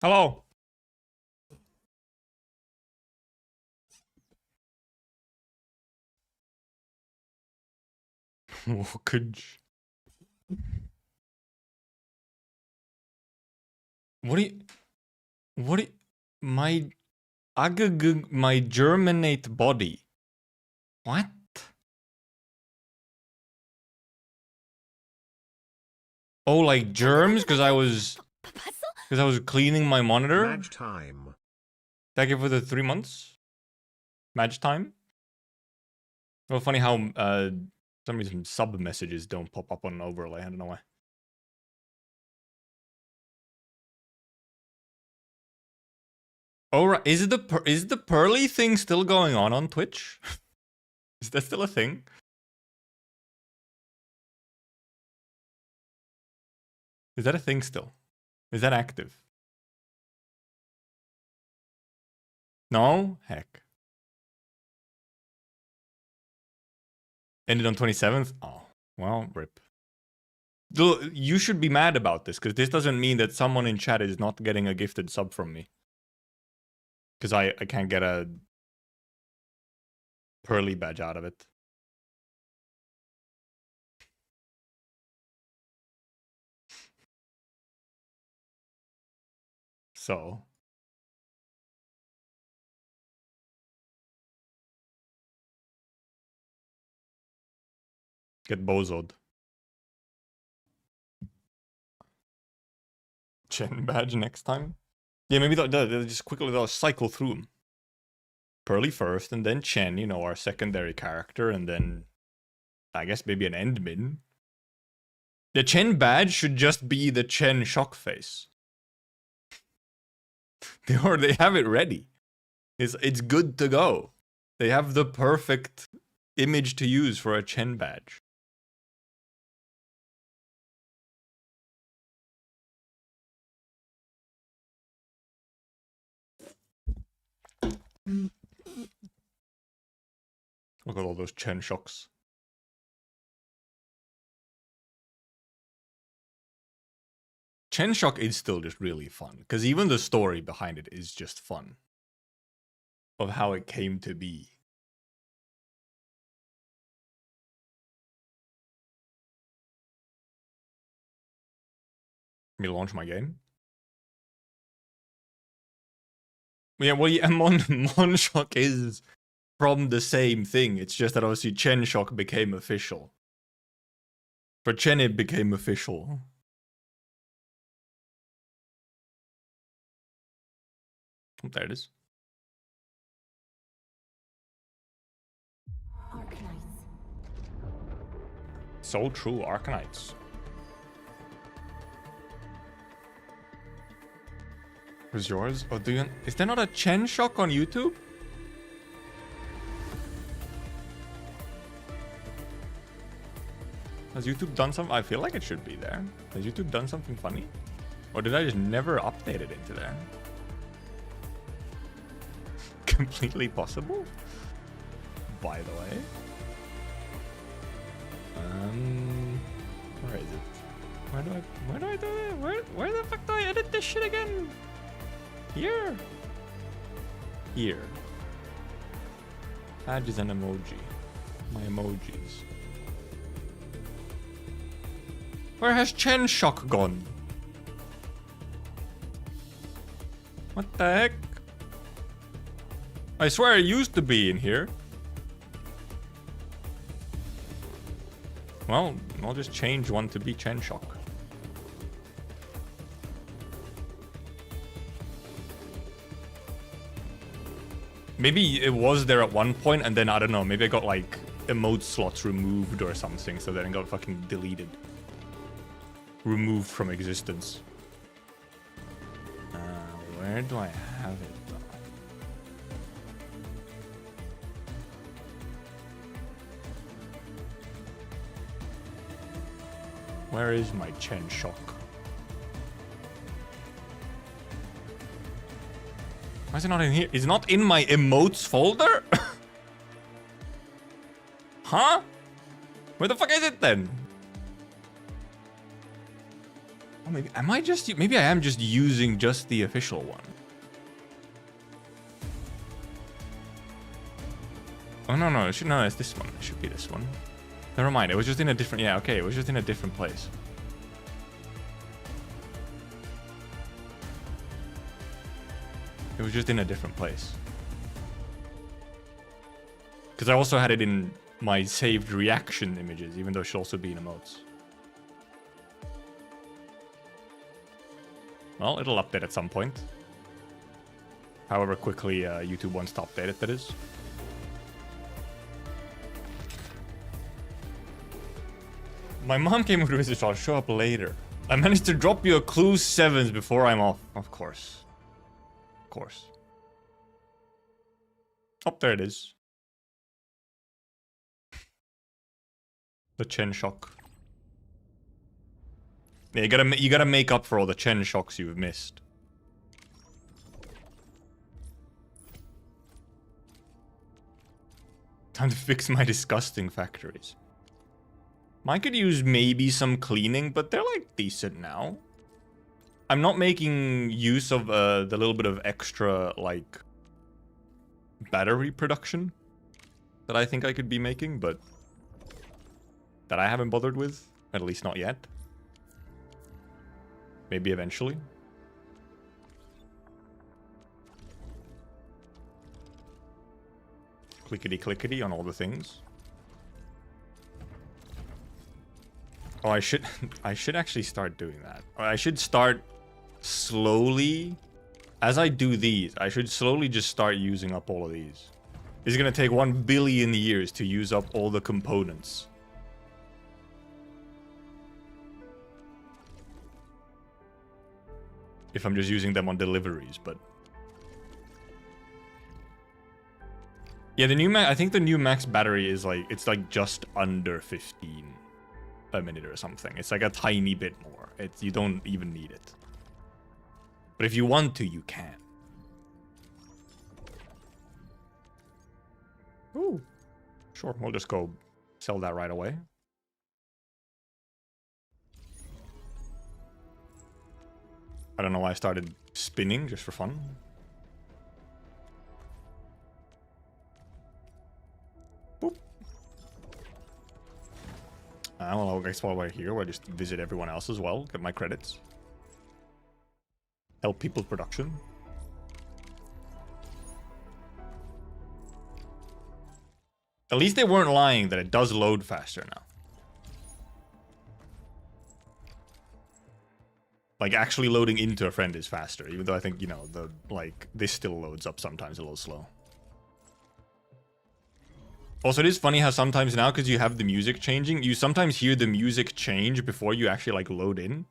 Hello. Could what do you my my germinate body? What? Oh, like germs because I was cleaning my monitor. Match time. Thank you for the 3 months. Match time. Well, funny how some reason sub messages don't pop up on an overlay. I don't know why. Oh, right. Is the pearly thing still going on Twitch? Is that still a thing? Is that a thing still? Is that active? No? Heck. Ended on 27th? Oh, well, rip. You should be mad about this, because this doesn't mean that someone in chat is not getting a gifted sub from me. Because I can't get a pearly badge out of it. So. Get bozoed. Chen badge next time? Yeah, maybe they'll just quickly cycle through them. Pearly first, and then Chen, you know, our secondary character, and then I guess maybe an endmin. The Chen badge should just be the Chen shock face. They have it ready. It's good to go. They have the perfect image to use for a Chen badge. Look at all those Chen shocks. Chen shock is still just really fun, because even the story behind it is just fun. Of how it came to be. Let me launch my game. Yeah, well, yeah, Mon shock is from the same thing. It's just that obviously Chen shock became official. For Chen, it became official. There it is. Arknights. So true, Arknights. Was yours? Oh, is there not a Chen shock on YouTube? Has YouTube done something? I feel like it should be there. Has YouTube done something funny? Or did I just never update it into there? Completely possible? By the way. Where is it? Where do I do it? Where the fuck do I edit this shit again? Here. Here. Badge is an emoji. My emojis. Where has Chen shock gone? What the heck? I swear it used to be in here. Well, I'll just change one to be Chen shock. Maybe it was there at one point and then, I don't know, maybe I got like emote slots removed or something, so then it got fucking deleted. Removed from existence. Where do I have it though? Where is my Chen shock? Why is it not in here? It's not in my emotes folder? Huh? Where the fuck is it then? Oh, maybe maybe I am just using just the official one. Oh no, it's this one. It should be this one. Never mind. It was just in a different. Yeah, okay. It was just in a different place. It was just in a different place. Because I also had it in my saved reaction images, even though it should also be in emotes. Well, it'll update at some point. However quickly YouTube wants to update it, that is. My mom came with a visit, so I'll show up later. I managed to drop you a clue 7s before I'm off. Of course. Of course. Oh, there it is. The Chen shock. Yeah, you gotta make up for all the Chen shocks you've missed. Time to fix my disgusting factories. Mine could use maybe some cleaning, but they're like decent now. I'm not making use of the little bit of extra like battery production that I think I could be making, but that I haven't bothered with, at least not yet. Maybe eventually. Clickety clickety on all the things. Oh, I should actually start doing that. Or I should start slowly. As I do these, I should slowly just start using up all of these. It's gonna take 1 billion years to use up all the components. If I'm just using them on deliveries, but... Yeah, I think the new max battery is like, it's like just under 15 a minute or something. It's like a tiny bit more. You don't even need it. But if you want to, you can. Ooh. Sure, we'll just go sell that right away. I don't know why I started spinning, just for fun. Boop. Well, I guess while we're here, we'll just visit everyone else as well, get my credits. Help people's production. At least they weren't lying that it does load faster now. Like, actually loading into a friend is faster, even though I think, you know, this still loads up sometimes a little slow. Also, it is funny how sometimes now, because you have the music changing, you sometimes hear the music change before you actually, like, load in.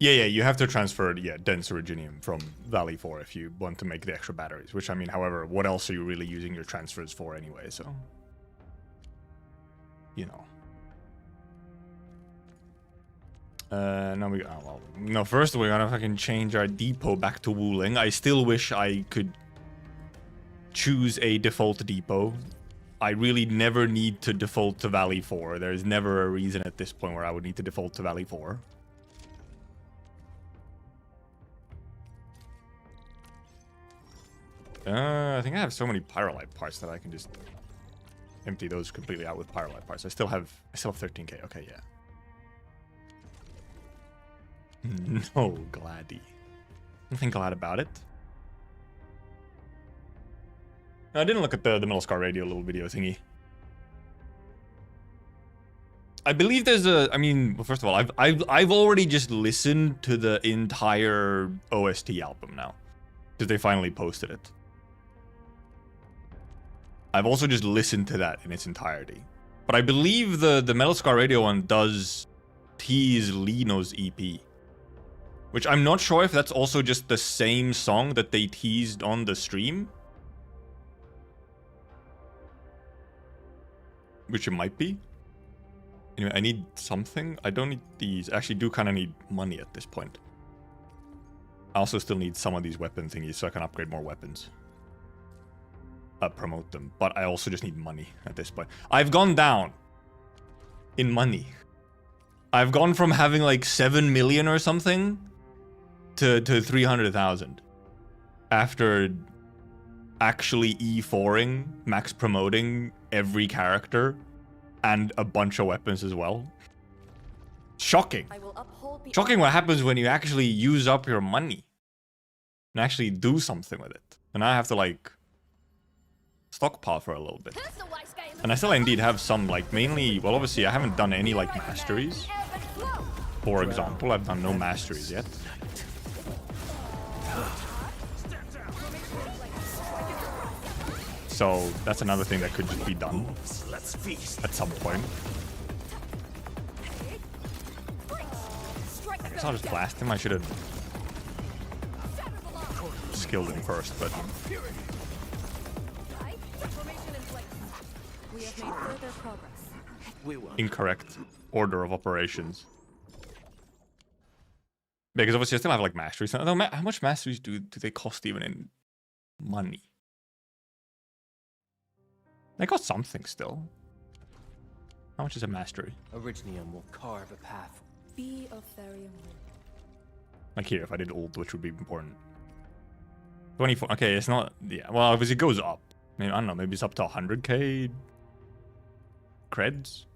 Yeah, you have to transfer, dense originium from Valley 4 if you want to make the extra batteries. Which, I mean, however, what else are you really using your transfers for anyway, so... You know. No, first we're gonna fucking change our depot back to Wuling. I still wish I could choose a default depot. I really never need to default to Valley 4. There's never a reason at this point where I would need to default to Valley 4. I think I have so many pyrolite parts that I can just empty those completely out with pyrolite parts. I still have 13k. Okay, yeah. No, Gladdy. Nothing glad about it. I didn't look at the Metal Scar Radio little video thingy. I believe there's a. I mean, well, first of all, I've already just listened to the entire OST album now, because they finally posted it. I've also just listened to that in its entirety. But I believe the Metal Scar Radio one does tease Lino's EP. Which I'm not sure if that's also just the same song that they teased on the stream. Which it might be. Anyway, I need something. I don't need these. I actually do kind of need money at this point. I also still need some of these weapon thingies so I can upgrade more weapons. promote them. But I also just need money at this point. I've gone down in money. I've gone from having like 7 million or something to 300,000 after actually E4ing, max promoting every character and a bunch of weapons as well. Shocking. Shocking what happens when you actually use up your money and actually do something with it. And I have to like stockpile for a little bit. And I still indeed have some, like, mainly, well, obviously I haven't done any like masteries. For example, I've done no masteries yet. So that's another thing that could just be done at some point. I guess I'll just blast him. I should have skilled him first, but incorrect order of operations. Because obviously I still have like masteries. How much masteries do they cost even in money? They cost something still. How much is a mastery? Originium will carve a path. Be of Therium. Like here, if I did ult, which would be important. 24. Okay, it's not. Yeah, well, obviously it goes up. I mean, I don't know. Maybe it's up to 100k creds.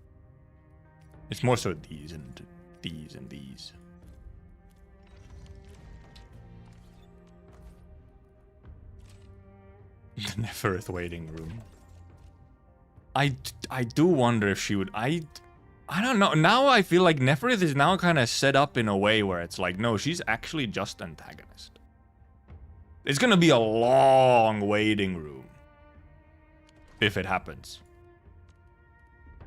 It's more so these and these and these. The Neferith waiting room. I do wonder if she would. I don't know. Now I feel like Neferith is now kind of set up in a way where it's like, no, she's actually just antagonist. It's gonna be a long waiting room if it happens.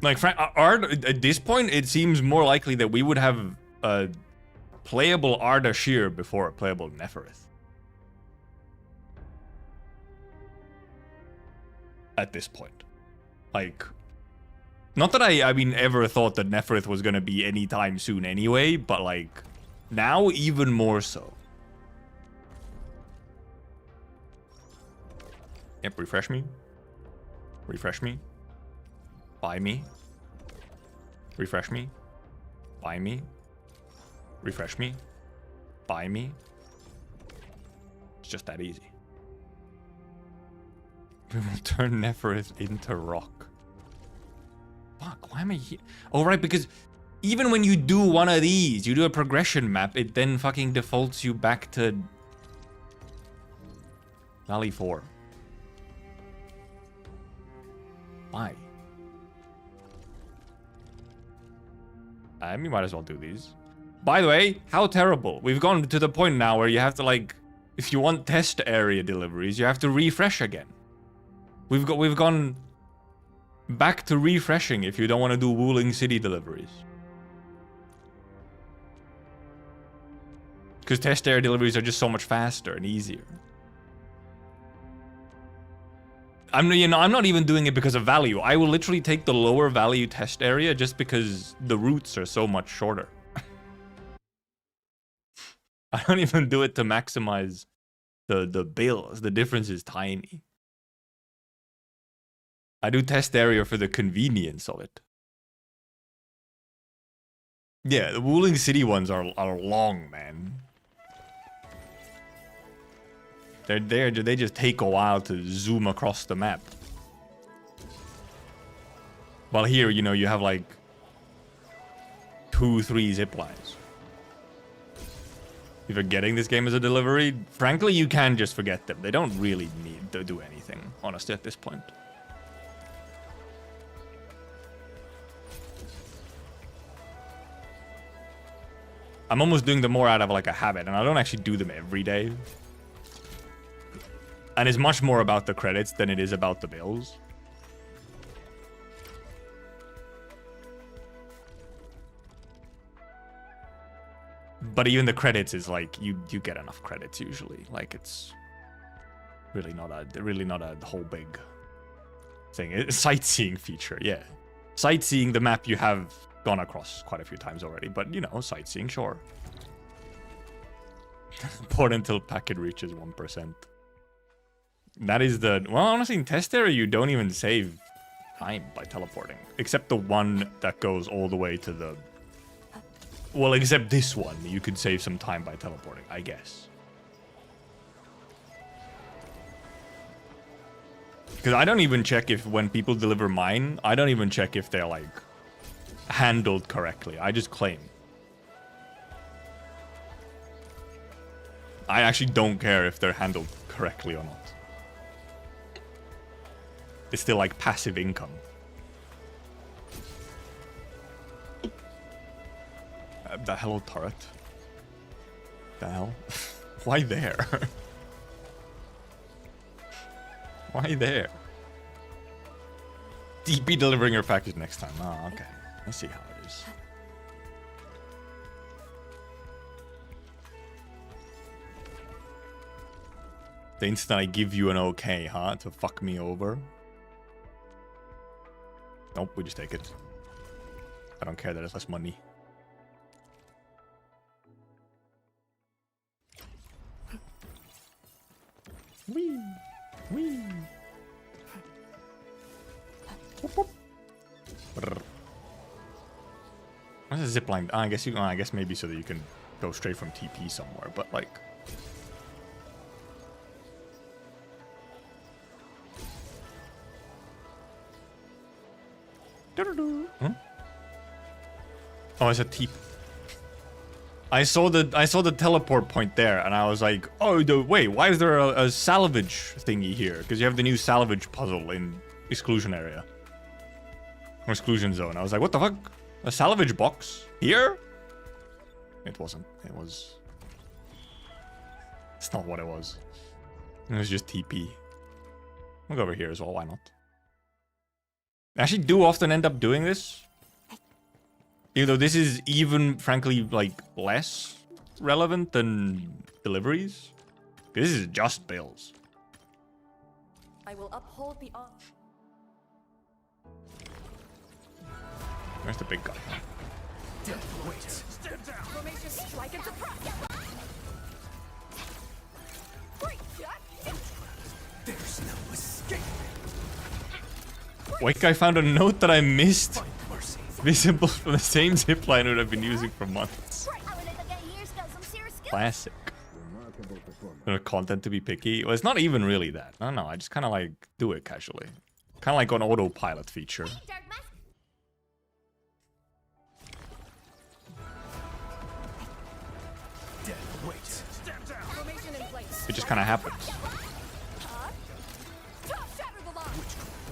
Like, at this point, it seems more likely that we would have a playable Ardashir before a playable Neferith. At this point. Like, not that I mean, ever thought that Neferith was gonna be anytime soon anyway, but like, now even more so. Yep, refresh me. Refresh me. Buy me. Refresh me. Buy me. Refresh me. Buy me. It's just that easy. We will turn Neferith into rock. Fuck, why am I here? Oh, right, because even when you do one of these, you do a progression map, it then fucking defaults you back to Valley 4. Why? I mean, might as well do these. By the way, how terrible. We've gone to the point now where you have to, like, if you want test area deliveries, you have to refresh again. We've gone back to refreshing if you don't want to do Wuling City deliveries. Because test area deliveries are just so much faster and easier. I'm not even doing it because of value. I will literally take the lower value test area just because the routes are so much shorter. I don't even do it to maximize the bills. The difference is tiny. I do test area for the convenience of it. Yeah, the Wuling City ones are long, man. They just take a while to zoom across the map. While here, you know, you have like 2-3 zip lines. If you're getting this game as a delivery, frankly, you can just forget them. They don't really need to do anything, honestly, at this point. I'm almost doing them more out of like a habit, and I don't actually do them every day. And it's much more about the credits than it is about the bills. But even the credits is like, you get enough credits usually. Like, it's really not a whole big thing. It's a sightseeing feature, yeah. Sightseeing the map you have gone across quite a few times already, but you know, sightseeing, sure. Port until packet reaches 1%. That is the... Well, honestly, in test area, you don't even save time by teleporting. Except the one that goes all the way to the... Well, except this one. You could save some time by teleporting, I guess. Because I don't even check if when people deliver mine, I don't even check if they're, like, handled correctly. I just claim. I actually don't care if they're handled correctly or not. It's still like passive income. The hello turret. The hell? Why there? Why there? DP delivering your package next time. Oh, okay. I see how it is. The instant I give you an okay, huh? To fuck me over. Nope, we just take it. I don't care that it's less money. Wee! Wee! Whoop, whoop. Brr. What's a zipline? I guess you. I guess maybe so that you can go straight from TP somewhere. But like, huh? Oh, it's a TP. I saw the teleport point there, and I was like, oh, wait, why is there a salvage thingy here? Because you have the new salvage puzzle in exclusion area. Or exclusion zone. I was like, what the fuck? A salvage box? Here? It wasn't. It was... It's not what it was. It was just TP. I'll go over here as well, why not? I actually do often end up doing this. Even though this is even, frankly, like, less relevant than deliveries. This is just bills. I will uphold the honor. Where's the big guy? Wait. Formation strike and suppress. There's no escape. Wake guy found a note that I missed. Find mercy. Visible from the same zipline that I've been using for months. Classic. Content to be picky. Well, it's not even really that. No, I just kind of like do it casually. Kind of like an autopilot feature. Dead weight. Formation in place. It just kind of happens. Shatter the line.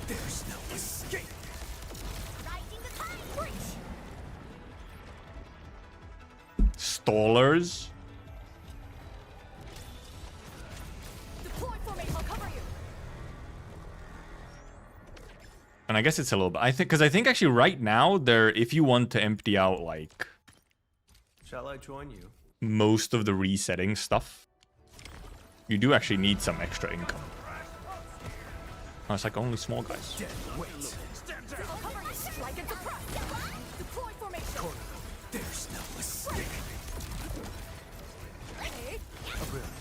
There's no escape. Stallers. Deploy formation. I'll cover you. And I guess it's a little bit. I think, because I think actually right now there, if you want to empty out like Shall I join you? most of the resetting stuff, you do actually need some extra income. Oh, it's like only small guys. Dead weight. I'll cover you. Strike and suppress. Deploy formation. There's no escape. Hey. A brilliant.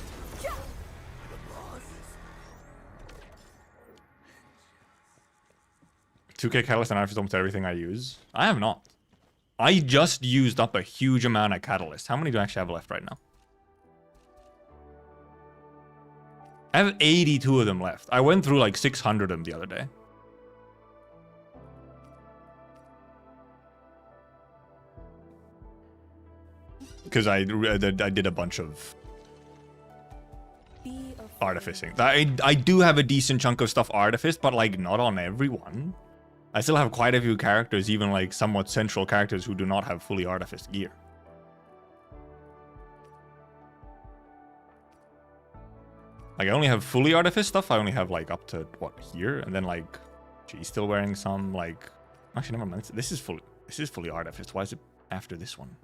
2k catalyst and I've used almost everything I use. I have not. I just used up a huge amount of catalyst. How many do I actually have left right now? I have 82 of them left. I went through like 600 of them the other day. Because I did a bunch of artificing. I do have a decent chunk of stuff artificed, but like not on everyone. I still have quite a few characters, even like somewhat central characters who do not have fully artificed gear. Like I only have fully artificed stuff. I only have like up to what here, and then like she's still wearing some like. Actually, never mind. This is fully artificed. Why is it after this one?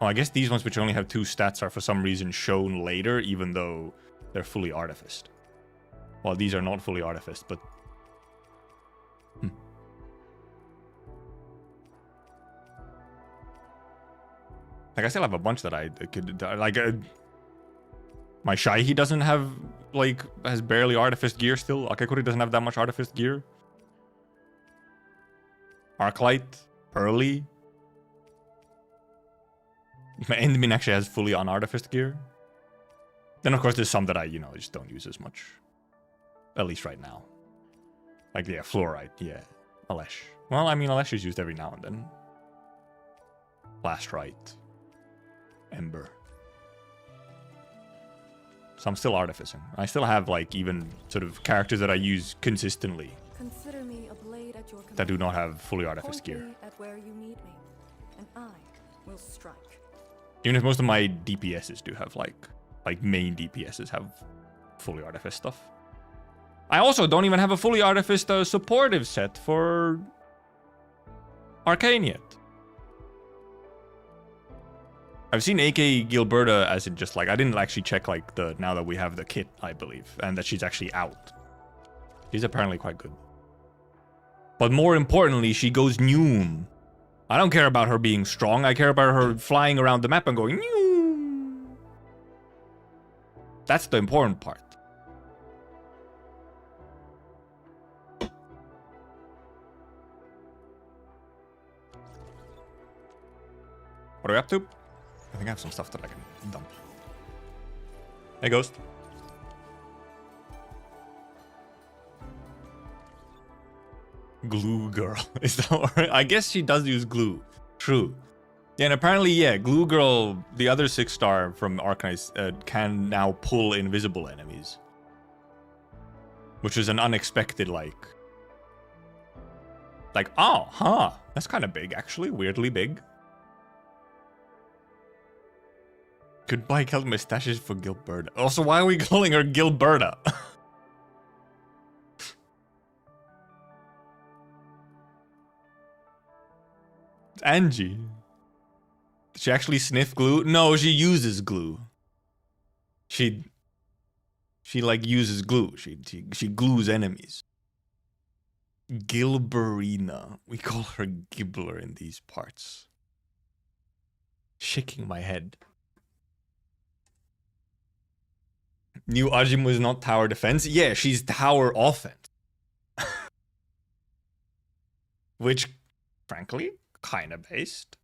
Oh, I guess these ones which only have 2 stats are for some reason shown later, even though they're fully artificed. Well, these are not fully artificed, but. Like I still have a bunch that I could like. My Shai, he doesn't have like has barely artifice gear still. Akakuri doesn't have that much artifice gear. Arknight, Pearly. Endmin actually has fully unartificed gear. Then of course there's some that I, just don't use as much. At least right now. Like, yeah, Fluorite, yeah. Alesh. Well, I mean, Alesh is used every now and then. Blastrite. Ember. So I'm still artificing. I still have, like, even sort of characters that I use consistently. Consider me a blade at your command. That do not have fully artificed Point gear. me at where you need me, and I will strike. Even if most of my DPSs do have, like main DPSs have fully artificed stuff. I also don't even have a fully artificed supportive set for Arcane yet. I've seen AK Gilberta as in just like, I didn't actually check like now that we have the kit, I believe, and that she's actually out. She's apparently quite good. But more importantly, she goes Noom. I don't care about her being strong, I care about her flying around the map and going Noom. That's the important part. What are we up to? I think I have some stuff that I can dump. Hey, Ghost. Glue girl. Is that what? I guess she does use glue. True. Yeah, and apparently, yeah, Glue Girl, the other 6-star from Arknights, can now pull invisible enemies. Which is an unexpected, like, oh, huh. That's kind of big, actually. Weirdly big. Goodbye, Kelt Mustaches for Gilberta. Also, why are we calling her Gilberta? Angie. Did she actually sniff glue? No, she uses glue. She like uses glue. She glues enemies. Gilberina. We call her Gibbler in these parts. Shaking my head. New Ajim was not tower defense. Yeah, she's tower offense. Which, frankly, kind of based.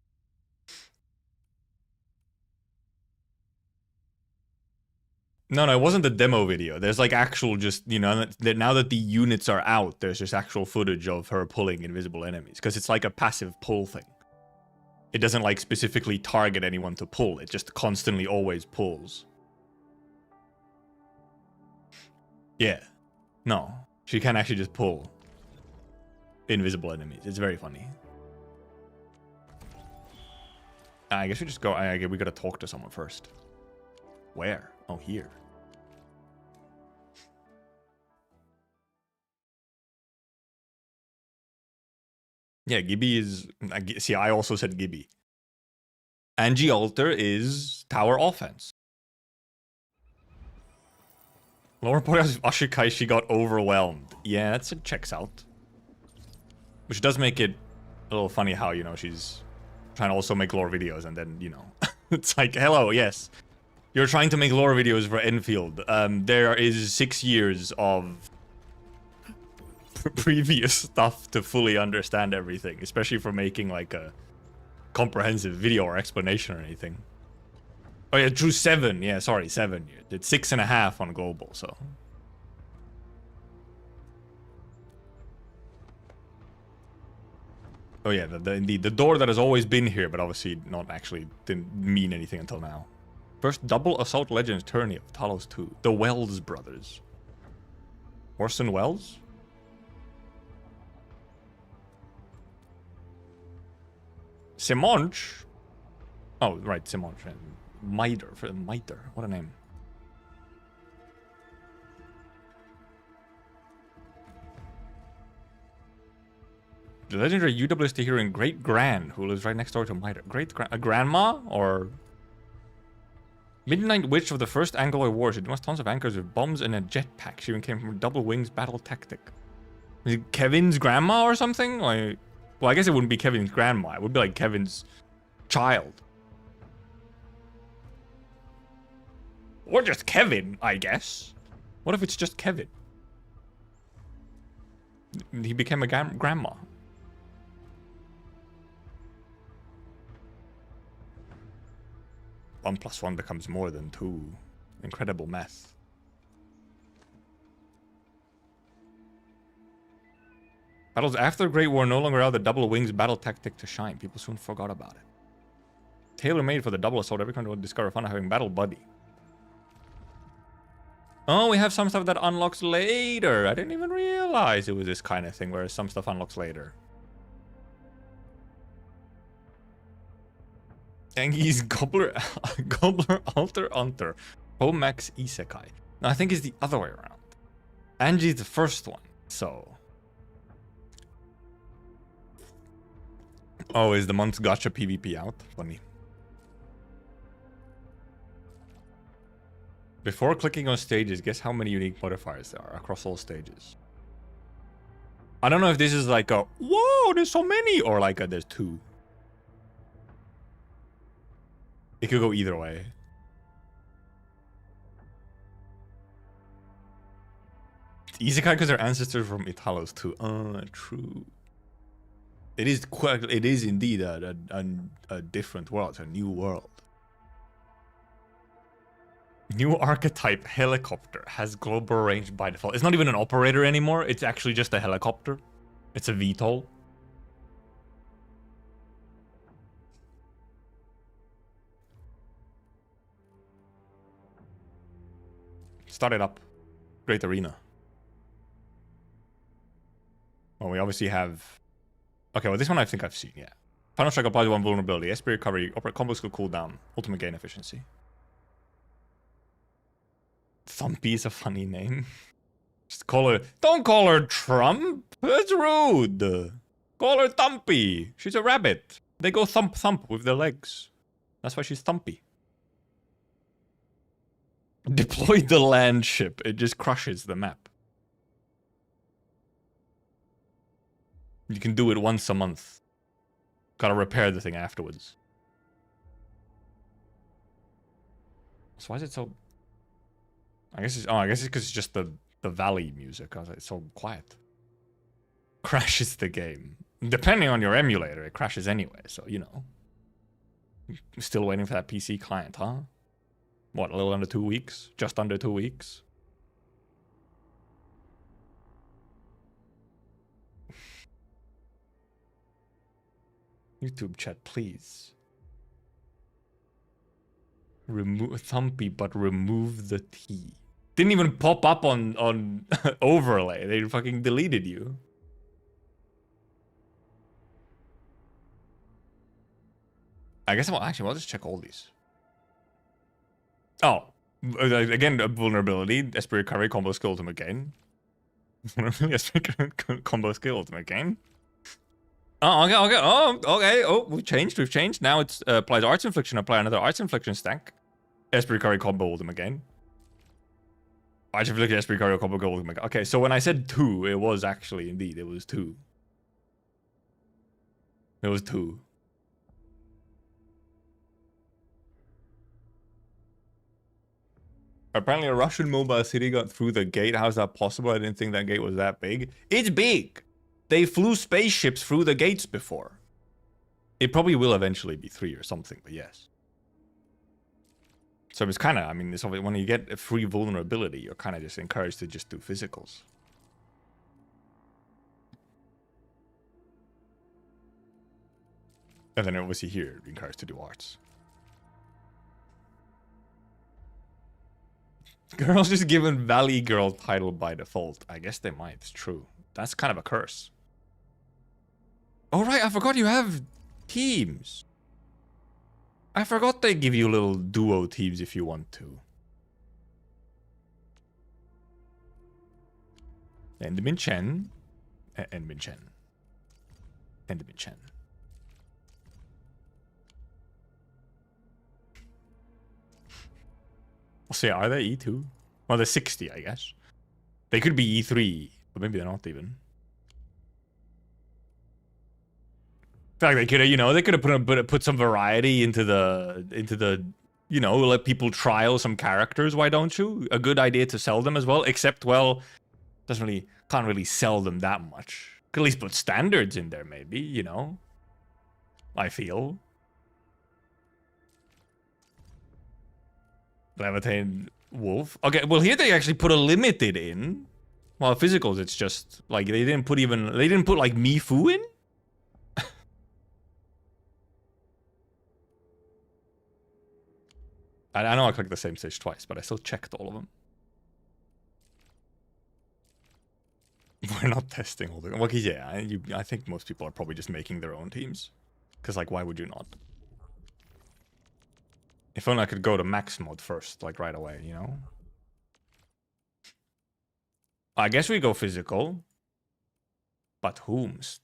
No, it wasn't the demo video. There's like actual just, now that the units are out, there's just actual footage of her pulling invisible enemies. Because it's like a passive pull thing. It doesn't like specifically target anyone to pull. It just constantly always pulls. Yeah. No. She can actually just pull invisible enemies. It's very funny. I guess we just go. We gotta talk to someone first. Where? Oh, here. Yeah, Gibby is... See, I also said Gibby. Angie Alter is tower offense. Lower point of Ashikai, she got overwhelmed. Yeah, that's it checks out. Which does make it a little funny how, she's trying to also make lore videos and then, it's like, hello, yes. You're trying to make lore videos for Enfield. There is 6 years of previous stuff to fully understand everything, especially for making like a comprehensive video or explanation or anything. Oh yeah, true 7. Yeah, sorry, 7 years. It's 6.5 on global, so. Oh yeah, indeed. The door that has always been here, but obviously not actually didn't mean anything until now. First double assault legends tourney of Talos 2. The Wells brothers. Orson Welles? Simonch? Oh, right, Simonch. Miter. What a name. The legendary UWST hero in Great Gran, who lives right next door to Miter. A grandma? Or... Midnight Witch of the First Angloid War. She demolished tons of anchors with bombs and a jetpack. She even came from a double wings battle tactic. Is it Kevin's grandma or something? Like, well, I guess it wouldn't be Kevin's grandma. It would be like Kevin's child. Or just Kevin, I guess. What if it's just Kevin? He became a grandma. 1 + 1 becomes more than 2. Incredible math. Battles after the Great War no longer allow the double wings battle tactic to shine. People soon forgot about it. Tailor-made for the double assault. Every country will discover fun of having battle buddy. Oh, we have some stuff that unlocks later. I didn't even realize it was this kind of thing, whereas some stuff unlocks later. Angi's Gobbler, Gobbler Alter Hunter. Pomax Isekai. No, I think it's the other way around. Angie's the first one, so... Oh, is the month's gacha PvP out? Funny. Before clicking on stages, guess how many unique modifiers there are across all stages. I don't know if this is like a, whoa, there's so many, or like a, there's 2. It could go either way. It's Isekai because their ancestors from Italos too. True. It is quite. It is indeed a different world. It's a new world. New archetype helicopter has global range by default. It's not even an operator anymore. It's actually just a helicopter. It's a VTOL. Start it up. Great Arena. Well, we obviously have... Okay, well, this one I think I've seen, yeah. Final Strike applies 1 vulnerability. SP recovery. Combo skill cooldown. Ultimate gain efficiency. Thumpy is a funny name. Just call her... Don't call her Trump! That's rude! Call her Thumpy! She's a rabbit. They go thump thump with their legs. That's why she's Thumpy. Deploy the land ship. It just crushes the map. You can do it once a month. Gotta repair the thing afterwards. So why is it so... I guess it's because it's just the valley music. I was like, it's so quiet. Crashes the game. Depending on your emulator, it crashes anyway, so you know. Still waiting for that PC client, huh? What, a little under 2 weeks? Just under 2 weeks? YouTube chat, please. Remove Thumpy, but remove the T. Didn't even pop up on overlay. They fucking deleted you. I guess I'll just check all these. Oh, again, a vulnerability. SP recovery, combo skill, ultimate gain. SP combo skill, ultimate gain. Oh, okay. Oh, okay. Oh, we've changed. Now it's applies arts infliction. Apply another arts infliction stack. SP recovery, combo, ultimate gain. Arts infliction, SP recovery, combo, go, ultimate gain. Okay, so when I said 2, it was actually, indeed, it was 2. It was 2. Apparently a Russian mobile city got through the gate. How's that possible? I didn't think that gate was that big. It's big! They flew spaceships through the gates before. It probably will eventually be 3 or something, but yes. So it's kind of, I mean, it's when you get a free vulnerability, you're kind of just encouraged to just do physicals. And then obviously here, you're encouraged to do arts. Girls just given Valley Girl title by default. I guess they might, it's true. That's kind of a curse. Oh right, I forgot you have teams. I forgot they give you little duo teams if you want to. Enderman Chen. Enderman Chen. Enderman Chen. So yeah, are they E2? Well, they're 60, I guess. They could be E3, but maybe they're not even. I feel like they could have, you know, they could have put some variety into the You know, let people trial some characters, why don't you? A good idea to sell them as well, except, well, can't really sell them that much. Could at least put standards in there, maybe, you know? I feel. Levitated wolf. Okay, well here they actually put a limited in. Well, physicals, it's just, like, they didn't put like Mifu in? I know I clicked the same stage twice, but I still checked all of them. We're not testing all the... Well, yeah, I think most people are probably just making their own teams. Because, like, why would you not? If only I could go to max mode first, like, right away, you know? I guess we go physical. But whomst?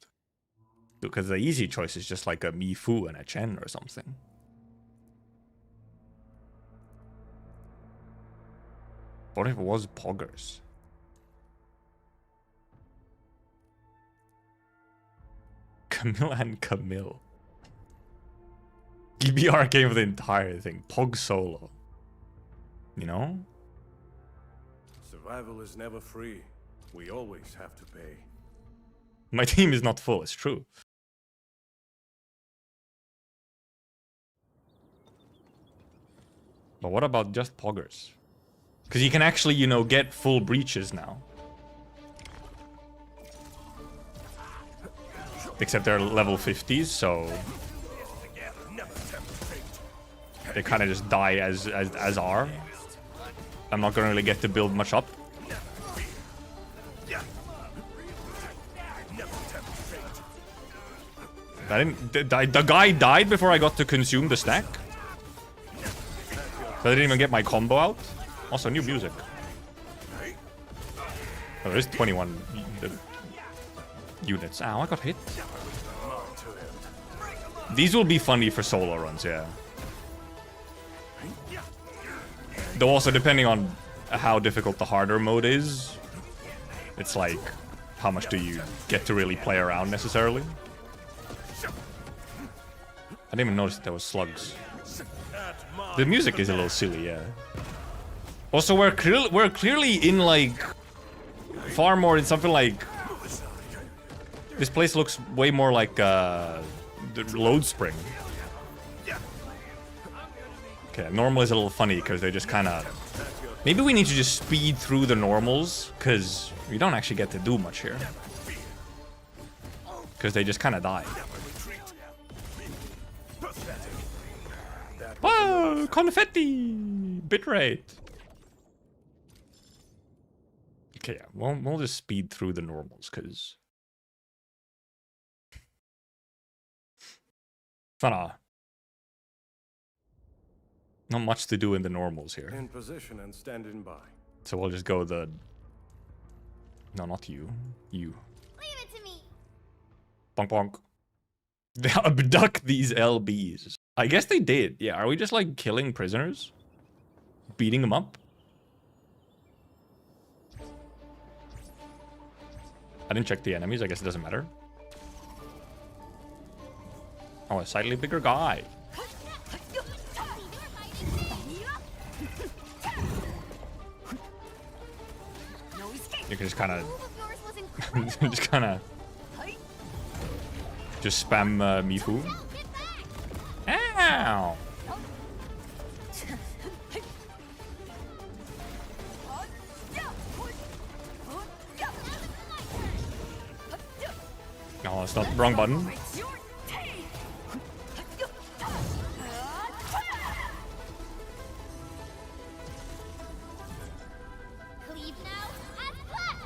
Because the easy choice is just like a Mifu and a Chen or something. What if it was Poggers? Camille and Camille. EBR came with the entire thing. Pog solo. You know? Survival is never free. We always have to pay. My team is not full, it's true. But what about just Poggers? Because you can actually, you know, get full breaches now. Except they're level 50s, so... they kind of just die as are. I'm not gonna really get to build much up. The guy died before I got to consume the stack. So I didn't even get my combo out. Also, new music. Oh, there's 21 units. Ow, I got hit. These will be funny for solo runs, yeah. Though also, depending on how difficult the harder mode is, it's like, how much do you get to really play around necessarily? I didn't even notice that there was slugs. The music is a little silly, yeah. Also, we're clearly in, like, far more in something like... This place looks way more like, the load spring. Okay, normal is a little funny, because they just kind of... Maybe we need to just speed through the normals, because we don't actually get to do much here. Because they just kind of die. Whoa! Confetti! Bitrate! Okay, yeah, we'll just speed through the normals, because... Not much to do in the normals here. In position and standing by. So we'll just go the... No, not you. You. Leave it to me. Bonk bonk. They abduct these LBs. I guess they did. Yeah, are we just like killing prisoners? Beating them up? I didn't check the enemies, I guess it doesn't matter. Oh, a slightly bigger guy. You can just kind of... just spam Mifu. Ow! No, it's not the wrong button.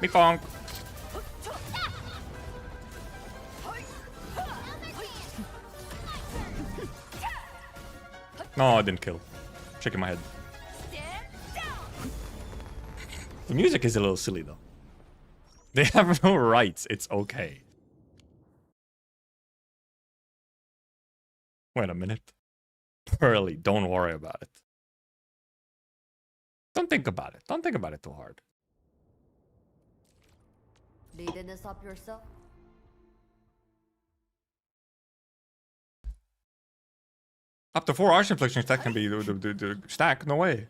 Big bonk. No, I didn't kill. Shaking my head. The music is a little silly though. They have no rights. It's okay. Wait a minute. Pearly, don't worry about it. Don't think about it. Don't think about it too hard. Leading this up yourself? Up to 4 arch inflictions, that can be the stack. No way.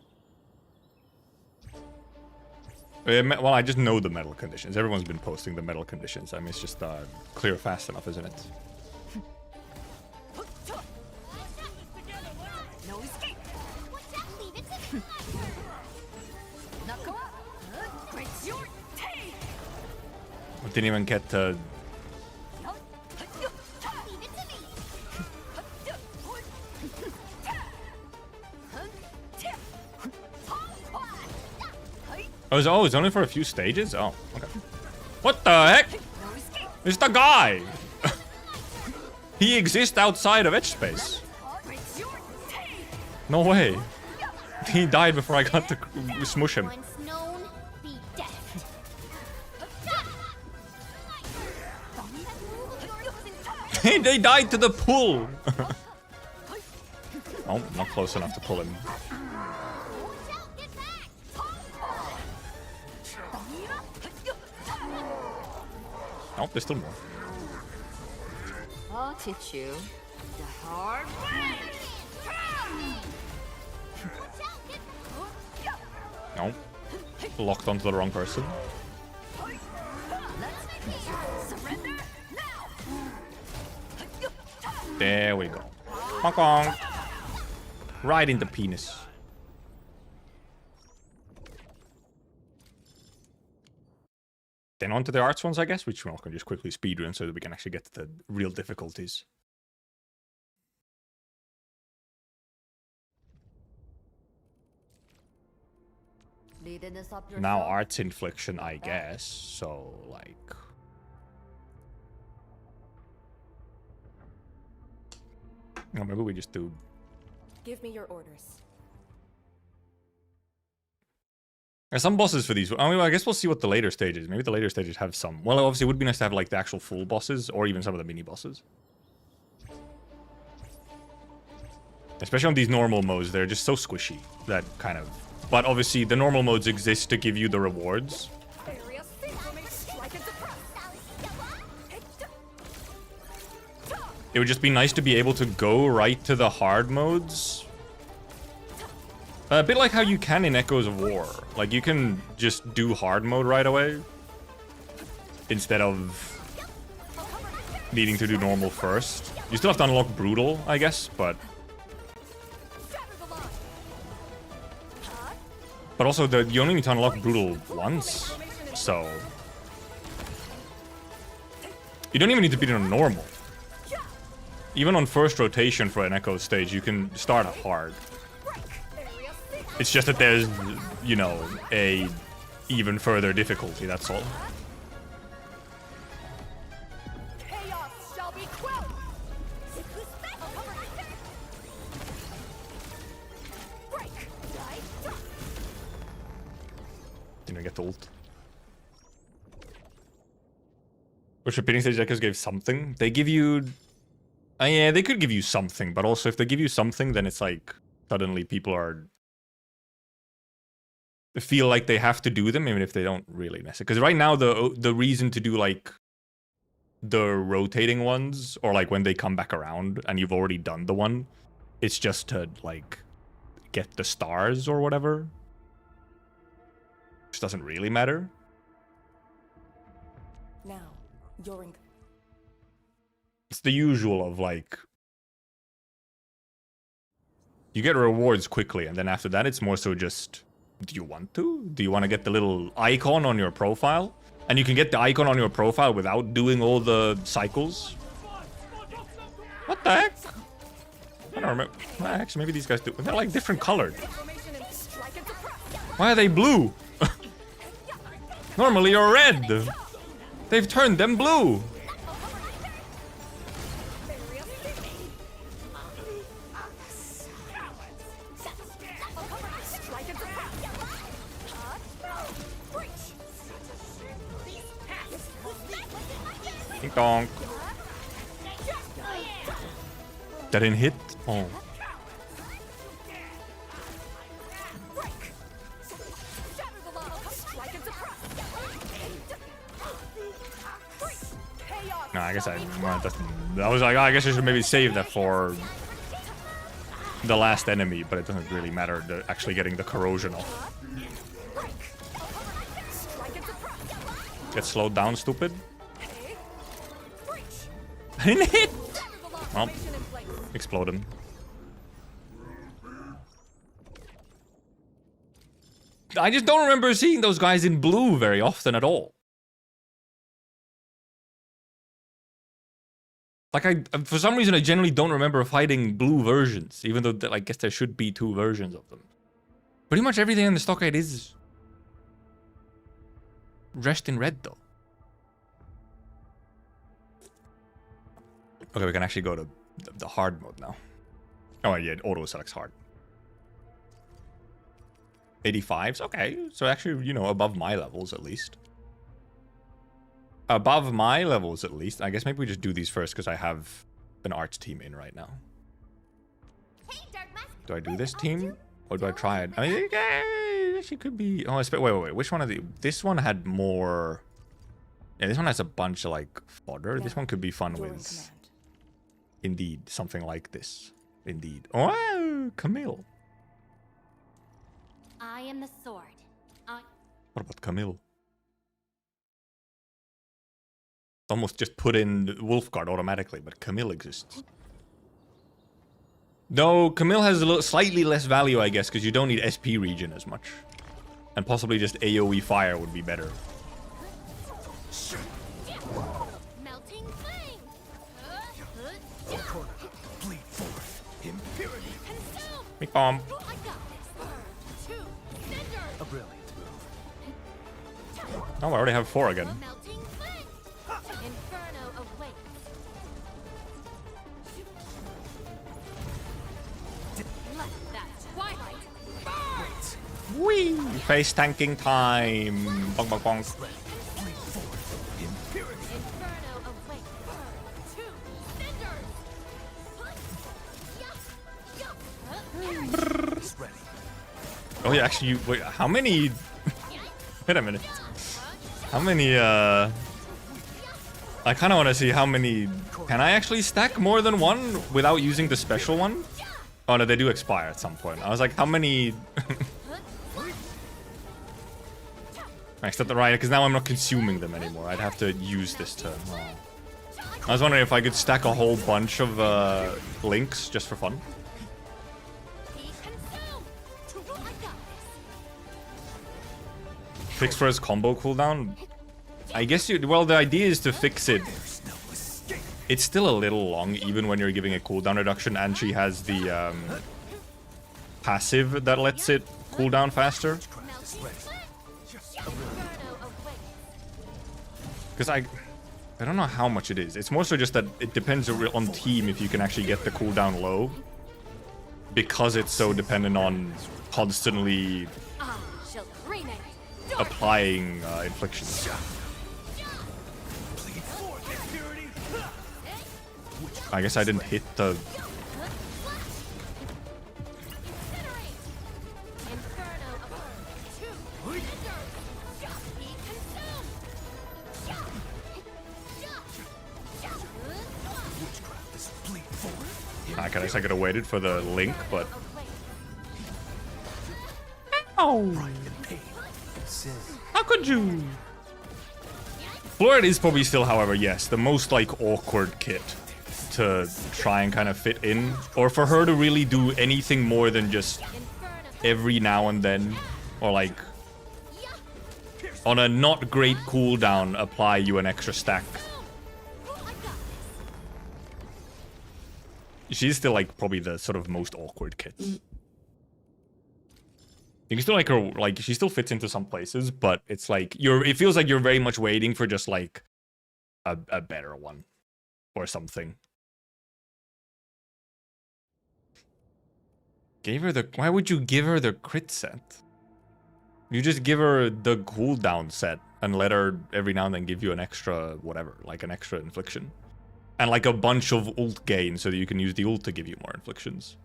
Well, I just know the metal conditions. Everyone's been posting the metal conditions. I mean, it's just clear fast enough, isn't it? No escape. Watch out, leave it to me. Knuckle up. Breaks your teeth. I didn't even get to... Leave it to me. Oh, it's only for a few stages? Oh, okay. What the heck? No escape. It's the guy! He exists outside of edge space. Breaks your teeth. No way. He died before I got to smush him. Once known, be deft. They died to the pull! Oh, not close enough to pull him. Oh, there's still more. I'll teach you the hard way. No. Locked onto the wrong person. Surrender now. There we go. Honk honk. Right in the penis. Then on to the arts ones, I guess, which we're not going to just quickly speedrun so that we can actually get to the real difficulties. Leading this up Now yourself? arts infliction, I guess. So, like... Oh, maybe we just do... Give me your orders. There's some bosses for these. I mean, I guess we'll see what the later stages. Maybe the later stages have some. Well, obviously, it would be nice to have like the actual full bosses, or even some of the mini bosses. Especially on these normal modes, they're just so squishy. That kind of. But obviously, the normal modes exist to give you the rewards. Area strike and suppress. It would just be nice to be able to go right to the hard modes. A bit like how you can in Echoes of War. Like, you can just do hard mode right away. Instead of needing to do normal first. You still have to unlock brutal, I guess, but... But also, you only need to unlock brutal once. So... You don't even need to beat it on normal. Even on first rotation for an Echo stage, you can start hard. It's just that there's, you know, a even further difficulty, that's all. Chaos shall be quelled. Break. Didn't get the ult. Which repeating stage echoes gave something. They give you... yeah, they could give you something, but also if they give you something, then it's like, suddenly people are... feel like they have to do them, even if they don't really necessarily. Because right now, the reason to do, like, the rotating ones, or, like, when they come back around, and you've already done the one, it's just to, like, get the stars or whatever. Which doesn't really matter. Now, you're in. It's the usual of, like... You get rewards quickly, and then after that, it's more so just... Do you want to? Do you want to get the little icon on your profile? And you can get the icon on your profile without doing all the cycles? What the heck? I don't remember. Well, actually, maybe these guys do. They're like different colored. Why are they blue? Normally you're red. They've turned them blue. Ding dong. That didn't hit? Oh. No, I guess I was like, oh, I guess I should maybe save that for the last enemy, but it doesn't really matter actually getting the corrosion off. Get slowed down, stupid. And hit! Well, explode him. I just don't remember seeing those guys in blue very often at all. Like, for some reason, I generally don't remember fighting blue versions, even though I guess there should be 2 versions of them. Pretty much everything in the stockade is dressed in red, though. Okay, we can actually go to the hard mode now. Oh, yeah, it auto-selects hard. 85s, okay. So actually, you know, above my levels, at least. Above my levels, at least. I guess maybe we just do these first, because I have an arts team in right now. Do I do this team? Or do I try it? I mean, yeah, she could be... Oh, wait. Which one of the... This one had more... Yeah, this one has a bunch of, like, fodder. This one could be fun with... Indeed, something like this. Indeed. Oh, Camille. I am the sword. What about Camille? Almost just put in Wolfguard automatically, but Camille exists. No, Camille has a little, slightly less value, I guess, because you don't need SP regen as much. And possibly just AoE fire would be better. Melting flame. Corner. Bleed forth. Impurity. Consume. Big bomb. I got this. 2 cinders. A brilliant move. Oh, I already have 4 again. A melting flame. Inferno awaits. Let that twilight burn. Whee! Face tanking time. Bonk, bonk, bonk. Bleed forth. Impurity. Inferno awaits. 2 cinders. Is ready. Oh, yeah, actually, wait, how many... Wait a minute. How many, I kind of want to see how many... Can I actually stack more than one without using the special one? Oh, no, they do expire at some point. I was like, how many... Except the right, because now I'm not consuming them anymore. I'd have to use this turn. Oh. I was wondering if I could stack a whole bunch of links just for fun. Be consumed. I got this. Fix for his combo cooldown. I guess you... Well, the idea is to fix it. There's no escape. It's still a little long, even when you're giving a cooldown reduction, and she has the passive that lets it cool down faster. Melting flame. Inferno awaits. Because I don't know how much it is. It's more so just that it depends on team if you can actually get the cooldown low. Because it's so dependent on constantly I shall rename. applying inflictions. Bleed forth. Impurity. I guess I didn't hit the... Incinerate. Inferno awaits. 2 cinders. Be consumed. Witchcraft is bleed forth. I guess I could have waited for the link, but... Pride and pain. Sin. How could you? Florid is probably still, however, yes, the most, like, awkward kit to try and kind of fit in. Or for her to really do anything more than just every now and then. Or, like, on a not great cooldown, apply you an extra stack. She's still, like, probably the sort of most awkward kit. You can still like her, like, she still fits into some places, but it's like, it feels like you're very much waiting for just, like, a better one. Or something. Why would you give her the crit set? You just give her the cooldown set and let her every now and then give you an extra whatever, like an extra infliction. And like a bunch of ult gain so that you can use the ult to give you more inflictions.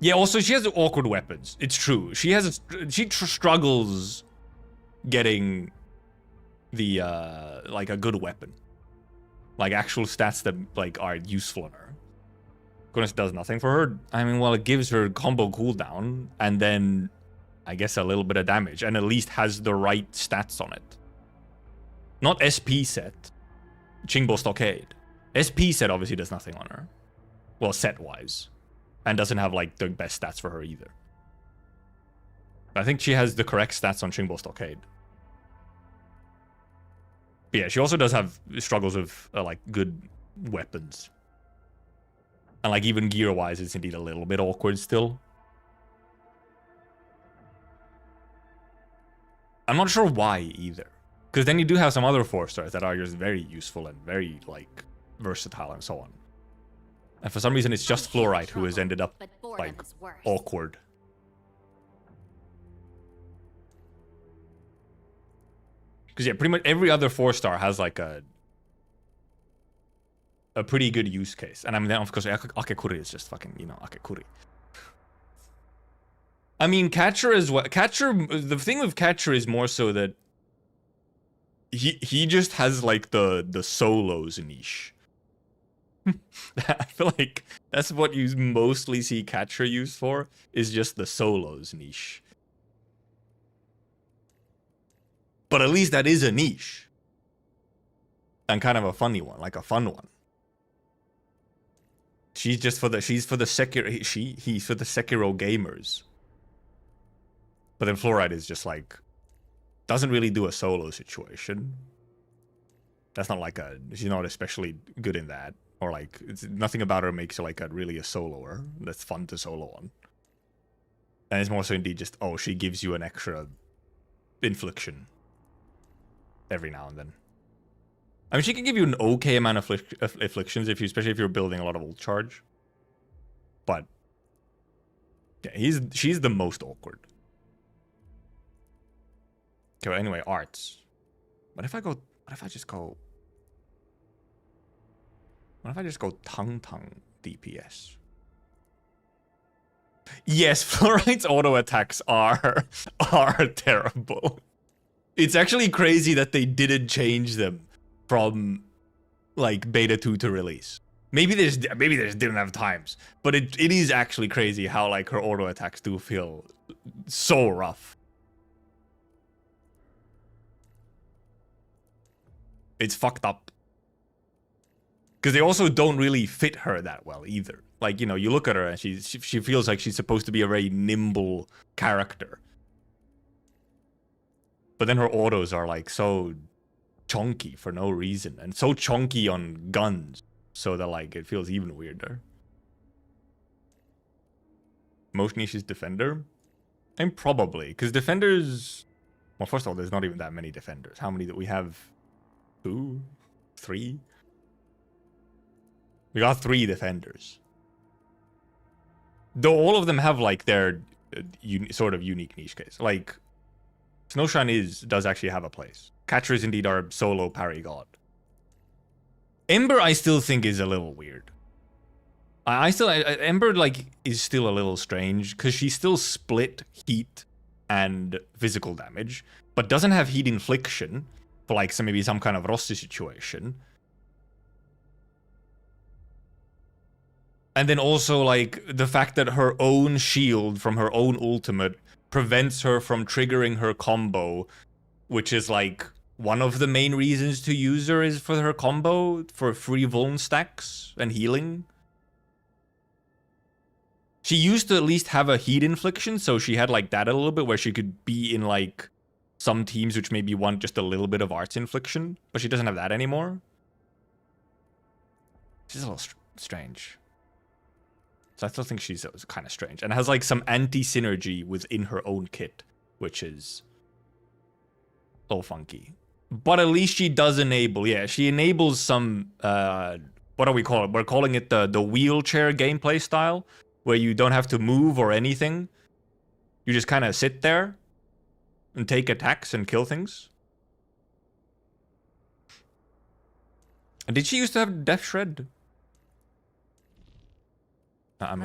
Yeah, also she has awkward weapons. It's true. She struggles getting the like a good weapon. Like actual stats that like are useful on her. Goodness does nothing for her. I mean, well, it gives her combo cooldown and then I guess a little bit of damage and at least has the right stats on it. Not SP set. Chingbo Stockade. SP set obviously does nothing on her. Well, set-wise. And doesn't have, like, the best stats for her either. I think she has the correct stats on Chingbo Stockade. But yeah, she also does have struggles with, like, good weapons. And, like, even gear-wise, it's indeed a little bit awkward still. I'm not sure why, either. Because then you do have some other 4-stars that are just very useful and very, like, versatile and so on. And for some reason, it's just Fluorite who has ended up, like, awkward. Because, yeah, pretty much every other 4-star has, like, a pretty good use case. And I mean, of course, Akekuri is just fucking, you know, Akekuri. I mean, Catcher as well. Catcher, the thing with Catcher is more so that he just has, like, the solos niche. I feel like that's what you mostly see Catcher used for, is just the solos niche. But at least that is a niche. And kind of a funny one, like a fun one. She's for the Sekiro, he's for the Sekiro gamers. But then Fluorite is just like, doesn't really do a solo situation. That's not like she's not especially good in that. Or like, nothing about her makes her like really a soloer that's fun to solo on. And it's more so indeed just, oh, she gives you an extra infliction every now and then. I mean, she can give you an okay amount of afflictions, especially if you're building a lot of ult charge. But yeah, she's the most awkward. Okay, well, anyway, arts. What if I just go Tung Tung DPS? Yes, Fluorite's auto attacks are terrible. It's actually crazy that they didn't change them from like beta 2 to release. Maybe they just didn't have times, but it is actually crazy how like her auto attacks do feel so rough. It's fucked up. Because they also don't really fit her that well either. Like, you know, you look at her and she feels like she's supposed to be a very nimble character. But then her autos are like so chunky for no reason. And so chunky on guns. So that like it feels even weirder. Most niche is defender? And probably. Because defenders... Well, first of all, there's not even that many defenders. How many that we have? 2? 3? We got 3 defenders. Though all of them have like their sort of unique niche case. Like, Snowshine does actually have a place. Catcher is indeed our solo parry god. Ember I still think is a little weird. Ember like is still a little strange because she still split heat and physical damage, but doesn't have heat infliction for like maybe some kind of Rossi situation. And then also, like, the fact that her own shield from her own ultimate prevents her from triggering her combo, which is, like, one of the main reasons to use her is for her combo, for free vuln stacks and healing. She used to at least have a heat infliction, so she had, like, that a little bit, where she could be in, like, some teams which maybe want just a little bit of arts infliction, but she doesn't have that anymore. She's a little strange. So I still think she's kind of strange. And has like some anti-synergy within her own kit, which is a little funky. But at least she does enable, yeah, she enables some, what do we call it? We're calling it the wheelchair gameplay style, where you don't have to move or anything. You just kind of sit there and take attacks and kill things. And did she used to have Death Shred? I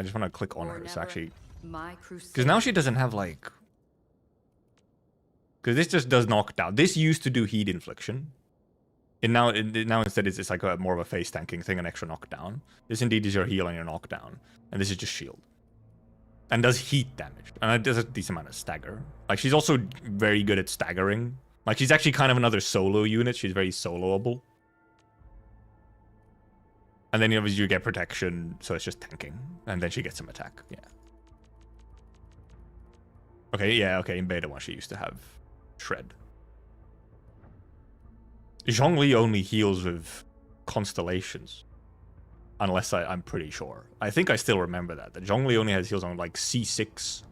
just want to click on her, so actually... Because now she doesn't have, like... Because this just does knockdown. This used to do heat infliction. Now instead it's like more of a face tanking thing, an extra knockdown. This indeed is your heal and your knockdown, and this is just shield. And does heat damage, and it does a decent amount of stagger. Like, she's also very good at staggering. Like, she's actually kind of another solo unit. She's very soloable. And then obviously you get protection, so it's just tanking. And then she gets some attack, yeah. Okay, in beta 1 she used to have Shred. Zhongli only heals with constellations. Unless I'm pretty sure. I think I still remember that. That Zhongli only has heals on like C6.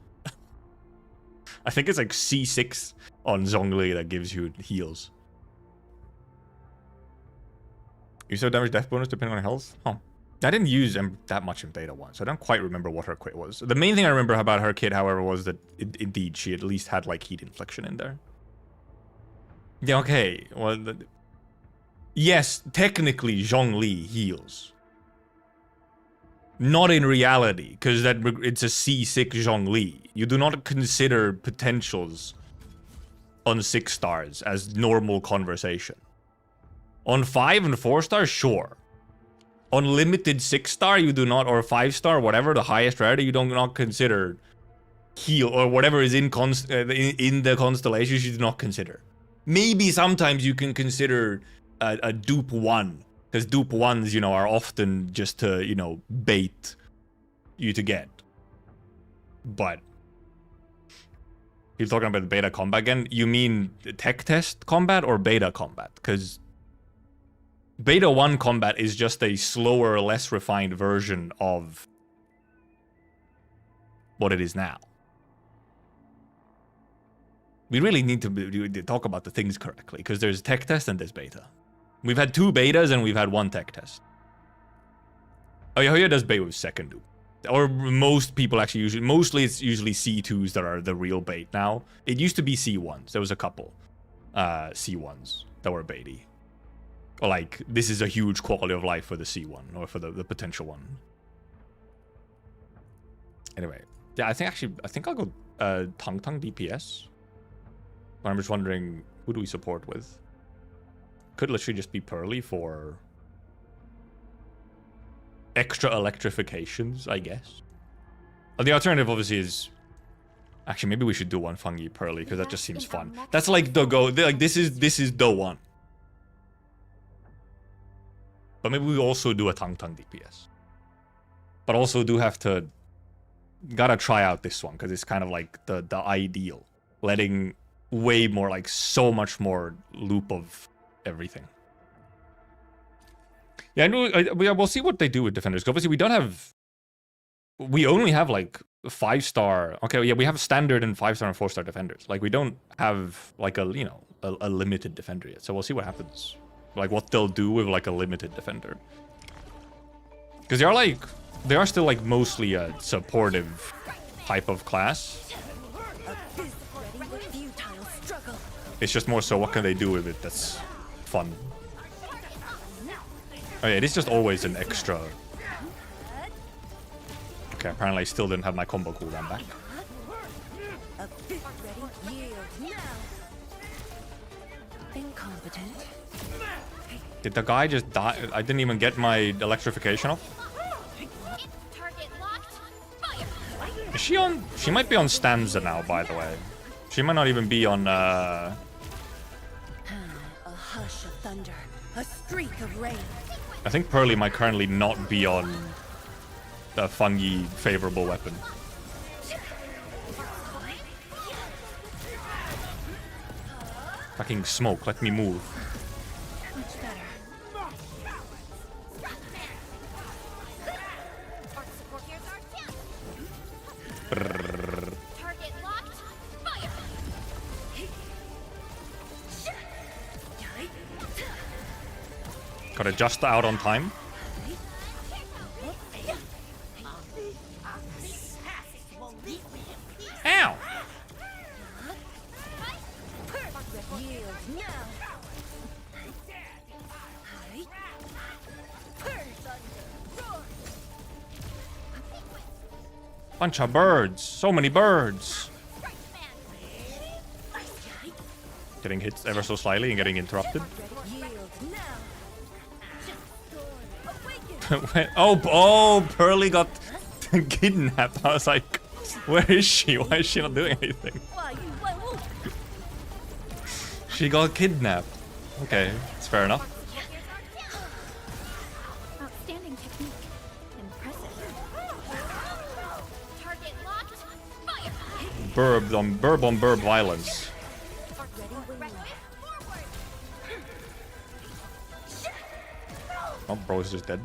I think it's like C6 on Zhongli that gives you heals. You saw damage death bonus depending on health? Huh. I didn't use that much in beta 1, so I don't quite remember what her kit was. The main thing I remember about her kit, however, was that indeed she at least had like heat infliction in there. Yeah, okay. Well, yes, technically Zhongli heals. Not in reality, because it's a C6 Zhongli. You do not consider potentials on 6 stars as normal conversation. On 5 and 4 stars, sure. On limited 6 star, you do not, or 5 star, whatever, the highest rarity, you do not consider heal, or whatever is in the constellations, you do not consider. Maybe sometimes you can consider a dupe 1. Because dupe 1s, you know, are often just to, you know, bait you to get. But you're talking about beta combat again? You mean tech test combat or beta combat? Because beta 1 combat is just a slower, less refined version of what it is now. We really need to talk about the things correctly, because there's tech test and there's beta. We've had 2 betas and we've had 1 tech test. Hoya does bait with second dupe. Or most people actually mostly it's usually C2s that are the real bait now. It used to be C1s. There was a couple C1s that were baity. Or like, this is a huge quality of life for the C1, or for the potential one. Anyway, yeah, I think I'll go Tung DPS. But I'm just wondering, who do we support with? Could literally just be Pearly for extra electrifications, I guess. The alternative obviously is, actually maybe we should do one Fungi Pearly, because that just seems fun. That's like the go. Like this is the one. But maybe we also do a Tung DPS. But also do have to gotta try out this one, because it's kind of like the ideal, letting way more, like so much more loop of everything. Yeah, I know. We'll see what they do with defenders. Obviously, we only have like 5-star. Okay, yeah, we have standard and 5-star and 4-star defenders. Like, we don't have like a limited defender yet. So we'll see what happens. Like what they'll do with like a limited defender. Because they are still like mostly a supportive type of class. It's just more so what can they do with it that's fun. Oh yeah, it is just always an extra. Okay, apparently I still didn't have my combo cooldown back. Incompetent. Did the guy just die? I didn't even get my electrification off. Target locked. Fire. Is she on? She might be on stanza now, by the way. She might not even be on A hush of thunder, a streak of rain. I think Pearly might currently not be on the Fungi favorable weapon. Fucking smoke, let me move. Much better. Arc support here's our chance. Target locked. Fire. Gotta just out on time. Ow! Yield now. Bunch of birds. So many birds. Getting hit ever so slightly and getting interrupted. Yield now. Oh, Pearly got kidnapped. I was like, where is she? Why is she not doing anything? She got kidnapped. Okay, it's fair enough. Outstanding technique. Impressive. Target locked. Fire. Burb on burb violence. Oh, bro is just dead.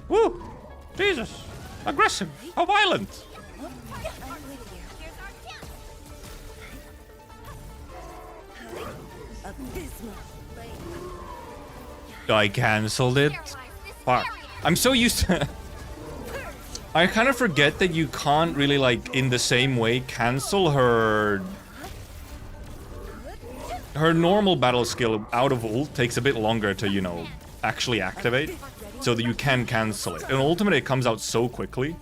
Woo! Jesus! Aggressive! How violent! I cancelled it. Fuck. I'm so used to... I kind of forget that you can't really, like, in the same way, cancel her normal battle skill out of ult takes a bit longer to, you know, actually activate, so that you can cancel it. In ultimate, it comes out so quickly.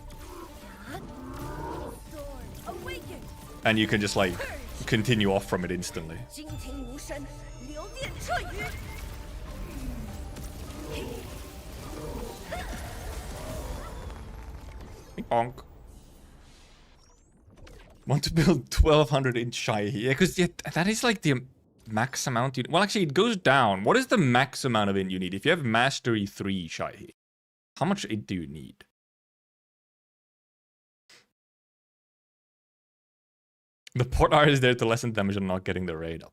And you can just, like, continue off from it instantly. Bonk. Want to build 1200 inch Shy. Yeah, because that is like the max amount you... Well, actually, it goes down. What is the max amount of int you need? If you have Mastery 3 Shy, how much int do you need? The pot art is there to lessen damage on not getting the raid up.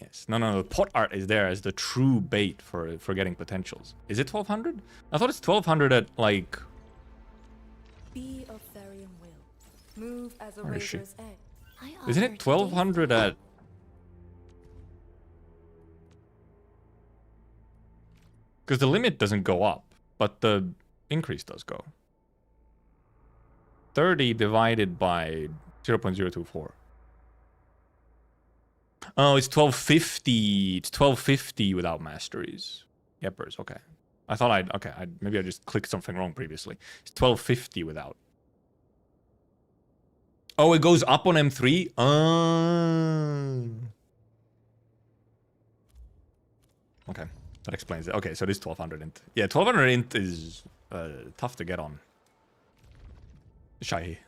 Yes. No. The pot art is there as the true bait for getting potentials. Is it 1200? I thought it's 1200 at, like... Be of Therian will. Move as a Where is she? razor's edge. Isn't it 1200 at... Because the limit doesn't go up, but the increase does go. 30 divided by 0.024. Oh, it's 1250. It's 1250 without masteries. Yepers, okay. I thought maybe I just clicked something wrong previously. It's 1250 without. Oh, it goes up on M3? Okay, that explains it. Okay, so it is 1200 int. Yeah, 1200 int is tough to get on. Shy.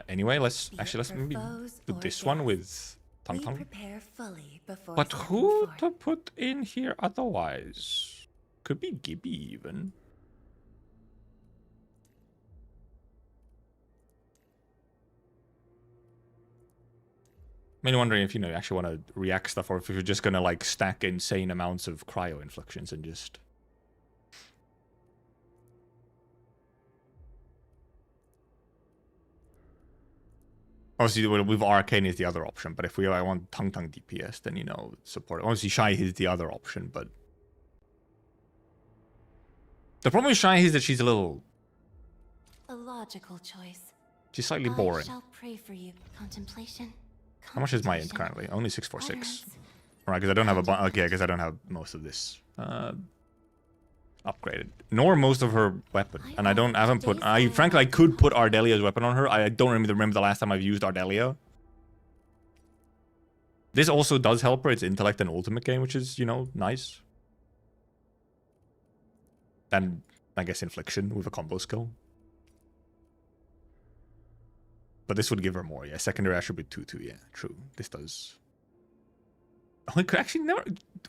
Anyway, let's maybe do this one with Tung Tung. But who to put in here otherwise? Could be Gibby even. I'm wondering if, you know, you actually want to react stuff, or if you're just gonna like stack insane amounts of cryo inflictions and just... Obviously, with Arcane is the other option, but if I want Tung Tung DPS, then, you know, support. Obviously, Shy is the other option, but... The problem with Shy is that she's a little... A logical choice. She's slightly boring. I shall pray for you. Contemplation. How much is my int currently? Only 646. Alright, because I don't have a... Okay, because I don't have most of this upgraded. Nor most of her weapon. And I haven't put... Frankly, I could put Ardelia's weapon on her. I don't remember the last time I've used Ardelia. This also does help her. It's intellect and ultimate game, which is, you know, nice. And I guess infliction with a combo skill. But this would give her more, yeah. Secondary attribute 2-2, yeah, true. This does. Oh, it could actually never...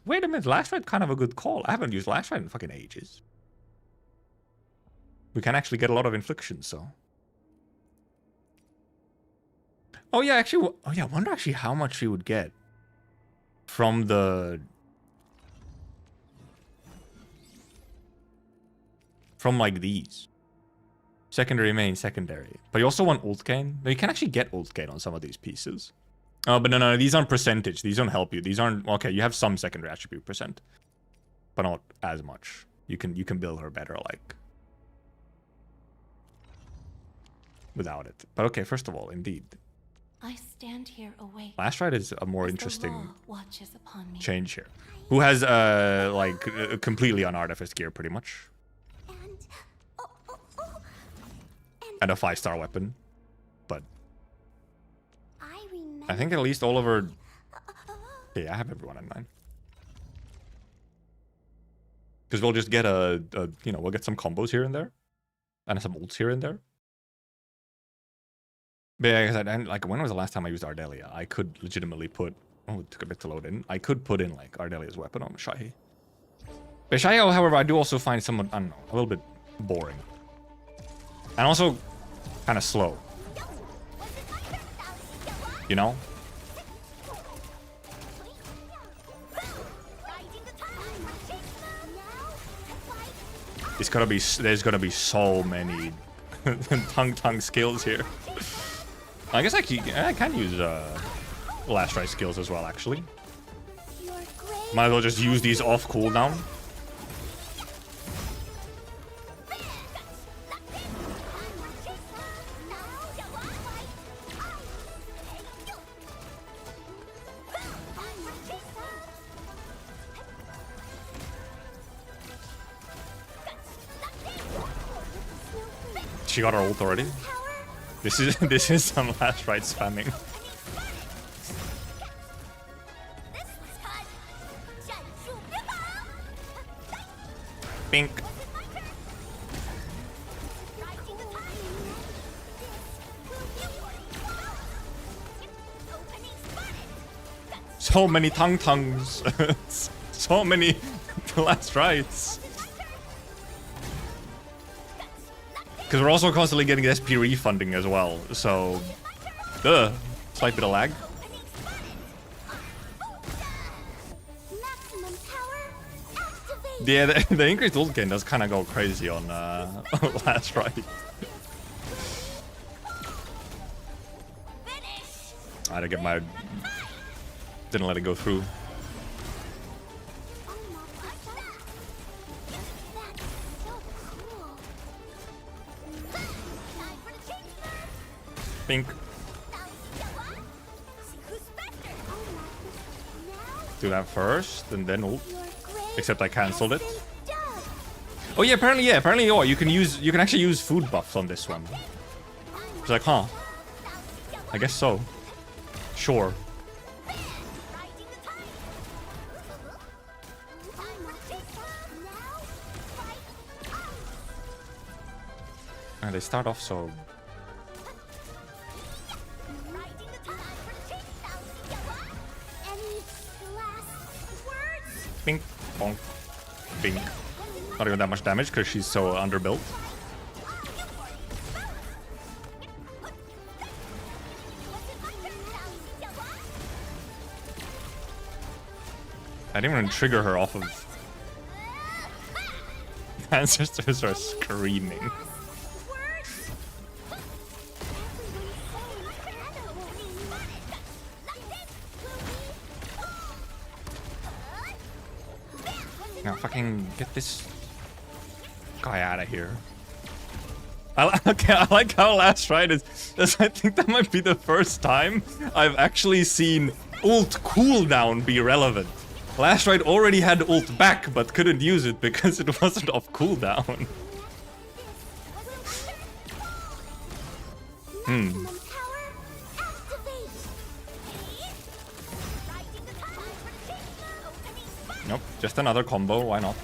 Wait a minute, Last Ride kind of a good call. I haven't used Last Ride in fucking ages. We can actually get a lot of inflictions, so... Oh yeah, actually... Oh yeah, I wonder actually how much she would get from the... From, like, these. Secondary, main, secondary. But you also want ult gain. You can actually get ult gain on some of these pieces. Oh, but no, these aren't percentage. These don't help you. These aren't... Okay, you have some secondary attribute percent. But not as much. You can build her better, like... without it. But okay, first of all, indeed. I stand here awake. Last Ride is a more interesting watches upon me. change here. Who has, completely on Artifice gear, pretty much. And and a 5-star weapon. But I remember. I think at least all of her... Okay, I have everyone at 9. Because we'll just get you know, we'll get some combos here and there. And some ults here and there. But yeah, like I said, and like, when was the last time I used Ardelia? I could legitimately put... Oh, it took a bit to load in. I could put in, like, Ardelia's weapon on Shahi. But Shahi, however, I do also find somewhat, I don't know, a little bit boring. And also, kind of slow. You know? There's gonna be so many tongue skills here. I guess I can use last right skills as well, actually. Might as well just use these off cooldown. She got her ult already. This is some last right spamming. Pink. So many tongues. So many last rights. Because we're also constantly getting SP refunding as well, so... Slight bit of lag. Yeah, the increased ult gain does kind of go crazy on last right. I had to get my... Didn't let it go through. Pink. Do that first, and then ult. Except I cancelled it. Oh yeah, apparently, oh, you can actually use food buffs on this one. It's like, huh? I guess so. Sure. And they start off so... Bink, bonk, bink. Not even that much damage because she's so underbuilt. I didn't even trigger her off of... Ancestors are screaming. Now fucking get this guy out of here. I like how last right is I think that might be the first time I've actually seen ult cooldown be relevant. Last right already had ult back but couldn't use it because it wasn't off cooldown. Nope, just another combo, why not?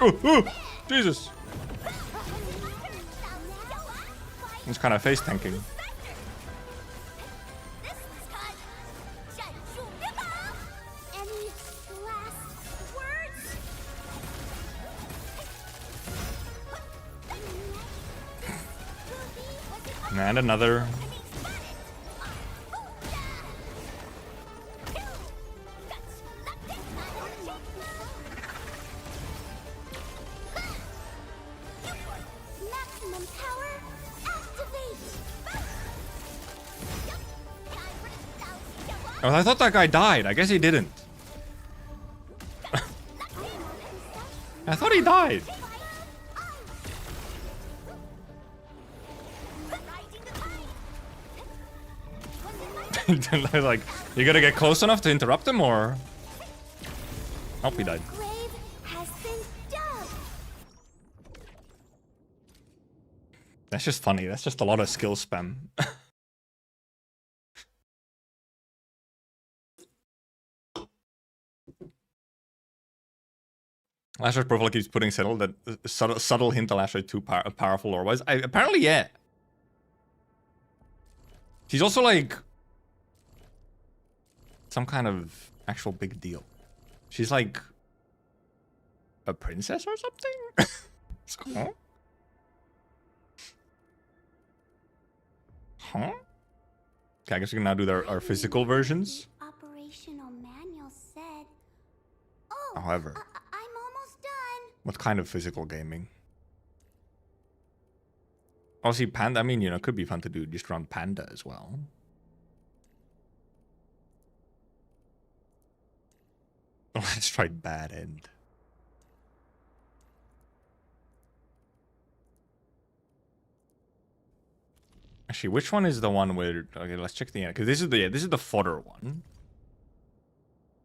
Oh, Jesus! It's kind of face tanking. And another. Oh, I thought that guy died. I guess he didn't. I thought he died. Like, you gotta get close enough to interrupt him, or... Oh, he died. Grave has been dug. That's just funny. That's just a lot of skill spam. Lasher's profile keeps putting subtle that subtle hint to Lasher too powerful or wise. Apparently, yeah. She's also like some kind of actual big deal. She's like a princess or something. Huh? Huh? Okay, I guess we can now do our physical versions. Operational manual said. Oh, However, I'm almost done. what kind of physical gaming? Obviously, Panda, I mean, you know, it could be fun to do just run Panda as well. Let's try bad end. Actually, which one is the one where... Okay, let's check the end. Because this is the fodder one.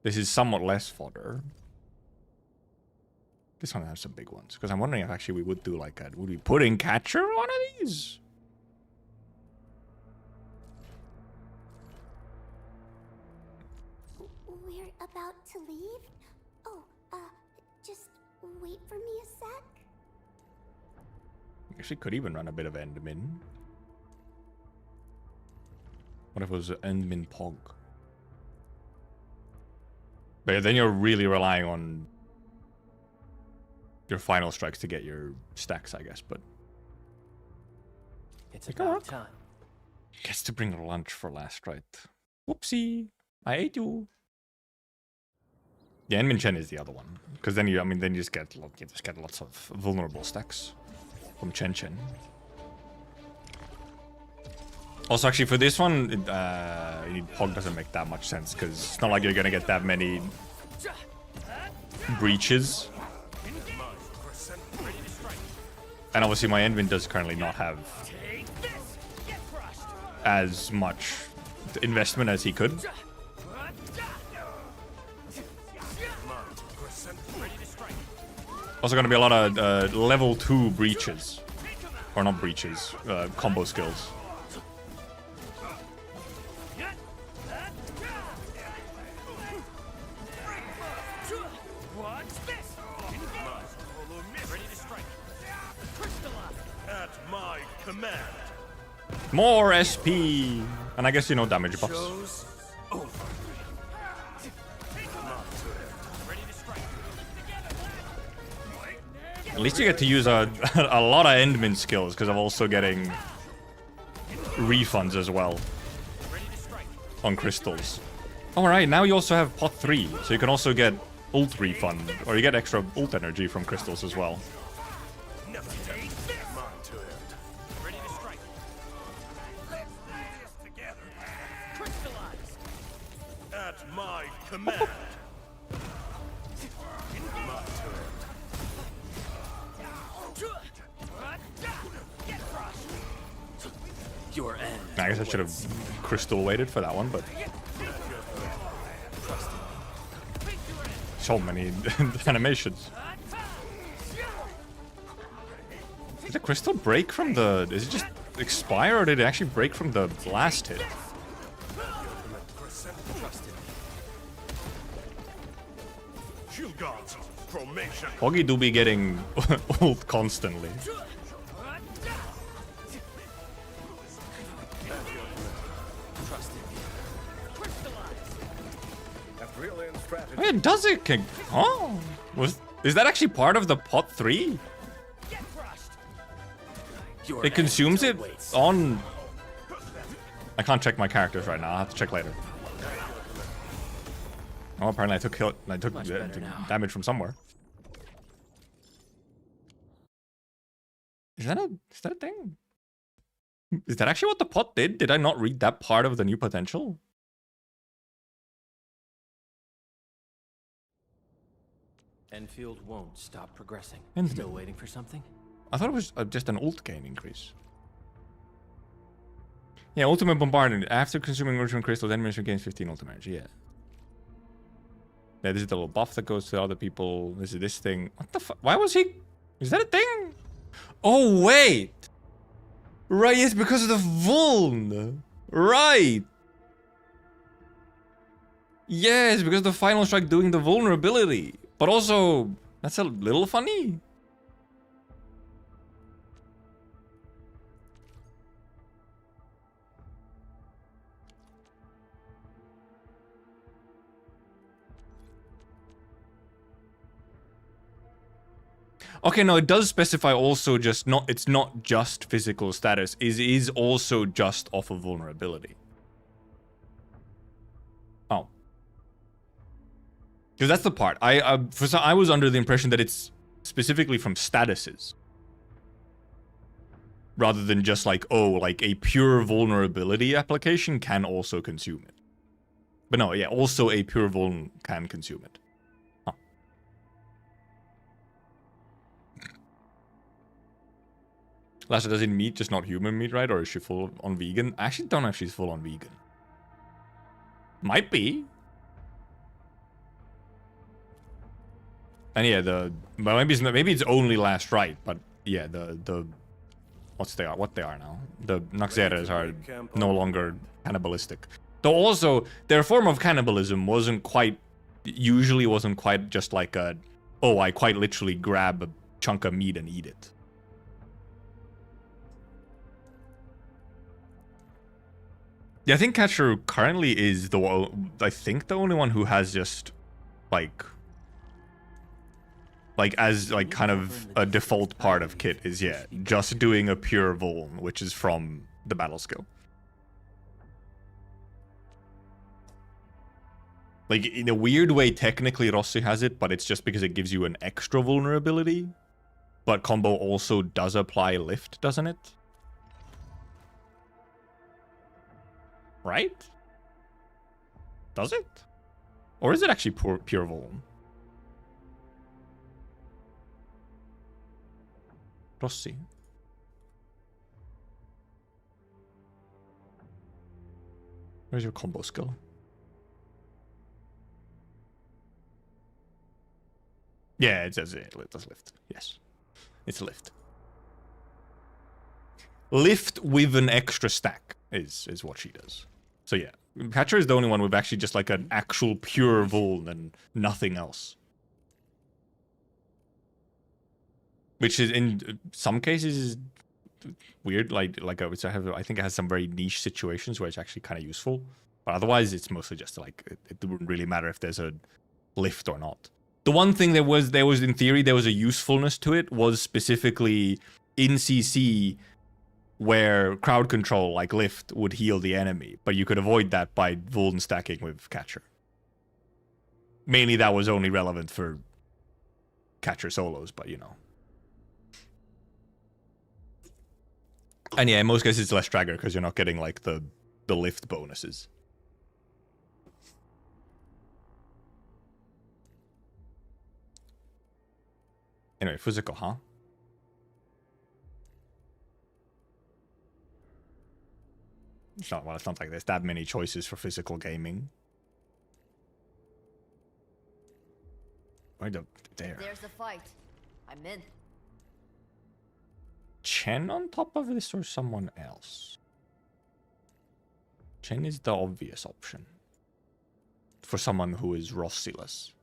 This is somewhat less fodder. This one has some big ones. Because I'm wondering if actually we would do like a... Would we put in Catcher on one of these? We're about to leave? Oh, just wait for me a sec. Actually, could even run a bit of Endmin. What if it was Endmin Pog? But then you're really relying on your final strikes to get your stacks, I guess, but... It's Make it about work. time. Gets to bring lunch for last, right? Whoopsie. I ate you. Yeah, Enmin Chen is the other one. Because then then you just get lots of vulnerable stacks from Chen Chen. Also, actually, for this one, Pog doesn't make that much sense, because it's not like you're gonna get that many breaches. And obviously, my Endwin does currently not have as much investment as he could. Also, gonna be a lot of level 2 breaches, or not breaches, combo skills. More SP! And I guess, you know, damage buffs. At least you get to use a lot of Endmin skills, because I'm also getting refunds as well on crystals. Alright, now you also have pot 3, so you can also get ult refund, or you get extra ult energy from crystals as well. Your end. I guess I should have crystal waited for that one, but so many animations. Did the crystal break from the... Is it just expire, or did it actually break from the last hit? Hoggy do be getting ult constantly. Wait, does it? Oh, is that actually part of the pot 3? It consumes it on... I can't check my characters right now. I'll have to check later. Oh, apparently I took damage from somewhere. Is that a thing? Is that actually what the pot did? Did I not read that part of the new potential? Endfield won't stop progressing. Endfield. Still waiting for something? I thought it was just an ult gain increase. Yeah, ultimate bombardment. After consuming Nurturing Crystal, then mission gains 15 ultimate energy. Yeah. Yeah, this is the little buff that goes to other people. This is this thing. What the fuck? Why was he... Is that a thing? Oh, wait. Right, it's because of the vuln. Right. Yes, because of the final strike doing the vulnerability. But also, that's a little funny. Okay, no, it does specify also just not, it's not just physical status, it is also just off of vulnerability. Oh. Because that's the part. I was under the impression that it's specifically from statuses. Rather than just like, oh, like a pure vulnerability application can also consume it. But no, yeah, also a pure vuln can consume it. Huh. Lasta, does it meat just not human meat, right? Or is she full on vegan? I actually don't know if she's full on vegan. Might be. And yeah, well, maybe it's only last right, but yeah, what they are now. The Noxeras are no longer cannibalistic. Though also, their form of cannibalism usually wasn't quite just like a, oh, I quite literally grab a chunk of meat and eat it. Yeah, I think Catcher currently is I think the only one who has just like as like kind of a default part of kit is, yeah, just doing a pure vuln, which is from the battle skill. Like, in a weird way, technically Rossi has it, but it's just because it gives you an extra vulnerability. But combo also does apply lift, doesn't it? Right? Does it? Or is it actually pure vuln? Rossi. Where's your combo skill? Yeah, it does lift. Yes. It's lift. Lift with an extra stack is what she does. So yeah, Catcher is the only one with actually just like an actual pure vuln and nothing else. Which is in some cases is weird. I think it has some very niche situations where it's actually kind of useful. But otherwise, it's mostly just like it wouldn't really matter if there's a lift or not. The one thing there was in theory there was a usefulness to it was specifically in CC where crowd control like lift would heal the enemy, but you could avoid that by vuln stacking with Catcher. Mainly that was only relevant for Catcher solos, but you know. And yeah, in most cases it's less dragger because you're not getting like the lift bonuses. Anyway, physical, huh? It's not like there's that many choices for physical gaming. Right up there. There's a fight. I'm in. Chen on top of this or someone else? Chen is the obvious option. For someone who is Rossi-less.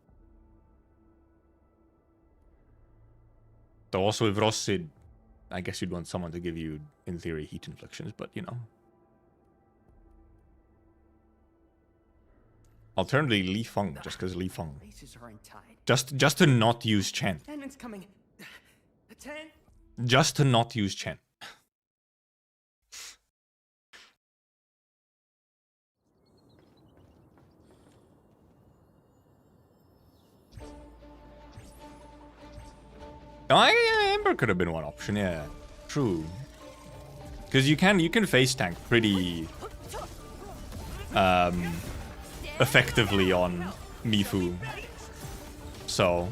Though also with Rossi, I guess you'd want someone to give you, in theory, heat inflictions, but you know. Alternatively, Li Feng, just because Li Feng. Just to not use Chen. Coming. Just to not use Chen. Oh, yeah, Ember could have been one option, yeah. True. Because you can face tank pretty effectively on Mifu. So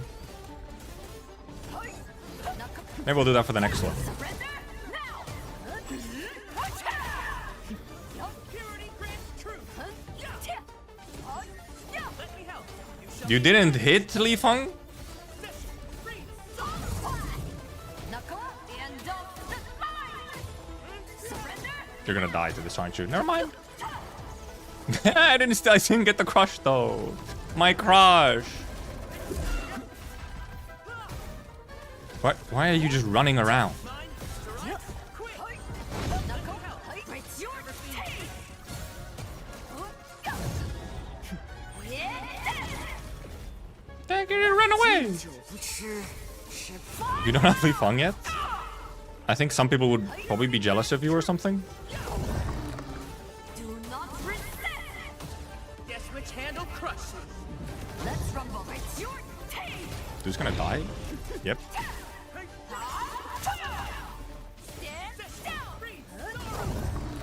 maybe we'll do that for the next one. You didn't hit Li Feng? You're gonna die to this, aren't you? Never mind. I didn't get the crush though. My crush. What? Why are you just running around? Take it and run away. You don't have Li Feng yet? I think some people would probably be jealous of you or something. Do not resist. Guess which handle crushes. Let's rumble. It's your turn. Who's gonna die? Yep. Stand down.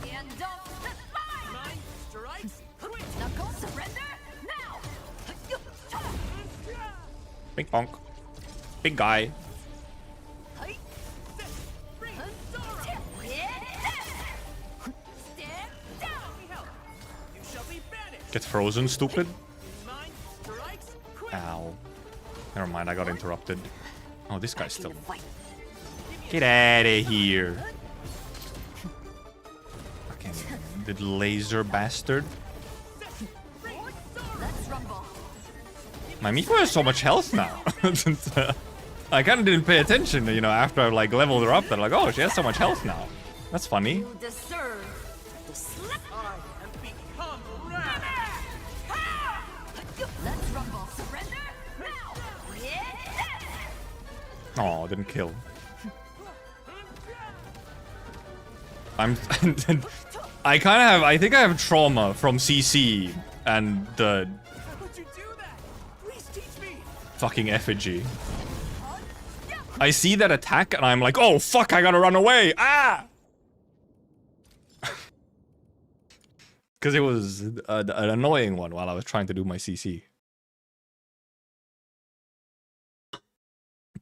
Hand up the line. Nine strikes. Knuckle, surrender now. Big bonk. Big guy. Stand down. You shall be banished. Get frozen, stupid. Nine strikes. Ow. Never mind, I got interrupted. Oh, this guy's still. Fight. Get out of here. Fucking the laser bastard. Let's rumble. My Miko has so much health now. I kind of didn't pay attention, you know, after I like leveled her up. They're like, oh, she has so much health now. That's funny. You deserve the slap. I am become wrath. Let's rumble. Surrender now. Oh, didn't kill. I kind of have, I think I have trauma from CC and the How would you do that? Please teach me. fucking effigy. I see that attack and I'm like, oh fuck, I gotta run away. Ah! Because it was an annoying one while I was trying to do my CC.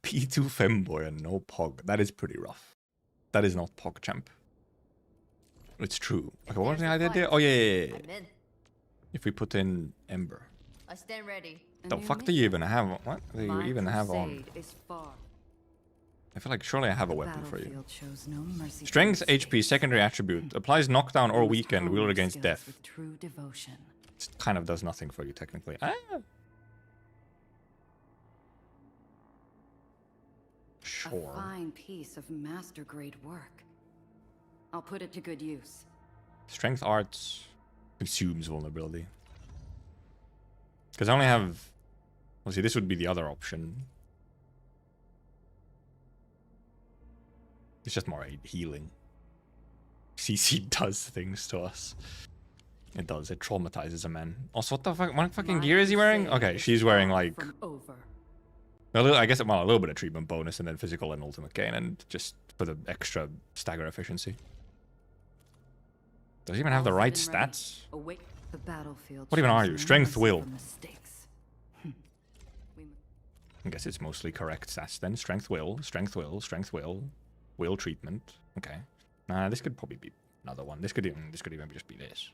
P2 femboy and no pog. That is pretty rough. That is not pog champ. It's true. Okay, what was the idea there? Oh yeah. I'm in. If we put in Ember. I stand ready. The fuck do you even have? What do you My even have on? crusade is far. I feel like surely I have a weapon for you. Battlefield shows no mercy. Strength, HP, secondary attribute. Applies knockdown or weaken, wield against death. With true devotion. It kind of does nothing for you technically. Ah. A Sure. fine piece of master grade work. I'll put it to good use. Strength arts consumes vulnerability. Because I only have... Well, see, this would be the other option. It's just more healing. CC does things to us. It does. It traumatizes a man. Also, what the fuck? What fucking gear is he wearing? Okay, she's wearing like... From over. A little, I guess, well, a little bit of treatment bonus and then physical and ultimate gain and just for the extra stagger efficiency. Does he even have the right stats? Await the battlefield. What even are shows you? no Strength, mercy will. for mistakes. I guess it's mostly correct stats then. Strength, will, strength, will, strength, will treatment. Okay. Nah, this could probably be another one. This could even just be this.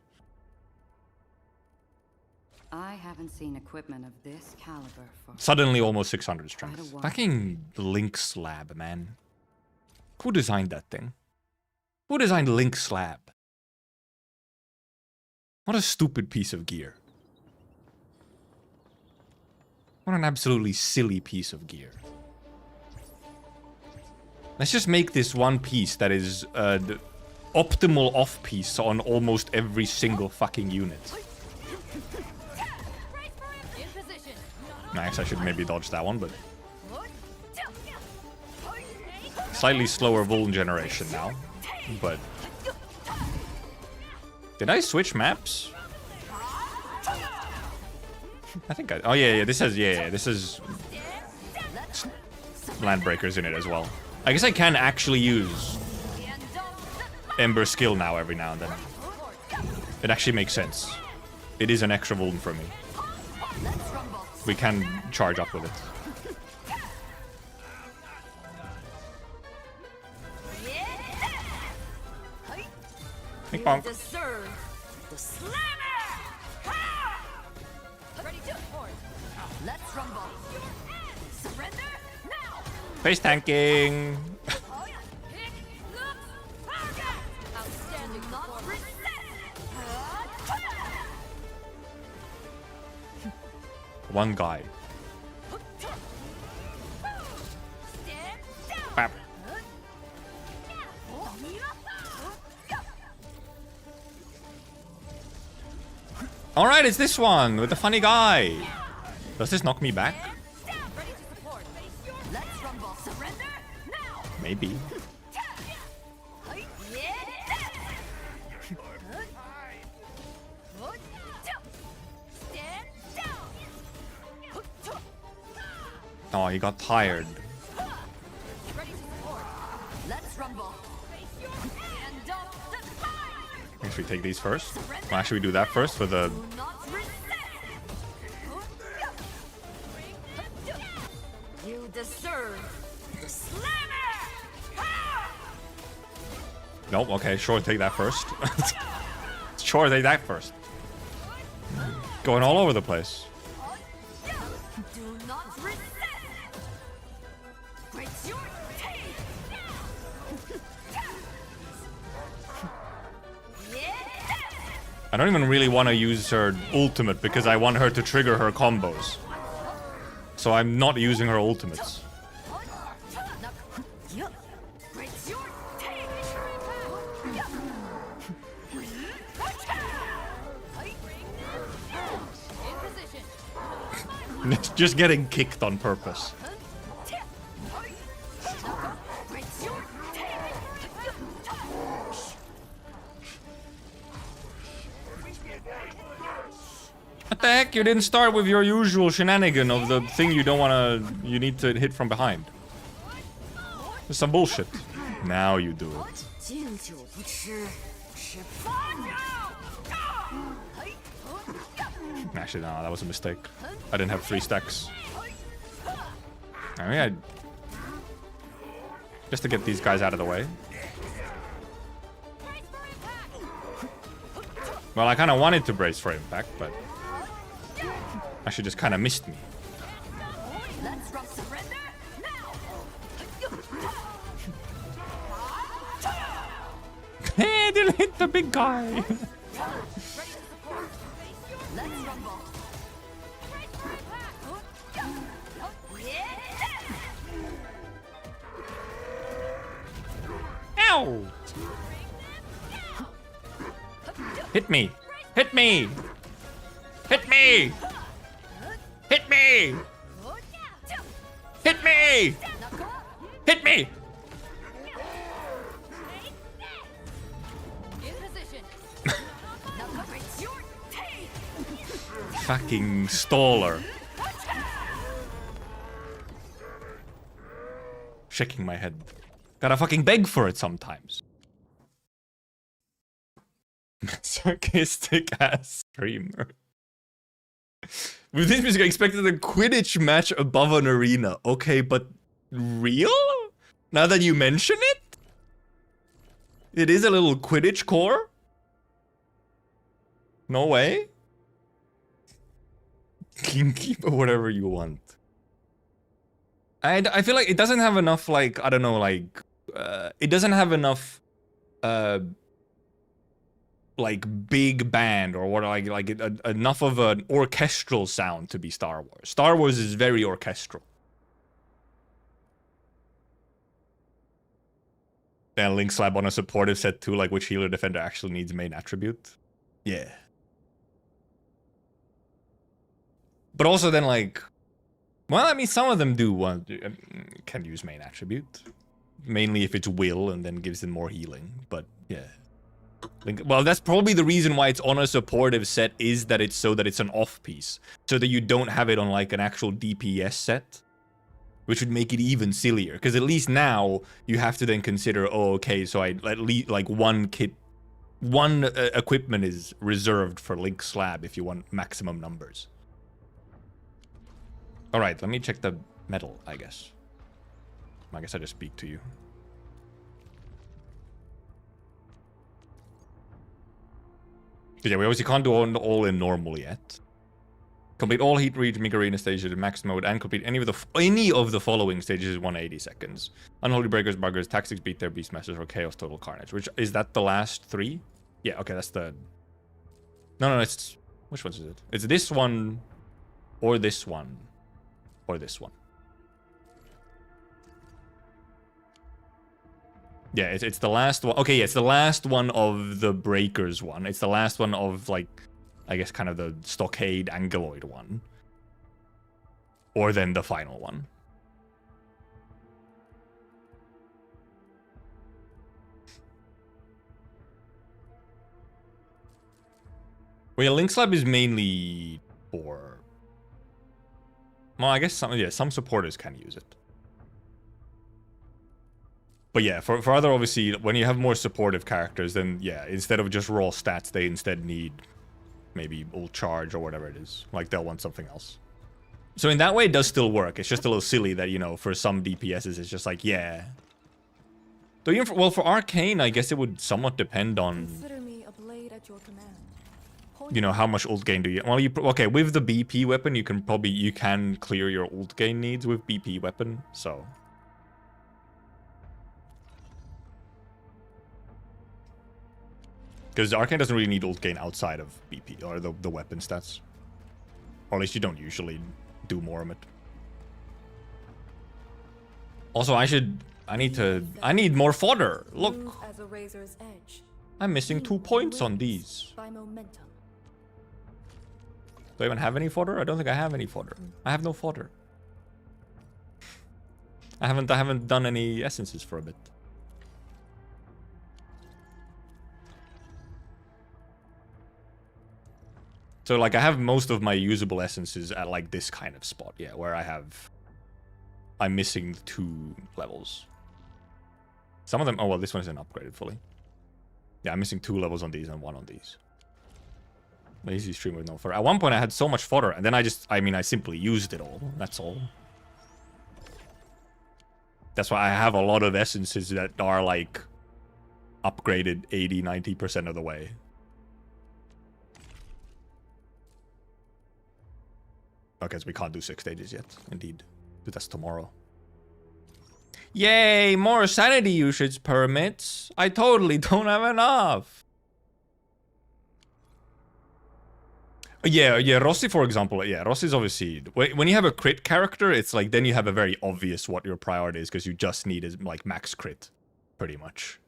I haven't seen equipment of this caliber for. Suddenly almost 600 strength. Quite a while. Fucking Link Slab, man. Who designed that thing? Who designed Link Slab? What a stupid piece of gear. What an absolutely silly piece of gear. Let's just make this one piece that is the optimal off piece on almost every single fucking unit. In position. Nice, I should maybe dodge that one, but... Slightly slower vuln generation now, but... Did I switch maps? I think I... Oh yeah, this has... Yeah, this is... Landbreakers in it as well. I guess I can actually use Ember skill now every now and then. It actually makes sense. It is an extra vuln for me. We can charge up with it. Big bonk. Deserve the slammer. Ready to forward. Let's rumble. Surrender now. Face tanking. Outstanding. Not One guy. Bap. Alright, it's this one with the funny guy. Does this knock me back? Let's rumble. Surrender now. Maybe. Oh, he got tired. Let's rumble. Should we take these first? Well, actually, we do that first for the... You deserve the slammer. Nope, okay, sure, take that first. Sure, take that first. Going all over the place. Do not resist. Breaks your teeth. I don't even really want to use her ultimate because I want her to trigger her combos. So I'm not using her ultimates. Breaks your teeth. In position. Just getting kicked on purpose. Breaks your teeth. What the heck? You didn't start with your usual shenanigan of the thing you don't want to... You need to hit from behind. It's some bullshit. Now you do it. Actually, no, that was a mistake. I didn't have 3 stacks. I mean, just to get these guys out of the way. Well, I kind of wanted to brace for impact, but... Actually just kind of missed me. Let's rock surrender now. Hey, didn't hit the big guy. Let's rumble. Ow! Hit me! Hit me! Hit me! Hit me! Hit me! Hit me! In position. Breaks your teeth. Fucking staller. Shaking my head. Gotta fucking beg for it sometimes. Sarcastic ass streamer. With this music, I expected a Quidditch match above an arena. Okay, but real? Now that you mention it? It is a little Quidditch core? No way? Keep whatever you want. I feel like it doesn't have enough, like, I don't know, like... it doesn't have enough... like big band or what enough of an orchestral sound to be Star Wars. Star Wars is very orchestral. Then Link slap on a supportive set too, like which healer defender actually needs main attribute. Yeah. But also then like, well, I mean some of them do want can use main attribute, mainly if it's will and then gives them more healing. But yeah. Well, that's probably the reason why it's on a supportive set is that it's so that it's an off piece. So that you don't have it on like an actual DPS set. Which would make it even sillier. Because at least now you have to then consider, oh, okay, so I at least like one equipment is reserved for Link Slab if you want maximum numbers. Alright, let me check the medal, I guess. I guess I just speak to you. Yeah, we obviously can't do all in normal yet. Complete all Heat Reach Mega Arena stages in max mode and complete any of the following stages in 180 seconds. Unholy Breakers, Buggers, Tactics, Beat Their Beastmasters, or Chaos Total Carnage. Which is that the last 3? Yeah, okay, that's the... No, it's... Which ones is it? It's this one, or this one, or this one. Yeah, it's the last one. Okay, yeah, it's the last one of the Breakers one. It's the last one of, like, I guess kind of the Stockade Angeloid one. Or then the final one. Well, yeah, Link Slab is mainly for... Well, I guess some supporters can use it. But yeah, for other, obviously, when you have more supportive characters, then yeah, instead of just raw stats, they instead need maybe ult charge or whatever it is. Like, they'll want something else. So in that way, it does still work. It's just a little silly that, you know, for some DPSs, it's just like, yeah. Though even for Arcane, I guess it would somewhat depend on, Consider me a blade at your command. you know, how much ult gain do you... Well, okay, with the BP weapon, you can clear your ult gain needs with BP weapon, so... Because Arcane doesn't really need ult gain outside of BP, or the weapon stats. Or at least you don't usually do more of it. Also, I need more fodder! Look! Move as a razor's edge. I'm missing 2 points on these. By momentum. Do I even have any fodder? I don't think I have any fodder. I have no fodder. I haven't done any essences for a bit. So, like, I have most of my usable essences at, like, this kind of spot, yeah, where I'm missing 2 levels. Some of them... Oh, well, this one isn't upgraded fully. Yeah, I'm missing 2 levels on these and 1 on these. Lazy stream with no fodder. At one point, I had so much fodder, and then I simply used it all. That's all. That's why I have a lot of essences that are, like, upgraded 80-90% of the way. Okay, so we can't do 6 stages yet, indeed. But that's tomorrow. Yay, more sanity usage permits. I totally don't have enough. Yeah, Rossi, for example. Yeah, Rossi's obviously... When you have a crit character, it's like, then you have a very obvious what your priority is, because you just need is like max crit, pretty much.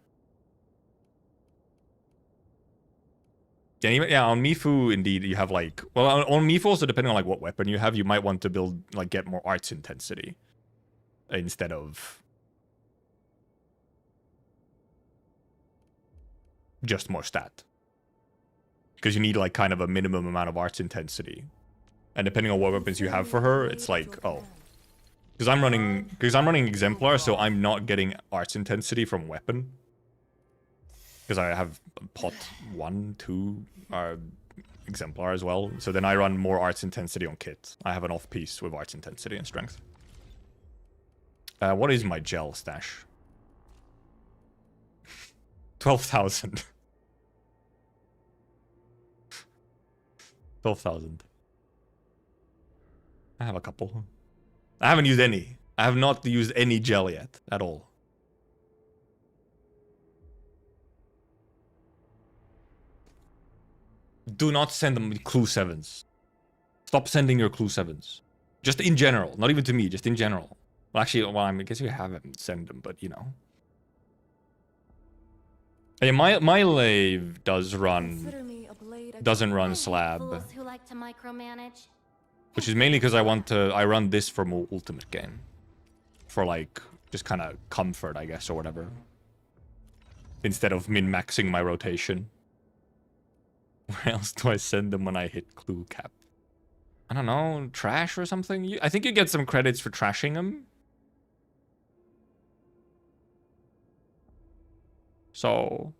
Yeah, on Mifu, indeed, you have like... Well, on Mifu also, depending on like what weapon you have, you might want to build, like, get more arts intensity. Instead of... just more stat. Because you need, like, kind of a minimum amount of arts intensity. And depending on what weapons you have for her, it's like, oh. Because I'm running Exemplar, so I'm not getting arts intensity from weapon. Because I have pot 1, 2 Exemplar as well. So then I run more arts intensity on kit. I have an off-piece with arts intensity and strength. What is my gel stash? 12,000. 12,000. I have a couple. I haven't used any. I have not used any gel yet at all. Do not send them clue 7s. Stop sending your clue 7s. Just in general. Not even to me, just in general. Well, actually, well, I guess you haven't sent them, but you know. Hey, my lave doesn't run slab. Who like to micromanage. Which is mainly because I run this for more ultimate game. For like, just kind of comfort, I guess, or whatever. Instead of min-maxing my rotation. Where else do I send them when I hit clue cap? I don't know, trash or something? I think you get some credits for trashing them. So...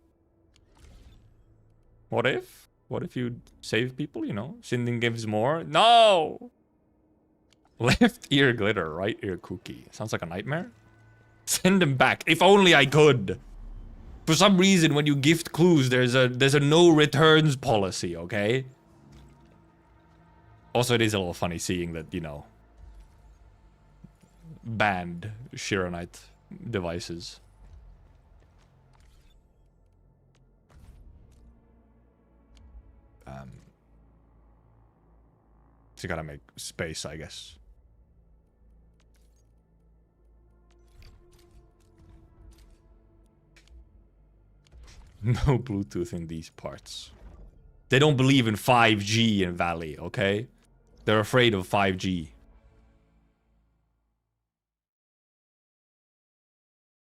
What if? What if you save people, you know? Sending gives more? No! Left ear glitter, right ear cookie. Sounds like a nightmare. Send them back. If only I could! For some reason, when you gift clues, there's a no returns policy, okay? Also, it is a little funny seeing that, you know, banned Shironite devices. So you gotta make space, I guess. No Bluetooth in these parts. They don't believe in 5G in Valley, okay? They're afraid of 5G.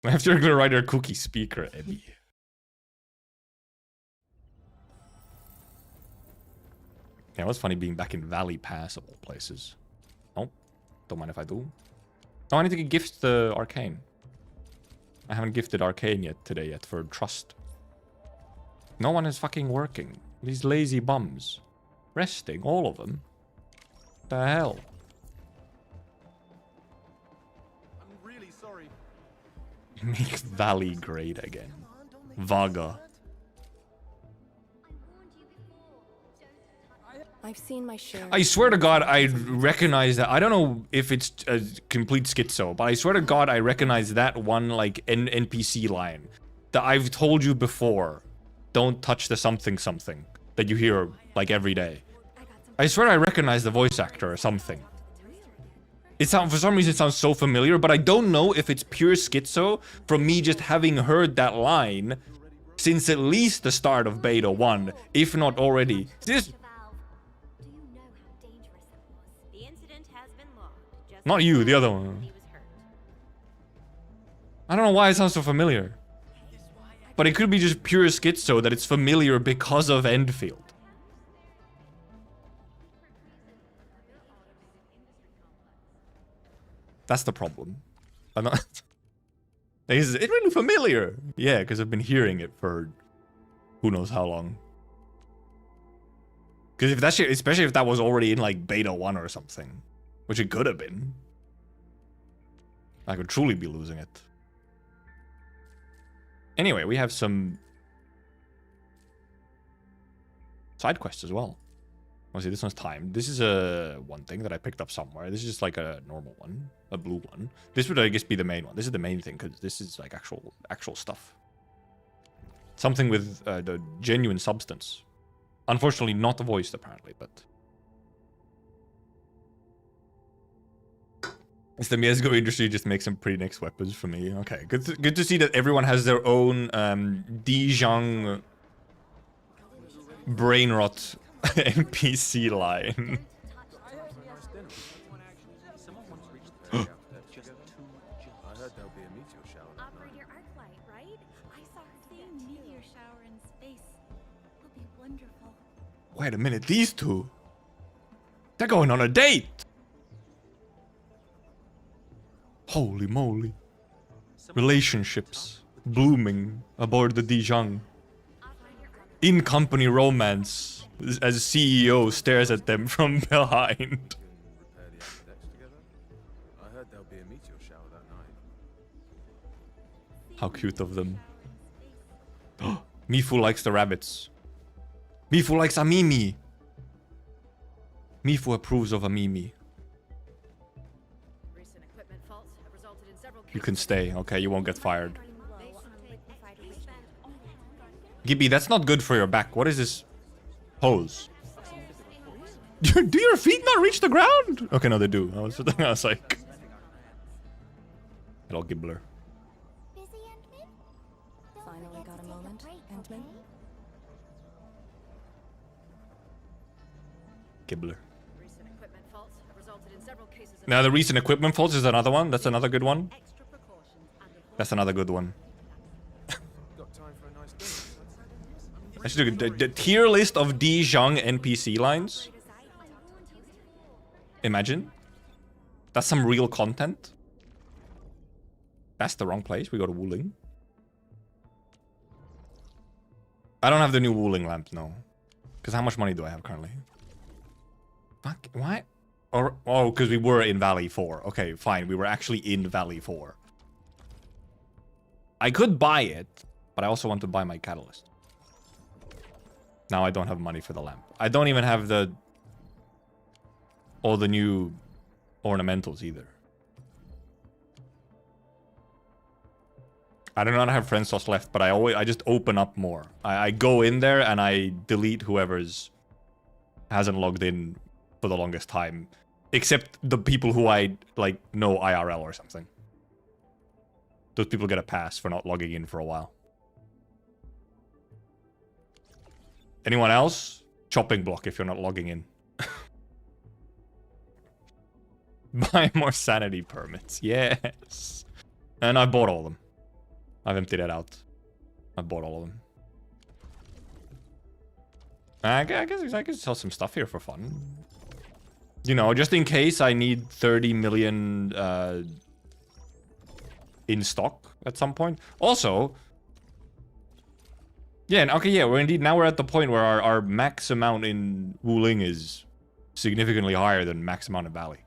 After you're gonna write a cookie speaker, Eddie. Yeah, it was funny being back in Valley Pass of all places. Oh, don't mind if I do. Oh, I need to gift the Arcane. I haven't gifted Arcane yet today yet for Trust. No one is fucking working. These lazy bums. Resting, all of them. The hell? I'm really sorry. Make Valley great again. Vaga. I've seen my share. I swear to God, I recognize that. I don't know if it's a complete schizo, but I swear to God, I recognize that one, like, NPC line that I've told you before. Don't touch the something something that you hear, like, every day. I swear I recognize the voice actor or something. It sounds, for some reason, it sounds so familiar, but I don't know if it's pure schizo from me just having heard that line since at least the start of Beta 1, if not already. This... Not you, the other one. I don't know why it sounds so familiar. But it could be just pure schizo that it's familiar because of Endfield. That's the problem. I'm not... It's really familiar. Yeah, because I've been hearing it for who knows how long. Because if that shit, especially if that was already in like Beta 1 or something. Which it could have been. I could truly be losing it. Anyway, we have some side quests as well. Let's see, this one's timed. This is a one thing that I picked up somewhere. This is just like a normal one, a blue one. This would, I guess, be the main one. This is the main thing because this is like actual stuff. Something with the genuine substance. Unfortunately, not voiced apparently, but. It's the CSGO industry just makes some pretty next weapons for me. Okay, good to see that everyone has their own Dijang brain rot NPC line. I heard there'll be a meteor shower that night. Operator Arklight, right? I saw her seeing meteor shower in space. It'll be wonderful. Wait a minute, these two? They're going on a date! Holy moly. Relationships blooming aboard the Dijang. In-company romance as CEO stares at them from behind. Repair the aqueducts together. I heard there'll be a meteor shower that night. How cute of them. Mifu likes the rabbits. Mifu likes Amimi. Mifu approves of Amimi. You can stay, okay? You won't get fired. Gibby, that's not good for your back. What is this hose? Do your feet not reach the ground? Okay, no, they do. I was like... Hello, Gibbler. Busy, Endman? Finally got a moment, Endman. Gibbler. Now, the recent equipment faults is another one. That's another good one. That's another good one. Got time for a nice dinner? I should do the tier list of Dijang NPC lines. Imagine. That's some real content. That's the wrong place. We go to Wuling. I don't have the new Wuling lamp, no. Because how much money do I have currently? Fuck, why? Or, oh, because we were in Valley 4. Okay, fine. We were actually in Valley 4. I could buy it, but I also want to buy my catalyst. Now I don't have money for the lamp. I don't even have the all the new ornamentals either. I do not have friend slots left, but I just open up more. I go in there and I delete whoever's hasn't logged in for the longest time, except the people who I like know IRL or something. Those people get a pass for not logging in for a while. Anyone else? Chopping block if you're not logging in. Buy more sanity permits. Yes. And I bought all of them. I've emptied it out. I bought all of them. I guess I can sell some stuff here for fun. You know, just in case I need 30 million in stock at some point. Also, yeah, okay, yeah, now we're at the point where our max amount in Wuling is significantly higher than max amount in Valley.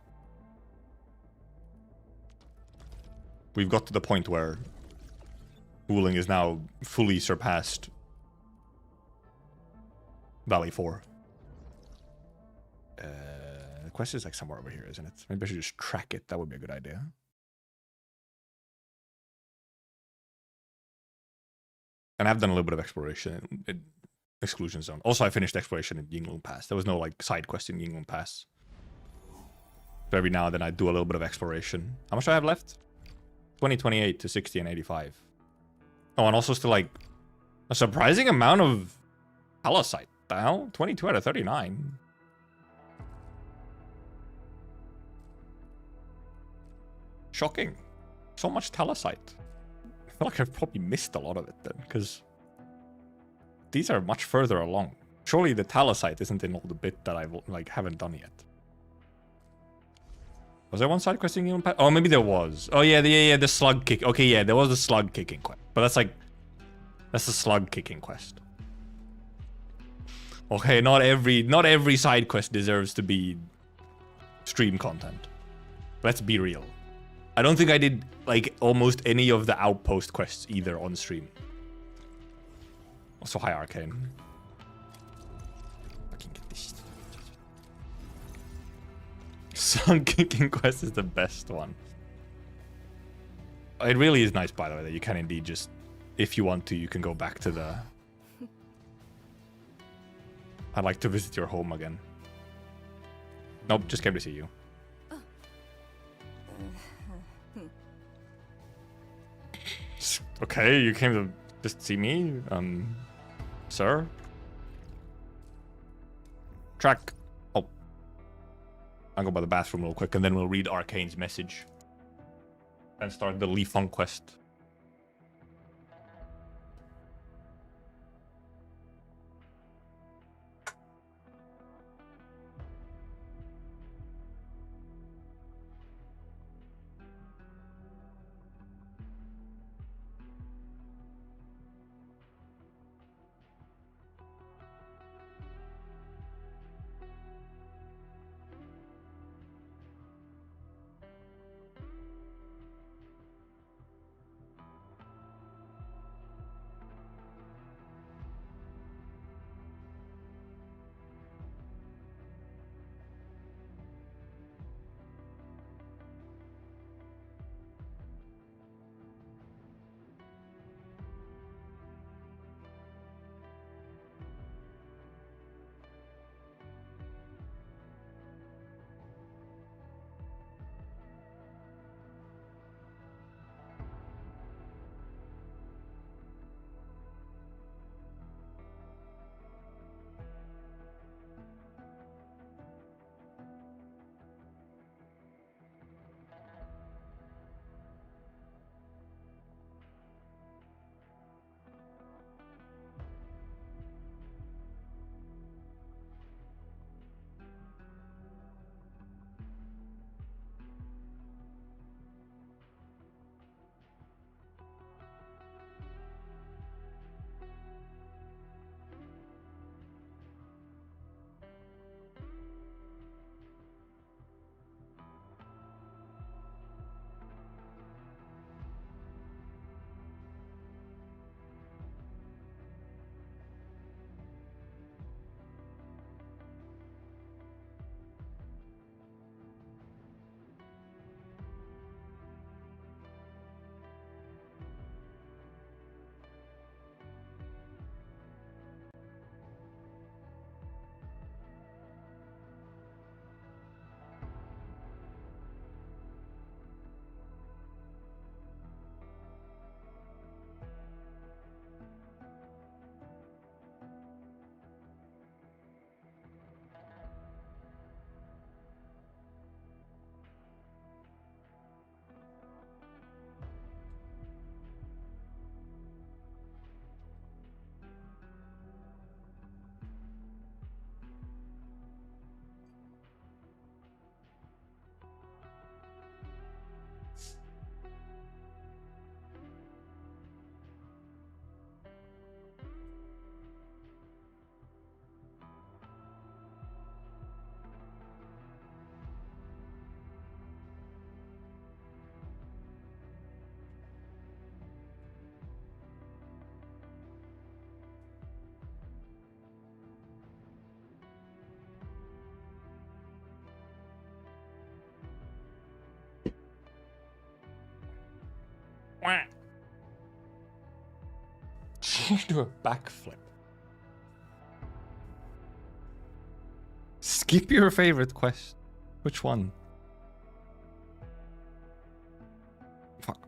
We've got to the point where Wuling is now fully surpassed Valley 4. The quest is like somewhere over here, isn't it? Maybe I should just track it. That would be a good idea. And I've done a little bit of exploration in Exclusion Zone. Also, I finished exploration in Yinglong Pass. There was no like side quest in Yinglong Pass. So every now and then I do a little bit of exploration. How much do I have left? 2028 to 60 and 85. Oh, and also still like a surprising amount of Palasite. The hell? 22 out of 39. Shocking. So much Talasite. I feel like I've probably missed a lot of it then, because these are much further along. Surely the Talasite isn't in all the bit that I like haven't done yet. Was there one side quest in Pass? Oh, maybe there was. Oh yeah, the slug kick. Okay, yeah, there was the slug kicking quest, but that's the slug kicking quest. Okay, not every side quest deserves to be stream content. Let's be real. I don't think I did like almost any of the outpost quests either on stream. Also, hi Arcane. Fucking get this. Sun kicking quest is the best one. It really is nice, by the way, that you can indeed just, if you want to, you can go back to the... I'd like to visit your home again. Nope, just came to see you. Okay, you came to just see me, sir? Track. Oh. I'll go by the bathroom real quick and then we'll read Arcane's message. And start the Lee Fung quest. Do a backflip. Skip your favorite quest. Which one? Fuck.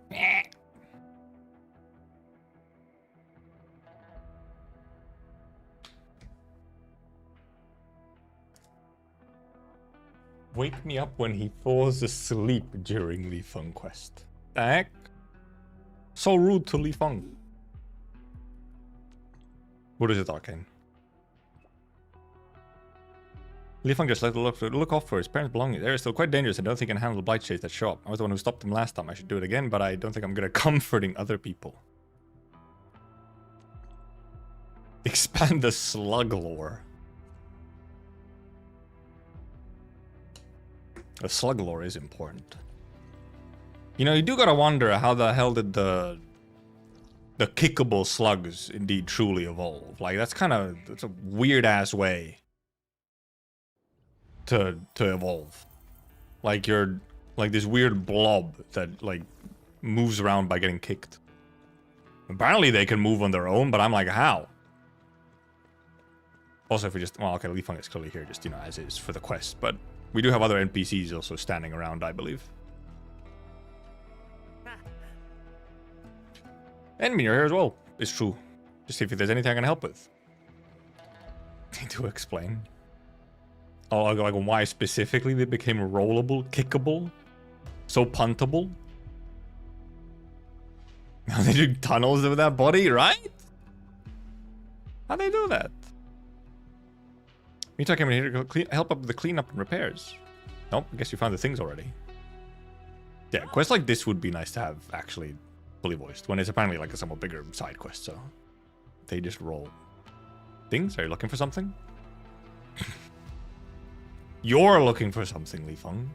Wake me up when he falls asleep during Li Feng quest. The heck? So rude to Li Feng. What is it, Arcane? Li Feng just let the look off for his parents' belongings. They're still quite dangerous and don't think he can handle the blight shades that show up. I was the one who stopped them last time. I should do it again, but I don't think I'm good at comforting other people. Expand the slug lore. The slug lore is important. You know, you do gotta wonder how the hell did the kickable slugs indeed truly evolve. Like, that's a weird ass way to evolve. Like, you're like this weird blob that like moves around by getting kicked. Apparently they can move on their own, but I'm like, how? Also, if we just, well, okay, Li Feng is clearly here just, you know, as is for the quest, but we do have other NPCs also standing around, I believe. Enemy, you're here as well. It's true. Just see if there's anything I can help with. Need to explain. Oh, like why specifically they became rollable, kickable, so puntable? Now they do tunnels with that body, right? How'd they do that? Meantime, I came in here to help up with the cleanup and repairs. Nope, I guess you found the things already. Yeah, quests like this would be nice to have actually fully voiced, when it's apparently like a somewhat bigger side quest, so they just roll. Things? Are you looking for something? You're looking for something, Li Feng.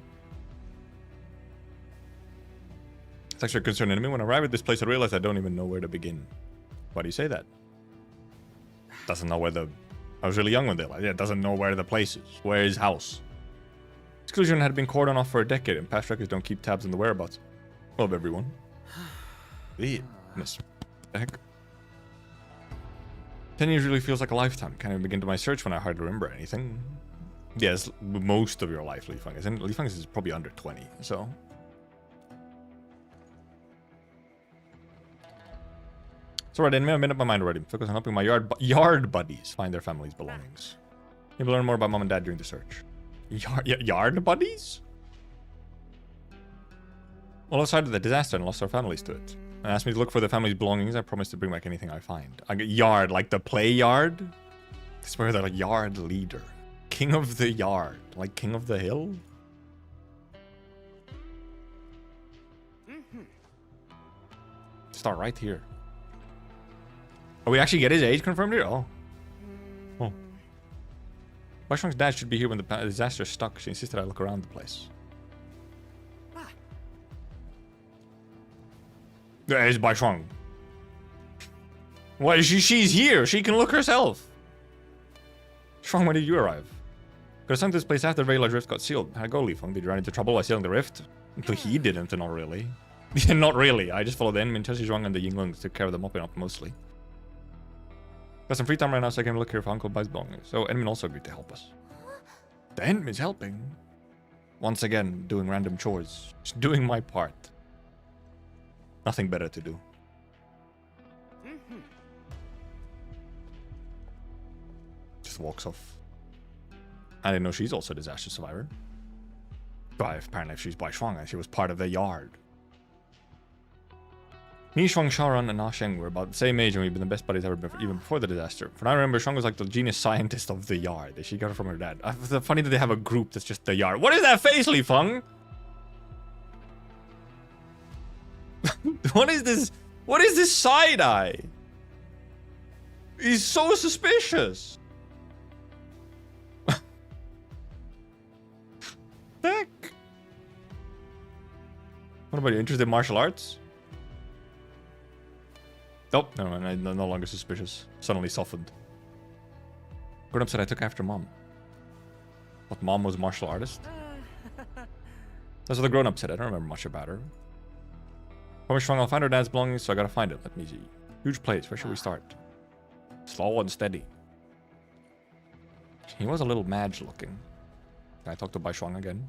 It's actually a concerned enemy. When I arrive at this place, I realize I don't even know where to begin. Why do you say that? Doesn't know where the... I was really young when they like, yeah, doesn't know where the place is. Where is house? Exclusion had been cordoned off for a decade, and past records don't keep tabs on the whereabouts of everyone. Miss. The heck? 10 years really feels like a lifetime. Can't even begin to my search when I hardly remember anything. Yes, most of your life, Li Feng is. And Li Feng is probably under 20, so. It's alright, I made up my mind already. Focus on helping my yard buddies find their family's belongings. Maybe learn more about mom and dad during the search. Yard buddies? Well, outside of the disaster and lost our families to it. And asked me to look for the family's belongings. I promised to bring back anything I find. I get yard, like the play yard? I swear they're like yard leader. King of the yard. Like king of the hill? Start right here. Oh, we actually get his age confirmed here? Oh. Oh. Baishuang's dad should be here when the disaster struck. She insisted I look around the place. There's Baishuang. What? She's here. She can look herself. Shuang, when did you arrive? Could have sunk this place after the very large rift got sealed. How'd it go, Li Feng? Did you run into trouble by sealing the rift? But he didn't, not really. Yeah, not really. I just followed the enemy and Chelsea Zhuang and the Yinglungs took care of them up and up mostly. Got some free time right now, so I came to look here for Uncle Bai's belongings. So Enmin also agreed to help us. The Enmin's helping. Once again, doing random chores. Just doing my part. Nothing better to do. Just walks off. I didn't know she's also a disaster survivor. But apparently if she's Baishuang and she was part of the yard. Me, Shuang, Shaoran, and Na Sheng were about the same age and we've been the best buddies ever, even before the disaster. For now, I remember Shuang was like the genius scientist of the yard. She got it from her dad. It's funny that they have a group that's just the yard. What is that face, Li Feng? What is this? What is this side eye? He's so suspicious. Heck. What about you? Interested in martial arts? Nope, no longer suspicious. Suddenly softened. Grown up said I took after mom. What, mom was a martial artist? That's what the grown up said. I don't remember much about her. Promise Shuang, I'll find her dad's belongings, so I gotta find it. Let me see. Huge place. Where should we start? Slow and steady. He was a little mad looking. Can I talk to Bai Shuang again?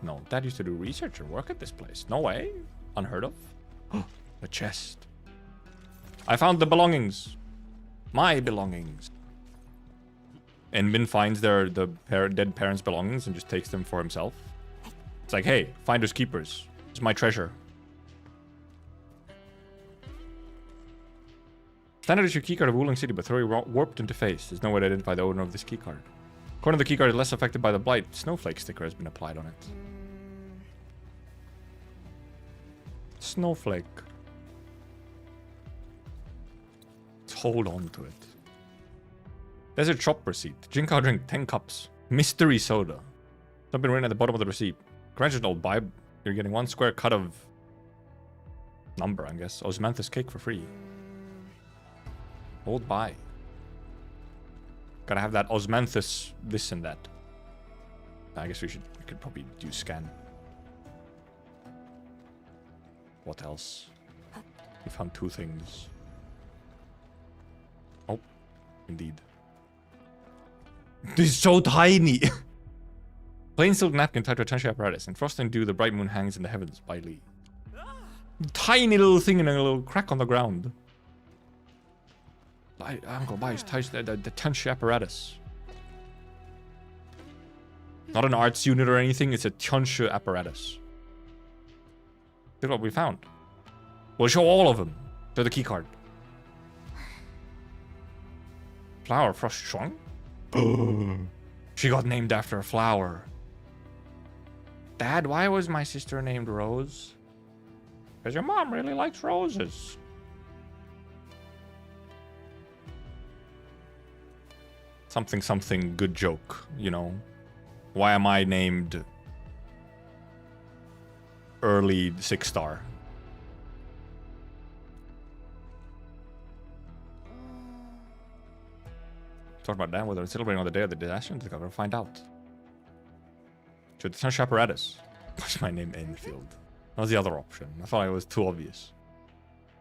No, Dad used to do research or work at this place. No way. Unheard of. A chest. I found the belongings. My belongings. Enbin finds dead parents' belongings and just takes them for himself. It's like, hey, finders keepers. It's my treasure. Standard issue keycard of Wuling City, but thoroughly warped into face. There's no way to identify the owner of this keycard. According to the keycard, is less affected by the blight. Snowflake sticker has been applied on it. Snowflake. Let's hold on to it. Desert shop receipt. Jinko drink 10 cups. Mystery soda. Something written at the bottom of the receipt. Congratulations, old Bibe. You're getting 1 square cut of... number, I guess. Osmanthus cake for free. Old buy. Gotta have that Osmanthus this and that. I guess we could probably do scan. What else? We found 2 things. Oh, indeed. This is so tiny! Plain silk napkin tied to a tension apparatus. And frost and dew, the bright moon hangs in the heavens by Lee. Tiny little thing in a little crack on the ground. Uncle Bai's ties the tension apparatus. Not an arts unit or anything, it's a tension apparatus. Look what we found. We'll show all of them. They're the keycard. Flower Frost Shuang? She got named after a flower. Dad, why was my sister named Rose? Because your mom really likes roses. Something good joke, you know. Why am I named early 6-star? Talk about that, whether it's celebrating on the day of the disaster, I think I'm gonna find out. Should the tension apparatus? What's my name? Endfield. That was the other option. I thought it was too obvious.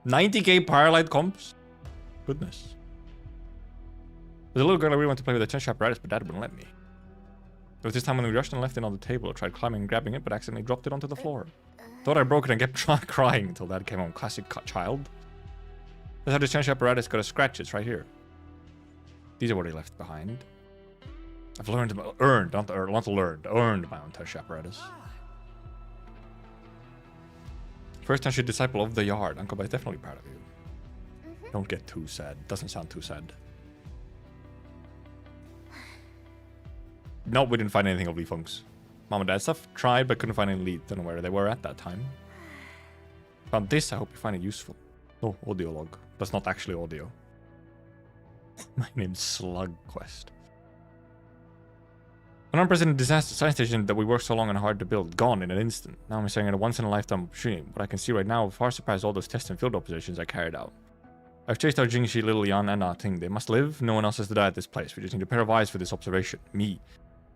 90k Firelight comps? Goodness. There's a little girl I really want to play with the tension apparatus, but Dad wouldn't let me. There was this time when we rushed and left it on the table. I tried climbing and grabbing it, but accidentally dropped it onto the floor. Thought I broke it and kept crying until Dad came home. Classic child. That's how the tension apparatus got a scratch. It's right here. These are what he left behind. I've earned my own tension apparatus. First tension disciple of the yard. Uncle Bai's definitely proud of you. Don't get too sad. Doesn't sound too sad. Nope, we didn't find anything of Lee Funk's. Mom and Dad stuff. Tried, but couldn't find any leads. Don't know where they were at that time. Found this. I hope you find it useful. Oh, audio log. That's not actually audio. My name's Slug Quest. An unprecedented disaster science station that we worked so long and hard to build. Gone in an instant. Now I'm saying in a once-in-a-lifetime opportunity. What I can see right now far surpasses all those test and field operations I carried out. I've chased out Jingxi, Little Yan, and Ah Ting. They must live. No one else has to die at this place. We just need a pair of eyes for this observation. Me.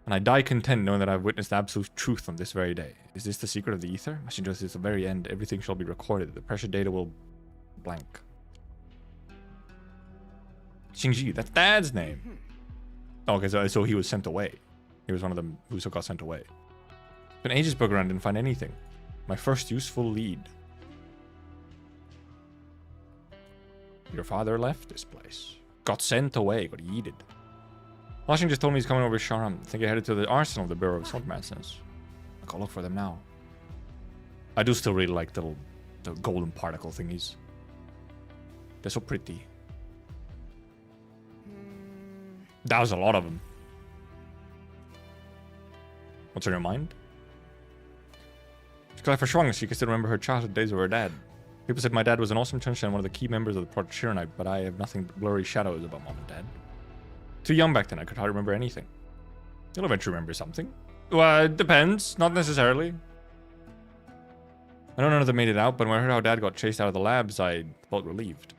And I die content knowing that I've witnessed absolute truth on this very day. Is this the secret of the ether? I should just at the very end. Everything shall be recorded. The precious data will blank. Xingji, that's Dad's name. Oh, okay, so he was sent away. He was one of them who got sent away. Been ages poking around, didn't find anything. My first useful lead. Your father left this place. Got sent away, got yeeted. Washington just told me he's coming over to Sharam. I think he headed to the arsenal of the Bureau of Sword Medicines. I'll go look for them now. I do still really like the golden particle thingies. They're so pretty. That was a lot of them. What's on your mind? She's glad for Shuang, she can still remember her childhood days with her dad. People said my dad was an awesome Chenshin and one of the key members of the Project Shiranite, but I have nothing but blurry shadows about Mom and Dad. Too young back then, I could hardly remember anything. You'll eventually remember something. Well, it depends. Not necessarily. I know none of them made it out, but when I heard how Dad got chased out of the labs, I felt relieved.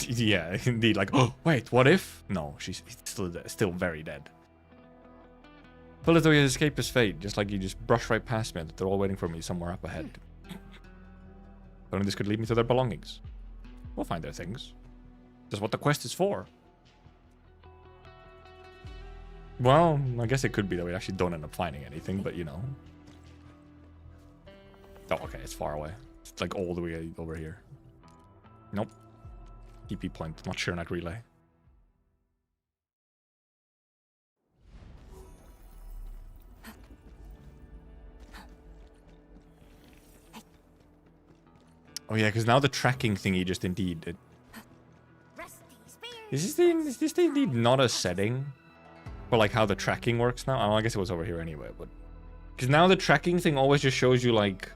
Yeah, indeed. Like, oh, wait, what if? No, he's still very dead. Felt as though he had escaped his fate, just like he just brushed right past me, that they're all waiting for me somewhere up ahead. But only this could lead me to their belongings. We'll find their things. That's what the quest is for. Well, I guess it could be that we actually don't end up finding anything, but you know. Oh, okay, it's far away. It's like all the way over here. Nope. TP point, not sure net relay. Oh yeah, because now the tracking thingy just indeed. Is this indeed not a setting for like how the tracking works now? Oh, I guess it was over here anyway, but because now the tracking thing always just shows you like,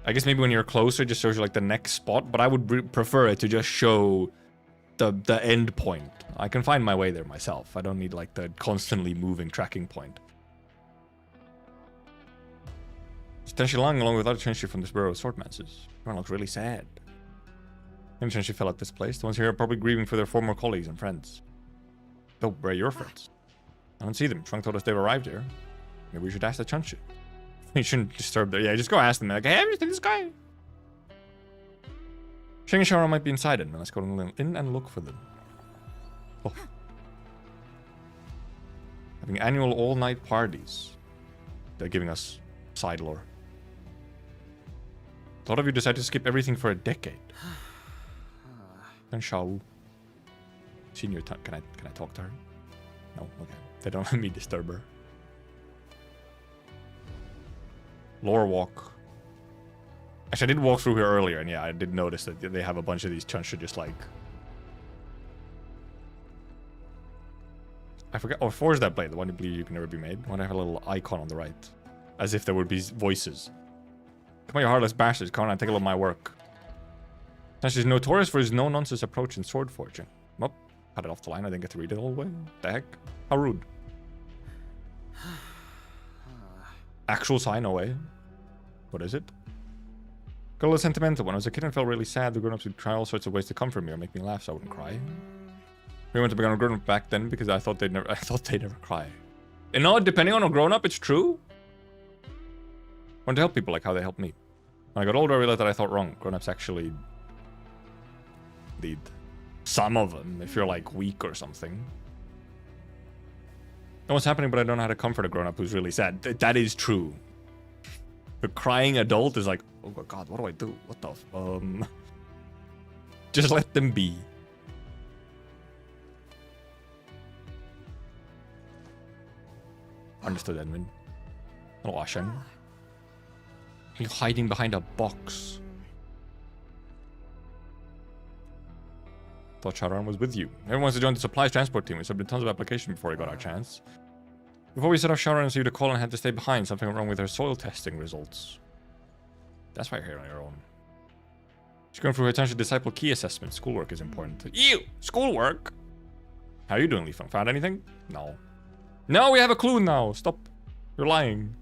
I guess maybe when you're closer, it just shows you like the next spot. But I would prefer it to just show the end point. I can find my way there myself. I don't need like the constantly moving tracking point. Potentially lying along with other Tryzyn from this borough of Swordmances. Everyone looks really sad. Many Tryzyn fell at this place. The ones here are probably grieving for their former colleagues and friends. Oh, where are your friends? I don't see them. Trunk told us they've arrived here. Maybe we should ask the Tryzyn. You shouldn't disturb them. Yeah, just go ask them. Like, hey, everything this guy. Shang and Shara might be inside it. Let's go in and look for them. Oh. Having annual all-night parties. They're giving us side lore. A lot of you decided to skip everything for a decade. And Shao. Senior time. Can I talk to her? No, okay. They don't let me disturb her. Lore walk. Actually, I did walk through here earlier, and yeah, I did notice that they have a bunch of these chunks just like. I forget. Oh, forge that blade. The one you believe you can never be made. Why do I have a little icon on the right? As if there would be voices. Come on, you heartless bastards. Come on, take a look at my work. She's notorious for his no-nonsense approach in sword forging. Well, cut it off the line. I didn't get to read it all the way. The heck? How rude. Actual sign, no way. What is it? Got a little sentimental. When I was a kid and felt really sad, the grown-ups would try all sorts of ways to comfort me or make me laugh so I wouldn't cry. We went to become a grown-up back then because I thought they'd never cry. You know, depending on a grown-up, it's true. I want to help people like how they helped me. When I got older, I realized that I thought wrong. Grown-ups actually lead. Some of them, if you're like weak or something. Know what's happening, but I don't know how to comfort a grown-up who's really sad. That is true. The crying adult is like, oh my god, what do I do? What the just let them be. Understood, Edmund. Hello, Ashen. You're hiding behind a box. Thought Sharon was with you. Everyone wants to join the supplies transport team. We submitted tons of applications before we got our chance. Before we set off, Sharon received a call and had to stay behind. Something went wrong with her soil testing results. That's why you're here on your own. She's going through her attention disciple key assessment. Schoolwork is important. Ew! Schoolwork? How are you doing, Leafung? Found anything? No. No, we have a clue now. Stop. You're lying.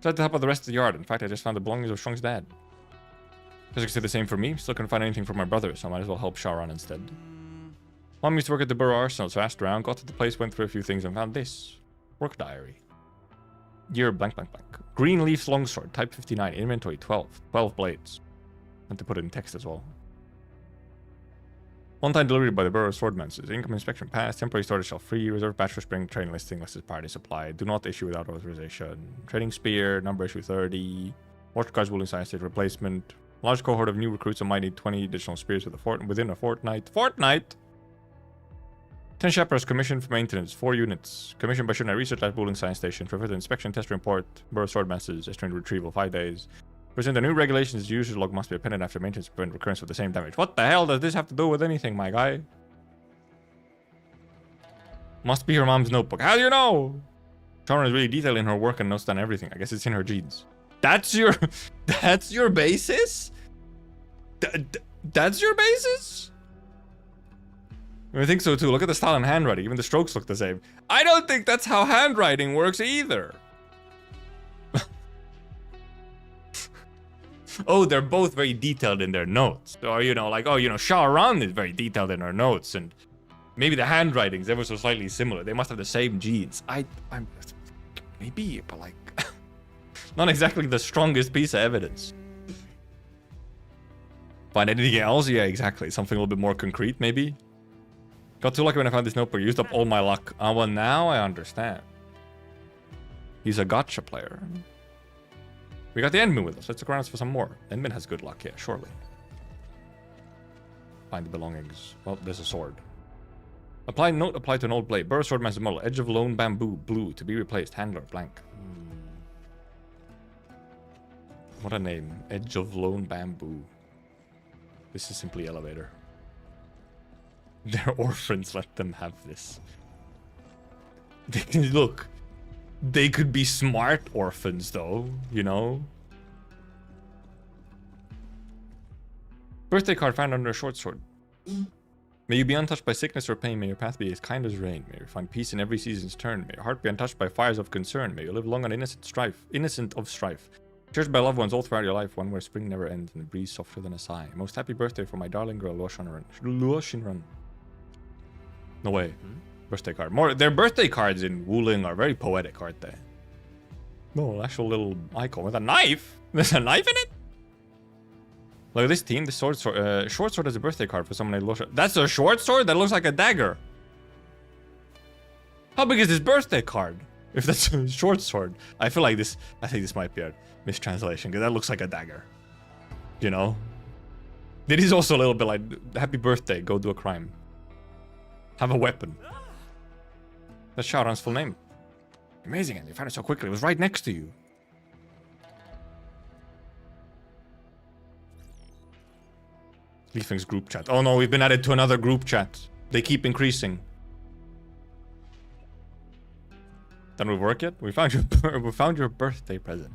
Tried to help out the rest of the yard. In fact, I just found the belongings of Shrung's dad. Guess I could say the same for me. Still couldn't find anything for my brother, so I might as well help Sharon instead. Mom used to work at the borough arsenal, so I asked around, got to the place, went through a few things, and found this. Work diary. Year blank blank blank. Green Leaf's longsword, type 59, inventory 12. 12 blades. Meant to put it in text as well. One-time delivery by the Borough of Swordmances. Income inspection passed. Temporary storage shelf free. Reserve batch for spring. Training listing. Listed party supply. Do not issue without authorization. Trading spear. Number issue 30. Watch guards ruling science state replacement. Large cohort of new recruits who might need 20 additional spears within a fortnight. Fortnight? 10 shepherds commissioned for maintenance. 4 units. Commissioned by Shunai Research at Ruling Science Station. For further inspection, test report. Borough of Swordmances. Estuary retrieval. 5 days. Pursuant to new regulations, the user log must be appended after maintenance to prevent recurrence of the same damage. What the hell does this have to do with anything, my guy? Must be her mom's notebook. How do you know? Sharon is really detailed in her work and notes down everything. I guess it's in her genes. That's your... That's your basis? That's your basis? I think so too. Look at the style and handwriting. Even the strokes look the same. I don't think that's how handwriting works either. Oh, they're both very detailed in their notes. Or, you know, like, oh, you know, Sharon is very detailed in her notes. And maybe the handwriting's ever so slightly similar. They must have the same genes. I'm maybe, but like, not exactly the strongest piece of evidence. Find anything else? Yeah, exactly. Something a little bit more concrete, maybe. Got too lucky when I found this notebook. Used up all my luck. Well, now I understand. He's a gotcha player. We got the Endmin with us. Let's look around for some more. Endmin has good luck, yeah, surely. Find the belongings. Well, there's a sword. Note applied to an old blade. Burr sword master model. Edge of lone bamboo. Blue. To be replaced. Handler. Blank. What a name. Edge of lone bamboo. This is simply elevator. They're orphans. Let them have this. They can look. They could be smart orphans, though. You know. Birthday card found under a short sword. May you be untouched by sickness or pain. May your path be as kind as rain. May you find peace in every season's turn. May your heart be untouched by fires of concern. May you live long on innocent of strife. Cherished by loved ones all throughout your life. One where spring never ends and the breeze softer than a sigh. Most happy birthday for my darling girl, Luo Shinran. No way. Birthday card. Their birthday cards in Wuling are very poetic, aren't they? No, actual little icon with a knife. There's a knife in it. Look at this team. The short sword has a birthday card for someone named Luo. That's a short sword that looks like a dagger. How big is this birthday card? If that's a short sword, I feel like this. I think this might be a mistranslation because that looks like a dagger. You know. It is also a little bit like happy birthday. Go do a crime. Have a weapon. That's Shaoran's full name. Amazing, and you found it so quickly. It was right next to you. Leafing's group chat. Oh no, we've been added to another group chat. They keep increasing. Done with work yet? We found your birthday present.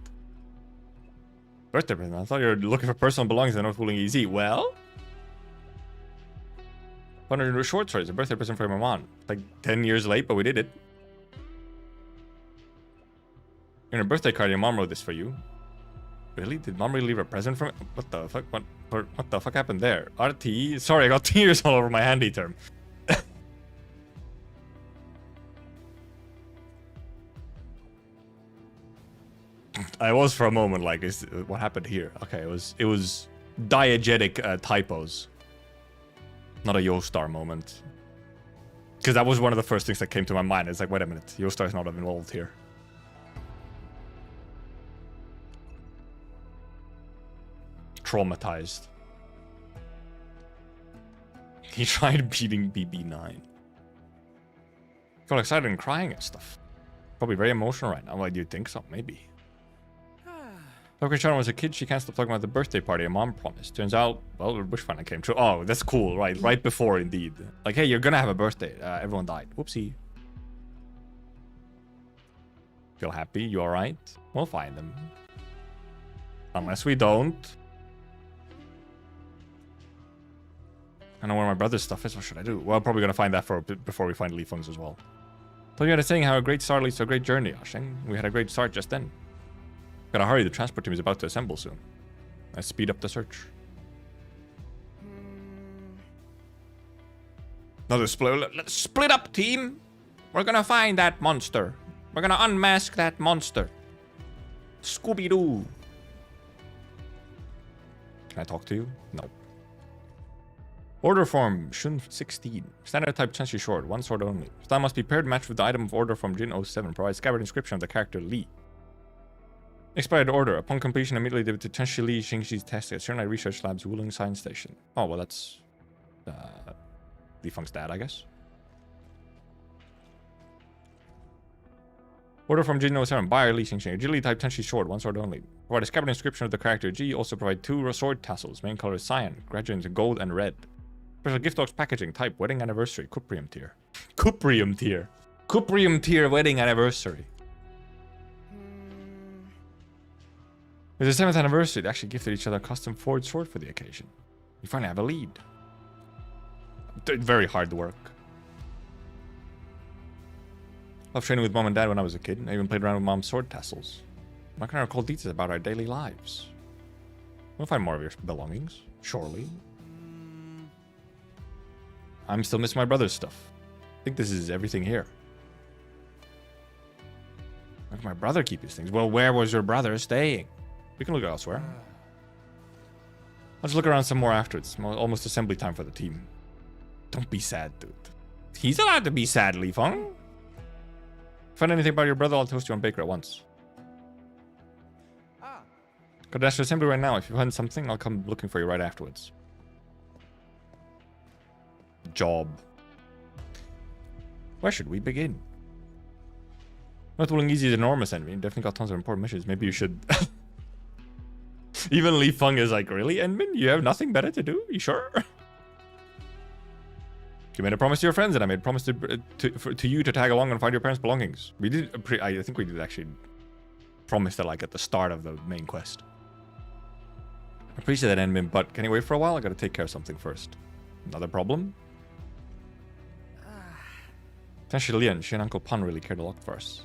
Birthday present? I thought you were looking for personal belongings and not fooling easy. Well? Found a short story. It's a birthday present for my mom. Like 10 years late, but we did it. In a birthday card, your mom wrote this for you. Really? Did mom really leave a present for me? What the fuck? What the fuck happened there? RT? Sorry, I got tears all over my handy term. I was for a moment like, what happened here? Okay, it was diegetic typos. Not a Yostar moment. Because that was one of the first things that came to my mind. It's like, wait a minute, Yostar's not involved here. Traumatized. He tried beating BB9. Feel excited and crying and stuff. Probably very emotional right now. Like, do you think so? Maybe. When Sharon was a kid, she can't stop talking about the birthday party her mom promised. Turns out, well, the bush finally came true. Oh, that's cool, right? Right before, indeed. Like, hey, you're gonna have a birthday. Everyone died. Whoopsie. Feel happy? You alright? We'll find them. Unless we don't. I know where my brother's stuff is. What should I do? Well, probably gonna find that for a bit before we find Li Feng's as well. Thought you had a saying how a great start leads to a great journey, Asheng. We had a great start just then. Gotta hurry, the transport team is about to assemble soon. Let's speed up the search. Another split. Let's split up, team. We're gonna find that monster. We're gonna unmask that monster. Scooby-Doo. Can I talk to you? No. Order form, Shun 16. Standard type Chenshi Sword, one sword only. Style must be paired matched with the item of order from Jin 07. Provides scabbard inscription of the character Li. Expired order. Upon completion, immediately delivered to Chenshi Li Xingxi's test at Shernai Research Labs Wuling Science Station. Oh, well, that's Li Feng's dad, I guess. Order from Jin 07. Buyer Li Xingxi. Agility type Chenshi Sword, one sword only. Provide a scabbard inscription of the character G. Also provide 2 sword tassels. Main color is cyan. Graduated into gold and red. Special gift box packaging. Type wedding anniversary. Cuprium tier. Cuprium tier. Cuprium tier wedding anniversary. It's the 7th anniversary. They actually gifted each other a custom forged sword for the occasion. You finally have a lead. Very hard work. Loved training with mom and dad when I was a kid. I even played around with mom's sword tassels. I can recall details about our daily lives. We'll find more of your belongings, surely. I'm still missing my brother's stuff. I think this is everything here. Where did my brother keep his things? Well, where was your brother staying? We can look elsewhere. Let's look around some more afterwards. Almost assembly time for the team. Don't be sad, dude. He's allowed to be sad, Li Feng. Find anything about your brother, I'll toast you on Baker at once. Ah, Go dash to assembly right now. If you find something, I'll come looking for you right afterwards. Job. Where should we begin? Not Willing Easy is an enormous enemy. Definitely got tons of important missions. Maybe you should... Even Li Feng is like, really, Enmin? You have nothing better to do? You sure? You made a promise to your friends, and I made a promise to you to tag along and find your parents' belongings. We did... I think we did actually promise that, like, at the start of the main quest. I appreciate that, Enmin, but can you wait for a while? I gotta take care of something first. Another problem? Potentially Lian, she and Uncle Pan really cared a lot for us.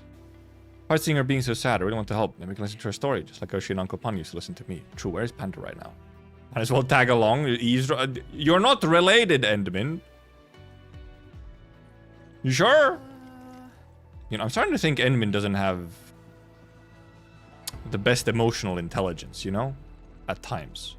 Despite seeing her being so sad, I really want to help. Then we can listen to her story, just like how she and Uncle Pan used to listen to me. True, where's Banter right now? Might as well tag along. You're not related, Endmin. You sure? You know, I'm starting to think Endmin doesn't have the best emotional intelligence, you know? At times.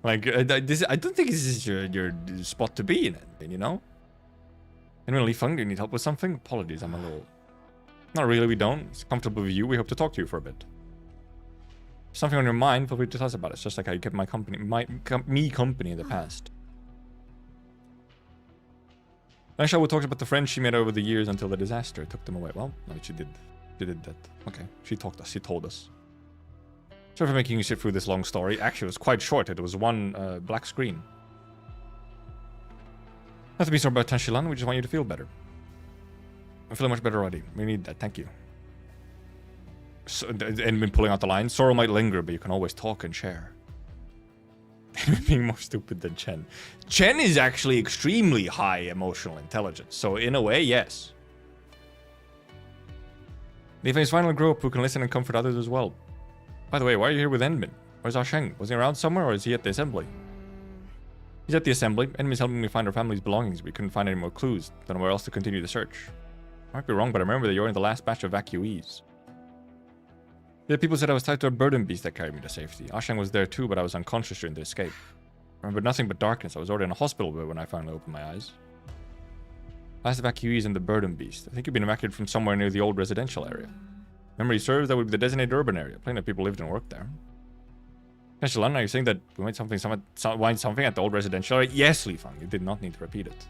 Like, I don't think this is your spot to be in it, you know? Anyone Li Feng, do you need help with something? Apologies, I'm a little... Not really, we don't. It's comfortable with you. We hope to talk to you for a bit. Something on your mind, feel free to tell us about it. It's just like how you kept me company in the past. Aisha will talk about the friends she made over the years until the disaster took them away. Well, no, she did. She did that. Okay, she told us. Sorry for making you sit through this long story. Actually, it was quite short. It was one black screen. Not to be sorry about Tanshilan, we just want you to feel better. I'm feeling much better already. We need that, thank you. So, and been pulling out the line. Sorrow might linger, but you can always talk and share. Being more stupid than Chen. Chen is actually extremely high emotional intelligence, so in a way, yes. If he's finally grow up, who can listen and comfort others as well. By the way, why are you here with Enmin? Where's Asheng? Was he around somewhere, or is he at the assembly? He's at the assembly. Enmin's helping me find our family's belongings. We couldn't find any more clues. Don't know where else to continue the search. I might be wrong, but I remember that you're in the last batch of evacuees. The people said I was tied to a burden beast that carried me to safety. Asheng was there too, but I was unconscious during the escape. I remember nothing but darkness. I was already in a hospital bed when I finally opened my eyes. Last evacuees in the burden beast. I think you've been evacuated from somewhere near the old residential area. Memory serves, that would be the designated urban area. Plenty of people lived and worked there. Echelon, are you saying that we might find something at the old residential area? Yes, Li Feng. You did not need to repeat it.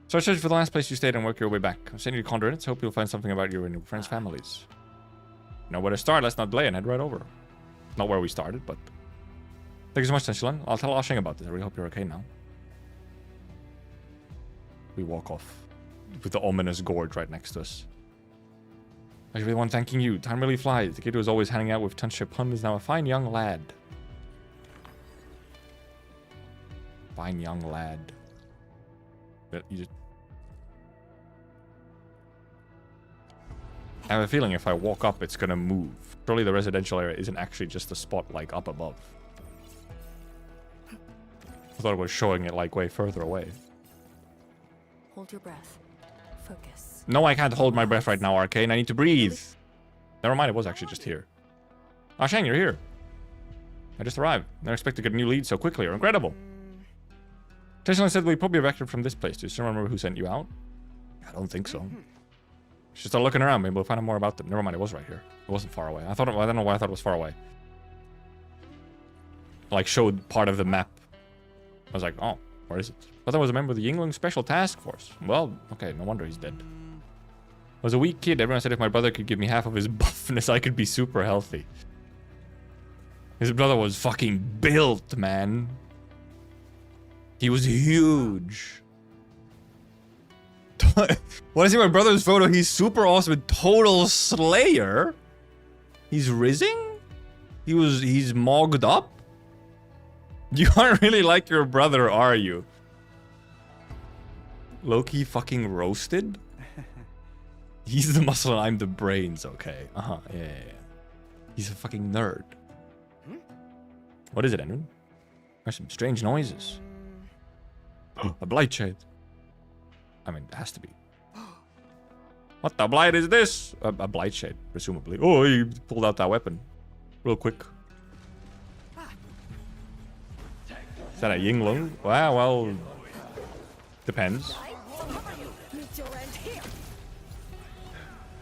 So I searched for the last place you stayed and work your way back. I'm sending you coordinates. Hope you'll find something about you and your friends' families. You know where to start. Let's not delay and head right over. Not where we started, but... Thank you so much, Tenshilan. I'll tell Asheng about this. I really hope you're okay now. We walk off. With the ominous gorge right next to us. I really want thanking you. Time really flies. The kid who was always hanging out with Tunshipun is now a fine young lad. Fine young lad. But you just... I have a feeling if I walk up, it's gonna move. Surely the residential area isn't actually just a spot like up above. I thought it was showing it like way further away. Hold your breath. Focus. No, I can't hold my breath right now, Arcane. I need to breathe. Never mind, it was actually just here. Ah, Shang, you're here. I just arrived. Never expected to get a new lead so quickly. You're incredible. Tesla said we probably evacuated from this place. Do you still remember who sent you out? I don't think so. Should start looking around. Maybe we'll find out more about them. Never mind, it was right here. It wasn't far away. I don't know why I thought it was far away. Like, showed part of the map. I was like, oh, where is it? I thought I was a member of the Yingling Special Task Force. Well, okay, no wonder he's dead. I was a weak kid. Everyone said if my brother could give me half of his buffness, I could be super healthy. His brother was fucking built, man. He was huge. When I see my brother's photo, he's super awesome. Total slayer. He's rizzing? He's mogged up? You aren't really like your brother, are you? Low-key fucking roasted? He's the muscle and I'm the brains, okay. Yeah. He's a fucking nerd. What is it, Edwin? There's some strange noises. A blight shade. I mean, it has to be. What the blight is this? A blight shade, presumably. Oh, he pulled out that weapon. Real quick. Is that a Yinglung? Wow, well... Depends.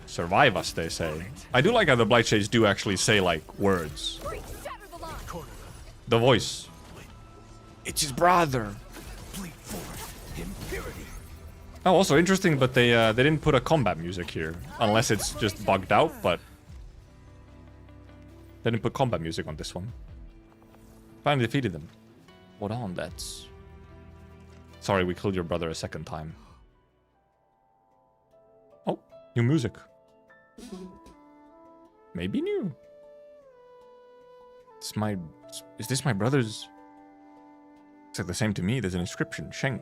Survive us, they say. I do like how the blight shades do actually say, like, words. The voice. It's his brother. Oh, also interesting, but they didn't put a combat music here. Unless it's just bugged out, but... They didn't put combat music on this one. Finally defeated them. Hold on, that's... Sorry, we killed your brother a second time. Oh, new music. Maybe new. Is this my brother's? It's like the same to me. There's an inscription. Sheng.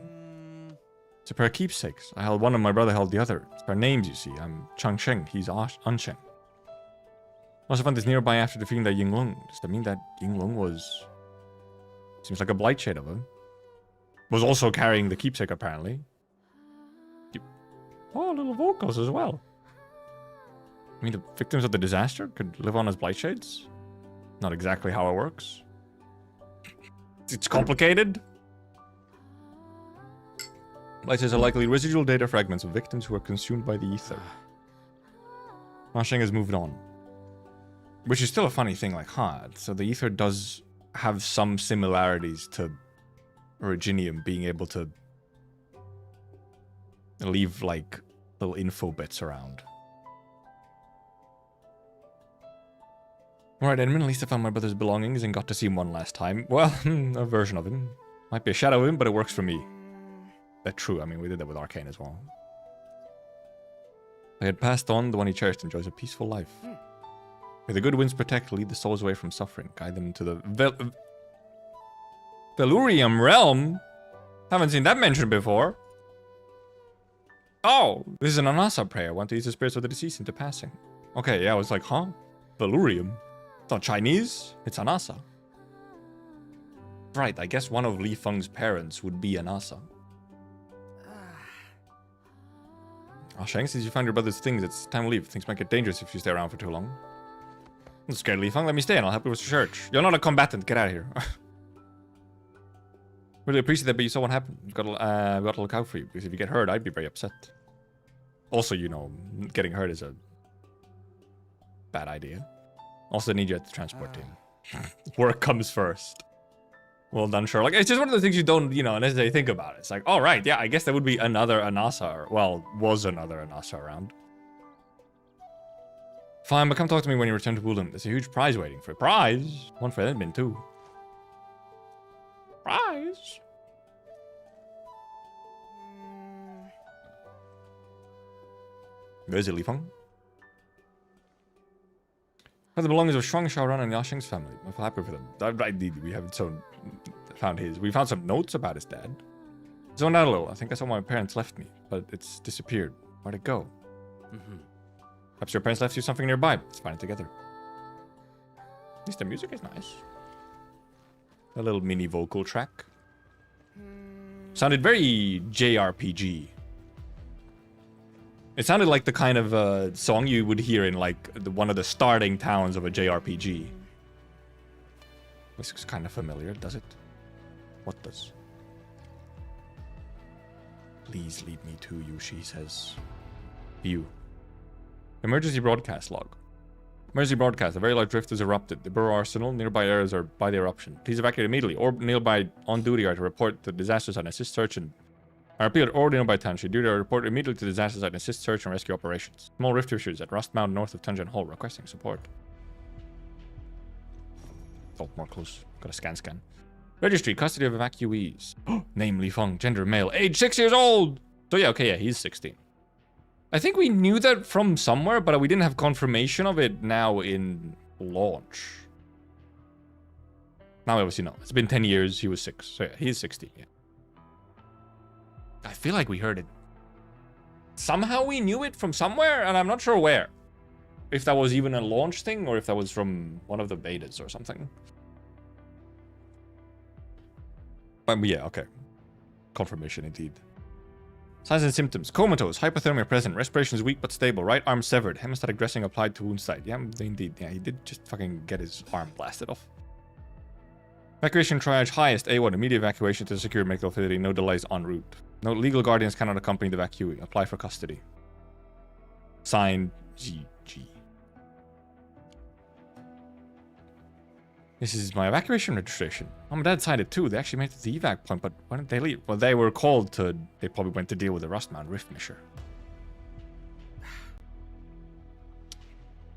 It's a pair of keepsakes. I held one and my brother held the other. It's our names, you see. I'm Chang Sheng. He's Unsheng. I also found this nearby after defeating that Yinglung. Does that mean that Yinglung was... Seems like a blight shade of him. Was also carrying the keepsake, apparently. Oh, little vocals as well. I mean, the victims of the disaster could live on as blight shades? Not exactly how it works. It's complicated. Blight shades are likely residual data fragments of victims who are consumed by the ether. Sheng has moved on. Which is still a funny thing, like, so the ether does have some similarities to Originium being able to leave, like, little info bits around. Alright, Edmund, at least I found my brother's belongings and got to see him one last time. Well, a version of him. Might be a shadow of him, but it works for me. That's true, I mean, we did that with Arcane as well. I had passed on, the one he cherished enjoys a peaceful life. May the good winds protect, lead the souls away from suffering, guide them to the Velurium realm? Haven't seen that mentioned before. Oh, this is an Anasa prayer. Want to ease the spirits of the deceased into passing. Okay, yeah, I was like, huh? Velurium? It's not Chinese. It's Anasa. Right, I guess one of Li Feng's parents would be Anasa. Sheng, since you found your brother's things, it's time to leave. Things might get dangerous if you stay around for too long. I'm scared, Li Feng. Let me stay and I'll help you with your church. You're not a combatant. Get out of here. Really appreciate that, but you saw what happened. I've got to look out for you, because if you get hurt, I'd be very upset. Also, you know, getting hurt is a bad idea. Also, I need you at the transport team. Work comes first. Well done, Sherlock. It's just one of the things you don't, you know, necessarily think about. It's like, oh, right, yeah, I guess there would be another Anasa, or, well, was another Anasa around. Fine, but come talk to me when you return to Woolham. There's a huge prize waiting for you. Prize? One for Edmund, too. Prize? Where's it, Li Feng? The belongings of Shuang Shaoran and Yasheng's family. I'm happy for them. We haven't found his. We found some notes about his dad. Zoned out a little. I think I saw my parents left me, but it's disappeared. Where'd it go? Perhaps your parents left you something nearby. Let's find it together. At least the music is nice. A little mini vocal track. Sounded very JRPG. It sounded like the kind of song you would hear in like one of the starting towns of a JRPG. This is kind of familiar, does it? What does? Please lead me to you, she says. View. Emergency broadcast log. Emergency broadcast. A very large drift has erupted. The Borough Arsenal, nearby areas are by the eruption. Please evacuate immediately. Or nearby on duty are to report the disaster site and assist search and... I repeat, or nearby township. Duty are report immediately to the disaster site and assist search and rescue operations. Small rift issues at Rust Mountain north of Tungeon Hall requesting support. Oh, more close. Got a scan. Registry, custody of evacuees. Name Li Feng, gender male, age 6 years old! So yeah, okay, yeah, he's 16. I think we knew that from somewhere, but we didn't have confirmation of it now in launch. Now obviously no. It's been 10 years, he was 6. So yeah, he's 16, yeah. I feel like we heard it. Somehow we knew it from somewhere, and I'm not sure where. If that was even a launch thing, or if that was from one of the betas or something. But yeah, okay. Confirmation indeed. Signs and symptoms. Comatose. Hypothermia present. Respiration is weak but stable. Right arm severed. Hemostatic dressing applied to wound site. Yeah, indeed. Yeah, he did just fucking get his arm blasted off. Evacuation triage highest. A1. Immediate evacuation to a secure medical facility. No delays en route. No legal guardians cannot accompany the evacuee. Apply for custody. Signed, GG. This is my evacuation registration. Mom and Dad signed it too. They actually made it to the evac point, but why didn't they leave? Well, they were called to... They probably went to deal with the Rustmount Rift Misher.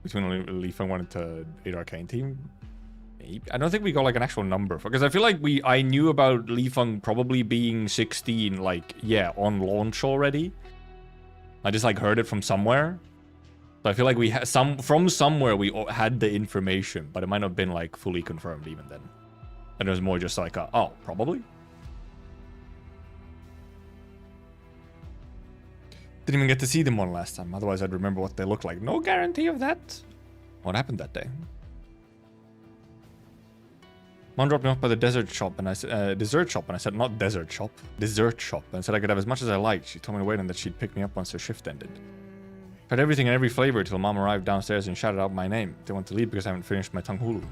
Between Leaf and wanted to 8 Arcane team. Maybe. I don't think we got like an actual number. Because I feel like I knew about Leafung probably being 16, like, yeah, on launch already. I just like heard it from somewhere. So I feel like we had from somewhere we had the information, but it might not have been like fully confirmed even then. And it was more just like, oh, probably. Didn't even get to see them one last time. Otherwise, I'd remember what they look like. No guarantee of that. What happened that day? Mom dropped me off by the dessert shop, and I said, dessert shop, and I said, not desert shop, dessert shop, and said I could have as much as I liked. She told me to wait and that she'd pick me up once her shift ended. Tried everything in every flavor till Mom arrived downstairs and shouted out my name. They want to leave because I haven't finished my tongue hulu.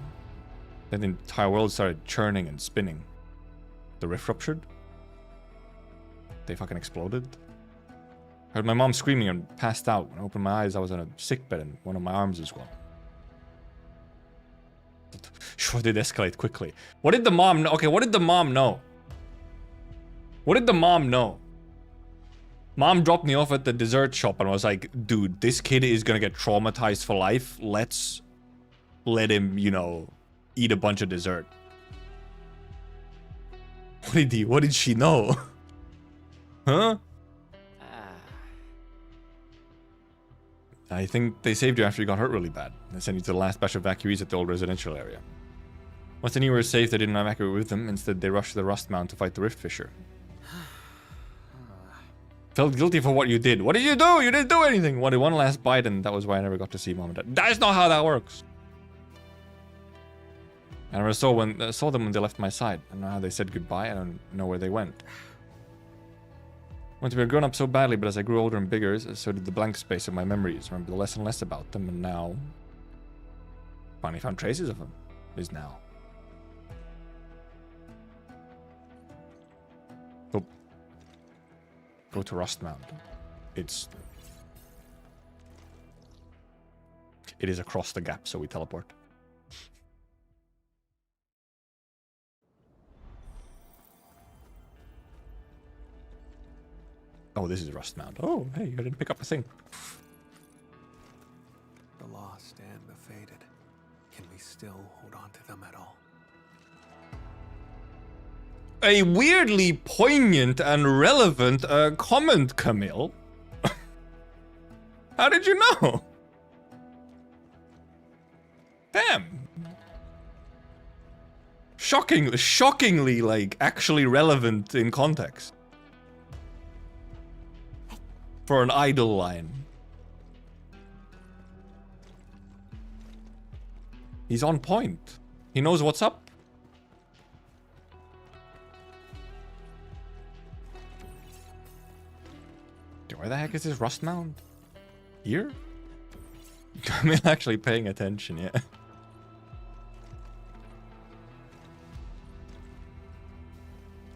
Then the entire world started churning and spinning. The rift ruptured. They fucking exploded. I heard my mom screaming and passed out. When I opened my eyes, I was on a sickbed and one of my arms was gone. Sure did escalate quickly. What did the mom know? Okay, what did the mom know? What did the mom know? Mom dropped me off at the dessert shop and was like, dude, this kid is gonna get traumatized for life. Let's let him, you know, eat a bunch of dessert. What did she know? Huh? I think they saved you after you got hurt really bad. They sent you to the last batch of evacuees at the old residential area. Once they knew we were safe, they didn't evacuate with them. Instead, they rushed to the Rust Mount to fight the Rift Fisher. Felt guilty for what you did. What did you do? You didn't do anything. Wanted one last bite, and that was why I never got to see Mom and Dad. That's not how that works. And I saw them when they left my side. I don't know how they said goodbye. I don't know where they went. I wanted to be grown up so badly, but as I grew older and bigger, so did the blank space of my memories. I remember less and less about them, and now... finally found traces of them. Is now. Go to Rustmount. It is across the gap, so we teleport. Oh, this is Rustmount. Oh, hey, I didn't pick up a thing. The lost and the faded. Can we still hold on to them at all? A weirdly poignant and relevant comment, Camille. How did you know? Damn. Shockingly, like, actually relevant in context. For an idle line. He's on point. He knows what's up. Where the heck is this Rustmount? Here? I'm actually paying attention, yeah.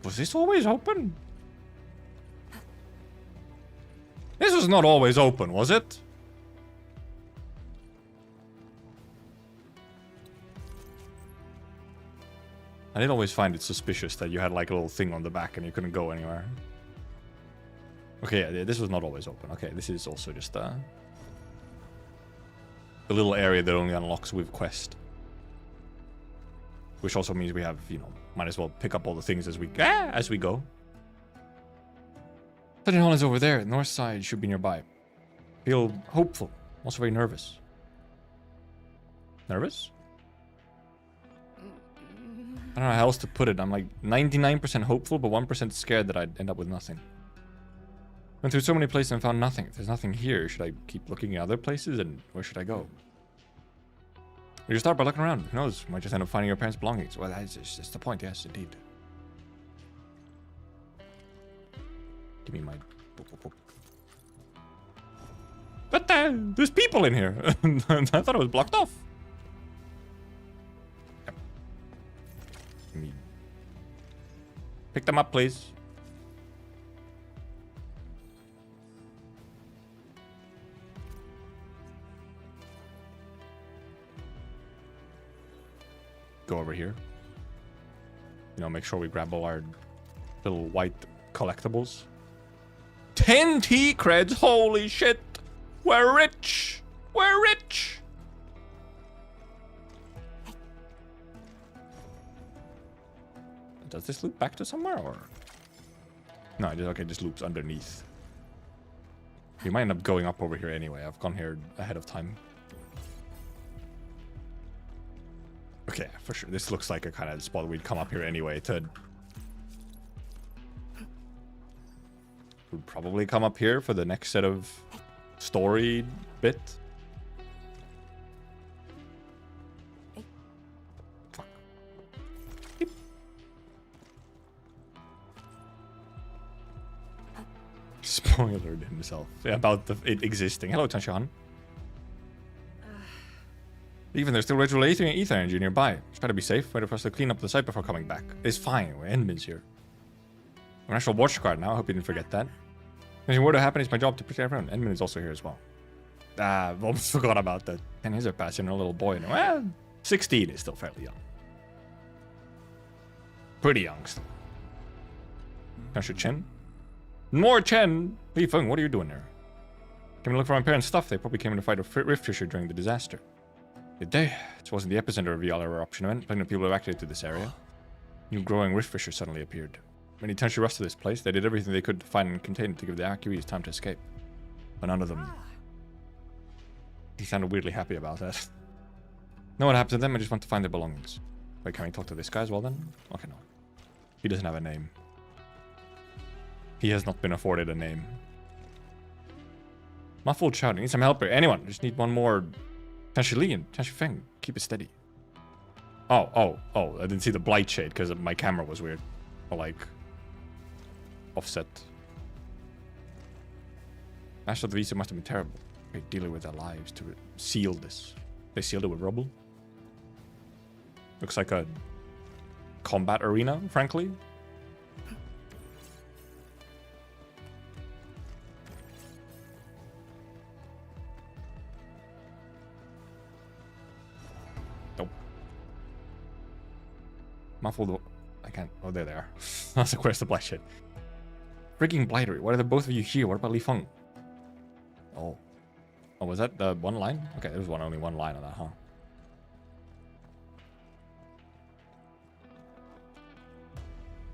Was this always open? This was not always open, was it? I did always find it suspicious that you had like a little thing on the back and you couldn't go anywhere. Okay, yeah, this was not always open. Okay, this is also just a little area that only unlocks with quest. Which also means we have, you know, might as well pick up all the things as we go. Dungeon Hall is over there. North side should be nearby. Feel hopeful. Also very nervous. Nervous? I don't know how else to put it. I'm like 99% hopeful, but 1% scared that I'd end up with nothing. Went through so many places and found nothing. If there's nothing here, should I keep looking at other places? And where should I go? We just start by looking around. Who knows? We might just end up finding your parents' belongings. Well, that's the point. Yes, indeed. Give me my... But there's people in here. I thought it was blocked off. Yep. Give me... Pick them up, please. Go over here. You know, make sure we grab all our little white collectibles. 10 T creds, holy shit! We're rich! We're rich! Does this loop back to somewhere, or? No, it just, okay, this loops underneath. We might end up going up over here anyway. I've gone here ahead of time. Okay, for sure. This looks like a kind of spot we'd come up here anyway to... We'd probably come up here for the next set of story bit. Fuck. Beep. Spoiled himself about it existing. Hello, Tanshan. Even there's still residual ether energy nearby. Try to be safe. Wait for us to clean up the site before coming back. It's fine. We're Endman's here. We're an actual watch guard now. I hope you didn't forget that. If you were to happen, it's my job to protect everyone. Endman is also here as well. Ah, almost forgot about that. And he's a passion, a little boy. Well, 16 is still fairly young. Pretty young still. How's your Chen? More Chen! Li Feng, what are you doing there? Came to look for my parents' stuff. They probably came in to fight a rift fissure during the disaster. Did they? It wasn't the epicenter of the other eruption event. Plenty of people evacuated to this area. New growing rift fissure suddenly appeared. Many tension rushed to this place. They did everything they could to find and contain it to give the Arcues time to escape. But none of them... He sounded weirdly happy about that. Know what happened to them? I just want to find their belongings. Wait, can we talk to this guy as well then? Okay, no. He doesn't have a name. He has not been afforded a name. Muffled shouting. Need some help here. Anyone. Just need one more... Tanshu Li and Tanshu Feng. Keep it steady. Oh. I didn't see the blight shade because my camera was weird. Or like... offset. Master of the Visa must have been terrible. They dealing with their lives to seal this. They sealed it with rubble. Looks like a combat arena, frankly. Nope. Muffled. I can't. Oh, there they are. That's a quest of black shit. Freaking blightery. Why are the both of you here? What about Li Feng? Oh. Oh, was that the one line? Okay, there was only one line on that, huh?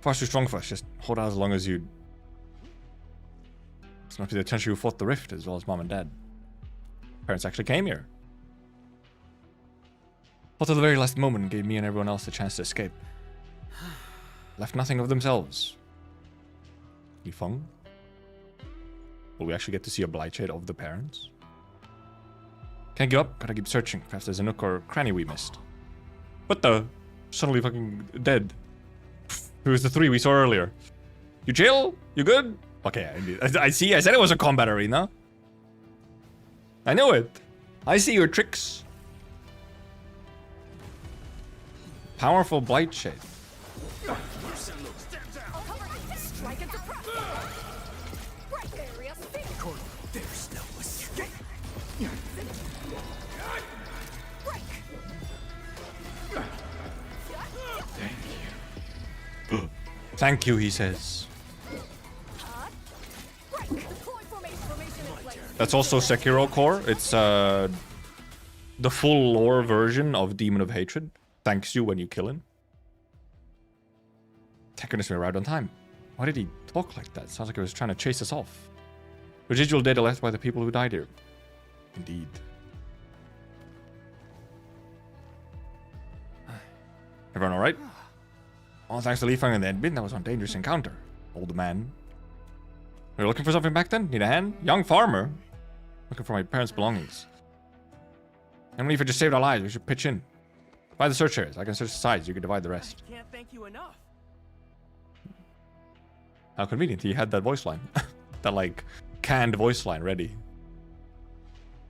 Far's too strong for us. Just hold out as long as you... This must be the Tanshu who fought the rift, as well as Mom and Dad. Parents actually came here. Fought to the very last moment and gave me and everyone else the chance to escape. Left nothing of themselves. Li Feng? Will we actually get to see a blight shade of the parents? Can't give up. Gotta keep searching. Perhaps there's a nook or cranny we missed. What the? Suddenly fucking dead. Who was the three we saw earlier? You chill? You good? Okay, I see. I said it was a combat arena. I knew it. I see your tricks. Powerful blight shade. Strike and suppress. Break area speed. There's no escape. Break. Thank you, he says. Break. Deploy formation in place. That's also Sekiro core. It's the full lore version of Demon of Hatred. Thanks you when you kill him. Technically arrived on time. Why did he talk like that? Sounds like he was trying to chase us off. Residual data left by the people who died here. Indeed. Everyone alright? All thanks to Li Feng and the Endbin, that was one dangerous encounter. Old man. We were looking for something back then? Need a hand? Young farmer? Looking for my parents' belongings. And if it just saved our lives, we should pitch in. Buy the search areas. I can search the sides. You can divide the rest. Can't thank you enough. How convenient, he had that voice line. That, like, canned voice line ready.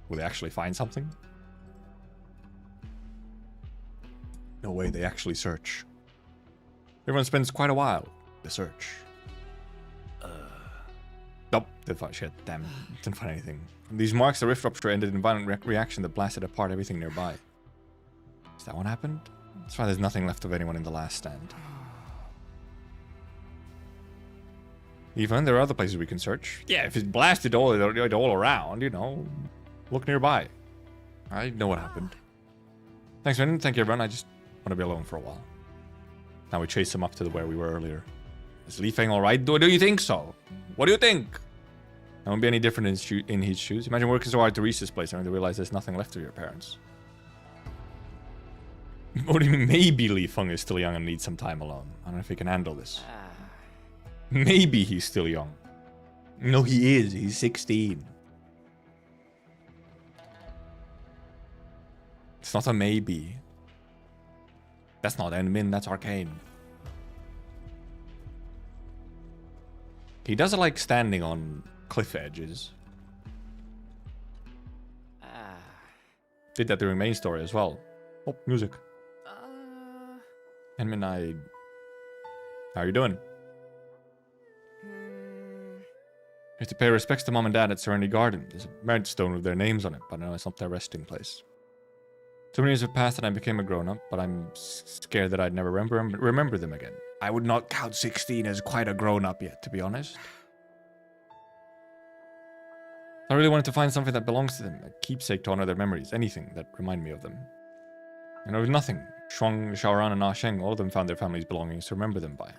Will they actually find something? No way, they actually search. Everyone spends quite a while to search. Nope, didn't find shit. Damn, didn't find anything. These marks, the rift rupture ended in violent reaction that blasted apart everything nearby. Is that what happened? That's why there's nothing left of anyone in the last stand. Even there are other places we can search. Yeah, if it's blasted all around, you know, look nearby. I know what happened. Thanks, man. Thank you, everyone. I just want to be alone for a while. Now we chase him up to where we were earlier. Is Li Feng alright? Do you think so? What do you think? That won't be any different in his shoes. Imagine working so hard to reach this place and to realize there's nothing left of your parents. What do you mean? Maybe Li Feng is still young and needs some time alone. I don't know if he can handle this. Maybe he's still young. No, he is. He's 16. It's not a maybe. That's not Endmin, that's Arcane. He doesn't like standing on cliff edges. Did that during main story as well. Oh, music. Endmin, how are you doing? You have to pay respects to Mom and Dad at Serenity Garden. There's a merit stone with their names on it, but I know it's not their resting place. So many years have passed and I became a grown-up, but I'm scared that I'd never remember them again. I would not count 16 as quite a grown-up yet, to be honest. I really wanted to find something that belongs to them, a keepsake to honor their memories, anything that remind me of them. And there was nothing. Shuang, Xiaoran, and Ah Sheng, all of them found their family's belongings to remember them by.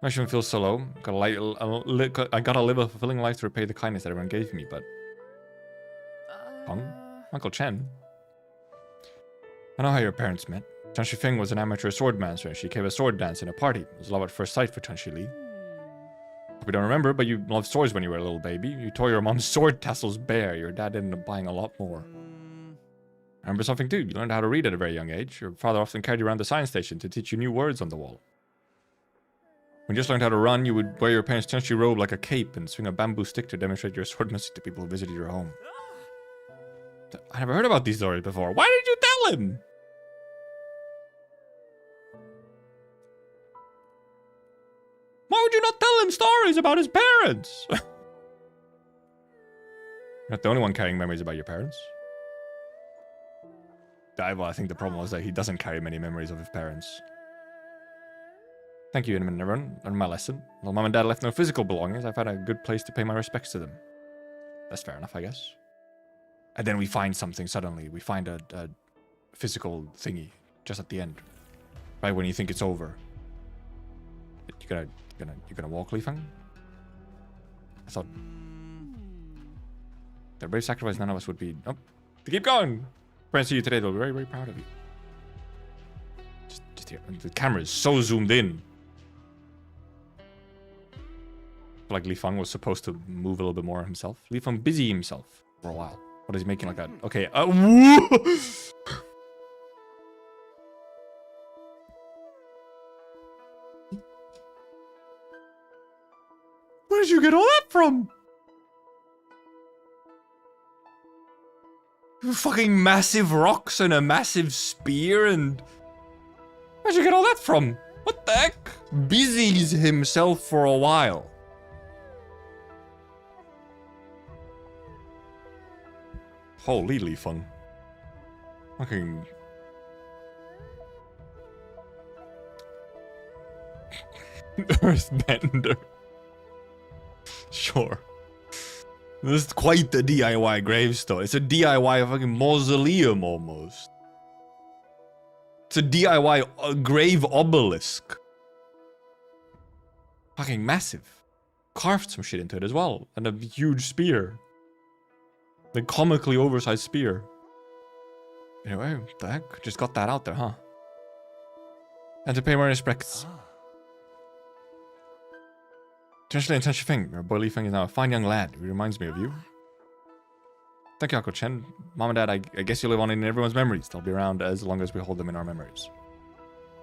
I shouldn't feel so low. I gotta live a fulfilling life to repay the kindness that everyone gave me, but... Uncle Chen? I know how your parents met. Chen Shifeng was an amateur swordmaster and she gave a sword dance in a party. It was love at first sight for Chen Shili. We don't remember, but you loved swords when you were a little baby. You tore your mom's sword tassels bare. Your dad ended up buying a lot more. I remember something too. You learned how to read at a very young age. Your father often carried you around the science station to teach you new words on the wall. When you just learned how to run, you would wear your parents' Chenshi robe like a cape and swing a bamboo stick to demonstrate your swordmanship to people who visited your home. I never heard about these stories before. Why did you tell him? Why would you not tell him stories about his parents? You're not the only one carrying memories about your parents. Well, I think the problem was that he doesn't carry many memories of his parents. Thank you, Inman, everyone. Learned my lesson. While Mom and Dad left no physical belongings, I found a good place to pay my respects to them. That's fair enough, I guess. And then we find something suddenly. We find a physical thingy just at the end, right when you think it's over. You're gonna walk, Li Feng? I thought the brave sacrifice none of us would be. Oh, to keep going. Friends, see you today. They'll be very, very proud of you. Just here. The camera is so zoomed in. Like Li Feng was supposed to move a little bit more himself. Li Feng busy himself for a while. What is he making like that? Okay. Where did you get all that from? Fucking massive rocks and a massive spear and... Where'd you get all that from? What the heck? Busies himself for a while. Holy Li Feng. Fucking... Earthbender. Sure. This is quite the DIY gravestone. It's a DIY fucking mausoleum almost. It's a DIY grave obelisk. Fucking massive. Carved some shit into it as well. And a huge spear. The comically oversized spear. Anyway, what the heck? Just got that out there, huh? And to pay my respects. Potentially and Chen Shifeng, your boy Li Feng is now a fine young lad who reminds me of you. Thank you, Uncle Chen. Mom and Dad, I guess you live on in everyone's memories. They'll be around as long as we hold them in our memories.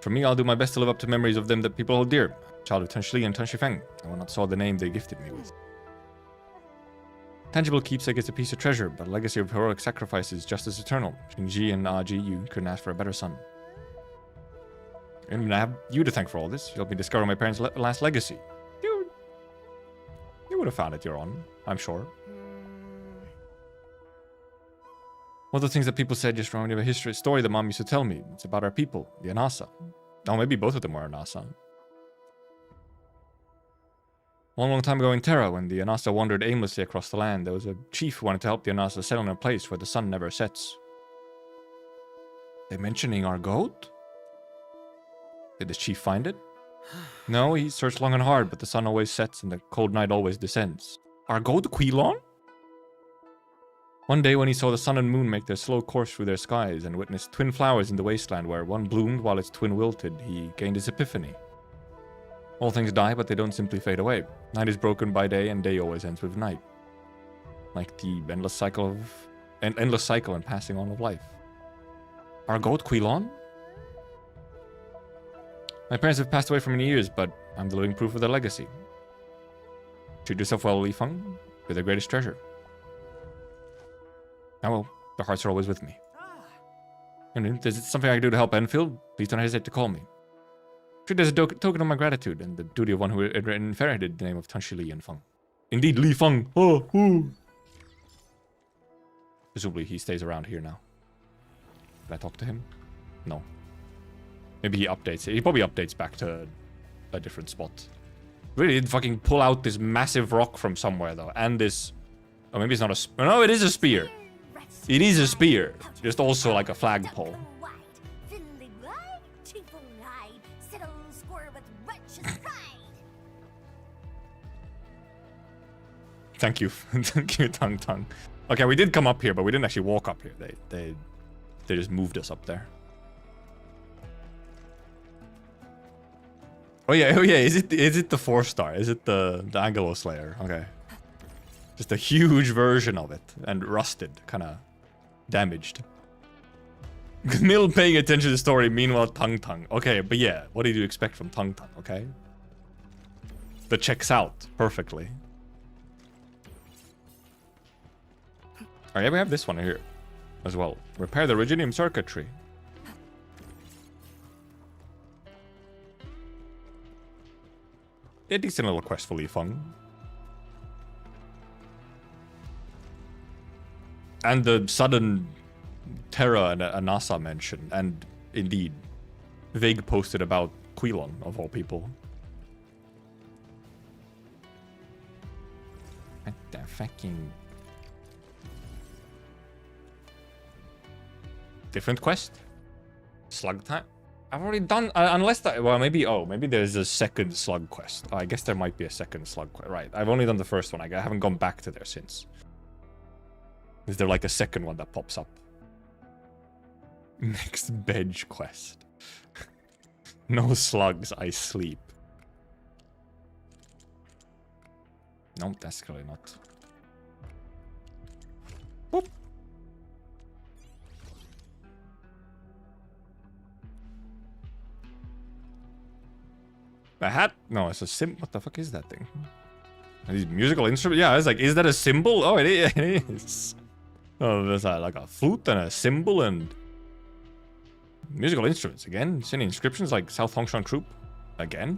For me, I'll do my best to live up to memories of them that people hold dear. child of Tanshi and Tanshi Feng. I will not soil the name they gifted me with. Tangible keepsake is a piece of treasure, but a legacy of heroic sacrifices just as eternal. Shinji and Aji, you couldn't ask for a better son. And I have you to thank for all this. You helped me discover my parents' last legacy. You would have found it your own, I'm sure. One of the things that people said just reminded me of a story that Mom used to tell me. It's about our people, the Anasa. Oh, maybe both of them were Anasa. A long time ago in Terra, when the Anasa wandered aimlessly across the land, there was a chief who wanted to help the Anasa settle in a place where the sun never sets. They mentioning our goat? Did the chief find it? No, he searched long and hard, but the sun always sets and the cold night always descends. Our goat Quilon? One day when he saw the sun and moon make their slow course through their skies and witnessed twin flowers in the wasteland where one bloomed while its twin wilted, he gained his epiphany. All things die, but they don't simply fade away. Night is broken by day, and day always ends with night. Like the endless cycle and passing on of life. Our goat Quilon? My parents have passed away for many years, but I'm the living proof of their legacy. Treat yourself well, Li Feng. You're their greatest treasure. Oh well, their hearts are always with me. And if there's something I can do to help Enfield, please don't hesitate to call me. Treat it as a token of my gratitude and the duty of one who inherited the name of Tanshi Li and Feng. Indeed, Li Feng. Oh, ooh. Presumably he stays around here now. Did I talk to him? No. Maybe he updates it. He probably updates back to a different spot. Really did fucking pull out this massive rock from somewhere though. And this... Oh, maybe it's not a... No, it is a spear. It is a spear. Just also like a flagpole. Thank you. Thank you, Tung Tung. Okay, we did come up here, but we didn't actually walk up here. They just moved us up there. Oh yeah, is it the 4-star? Is it the Angelo Slayer? Okay. Just a huge version of it. And rusted, kinda damaged. Mill paying attention to the story, meanwhile Tung Tung. Okay, but yeah, what did you expect from Tung Tung, okay? That checks out perfectly. Oh yeah, we have this one here as well. Repair the Riginium circuitry. A decent little quest for Li Feng. And the sudden Terra and Anasa mention, and indeed, Vague posted about Quilon, of all people. What the fucking... Different quest? Slug time? I've already done... unless that... Well, maybe... Oh, maybe there's a second slug quest. Oh, I guess there might be a second slug quest. Right, I've only done the first one. I haven't gone back to there since. Is there like a second one that pops up? Next Bedge quest. No slugs, I sleep. Nope, that's clearly not. Boop. A hat? No, it's a sim. What the fuck is that thing? Are these musical instruments? Yeah, I was like, is that a symbol? Oh, it is. Oh, there's like a flute and a cymbal and musical instruments again. Any inscriptions like South Hongshan Troop again.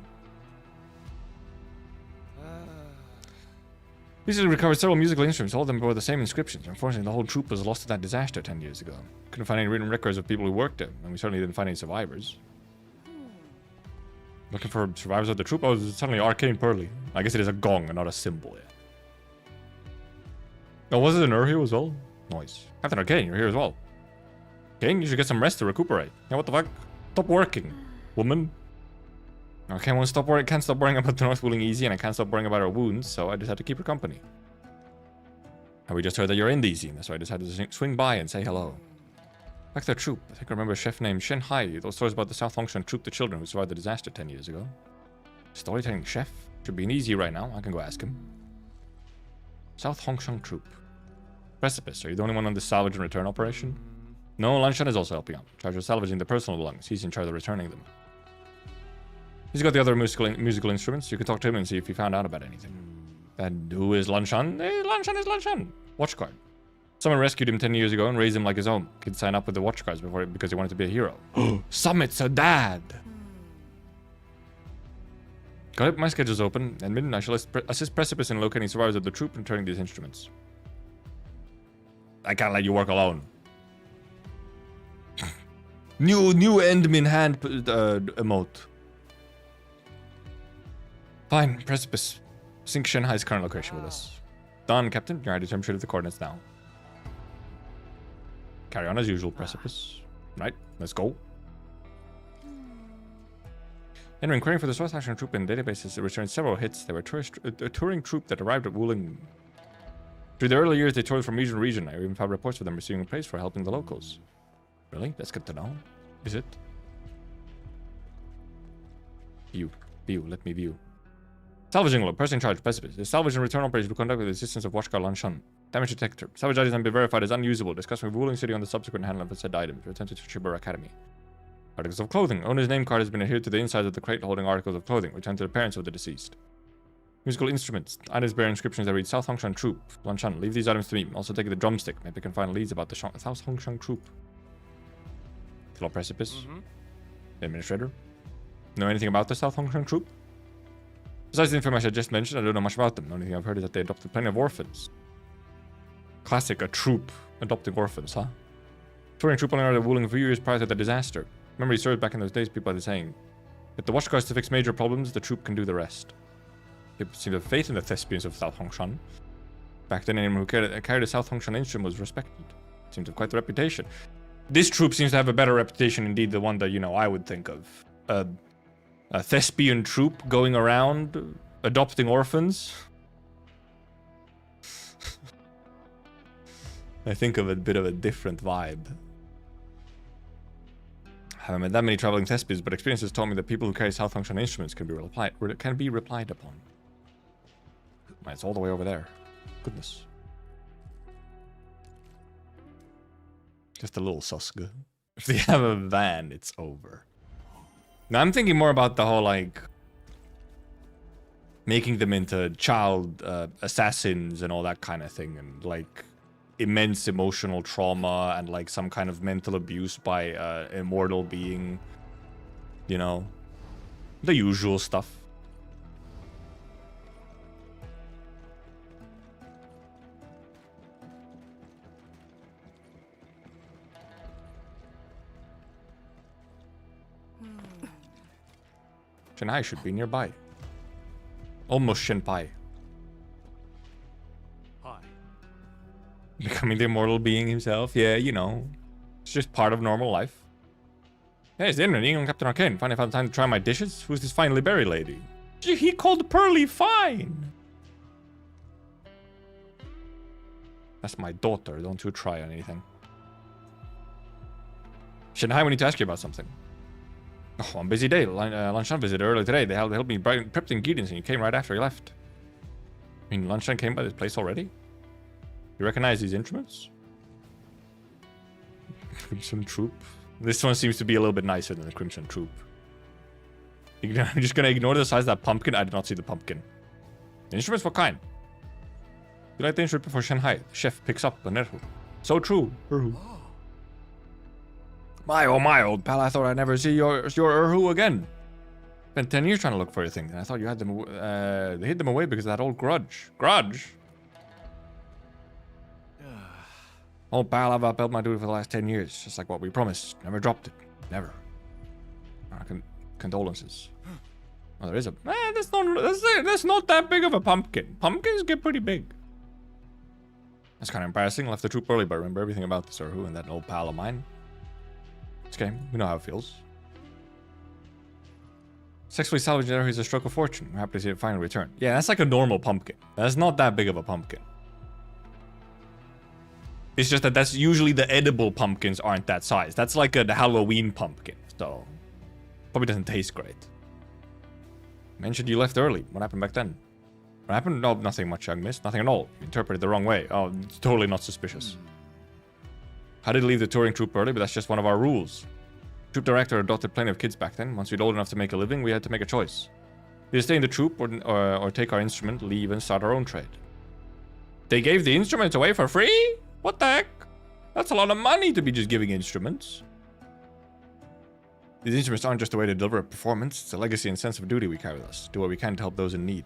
Recently recovered several musical instruments. All of them bore the same inscriptions. Unfortunately, the whole troop was lost in that disaster 10 years ago. Couldn't find any written records of people who worked it, and we certainly didn't find any survivors. Looking for survivors of the troop? Oh, it's suddenly Arcane Pearly. I guess it is a gong and not a cymbal, yeah. Oh, was it an here as well? Nice. Captain Arcane, you're here as well. King, you should get some rest to recuperate. Yeah, what the fuck? Stop working, woman. Okay, can't stop worrying about the North Wheeling Easy, and I can't stop worrying about her wounds, so I just had to keep her company. And we just heard that you're in the Easy, so I decided to swing by and say hello. Back to the troop. I think I remember a chef named Shen Hai. Those stories about the South Hongshan troop, the children who survived the disaster 10 years ago. Storytelling chef? Should be an Easy right now. I can go ask him. South Hongshan troop. Precipice, are you the only one on this salvage and return operation? No, Lanshan is also helping out. In charge of salvaging the personal belongings. He's in charge of returning them. He's got the other musical instruments. You can talk to him and see if he found out about anything. And who is Lanshan? Lanshan is Lanshan. Watch card. Someone rescued him 10 years ago and raised him like his own. Kids sign up with the watch cards because he wanted to be a hero. Summit's a dad. Got it. My schedule's open. At midnight, I shall assist Precipice in locating survivors of the troop and turning these instruments. I can't let you work alone. new Endmin hand emote. Fine, Precipice. Sync Shanghai's current location with us. Done, Captain. You're ready to demonstrate the coordinates now. Carry on as usual, Precipice. Right, let's go. Entering querying for the South Action troop in databases, it returned several hits. They were a touring troop that arrived at Wuling. Through the early years, they toured from region to region. I even found reports of them receiving praise for helping the locals. Really? That's good to know. Is it? View. Let me view. Salvaging log. Person in charge. Precipice. The salvage and return operation will conduct with the assistance of Watchguard Lanshan. Damage detector. Salvage items have been verified as unusable. Discussing with Wuling City on the subsequent handling of said items. Return to Chibar Academy. Articles of clothing. Owner's name card has been adhered to the inside of the crate holding articles of clothing. Return to the parents of the deceased. Musical instruments. Items bear inscriptions that read South Hongshan Troop. Lanshan. Leave these items to me. Also take the drumstick. Maybe I can find leads about the South Hongshan Troop. Hello, Precipice. The administrator. Know anything about the South Hongshan Troop? Besides the information I just mentioned, I don't know much about them. The only thing I've heard is that they adopted plenty of orphans. Classic, a troop adopting orphans, huh? Touring troop only arrived at Wuling a few years prior to the disaster. Remember, he served back in those days, people are saying, if the watchguards to fix major problems, the troop can do the rest. People seem to have faith in the thespians of South Hongshan. Back then, anyone who carried a South Hongshan instrument was respected. Seemed to have quite the reputation. This troop seems to have a better reputation, indeed, the one that, you know, I would think of. A thespian troop going around adopting orphans. I think of a bit of a different vibe. I haven't met that many traveling thespians, but experiences told me that people who carry South Hongshan instruments can be replied upon. It's all the way over there. Goodness. Just a little susga. If they have a van, it's over. Now I'm thinking more about the whole, like, making them into child assassins and all that kind of thing, and like immense emotional trauma and like some kind of mental abuse by immortal being, you know, the usual stuff. Shanghai should be nearby. Almost Shenpai. Hi. Becoming the immortal being himself. Yeah, you know. It's just part of normal life. Hey, it's the internet. I'm Captain Arcane. Finally found time to try my dishes. Who's this fine berry lady? He called Pearly fine. That's my daughter. Don't you try on anything. Shanghai, we need to ask you about something. Oh, on a busy day. Lanshan visited earlier today. They helped me prep the ingredients and he came right after he left. I mean, Lanshan came by this place already? You recognize these instruments? Crimson Troop. This one seems to be a little bit nicer than the Crimson Troop. I'm just gonna ignore the size of that pumpkin. I did not see the pumpkin. The instruments, what kind? You like the instrument before Shanghai? The chef picks up the Nerhu. So true. Erhu. My, oh my, old pal, I thought I'd never see your Erhu again. Spent 10 years trying to look for your things, and I thought you had them, they hid them away because of that old grudge. Grudge? Old pal, I've upheld my duty for the last 10 years, just like what we promised. Never dropped it. Never. Condolences. Oh, there is a... that's not that big of a pumpkin. Pumpkins get pretty big. That's kind of embarrassing. Left the troop early, but I remember everything about this Erhu and that old pal of mine. It's okay. We know how it feels. Sexually salvaged Erhu is a stroke of fortune. We're happy to see it finally return. Yeah, that's like a normal pumpkin. That's not that big of a pumpkin. It's just that that's usually the edible pumpkins aren't that size. That's like the Halloween pumpkin. So, probably doesn't taste great. Mentioned you left early. What happened back then? What happened? No, nothing much, young miss. Nothing at all. You interpreted the wrong way. Oh, it's totally not suspicious. How did you leave the touring troop early? But that's just one of our rules. Troop director adopted plenty of kids back then. Once we'd old enough to make a living, we had to make a choice. Either stay in the troop or take our instrument, leave, and start our own trade. They gave the instruments away for free? What the heck? That's a lot of money to be just giving instruments. These instruments aren't just a way to deliver a performance. It's a legacy and sense of duty we carry with us. Do what we can to help those in need.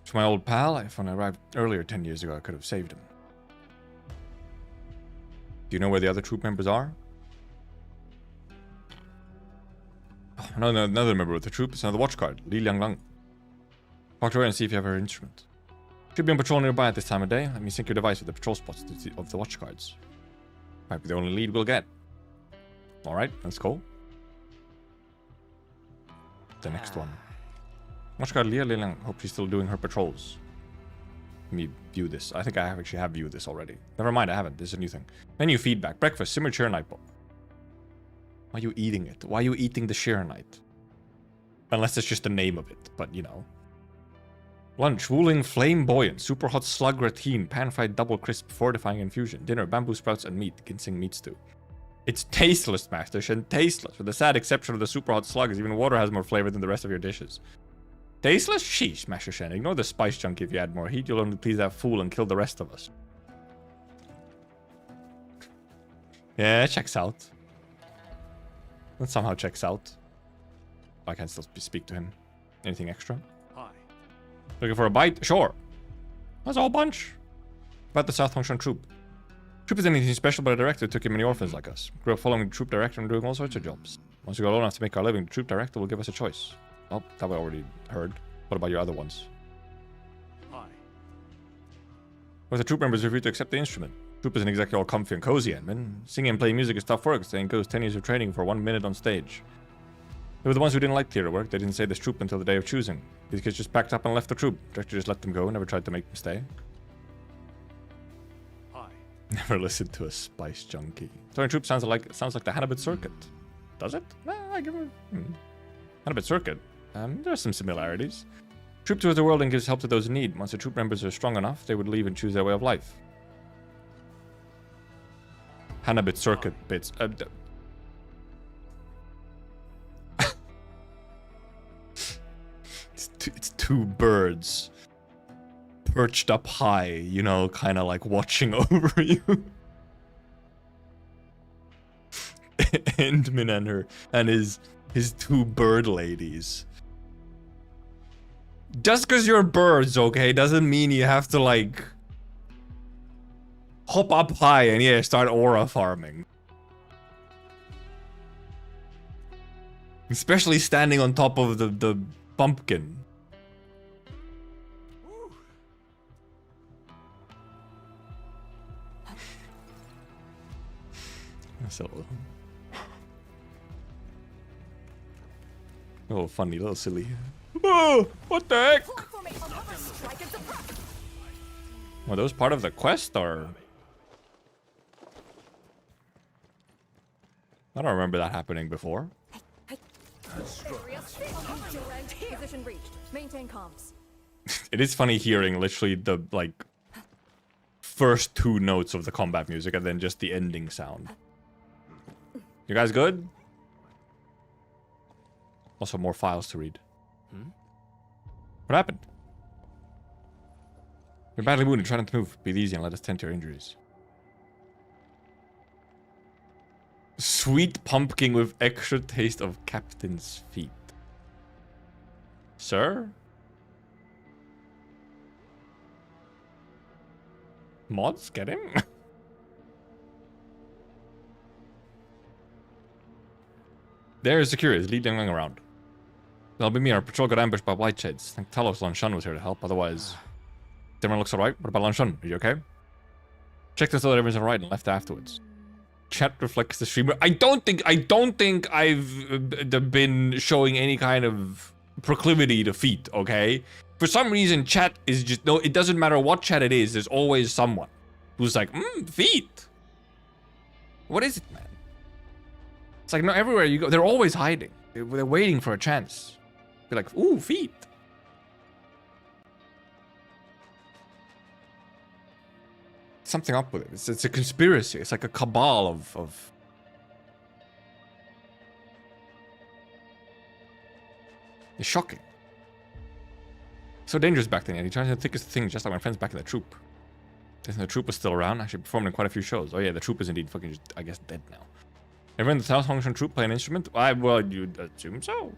To my old pal, if when I arrived earlier 10 years ago, I could have saved him. Do you know where the other troop members are? Oh, another member of the troop is another watch guard, Li Liang. Talk to her and see if you have her instrument. Should be on patrol nearby at this time of day. Let me sync your device with the patrol spots of the watch guards. Might be the only lead we'll get. Alright, let's go. The next one. Watch guard Li Liang. Hope she's still doing her patrols. Let me view this. I think I actually have viewed this already. Never mind, I haven't. This is a new thing. Menu feedback. Breakfast. Simmer chair night bowl. Why are you eating it? Why are you eating the sheer night? Unless it's just the name of it, but you know. Lunch, Wooling Flamboyant, Super Hot Slug Ratine, Pan-fried Double Crisp, Fortifying Infusion. Dinner, Bamboo Sprouts and Meat, Ginseng Meat Stew. It's tasteless, Master Shen, tasteless. With the sad exception of the Super Hot Slugs, even water has more flavor than the rest of your dishes. Tasteless? Sheesh, Master Shen. Ignore the spice junk if you add more heat. You'll only please that fool and kill the rest of us. Yeah, checks out. That somehow checks out. I can still speak to him. Anything extra? Hi. Looking for a bite? Sure. That's a whole bunch. About the South Hongshan troop. Troop isn't anything special, but a director took in many orphans like us. Grew up following the troop director and doing all sorts of jobs. Once we got old enough to make our living, the troop director will give us a choice. Oh, that we already heard. What about your other ones? Hi. With the troop members refused to accept the instrument. Troop isn't exactly all comfy and cozy, Edmund. Singing and playing music is tough work, so it goes 10 years of training for 1 minute on stage. They were the ones who didn't like theater work. They didn't say this troop until the day of choosing. These kids just packed up and left the troop. Director just let them go, never tried to make them stay. Hi. Never listened to a spice junkie. Joining troop sounds like the Hannibal Circuit. Does it? I give it. Hannibal Circuit. There are some similarities. Troop tours the world and gives help to those in need. Once the troop members are strong enough, they would leave and choose their way of life. Hannibal Circuit bits. It's two birds perched up high, you know, kind of like watching over you. Endman and his two bird ladies. Just because you're birds, okay, doesn't mean you have to like hop up high and yeah, start aura farming. Especially standing on top of the pumpkin. So, oh, funny, little silly. Oh, what the heck? Were those part of the quest, or? I don't remember that happening before. Position reached. Maintain comms. It is funny hearing literally the, like, first two notes of the combat music and then just the ending sound. You guys good? Also, more files to read. What happened? You're badly wounded. Try not to move. Breathe easy and let us tend to your injuries. Sweet pumpkin with extra taste of captain's feet. Sir? Mods, get him? There is the curious, lead them around. That'll be me. Our patrol got ambushed by whiteshades. I think Talos Lanshun was here to help, otherwise... Everyone looks alright. What about Lanshun? Are you okay? Check this so that everyone's alright and left afterwards. Chat reflects the streamer. I don't think I've been showing any kind of proclivity to feet, okay? For some reason, chat is just... No, it doesn't matter what chat it is, there's always someone who's like, feet. What is it, man? It's like, no, everywhere you go, they're always hiding. They're waiting for a chance. Be like, ooh, feet. Something up with it. It's a conspiracy. It's like a cabal of It's shocking. So dangerous back then, yet he turns into the thickest thing, just like my friends back in the troop. The troop was still around, actually performed in quite a few shows. Oh yeah, the troop is indeed fucking just, I guess, dead now. Everyone in the South Hongshan troop play an instrument? Well, you'd assume so.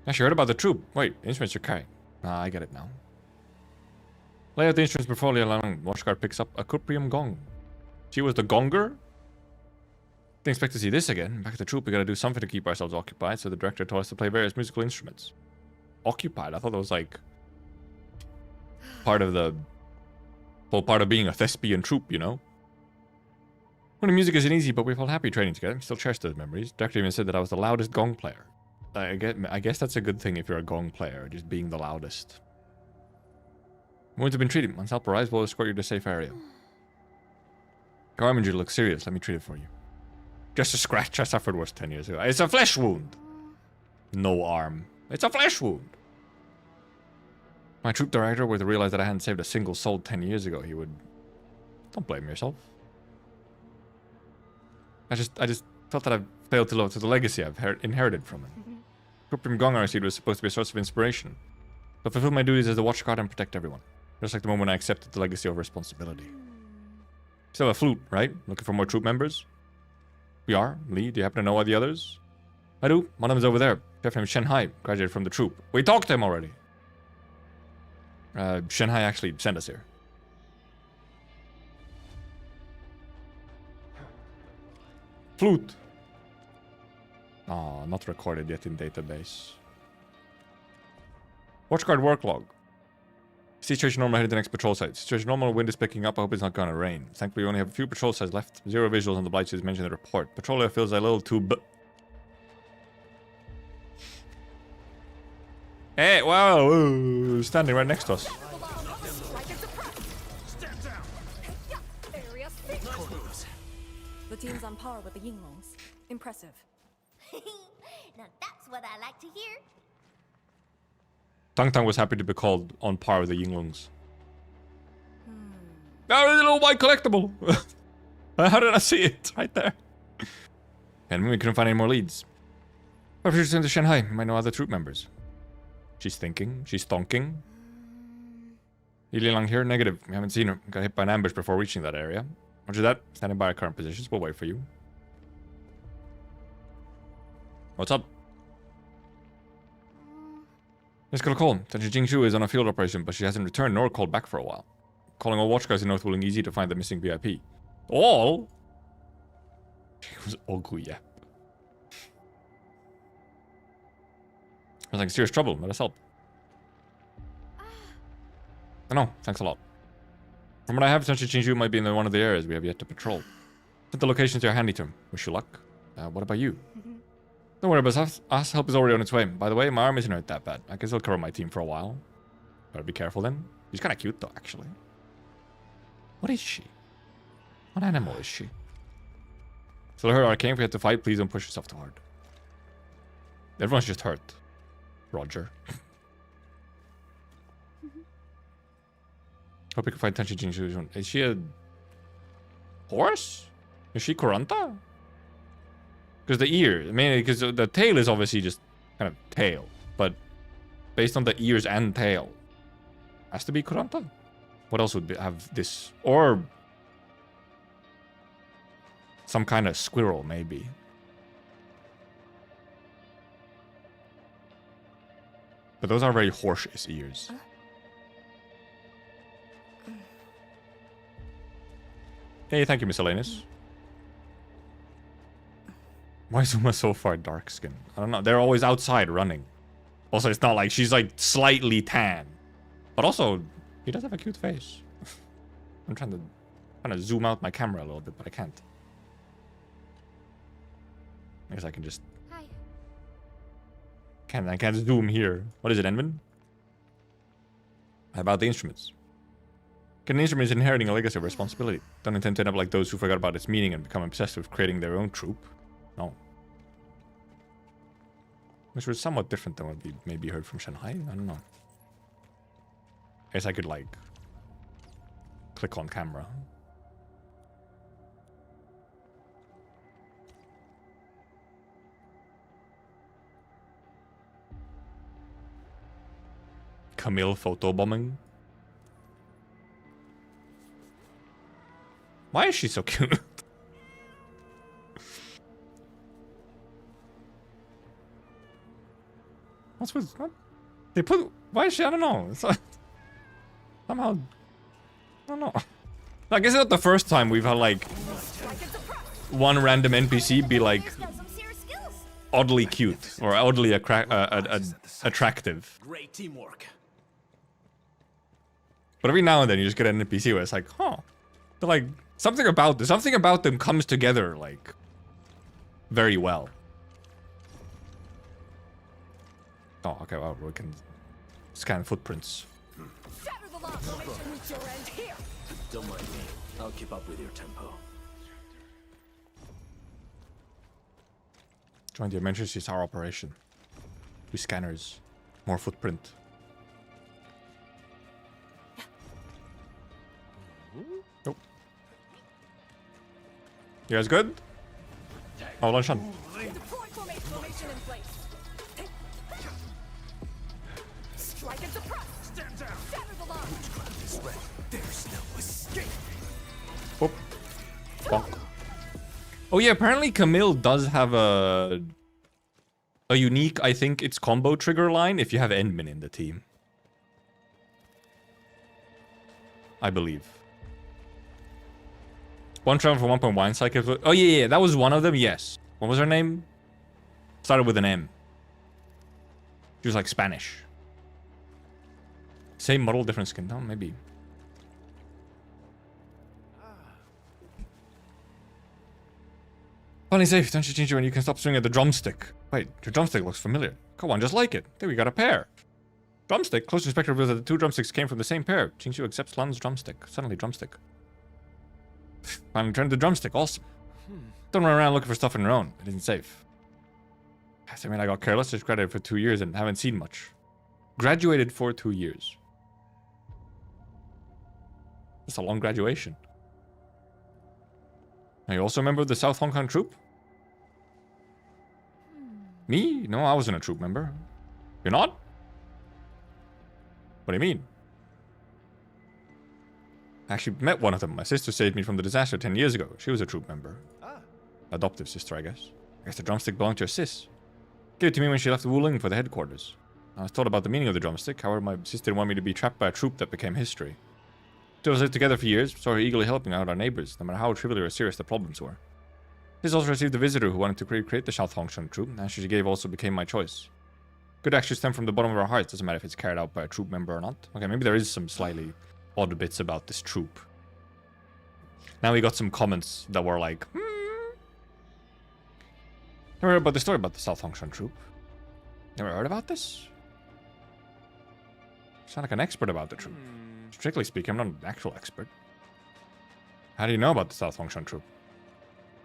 Actually, heard about the troop. Wait, the instruments you're carrying. Ah, I get it now. Lay out the instruments before long. Watchguard picks up a cuprium gong. She was the gonger? Didn't expect to see this again. Back at the troop, we gotta do something to keep ourselves occupied, so the director told us to play various musical instruments. Occupied? I thought that was like part of the whole part of being a thespian troop, you know? Well, the music isn't easy, but we felt happy training together. Still cherish those memories. Director even said that I was the loudest gong player. I guess that's a good thing if you're a gong player, just being the loudest. Wounds have been treated. Once help arrives, we'll escort you to a safe area. Your arm injury looks serious. Let me treat it for you. Just a scratch I suffered worse 10 years ago. It's a flesh wound. No arm. It's a flesh wound. My troop director would realize that I hadn't saved a single soul 10 years ago. He would... Don't blame yourself. I just felt that I failed to live up to the legacy I've inherited from him. Cuprium Gong I received was supposed to be a source of inspiration. But fulfill my duties as the watchguard and protect everyone. Just like the moment I accepted the legacy of responsibility. Still have a flute, right? Looking for more troop members? We are. Lee, do you happen to know all the others? I do. One of them's over there. Chef named Shenhai, graduated from the troop. We talked to him already. Shenhai actually sent us here. Flute. Oh, not recorded yet in database. Watchguard work log. Situation normal headed to the next patrol site. Situation normal, wind is picking up. I hope it's not gonna rain. Thankfully, we only have a few patrol sites left. 0 visuals on the blight sheets mentioned in the report. Patrol air feels a little too Hey, wow, standing right next to us. The team's on par with the Yinglongs. Impressive. Now that's what I like to hear. Tang Tang was happy to be called on par with the Yinglungs. That was a little white collectible. How did I see it? Right there. And we couldn't find any more leads. But if you're sent to Shanghai, we might know other troop members. She's thinking. She's thonking. Yili Lang here? Negative. We haven't seen her. Got hit by an ambush before reaching that area. Roger that. Standing by our current positions. We'll wait for you. What's up? Let's get a call. Tenchi Jingshu is on a field operation, but she hasn't returned nor called back for a while. Calling all watch guys in North Wooling easy to find the missing VIP. All? She was ugly, yeah. I was like, serious trouble. Let us help. I know. Thanks a lot. From what I have, Tenchi Jingshu might be in one of the areas we have yet to patrol. Sent the location to your handy term. Wish you luck. What about you? Don't worry about us. Help is already on its way. By the way, my arm isn't hurt that bad. I can still cover my team for a while. Gotta be careful then. She's kind of cute though, actually. What is she? What animal is she? Still hurt, Arcane. If we have to fight, please don't push yourself too hard. Everyone's just hurt. Roger. Hope you can find Tenchi Jingshu. Is she a horse? Is she Kuranta? Because the ear, I mean, because the tail is obviously just kind of tail, but based on the ears and tail, has to be Kuranta. What else would have this? Or some kind of squirrel, maybe. But those are very horse-ish ears. Hey, thank you, Miscellaneous. Why is Uma so far dark skin? I don't know. They're always outside running. Also, it's not like she's like slightly tan. But also, he does have a cute face. I'm trying to zoom out my camera a little bit, but I can't. I guess I can just... Hi. I can't zoom here. What is it, Envin? About the instruments. Getting an instrument is inheriting a legacy of responsibility. Don't intend to end up like those who forgot about its meaning and become obsessed with creating their own troop. No. Which was somewhat different than what we maybe heard from Shanghai. I don't know. I guess I could, like, click on camera. Camille photobombing. Why is she so cute? What's with what? They put? Why is she? I don't know. It's like, somehow, I don't know. I guess it's not the first time we've had like one random NPC be like oddly cute or oddly attractive. Great teamwork. But every now and then you just get an NPC where it's like, huh, they're like something about them comes together like very well. Oh, okay, well, we can scan footprints. Shatter the lock. I'll make sure reach your end here. Don't mind me. I'll keep up with your tempo. Join the emergency tower operation. Two scanners. More footprint. Nope. You guys good? Oh, lunch on. Deploy formation in place. Strike and suppress. Stand down. Shatter the lock. This way. There's no escape. Whoop. Bonk. Oh yeah, apparently Camille does have a unique, I think it's combo trigger line if you have Endmin in the team. I believe. One travel for 1.1 cycle. Oh yeah, that was one of them, yes. What was her name? Started with an M. She was like Spanish. Same model, different skin tone, maybe. Finally safe, don't you change it when you can stop swinging at the drumstick. Wait, your drumstick looks familiar. Come on, just like it. There we got a pair. Drumstick. Close inspection reveals that the two drumsticks came from the same pair. Jinxu accepts Lan's drumstick. Suddenly drumstick. I'm returned the drumstick, awesome. Don't run around looking for stuff on your own. It isn't safe. I mean, I got careless, just graduated for 2 years and haven't seen much. Graduated for 2 years. That's a long graduation. Are you also a member of the South Hong Kong troop? Me? No, I wasn't a troop member. You're not? What do you mean? I actually met one of them. My sister saved me from the disaster 10 years ago. She was a troop member. Adoptive sister, I guess. I guess the drumstick belonged to her sis. Gave it to me when she left Wuling for the headquarters. I was told about the meaning of the drumstick. However, my sister didn't want me to be trapped by a troop that became history. Two of us lived together for years, so we were eagerly helping out our neighbors, no matter how trivial or serious the problems were. This also received a visitor who wanted to create the South Hongshan troop, and she gave also became my choice. Good actions stem from the bottom of our hearts, doesn't matter if it's carried out by a troop member or not. Okay, maybe there is some slightly odd bits about this troop. Now we got some comments that were like, Never heard about the story about the South Hongshan troop. Never heard about this? You sound like an expert about the troop. Strictly speaking, I'm not an actual expert. How do you know about the South Hongshan troop?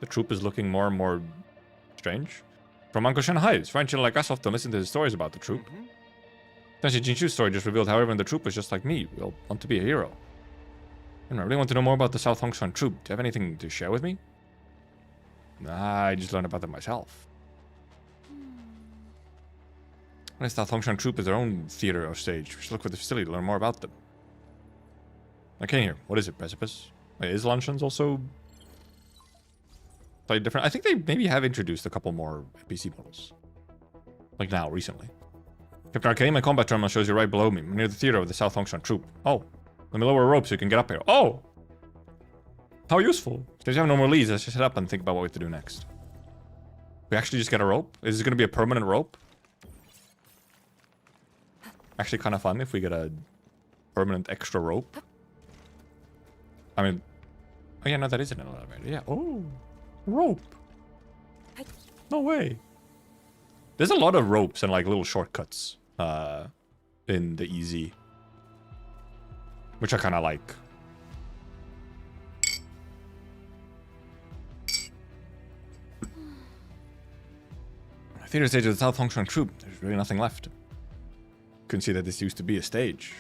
The troop is looking more and more strange. From Uncle Shanghai, it's fine children like us often listen to his stories about the troop. Essentially, Jinshu's story just revealed how everyone in the troop was just like me. We all want to be a hero. And I really want to know more about the South Hongshan troop. Do you have anything to share with me? Nah, I just learned about them myself. The South Hongshan troop is their own theater or stage. We should look for the facility to learn more about them. Okay, here. What is it? Precipice? Wait, is Lanshan's also slightly different? I think they maybe have introduced a couple more NPC models. Like now, recently. Captain Arcane, my combat terminal shows you right below me. I'm near the theater of the South Hongshan troop. Oh. Let me lower a rope so you can get up here. Oh! How useful. Since you have no more leads, let's just head up and think about what we have to do next. We actually just get a rope? Is this going to be a permanent rope? Actually kind of fun if we get a permanent extra rope. I mean... Oh yeah, no, that isn't an elevator. Yeah. Oh! Rope! No way! There's a lot of ropes and like little shortcuts in the EZ. Which I kind of like. Theater stage of the South Hongshan troop. There's really nothing left. Couldn't see that this used to be a stage.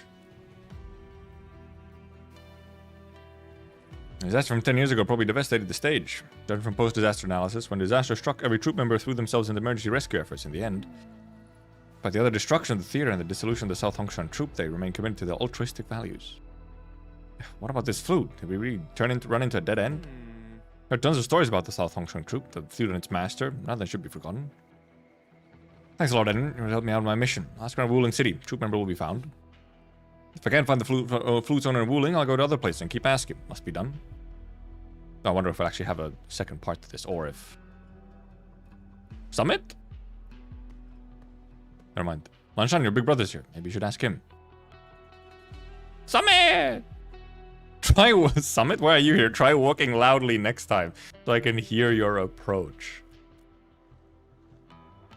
The disaster from 10 years ago probably devastated the stage. Judging from post-disaster analysis, when disaster struck, every troop member threw themselves into emergency rescue efforts in the end. By the utter destruction of the theater and the dissolution of the South Hongshan troop, they remain committed to their altruistic values. What about this flute? Did we really run into a dead end? There are tons of stories about the South Hongshan troop, the flute and its master. None of them should be forgotten. Thanks a lot, Eden. You helped me out on my mission. Ask around Wuling City. Troop member will be found. If I can't find the flute's owner in Wuling, I'll go to other places and keep asking. Must be done. I wonder if we'll actually have a second part to this, or if... Summit? Never mind. Lanshan, your big brother's here. Maybe you should ask him. Summit! Summit? Why are you here? Try walking loudly next time, so I can hear your approach.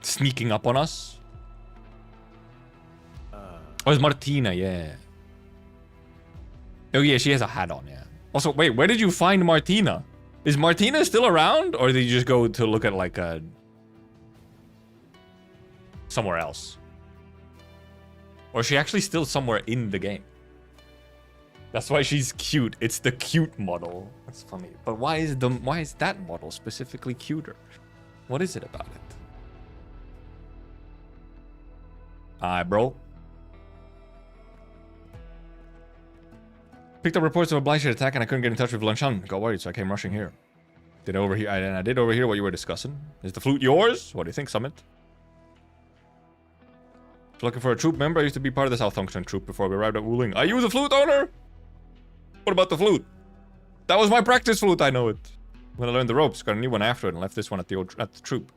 Sneaking up on us? Oh, it's Martina, yeah. Oh yeah, she has a hat on, yeah. Also, wait, where did you find Martina? Is Martina still around? Or did you just go to look at like a... somewhere else? Or is she actually still somewhere in the game? That's why she's cute. It's the cute model. That's funny. But why is that model specifically cuter? What is it about it? Alright, bro. Picked up reports of a blighted attack and I couldn't get in touch with Lanshan. Got worried, so I came rushing here. I did overhear what you were discussing. Is the flute yours? What do you think, Summit? Looking for a troop member? I used to be part of the South Hongshan troop before we arrived at Wuling. Are you the flute owner? What about the flute? That was my practice flute, I know it. When I learned the ropes, got a new one after it and left this one at the troop.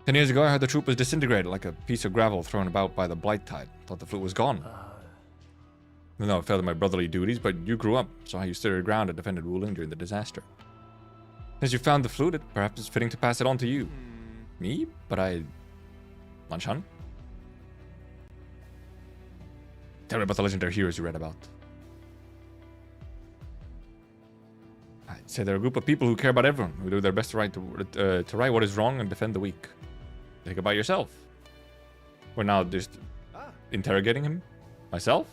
10 years ago, I heard the troop was disintegrated like a piece of gravel thrown about by the blight tide. Thought the flute was gone. No, I failed in my brotherly duties, but you grew up, so how you stood your ground and defended Wuling during the disaster. Since you found the flute, perhaps it's fitting to pass it on to you. Me? But I... Lanshan? Tell me about the legendary heroes you read about. I'd say they're a group of people who care about everyone, who do their best to right what is wrong and defend the weak. Think about yourself. We're now just interrogating him? Myself?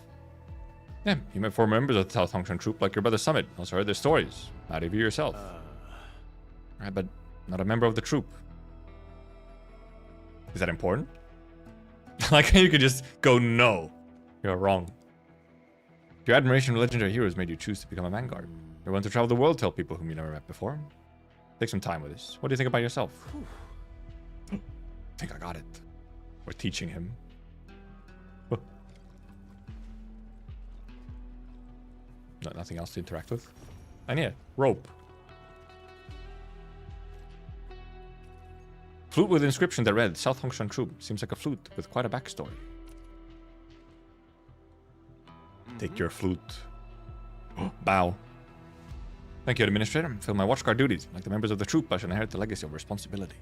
Yeah, you met 4 members of the South Hongshan troop like your brother Summit. Also heard their stories. How do you view yourself? Right, but not a member of the troop. Is that important? Like you could just go no. You're wrong. Your admiration for legendary heroes made you choose to become a vanguard. You're willing to travel the world, tell people whom you never met before. Take some time with this. What do you think about yourself? I think I got it. We're teaching him. Nothing else to interact with. And yeah, rope. Flute with inscription that read, South Hongshan troop. Seems like a flute with quite a backstory. Take your flute. Bow. Thank you, Administrator. Fill my watchguard duties. Like the members of the troop, I shall inherit the legacy of responsibility.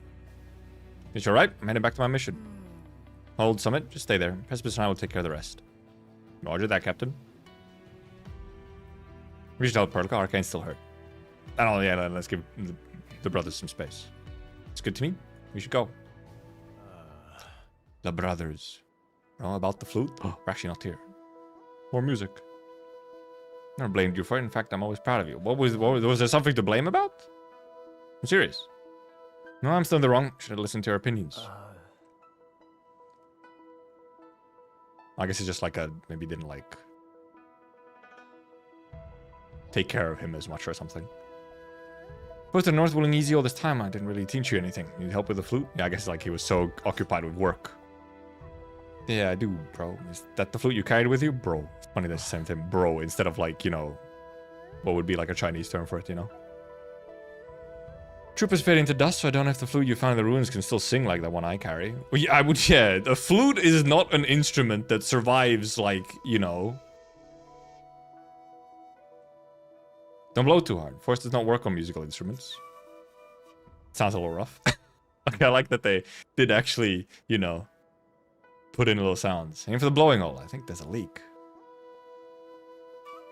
It's alright. I'm heading back to my mission. Hold, Summit. Just stay there. Precipice and I will take care of the rest. Roger that, Captain. We should help Perlica. Arcane's still hurt. Oh, yeah, let's give the brothers some space. It's good to me. We should go. The brothers. Oh, about the flute? We're actually not here. More music. Never blamed you for it. In fact, I'm always proud of you. Was there something to blame about? I'm serious. No, I'm still in the wrong. Should have listened to your opinions. I guess it's just like maybe didn't like take care of him as much or something. Supposed to North Wuling easy all this time. I didn't really teach you anything. Need help with the flute? Yeah, I guess like he was so occupied with work. Yeah, I do, bro. Is that the flute you carried with you? Bro. It's funny that's the same thing. Bro, instead of like, you know, what would be like a Chinese term for it, you know? Troop is fading to dust, so I don't know if the flute you found in the ruins can still sing like the one I carry. Well, yeah, yeah, the flute is not an instrument that survives, like, you know. Don't blow too hard. Force does not work on musical instruments. Sounds a little rough. Okay, I like that they did actually, you know, put in little sounds. Aim for the blowing hole. I think there's a leak.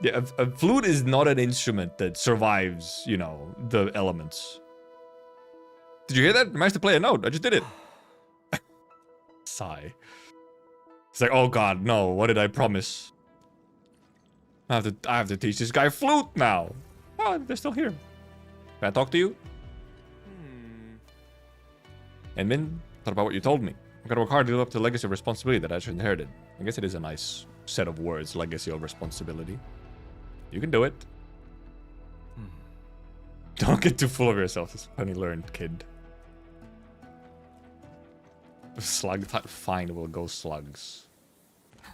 Yeah, a flute is not an instrument that survives, you know, the elements. Did you hear that? I managed to play a note. I just did it. Sigh. It's like, oh god, no. What did I promise? I have to teach this guy flute now. Oh, they're still here. Can I talk to you? Edmund, thought about what you told me. I've got to work hard to live up to the legacy of responsibility that I just inherited. I guess it is a nice set of words, legacy of responsibility. You can do it. Don't get too full of yourself, this funny learned kid. Slug type, fine, we'll go slugs.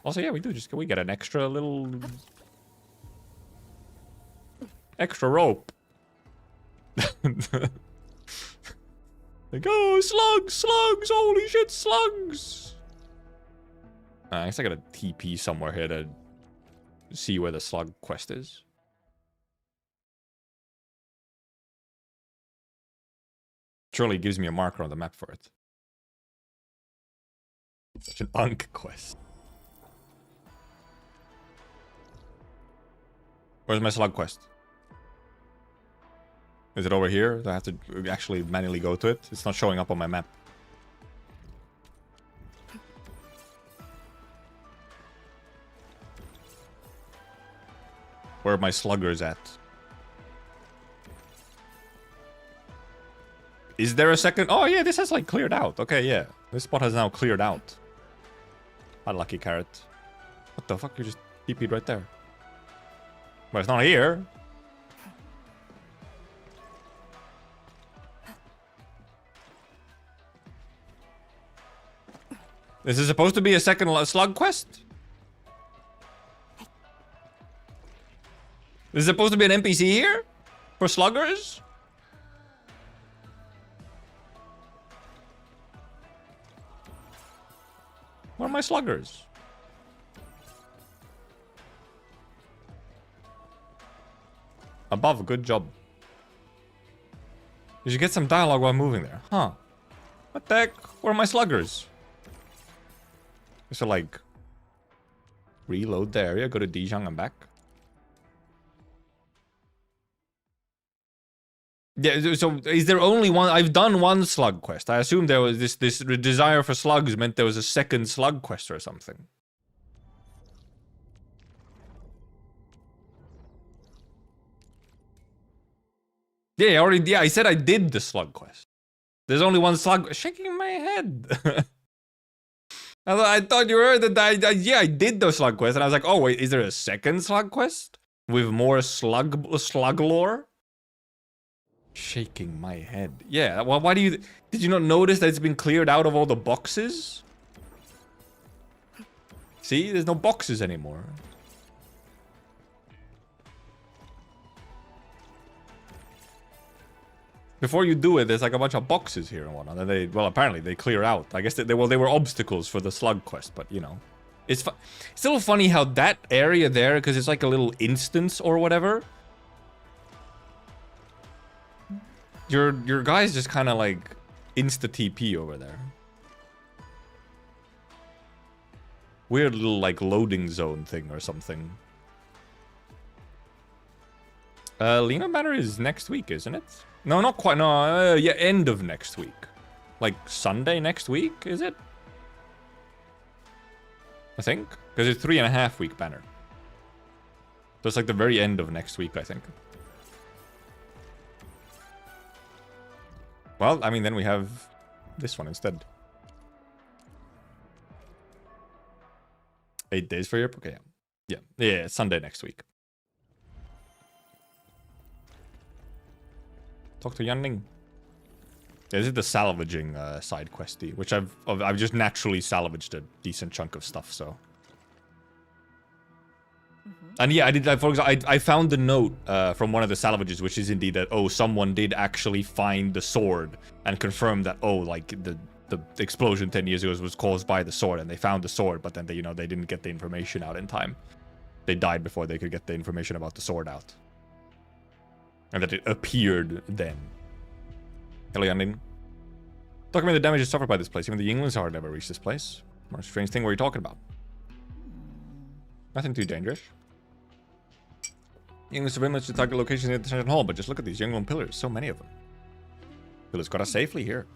Also, yeah, we get an extra little... extra rope. Like, oh, slugs, holy shit, slugs. I guess I got a TP somewhere here to see where the slug quest is. Surely it gives me a marker on the map for it. Such an unk quest. Where's my slug quest? Is it over here? Do I have to actually manually go to it? It's not showing up on my map. Where are my sluggers at? Is there a second? Oh yeah, this has like cleared out. Okay, yeah. This spot has now cleared out. Hi, lucky carrot. What the fuck? You just TP'd right there. But it's not here. This is supposed to be a second slug quest? This is supposed to be an NPC here? For sluggers? Where are my sluggers? Above, good job. You should get some dialogue while moving there. Huh. What the heck? Where are my sluggers? So like... reload the area, go to Dijon and back. Yeah, so is there only one? I've done one slug quest. I assume there was this desire for slugs meant there was a second slug quest or something. Yeah, I said I did the slug quest. There's only one slug. Shaking my head. I thought you heard that yeah, I did the slug quest, and I was like, oh wait, is there a second slug quest with more slug lore? Shaking my head. Yeah, well, why do you... Did you not notice that it's been cleared out of all the boxes? See? There's no boxes anymore. Before you do it, there's like a bunch of boxes here and whatnot. And they... Well, apparently they clear out. I guess they were obstacles for the slug quest, but you know. It's still funny how that area there, because it's like a little instance or whatever... Your guy's just kind of like insta TP over there. Weird little like loading zone thing or something. Lena Banter is next week, isn't it? No, not quite. No, yeah, end of next week. Like Sunday next week, is it? I think because it's 3.5 week banner. So it's like the very end of next week, I think. Well, I mean, then we have this one instead. 8 days for Europe? Okay, yeah. Yeah, Sunday next week. Talk to Yanning. Yeah, this is the salvaging side questy, which I've just naturally salvaged a decent chunk of stuff, so... And yeah, for example, I found the note from one of the salvages, which is indeed that, oh, someone did actually find the sword and confirm that, oh, like, the explosion 10 years ago was caused by the sword, and they found the sword, but then they, they didn't get the information out in time. They died before they could get the information about the sword out. And that it appeared then. Hello, Yandin. Document the damage suffered by this place. Even the Yinglings hard never reached this place. More strange thing, what are you talking about? Nothing too dangerous. Yingling surveillance to target locations at the Central Hall, but just look at these Yingling pillars, so many of them. Pillars got us safely here.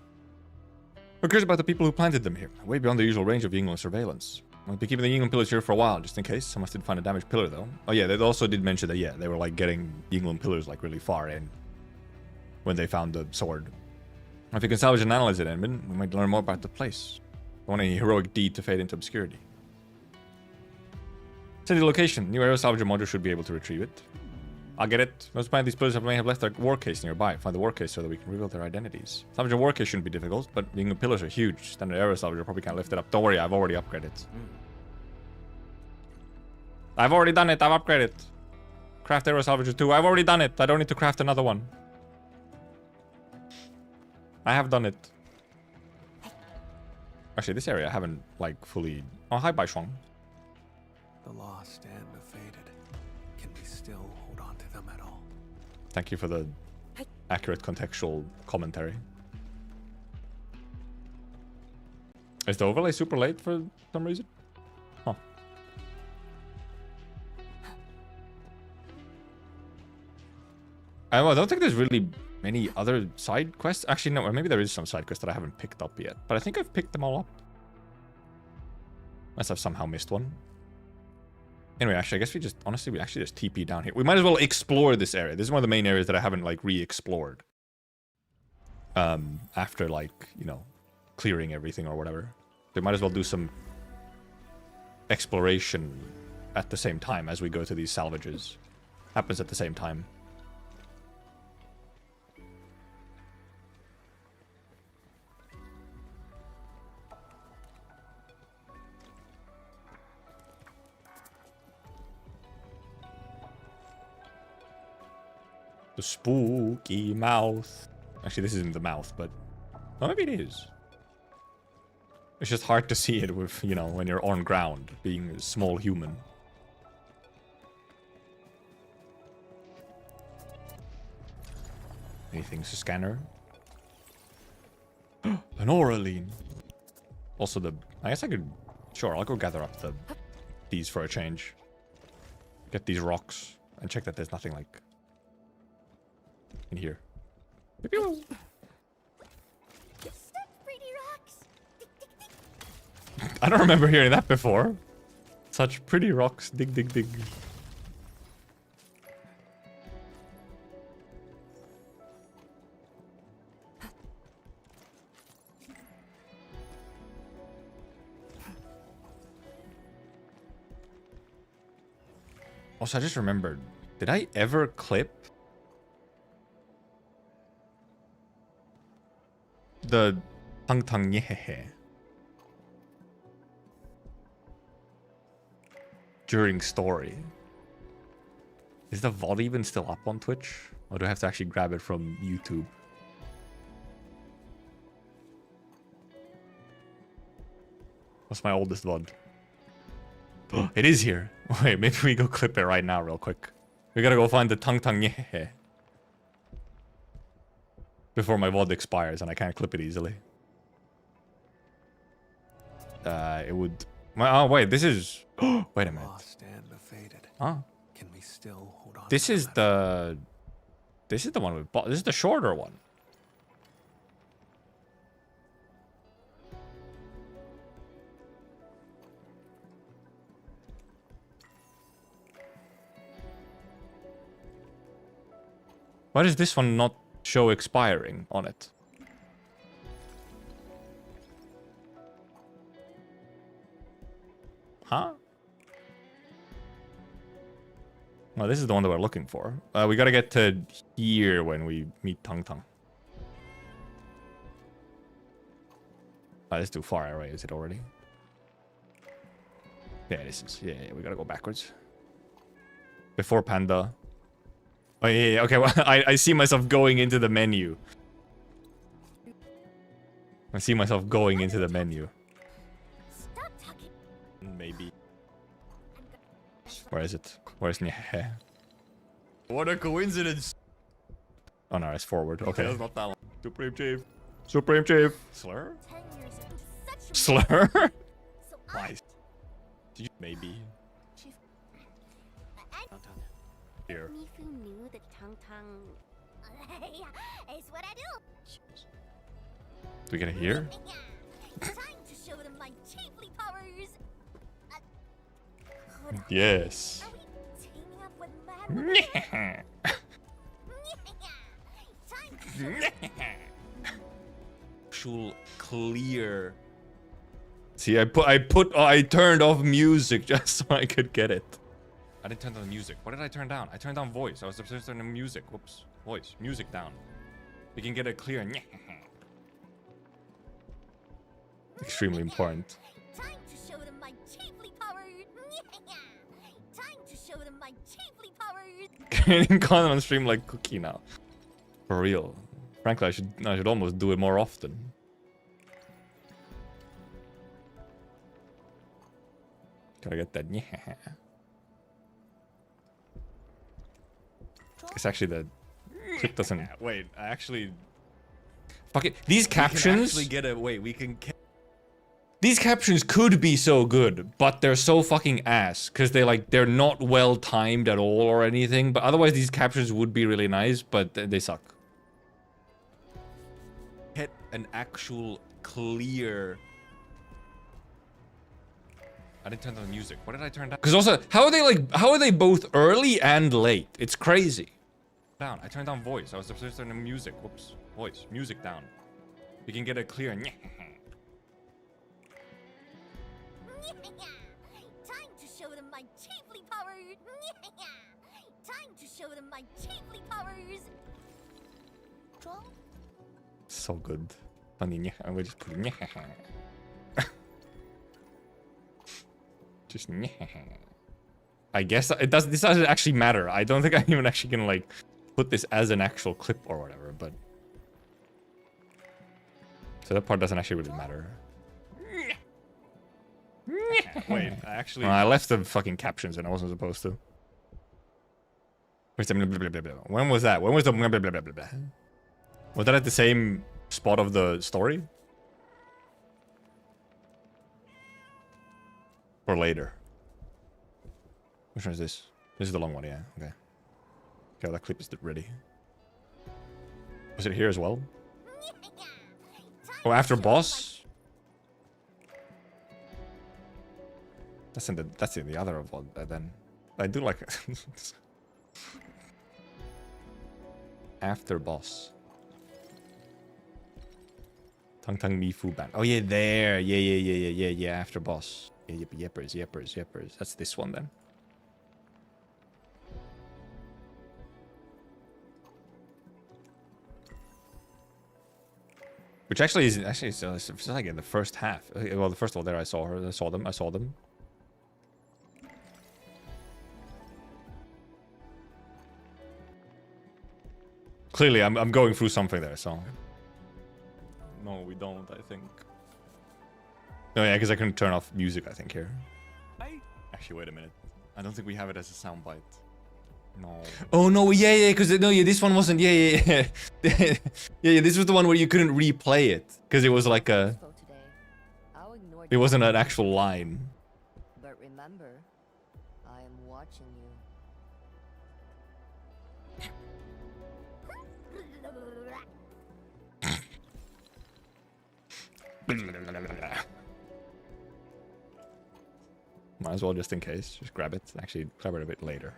We're curious about the people who planted them here, way beyond the usual range of Yingling surveillance. We'll be keeping the Yingling pillars here for a while, just in case. Someone did find a damaged pillar, though. Oh yeah, they also did mention that, yeah, they were like getting Yingling pillars like really far in when they found the sword. If you can salvage and analyze it, Edmund, we might learn more about the place. want a heroic deed to fade into obscurity. Send the location. New aerial salvager module should be able to retrieve it. I'll get it. Most of these players may have left their war case nearby. Find the war case so that we can reveal their identities. Salvager war case shouldn't be difficult, but being the pillars are huge. Standard aerial salvager probably can't lift it up. Don't worry, I've already upgraded. I've already done it. I've upgraded. Craft aerial salvager 2. I've already done it. I don't need to craft another one. I have done it. Actually, this area I haven't, like, fully... Oh, hi, Baishuang. The lost and the faded. Can we still hold on to them at all? Thank you for the accurate contextual commentary. Is the overlay super late for some reason? Huh. I don't think there's really many other side quests. Actually, no, or maybe there is some side quests that I haven't picked up yet. But I think I've picked them all up. Unless I've somehow missed one. Anyway, actually, I guess we actually just TP down here. We might as well explore this area. This is one of the main areas that I haven't, like, re-explored. After, like, you know, clearing everything or whatever. So we might as well do some exploration at the same time as we go to these salvages. Happens at the same time. The spooky mouth. Actually, this isn't the mouth, but... Well, maybe it is. It's just hard to see it with, you know, when you're on ground, being a small human. Anything's a scanner. An Oraline. Also the... I guess I could... Sure, I'll go gather up these for a change. Get these rocks. And check that there's nothing, like... in here. Such pretty rocks. I don't remember hearing that before. Such pretty rocks. Dig, dig, dig. Also, I just remembered. Did I ever clip the tang tang yehehe during story? Is the VOD even still up on Twitch? Or do I have to actually grab it from YouTube? What's my oldest VOD? It is here. Wait, maybe we go clip it right now real quick. We gotta go find the tang tang yehehe before my VOD expires and I can't clip it easily. It would... Oh, wait, this is... Wait a minute. Lost and the faded. Huh? Can we still hold on This to is them? the... This is the one we bought. This is the shorter one. Why does this one not show expiring on it? Huh? Well, this is the one that we're looking for. We gotta get to here when we meet Tang Tang. Oh, this is too far away, is it already? Yeah, this is... Yeah, we gotta go backwards. Before Panda. Oh, yeah, okay, well, I see myself going into the menu. I see myself going into the menu. Stop talking. Maybe. Where is it? Where's Nye? What a coincidence! Oh no, it's forward. Okay. That's not that long. Supreme Chief. Supreme Chief. Slur? 10 years into such a Slur? so I Nice. Did you maybe? Chief. Here. Mifu knew that Tang Tang is what I do. Do we get it here? Time to show them my chiefly powers. Hold on. Yes. Are we teaming up with Mad? Time to show them. Actual clear See, I turned off music just so I could get it. I didn't turn down the music. What did I turn down? I turned down voice. I was supposed to turn the music. Whoops. Voice. Music down. We can get a clear. Extremely important. Time to show them my chiefly power. Time to show them my chiefly power. Getting content on stream like Cookie now. For real. Frankly, I should almost do it more often. Gotta get that. It's actually the clip doesn't. Wait, I actually. Fuck it. These captions. We can actually get away. We can. These captions could be so good, but they're so fucking ass because they're not well timed at all or anything. But otherwise, these captions would be really nice, but they suck. Get an actual clear. I didn't turn down the music. What did I turn down? Because also, how are they both early and late? It's crazy. Down. I turned down voice. I was supposed to turn the music. Whoops. Voice. Music down. We can get a clear. Time to show them my chiefly power. Time to show them my chiefly powers. Draw. So good. Funny. I would just put just I guess it does. This doesn't actually matter. I don't think I'm even actually gonna like put this as an actual clip or whatever. But so that part doesn't actually really matter. Wait, I left the fucking captions and I wasn't supposed to. Where's the blah, blah, blah, blah? When was that? When was the blah, blah, blah, blah, blah? Was that at the same spot of the story? Or later? Which one is this? This is the long one, yeah. Okay. Okay, well, that clip is ready. Was it here as well? Oh, after boss? That's in the other one then. I do like after boss. Tang Tang Mi Fu Ban. Oh yeah, there. Yeah. After boss. Yeah, yeppers. That's this one then. Which actually is it's like in the first half. Well, the first of all, there I saw her. I saw them. Clearly, I'm going through something there. So. No, we don't. I think. No, yeah, because I can turn off music, I think, here. Actually, wait a minute. I don't think we have it as a soundbite. No. Oh, no, yeah, because, this one wasn't, yeah. This was the one where you couldn't replay it. Because it was like a... It wasn't an actual line. But remember, I am watching you. Might as well, just in case. Just grab it. Actually, grab it a bit later.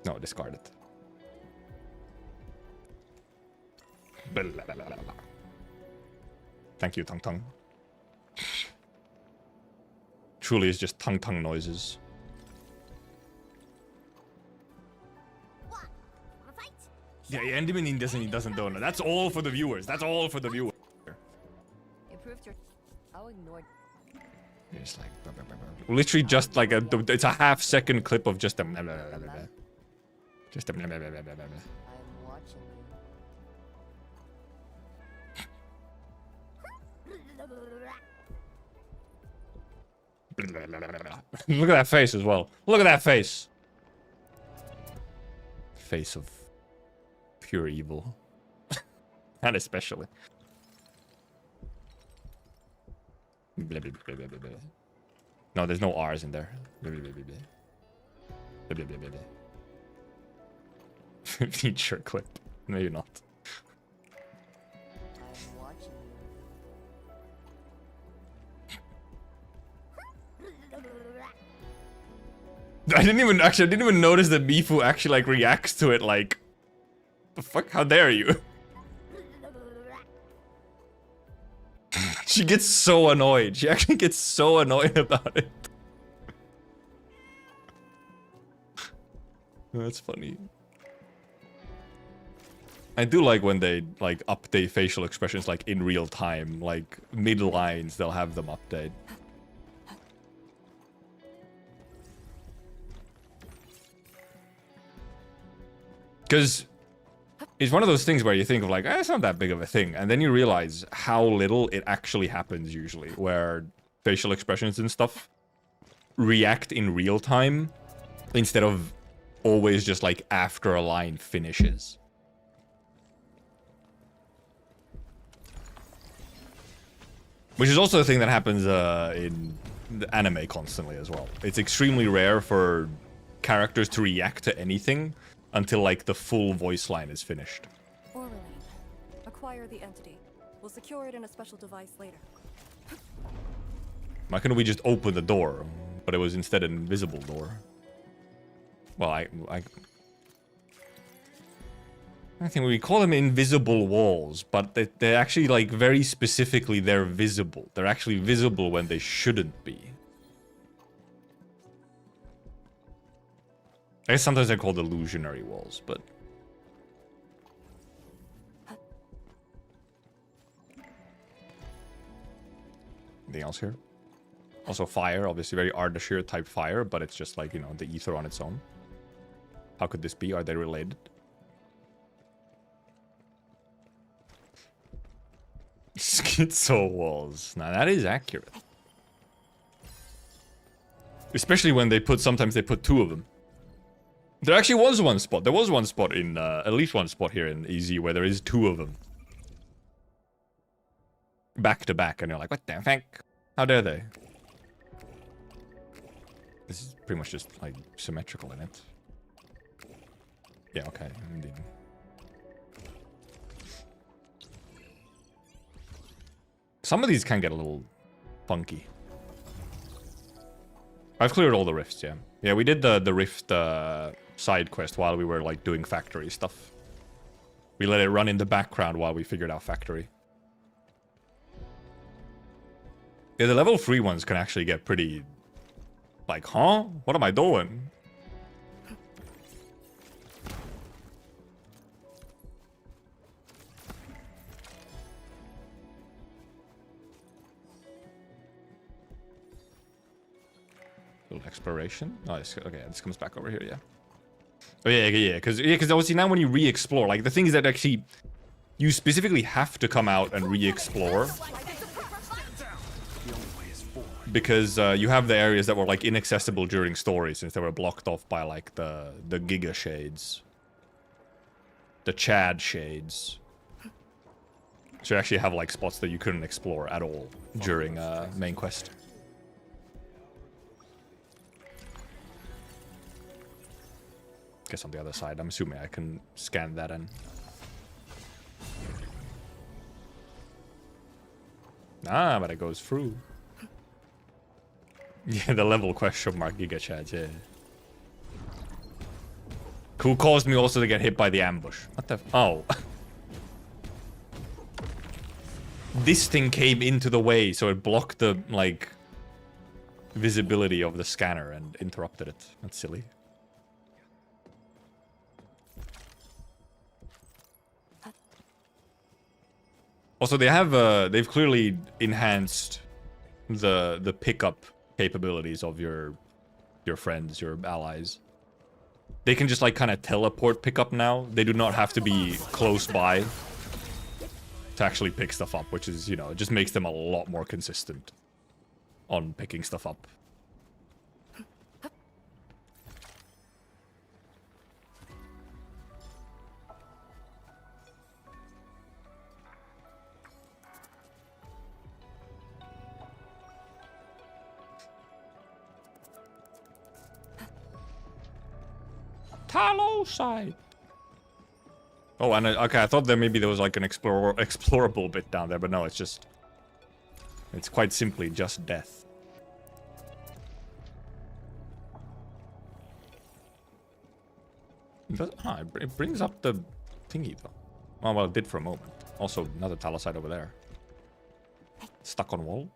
No, discard it. Thank you, Tung Tung. Truly, it's just Tung Tung noises. What? Wanna fight? Yeah, Enderman doesn't know. That's all for the viewers. That's all for the viewers. Improved your... I'll ignore... It's like literally just like it's a half-second clip of just a blah, blah, blah, blah. Just a blah, blah, blah, blah, blah, blah. I'm watching you. Look at that face as well. Look at that face. Face of pure evil. That especially. Blah, blah, blah, blah, blah, blah. No, there's no R's in there. Blah, blah, blah, blah, blah. Blah, blah, blah, blah, blah. Feature clip. Maybe not. I'm watching you. I didn't even notice that Mifu actually like reacts to it like, the fuck? How dare you? She gets so annoyed. She actually gets so annoyed about it. That's funny. I do like when they like update facial expressions like in real time, like mid lines they'll have them update. Because it's one of those things where you think of like, it's not that big of a thing, and then you realize how little it actually happens usually, where facial expressions and stuff react in real time instead of always just like after a line finishes. Which is also a thing that happens in the anime constantly as well. It's extremely rare for characters to react to anything until like the full voice line is finished. Or remain. Acquire the entity. We'll secure it in a special device later. Why couldn't we just open the door? But it was instead an invisible door. Well, I think we call them invisible walls, but they're actually like very specifically they're visible. They're actually visible when they shouldn't be. I guess sometimes they're called illusionary walls, but... Anything else here? Also fire, obviously very Ardashir type fire, but it's just like, you know, the ether on its own. How could this be? Are they related? Schizo walls. Now that is accurate. Especially when they put, sometimes they put two of them. There actually was one spot. There was one spot in, at least one spot here in EZ where there is two of them. Back to back, and you're like, what the heck? How dare they? This is pretty much just, like, symmetrical in it. Yeah, okay, indeed. Some of these can get a little funky. I've cleared all the rifts, yeah. Yeah, we did the rift side quest while we were like doing factory stuff. We let it run in the background while we figured out factory. Yeah, the level 3 ones can actually get pretty... Like, huh? What am I doing? Little exploration. Oh, okay, this comes back over here, yeah. Oh, yeah, because obviously now when you re-explore, like, the thing is that actually you specifically have to come out and re-explore. Because you have the areas that were, like, inaccessible during story, since they were blocked off by, like, the Giga Shades. The Chad Shades. So you actually have, like, spots that you couldn't explore at all during main quest. Guess on the other side, I'm assuming I can scan that in. Ah, but it goes through. Yeah, the level question mark Giga Chad, yeah. Who caused me also to get hit by the ambush? What the... Oh. This thing came into the way, so it blocked the, like, visibility of the scanner and interrupted it. That's silly. Also, they have, they've clearly enhanced the pickup capabilities of your friends, your allies. They can just, like, kind of teleport pickup now. They do not have to be close by to actually pick stuff up, which is, you know, it just makes them a lot more consistent on picking stuff up. Talo side. Oh, and okay, I thought that maybe there was like an explorable bit down there, but no, it's just... It's quite simply just death. It brings up the thingy, though. Oh, well, it did for a moment. Also, another Talo side over there. Stuck on wall.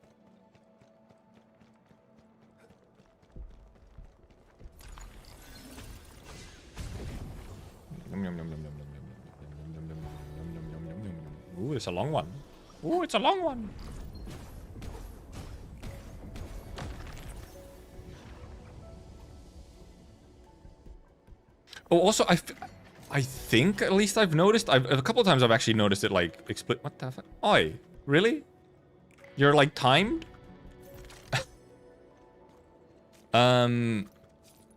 Ooh, it's a long one. Ooh, it's a long one. Oh, also, I think at least I've noticed. A couple of times I've actually noticed it like What the fuck? Oi, really? You're like timed?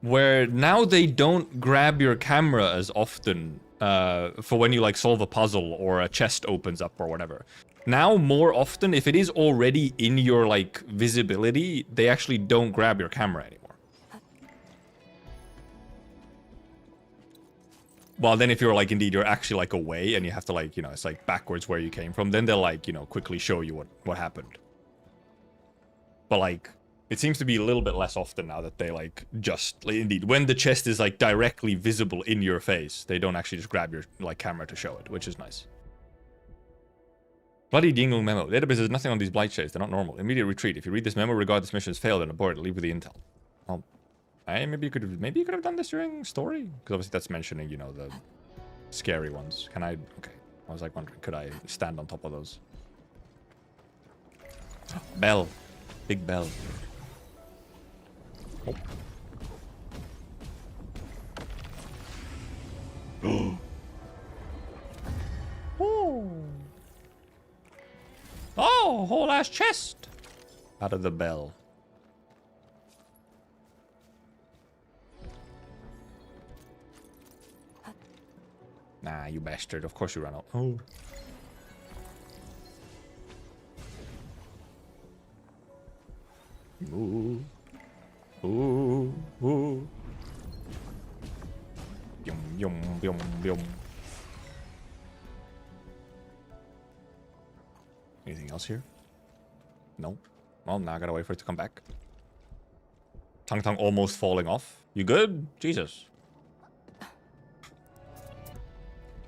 Where now they don't grab your camera as often for when you like solve a puzzle or a chest opens up or whatever. Now more often, if it is already in your like visibility, they actually don't grab your camera anymore. Well, then if you're like indeed you're actually like away and you have to like, you know, it's like backwards where you came from, then they'll like, you know, quickly show you what happened. But like it seems to be a little bit less often now that they like just like, indeed when the chest is like directly visible in your face, they don't actually just grab your like camera to show it, which is nice. Bloody dingle memo. Database has nothing on these blight shades. They're not normal. Immediate retreat. If you read this memo, regard this mission as failed and abort it. Leave with the intel. Well, maybe you could have done this during story, because obviously that's mentioning, you know, the scary ones. Can I? Okay. I was like wondering, could I stand on top of those? Bell. Big bell. Oh. Oh. Oh, whole ass chest. Out of the bell. Nah, you bastard. Of course you ran out. Oh. Ooh. Ooh. Ooh. Yum, yum, yum, yum. Anything else here? No. Well, now I gotta wait for it to come back. Tung Tung almost falling off. You good? Jesus.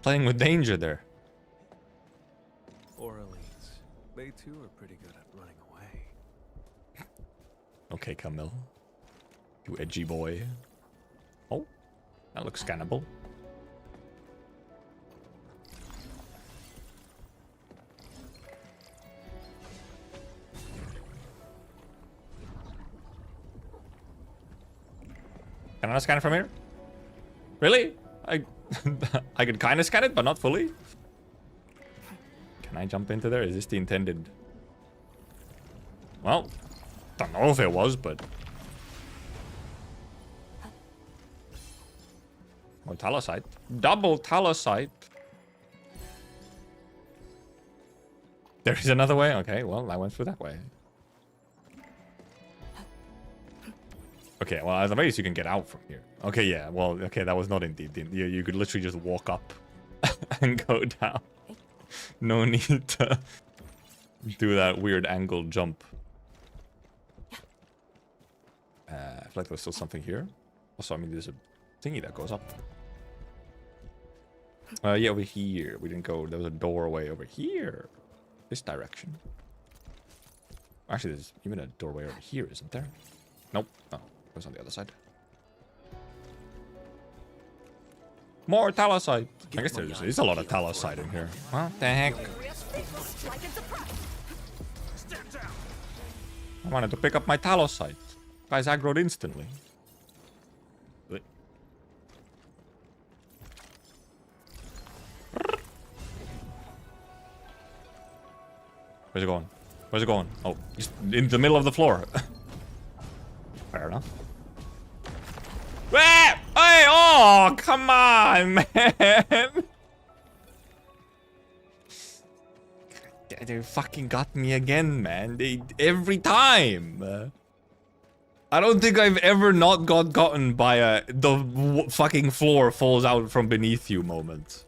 Playing with danger there. Orleans. They too are pretty good at running away. Okay, Camille. You edgy boy. Oh, that looks scannable. Can I not scan it from here? Really? I could kind of scan it, but not fully. Can I jump into there? Is this the intended? Well, don't know if it was, but more talosite. Double talosite. There is another way. Okay, well, I went through that way. Okay, well, at the least you can get out from here. Okay, yeah, well, okay, that was not indeed. You could literally just walk up and go down. No need to do that weird angled jump. I feel like there was still something here. Also, I mean, there's a thingy that goes up. Yeah, over here. We didn't go. There was a doorway over here. This direction. Actually, there's even a doorway over here, isn't there? Nope. Oh, it was on the other side. More talosite. I guess there's a lot of talosite in here. What the heck? I wanted to pick up my talosite. Guys aggroed instantly. Where's it going? Where's it going? Oh, he's in the middle of the floor. Fair enough. Hey! Hey! Oh, come on, man! They fucking got me again, man. Every time. I don't think I've ever not gotten by the fucking floor falls out from beneath you moment.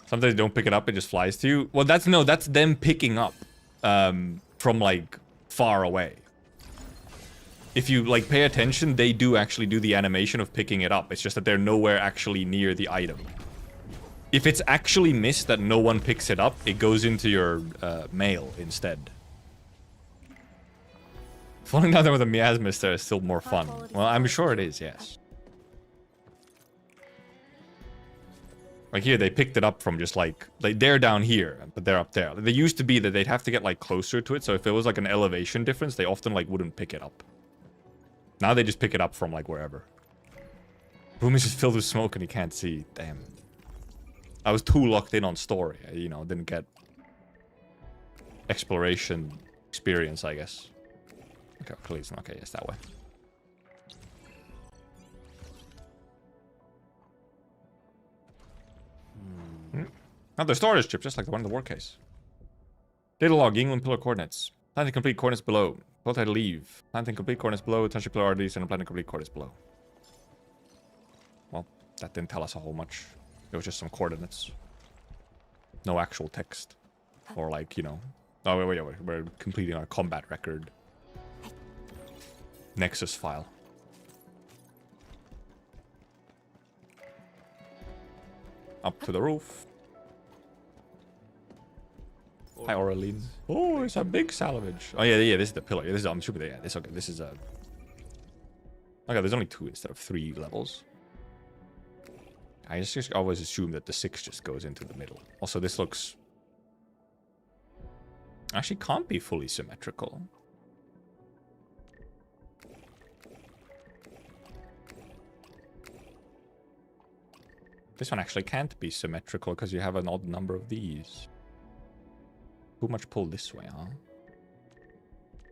Sometimes you don't pick it up, it just flies to you. Well, that's them picking up from like far away. If you like pay attention, they do actually do the animation of picking it up. It's just that they're nowhere actually near the item. If it's actually missed that no one picks it up, it goes into your mail instead. Falling down there with a miasmister is still more fun. Well, I'm sure it is, yes. Like here, they picked it up from just like they're down here, but they're up there. They used to be that they'd have to get like closer to it, so if there was like an elevation difference, they often like wouldn't pick it up. Now they just pick it up from like wherever. Room is just filled with smoke and you can't see. Damn. I was too locked in on story. You know, didn't get exploration experience, I guess. Okay, please. Okay, yes, that way. Another storage chip, just like the one in the war case. Data log, England pillar coordinates. Planting complete coordinates below. Both had leave. Planting complete coordinates below. Touch pillar RDs and planting complete coordinates below. Well, that didn't tell us a whole much. It was just some coordinates. No actual text. Or like, you know. Oh, wait. We're completing our combat record. Nexus file. Up to the roof. Hi, Aureline. Oh, it's a big salvage. Oh, yeah, this is the pillar. This is, I'm stupid. Yeah, okay. This is a... Okay, there's only 2 instead of 3 levels. I just always assume that the 6 just goes into the middle. Also, this looks... Actually can't be fully symmetrical. This one actually can't be symmetrical because you have an odd number of these. Too much pull this way, huh?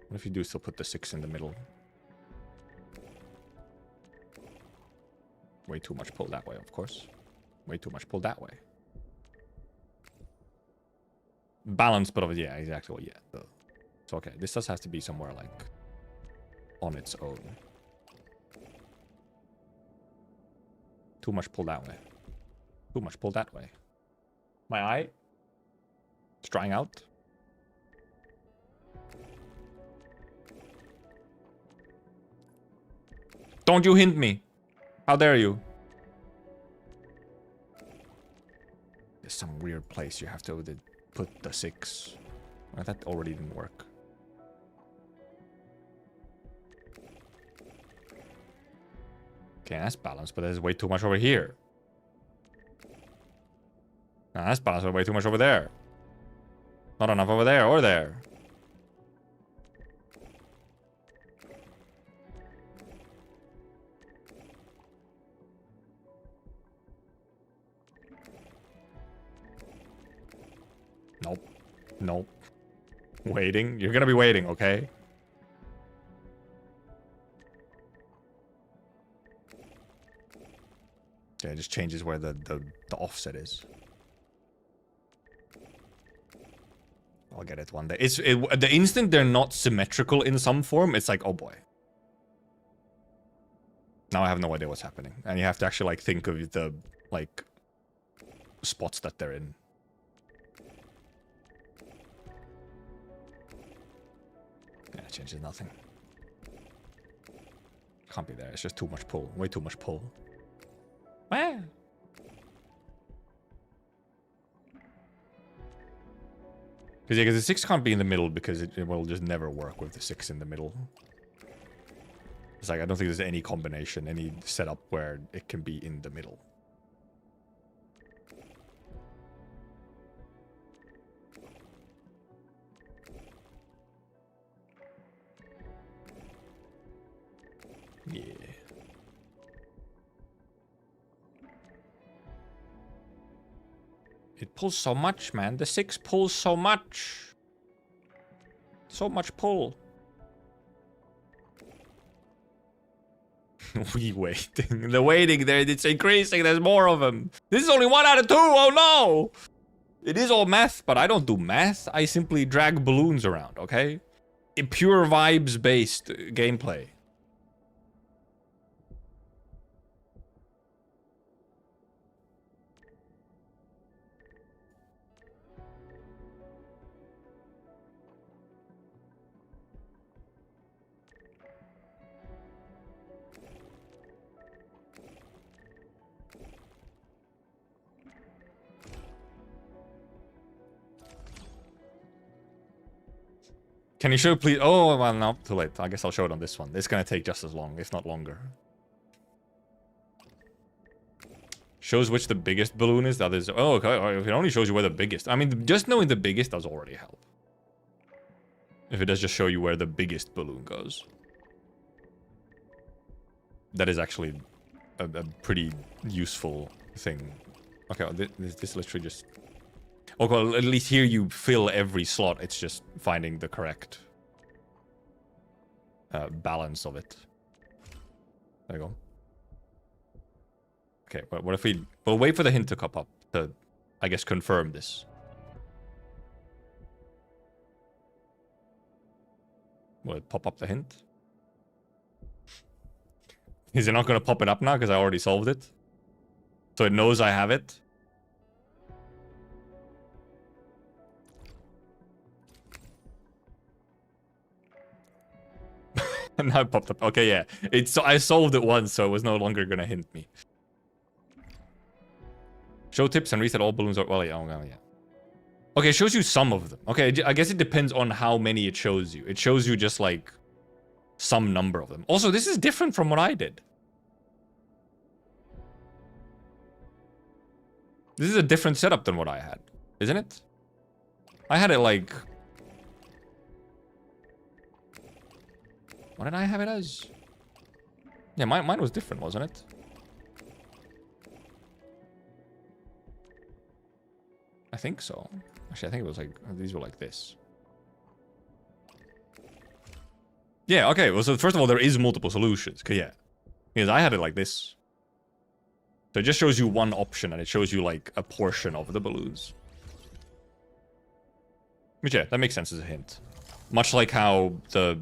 What if you do still put the 6 in the middle? Way too much pull that way, of course. Way too much pull that way. Balance, but yeah, exactly. Well, yeah. So, okay, this does have to be somewhere, like, on its own. Too much pull that way. Too much pull that way. My eye? It's drying out. Don't you hint me. How dare you? There's some weird place you have to put the 6. Well, that already didn't work. Okay, that's balanced, but there's way too much over here. Nah, that's balanced, but way too much over there. Not enough over there or there. Nope. Nope. Waiting? You're gonna be waiting, okay? Okay, it just changes where the offset is. I'll get it one day. The instant they're not symmetrical in some form, it's like, oh boy. Now I have no idea what's happening. And you have to actually like think of the like spots that they're in. Yeah, it changes nothing. Can't be there. It's just too much pull. Way too much pull. Where? Because the 6 can't be in the middle because it will just never work with the 6 in the middle. It's like, I don't think there's any combination, any setup where it can be in the middle. Yeah. It pulls so much, man. The 6 pulls so much. So much pull. We waiting. The waiting there, it's increasing. There's more of them. This is only 1 out of 2. Oh no! It is all math, but I don't do math. I simply drag balloons around, okay? Pure vibes-based gameplay. Can you show please? Oh, well, no, too late. I guess I'll show it on this one. It's gonna take just as long, if not longer. Shows which the biggest balloon is. The others. Oh, okay. It only shows you where the biggest. I mean, just knowing the biggest does already help. If it does just show you where the biggest balloon goes. That is actually a pretty useful thing. Okay, well, this literally just... Okay, well, at least here you fill every slot. It's just finding the correct balance of it. There you go. Okay, but what if we... We'll wait for the hint to come up to, I guess, confirm this. Will it pop up the hint? Is it not going to pop it up now because I already solved it? So it knows I have it? And now it popped up. Okay, yeah. So I solved it once, so it was no longer going to hint me. Show tips and reset all balloons. Well, yeah. Oh, well, yeah. Okay, it shows you some of them. Okay, I guess it depends on how many it shows you. It shows you just, like, some number of them. Also, this is different from what I did. This is a different setup than what I had, isn't it? I had it, like... What did I have it as? Yeah, mine was different, wasn't it? I think so. Actually, I think it was like... These were like this. Yeah, okay. Well, so first of all, there is multiple solutions. Yeah. Because I had it like this. So it just shows you one option, and it shows you, like, a portion of the balloons. Which, yeah, that makes sense as a hint. Much like how the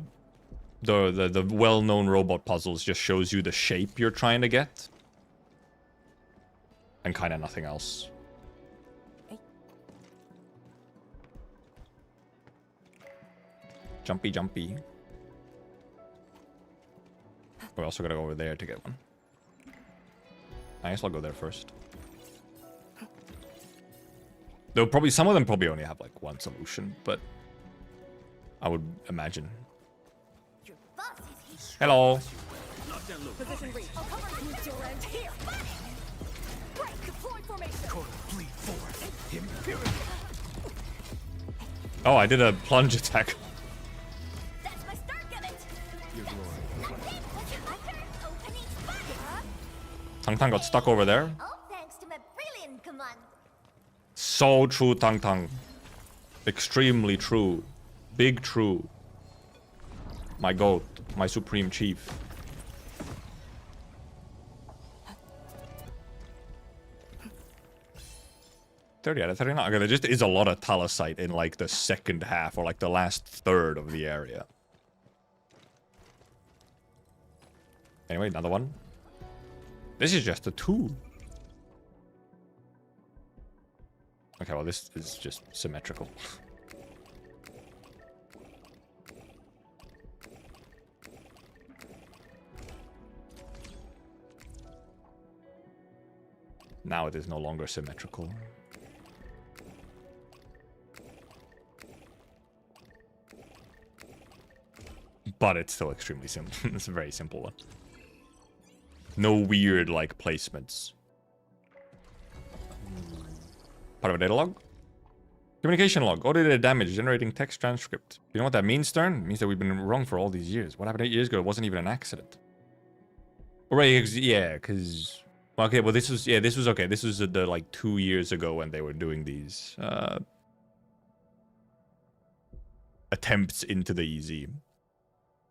well-known robot puzzles just shows you the shape you're trying to get. And kind of nothing else. Jumpy, jumpy. We're also gonna go over there to get one. I guess I'll go there first. Though probably some of them probably only have like one solution, but I would imagine. Your boss is here. Hello. Position reach. I'll cover you till end here. Break, deploy formation. Bleed forward. Imperial. Oh, I did a plunge attack. That's my start gimmick. Your glory. What's your hunter? Opening spotted. Tang Tang got stuck over there. All thanks to my brilliant command. So true, Tang Tang. Extremely true. Big true. My goat. My supreme chief. $30 out of 39. Okay, there just is a lot of Talasite in like the second half or like the last third of the area. Anyway, another one. This is just a 2. Okay, well, this is just symmetrical. Now it is no longer symmetrical. But it's still extremely simple. It's a very simple one. No weird, like, placements. Part of a data log? Communication log. Audited damage. Generating text transcript. You know what that means, Stern? It means that we've been wrong for all these years. What happened 8 years ago? It wasn't even an accident. Right, yeah, because... Okay, well, this was... Yeah, this was okay. This was the, like, 2 years ago when they were doing these... attempts into the EZ.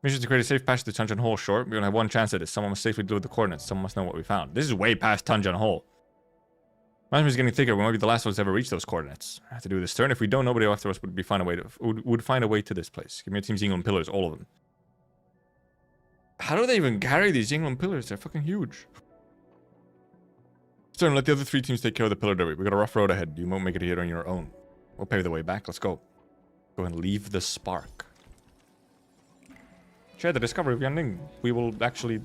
Mission to create a safe passage to Tungeon Hole, short. We only have one chance at this. Someone must safely deliver the coordinates. Someone must know what we found. This is way past Tungeon Hole. Management is getting thicker. We might be the last ones to ever reach those coordinates. I have to do this turn. If we don't, nobody after us would find a way to this place. Give me your team's England pillars, all of them. How do they even carry these England pillars? They're fucking huge. Stern, let the other 3 teams take care of the pillar debris. We got a rough road ahead. You won't make it here on your own. We'll pave the way back. Let's go. Go and leave the spark. Share the discovery of Yanling. We will actually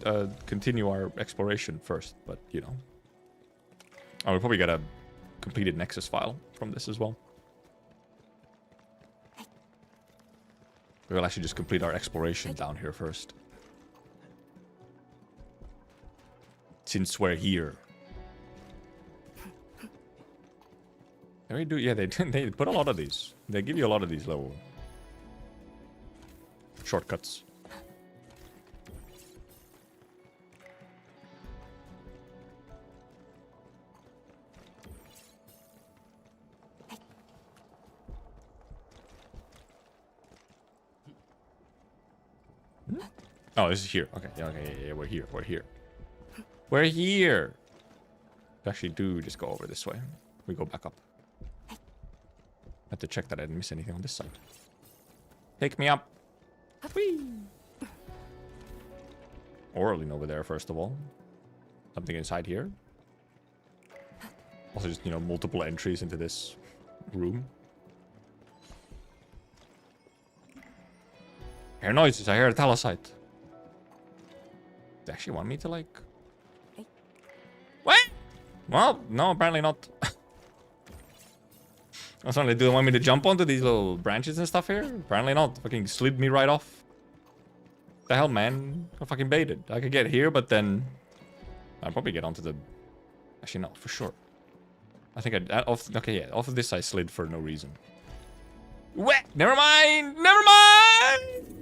continue our exploration first, but you know. Oh, we'll probably get a completed Nexus file from this as well. We'll actually just complete our exploration down here first. Since we're here. They do, yeah, they put a lot of these. They give you a lot of these little shortcuts. Oh, this is here. Okay, yeah, we're here. We're here. We actually do just go over this way. We go back up. Have to check that I didn't miss anything on this side. Take me up. Whee! Orlin over there, first of all. Something inside here. Also just, you know, multiple entries into this room. I hear noises. I hear a talosite. They actually want me to, like... What? Well, no, apparently not. I was wondering, do they want me to jump onto these little branches and stuff here? Apparently not. Fucking slid me right off. The hell, man? I fucking baited. I could get here, but then... I'd probably get onto the... Actually, no, for sure. I think I... Okay, yeah. Off of this, I slid for no reason. What? Never mind! Never mind!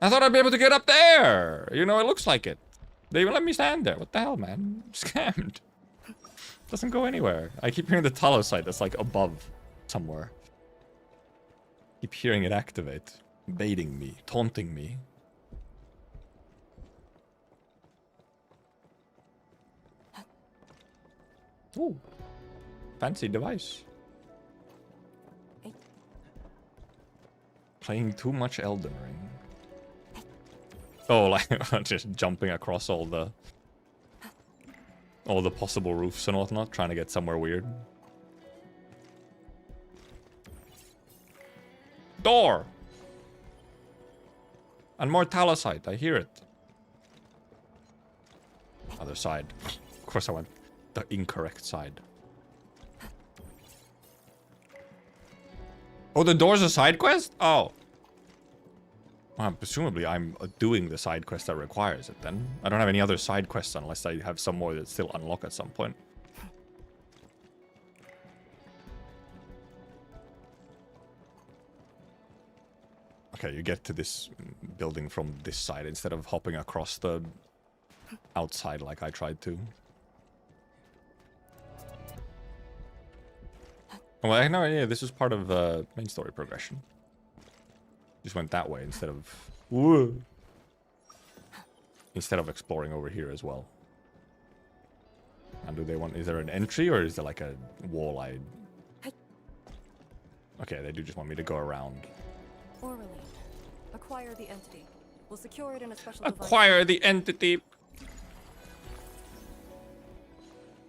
I thought I'd be able to get up there. You know, it looks like it. They even let me stand there. What the hell, man? I'm scammed. Doesn't go anywhere. I keep hearing the talosite that's like above somewhere. Keep hearing it activate. Baiting me. Taunting me. Ooh. Fancy device. Playing too much Elden Ring. Oh, like just jumping across all the possible roofs and whatnot, trying to get somewhere weird. Door! And more talosite, I hear it. Other side. Of course I went the incorrect side. Oh, the door's a side quest? Oh. Well, presumably I'm doing the side quest that requires it then. I don't have any other side quests unless I have some more that still unlock at some point. Okay, you get to this building from this side instead of hopping across the outside like I tried to. Well, I have no idea. This is part of main story progression. Just went that way instead of... Whoa. Instead of exploring over here as well. And do they want... Is there an entry or is there like a wall I... Okay, they do just want me to go around. Orally. Acquire the entity. We'll secure it in a special Acquire the entity!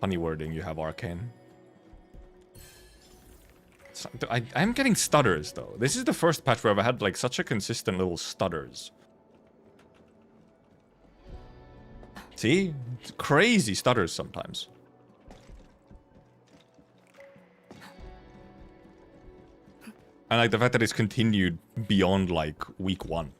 Funny wording you have, Arcane. I'm getting stutters, though. This is the first patch where I've had, like, such a consistent little stutters. See? It's crazy stutters sometimes. And, like, the fact that it's continued beyond, like, week 1.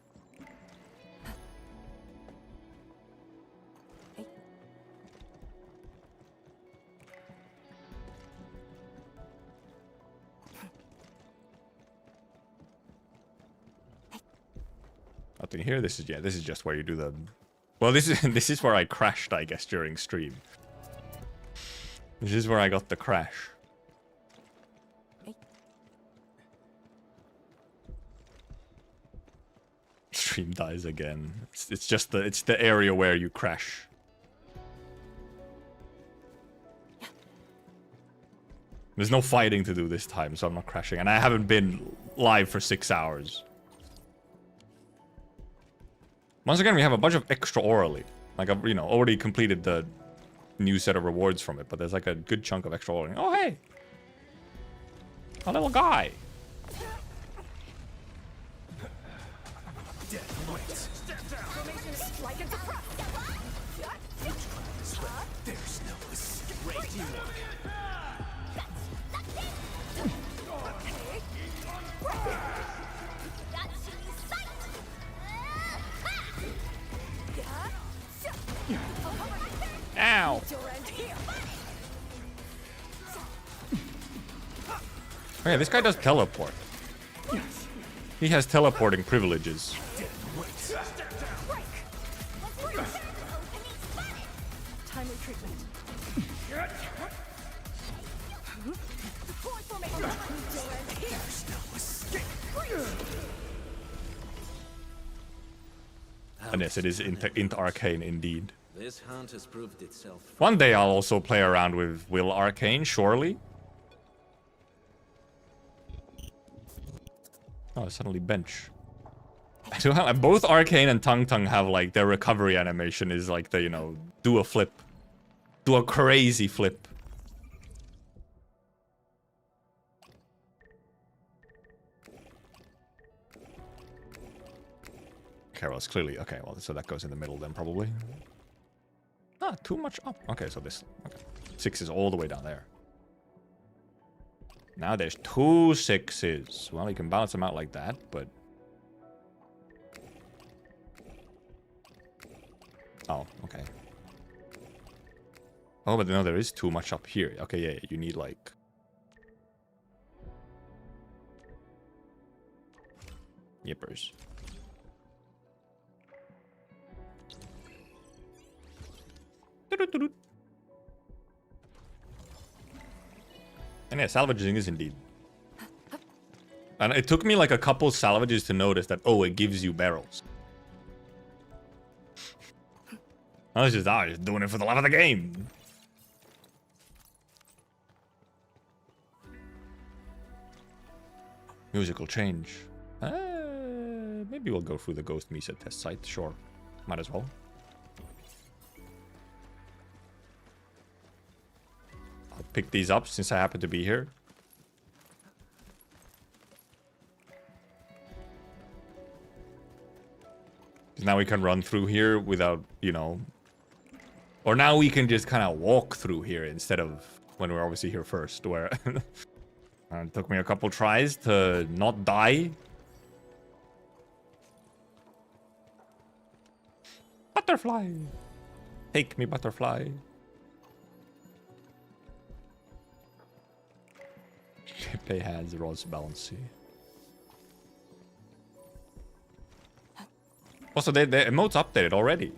Nothing here. This is just where you do the... Well, this is where I crashed, I guess, during stream. This is where I got the crash. Stream dies again. It's just the area where you crash. There's no fighting to do this time, so I'm not crashing. And I haven't been live for 6 hours. Once again, we have a bunch of extra orally. Like, I've, you know, already completed the new set of rewards from it, but there's like a good chunk of extra orally. Oh, hey! A little guy. There's no escape. Great teamwork. Okay, this guy does teleport. He has teleporting privileges. Timely treatment. Deploy formation. There's no escape. And yes, it is int arcane indeed. This hunt has proved itself. One day I'll also play around with Will Arcane, surely. Oh, suddenly bench. So both Arcane and Tung Tung have like their recovery animation is like the, you know, do a flip. Do a crazy flip. Okay, well, it's clearly... Okay, well, so that goes in the middle then, probably. Ah, too much up. Okay, so this... Okay. 6 is all the way down there. Now there's 2 6s. Well, you can balance them out like that, but... Oh, okay. Oh, but no, there is too much up here. Okay, yeah, you need, like... Yippers. And yeah, salvaging is indeed. And it took me like a couple salvages to notice that, oh, it gives you barrels. I was just doing it for the love of the game. Musical change. Maybe we'll go through the Ghost Mesa test site. Sure. Might as well. I'll pick these up since I happen to be here. Now we can run through here without, you know... Or now we can just kind of walk through here instead of when we're obviously here first, where... It took me a couple tries to not die. Butterfly! Take me, butterfly. Pepe has Rose Bouncy. Also, the emotes updated already.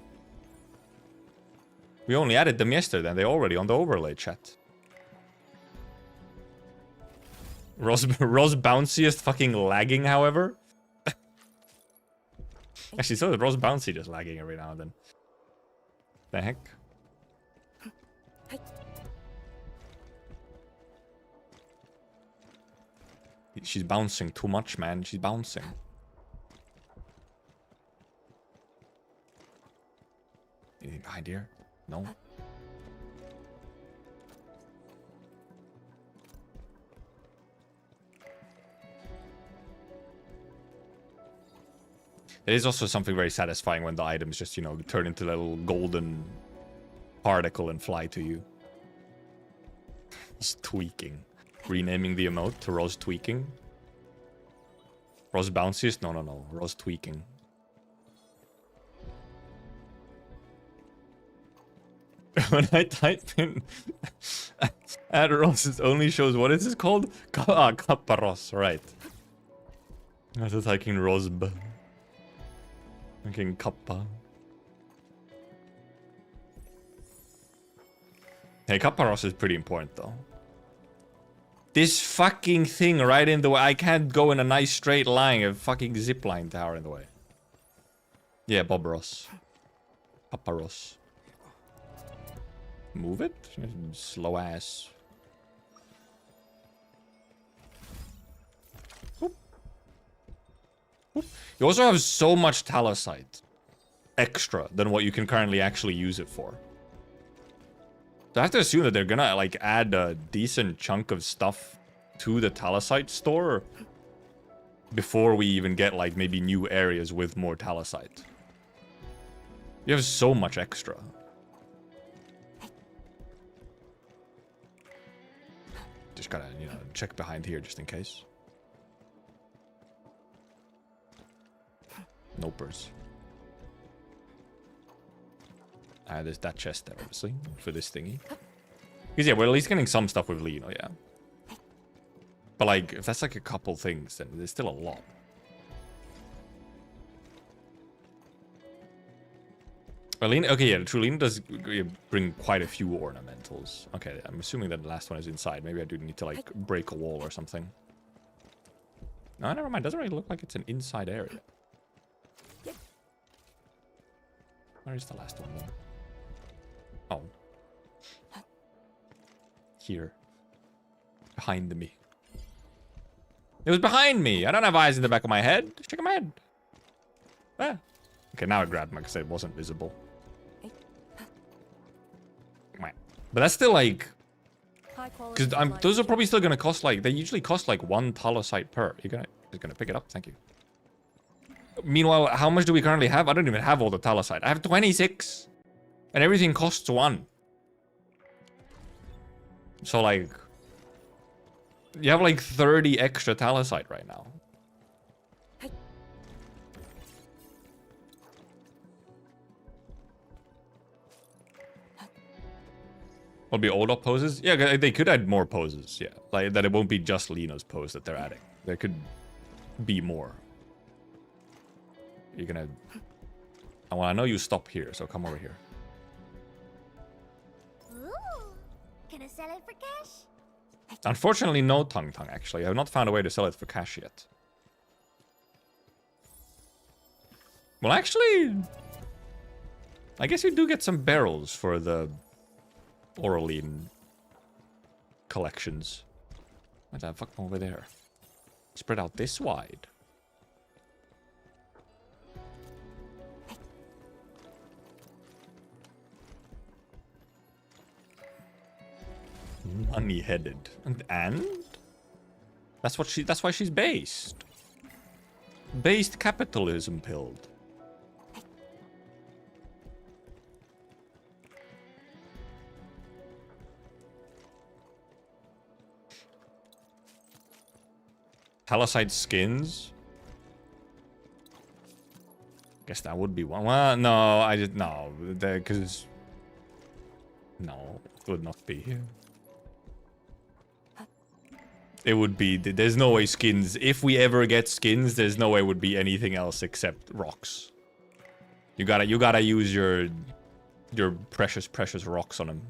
We only added them yesterday, and they're already on the overlay chat. Rose Bounciest fucking lagging, however. Actually, so is Rose Bouncy just lagging every now and then. The heck? She's bouncing too much, man. She's bouncing. Anything behind here? No. It is also something very satisfying when the items just, you know, turn into a little golden particle and fly to you. Just tweaking. Renaming the emote to Rose Tweaking. Rose Bounciest? No, no, no. Rose Tweaking. When I type in add Rose, it only shows, what is this called? Kapparos, right. I was typing Roseb. Fucking Kappa. Hey, Kapparos is pretty important though. This fucking thing right in the way. I can't go in a nice straight line. A fucking zipline tower in the way. Yeah, Bob Ross. Kapparos. Move it? Slow ass. Oop. Oop. You also have so much Talosite extra than what you can currently actually use it for. So I have to assume that they're gonna like add a decent chunk of stuff to the Talosite store before we even get like maybe new areas with more Talosite. You have so much extra. Just gotta, you know, check behind here just in case. Nopers. There's that chest there, obviously, for this thingy. Because, yeah, we're at least getting some stuff with Lino, yeah. But like, if that's like a couple things, then there's still a lot. Lena, okay, yeah, true. Lena does bring quite a few ornamentals. Okay, I'm assuming that the last one is inside. Maybe I do need to like break a wall or something. No, never mind. Doesn't really look like it's an inside area. Where is the last one then? Oh. Here. Behind me. It was behind me! I don't have eyes in the back of my head. Shaking my head. Ah. Okay, now I grabbed my because it wasn't visible. But that's still like... Because those are probably still going to cost like... They usually cost like 1 talosite per. You're gonna pick it up? Thank you. Meanwhile, how much do we currently have? I don't even have all the talosite. I have 26. And everything costs 1. So like... You have like 30 extra talosite right now. Will be old up poses? Yeah, they could add more poses, yeah. Like, that it won't be just Lena's pose that they're adding. There could be more. You're gonna... Well, I know you stop here, so come over here. Ooh, can I sell it for cash? Unfortunately, no Tung Tung, actually. I have not found a way to sell it for cash yet. Well, actually... I guess you do get some barrels for the... Oraline collections. What the fuck over there? Spread out this wide. Money-headed. And? That's why she's based. Based capitalism pilled. Talosite skins. Guess that would be one. Well, no, I just no, because no, it would not be. It would be. There's no way skins. If we ever get skins, there's no way it would be anything else except rocks. You gotta use your precious rocks on them.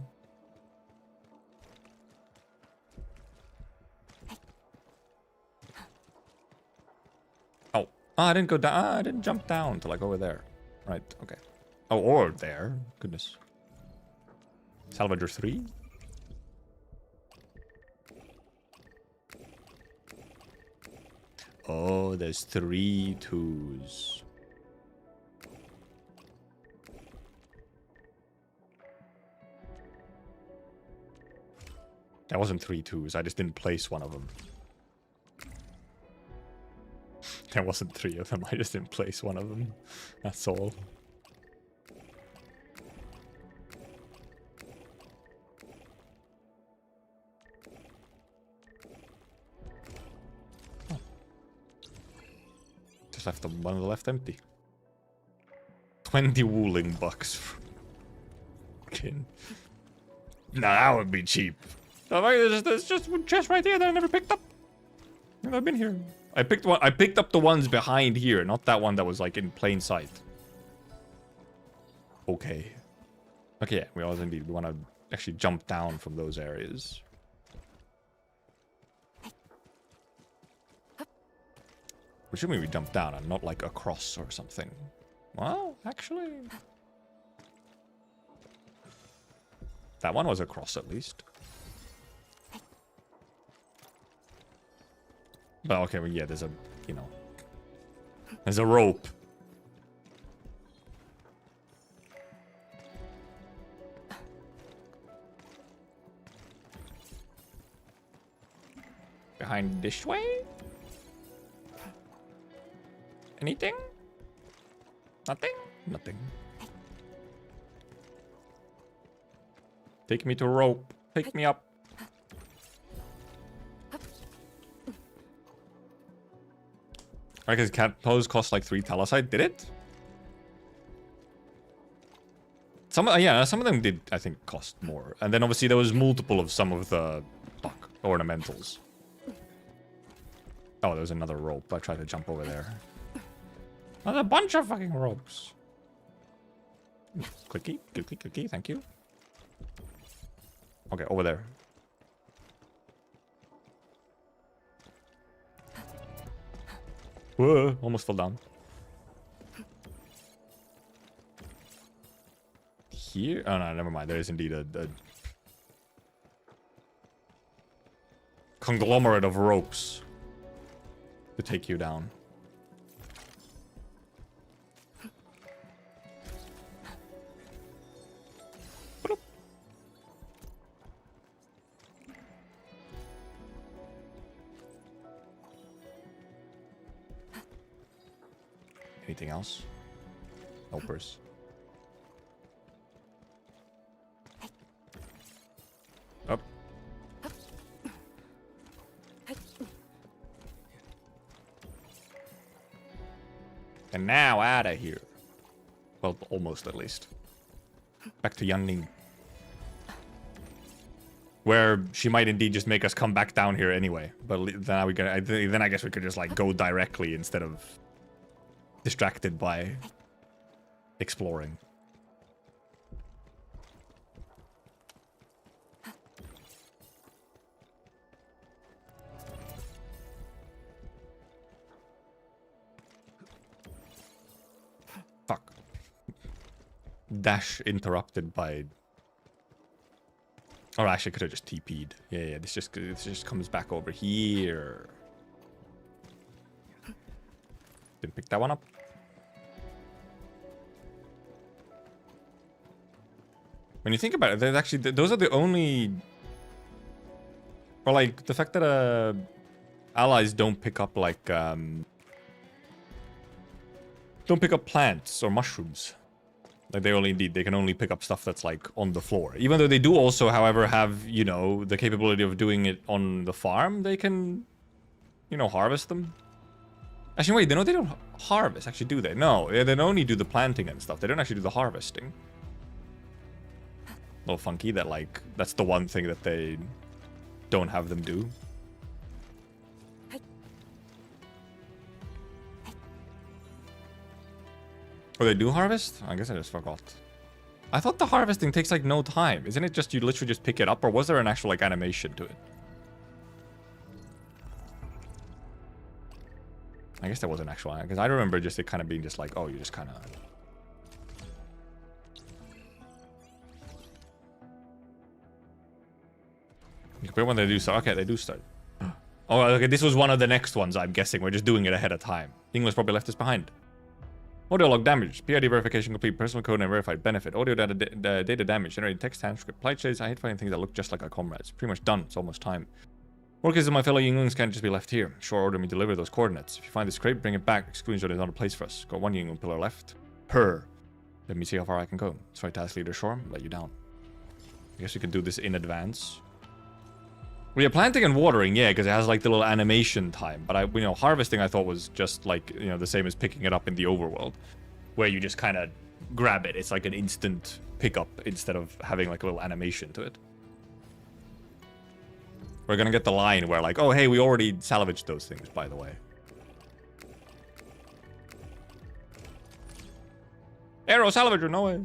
Oh, I didn't go down. I didn't jump down to like over there. Right, okay. Oh, or there. Goodness. Salvager 3? Oh, there's 3 2s. That wasn't 3 2s. I just didn't place one of them. There wasn't 3 of them, I just didn't place one of them. That's all. Oh. Just left one of the left empty. 20 wooling bucks. Kin. No, that would be cheap. There's just a chest right here that I never picked up. I've been here. I picked up the ones behind here, not that one that was like in plain sight. Okay. Okay, yeah, we always indeed want to actually jump down from those areas. Which should we jump down and not like across or something? Well, actually... That one was across at least. But okay, well, yeah, there's a, you know, there's a rope. Behind this way? Anything? Nothing? Nothing. Take me to rope. Take me up. I guess cat pose cost like 3 talosite. Did it? Some of them did, I think, cost more. And then obviously there was multiple of some of the ornamentals. Oh, there's another rope. I tried to jump over there. There's a bunch of fucking ropes. Clicky, clicky, clicky, thank you. Okay, over there. Whoa, almost fell down. Here? Oh no, never mind. There is indeed a conglomerate of ropes to take you down. Anything else? Helpers. Up. And now out of here. Well, almost at least. Back to Yanning. Where she might indeed just make us come back down here anyway. But then I guess we could just like go directly instead of distracted by exploring. Fuck. Dash interrupted by... Or actually could have just TP'd. Yeah, this just comes back over here. Didn't pick that one up. When you think about it, there's actually those are the only, or like the fact that allies don't pick up like don't pick up plants or mushrooms. Like they can only pick up stuff that's like on the floor. Even though they do also, however, have, you know, the capability of doing it on the farm. They can, you know, harvest them. Actually, wait, they don't harvest, actually, do they? No, they only do the planting and stuff. They don't actually do the harvesting. A little funky that, like, that's the one thing that they don't have them do. Oh, they do harvest? I guess I just forgot. I thought the harvesting takes, like, no time. Isn't it just, you literally just pick it up? Or was there an actual, like, animation to it? I guess there was an actual, because I remember just it kind of being just like, oh, you just kind of... But when they do start, okay, they do start. Oh, okay, this was one of the next ones, I'm guessing. We're just doing it ahead of time. English probably left us behind. Audio log damage. PID verification complete. Personal code and verified benefit. Audio data damage. Generating text, transcript. Plight shades. I hate finding things that look just like our comrades. Pretty much done. It's almost time. Workers and my fellow Yinglings can't just be left here. Sure, order me to deliver those coordinates. If you find this crate, bring it back. Screenshot is not a place for us. Got one Yingling pillar left. Let me see how far I can go. Sorry, task leader Shore. Let you down. I guess we can do this in advance. We have planting and watering, yeah, because it has like the little animation time. But you know, harvesting I thought was just like, you know, the same as picking it up in the overworld, where you just kind of grab it. It's like an instant pickup instead of having like a little animation to it. We're gonna get the line where like, oh hey, we already salvaged those things, by the way. Arrow salvager, no way.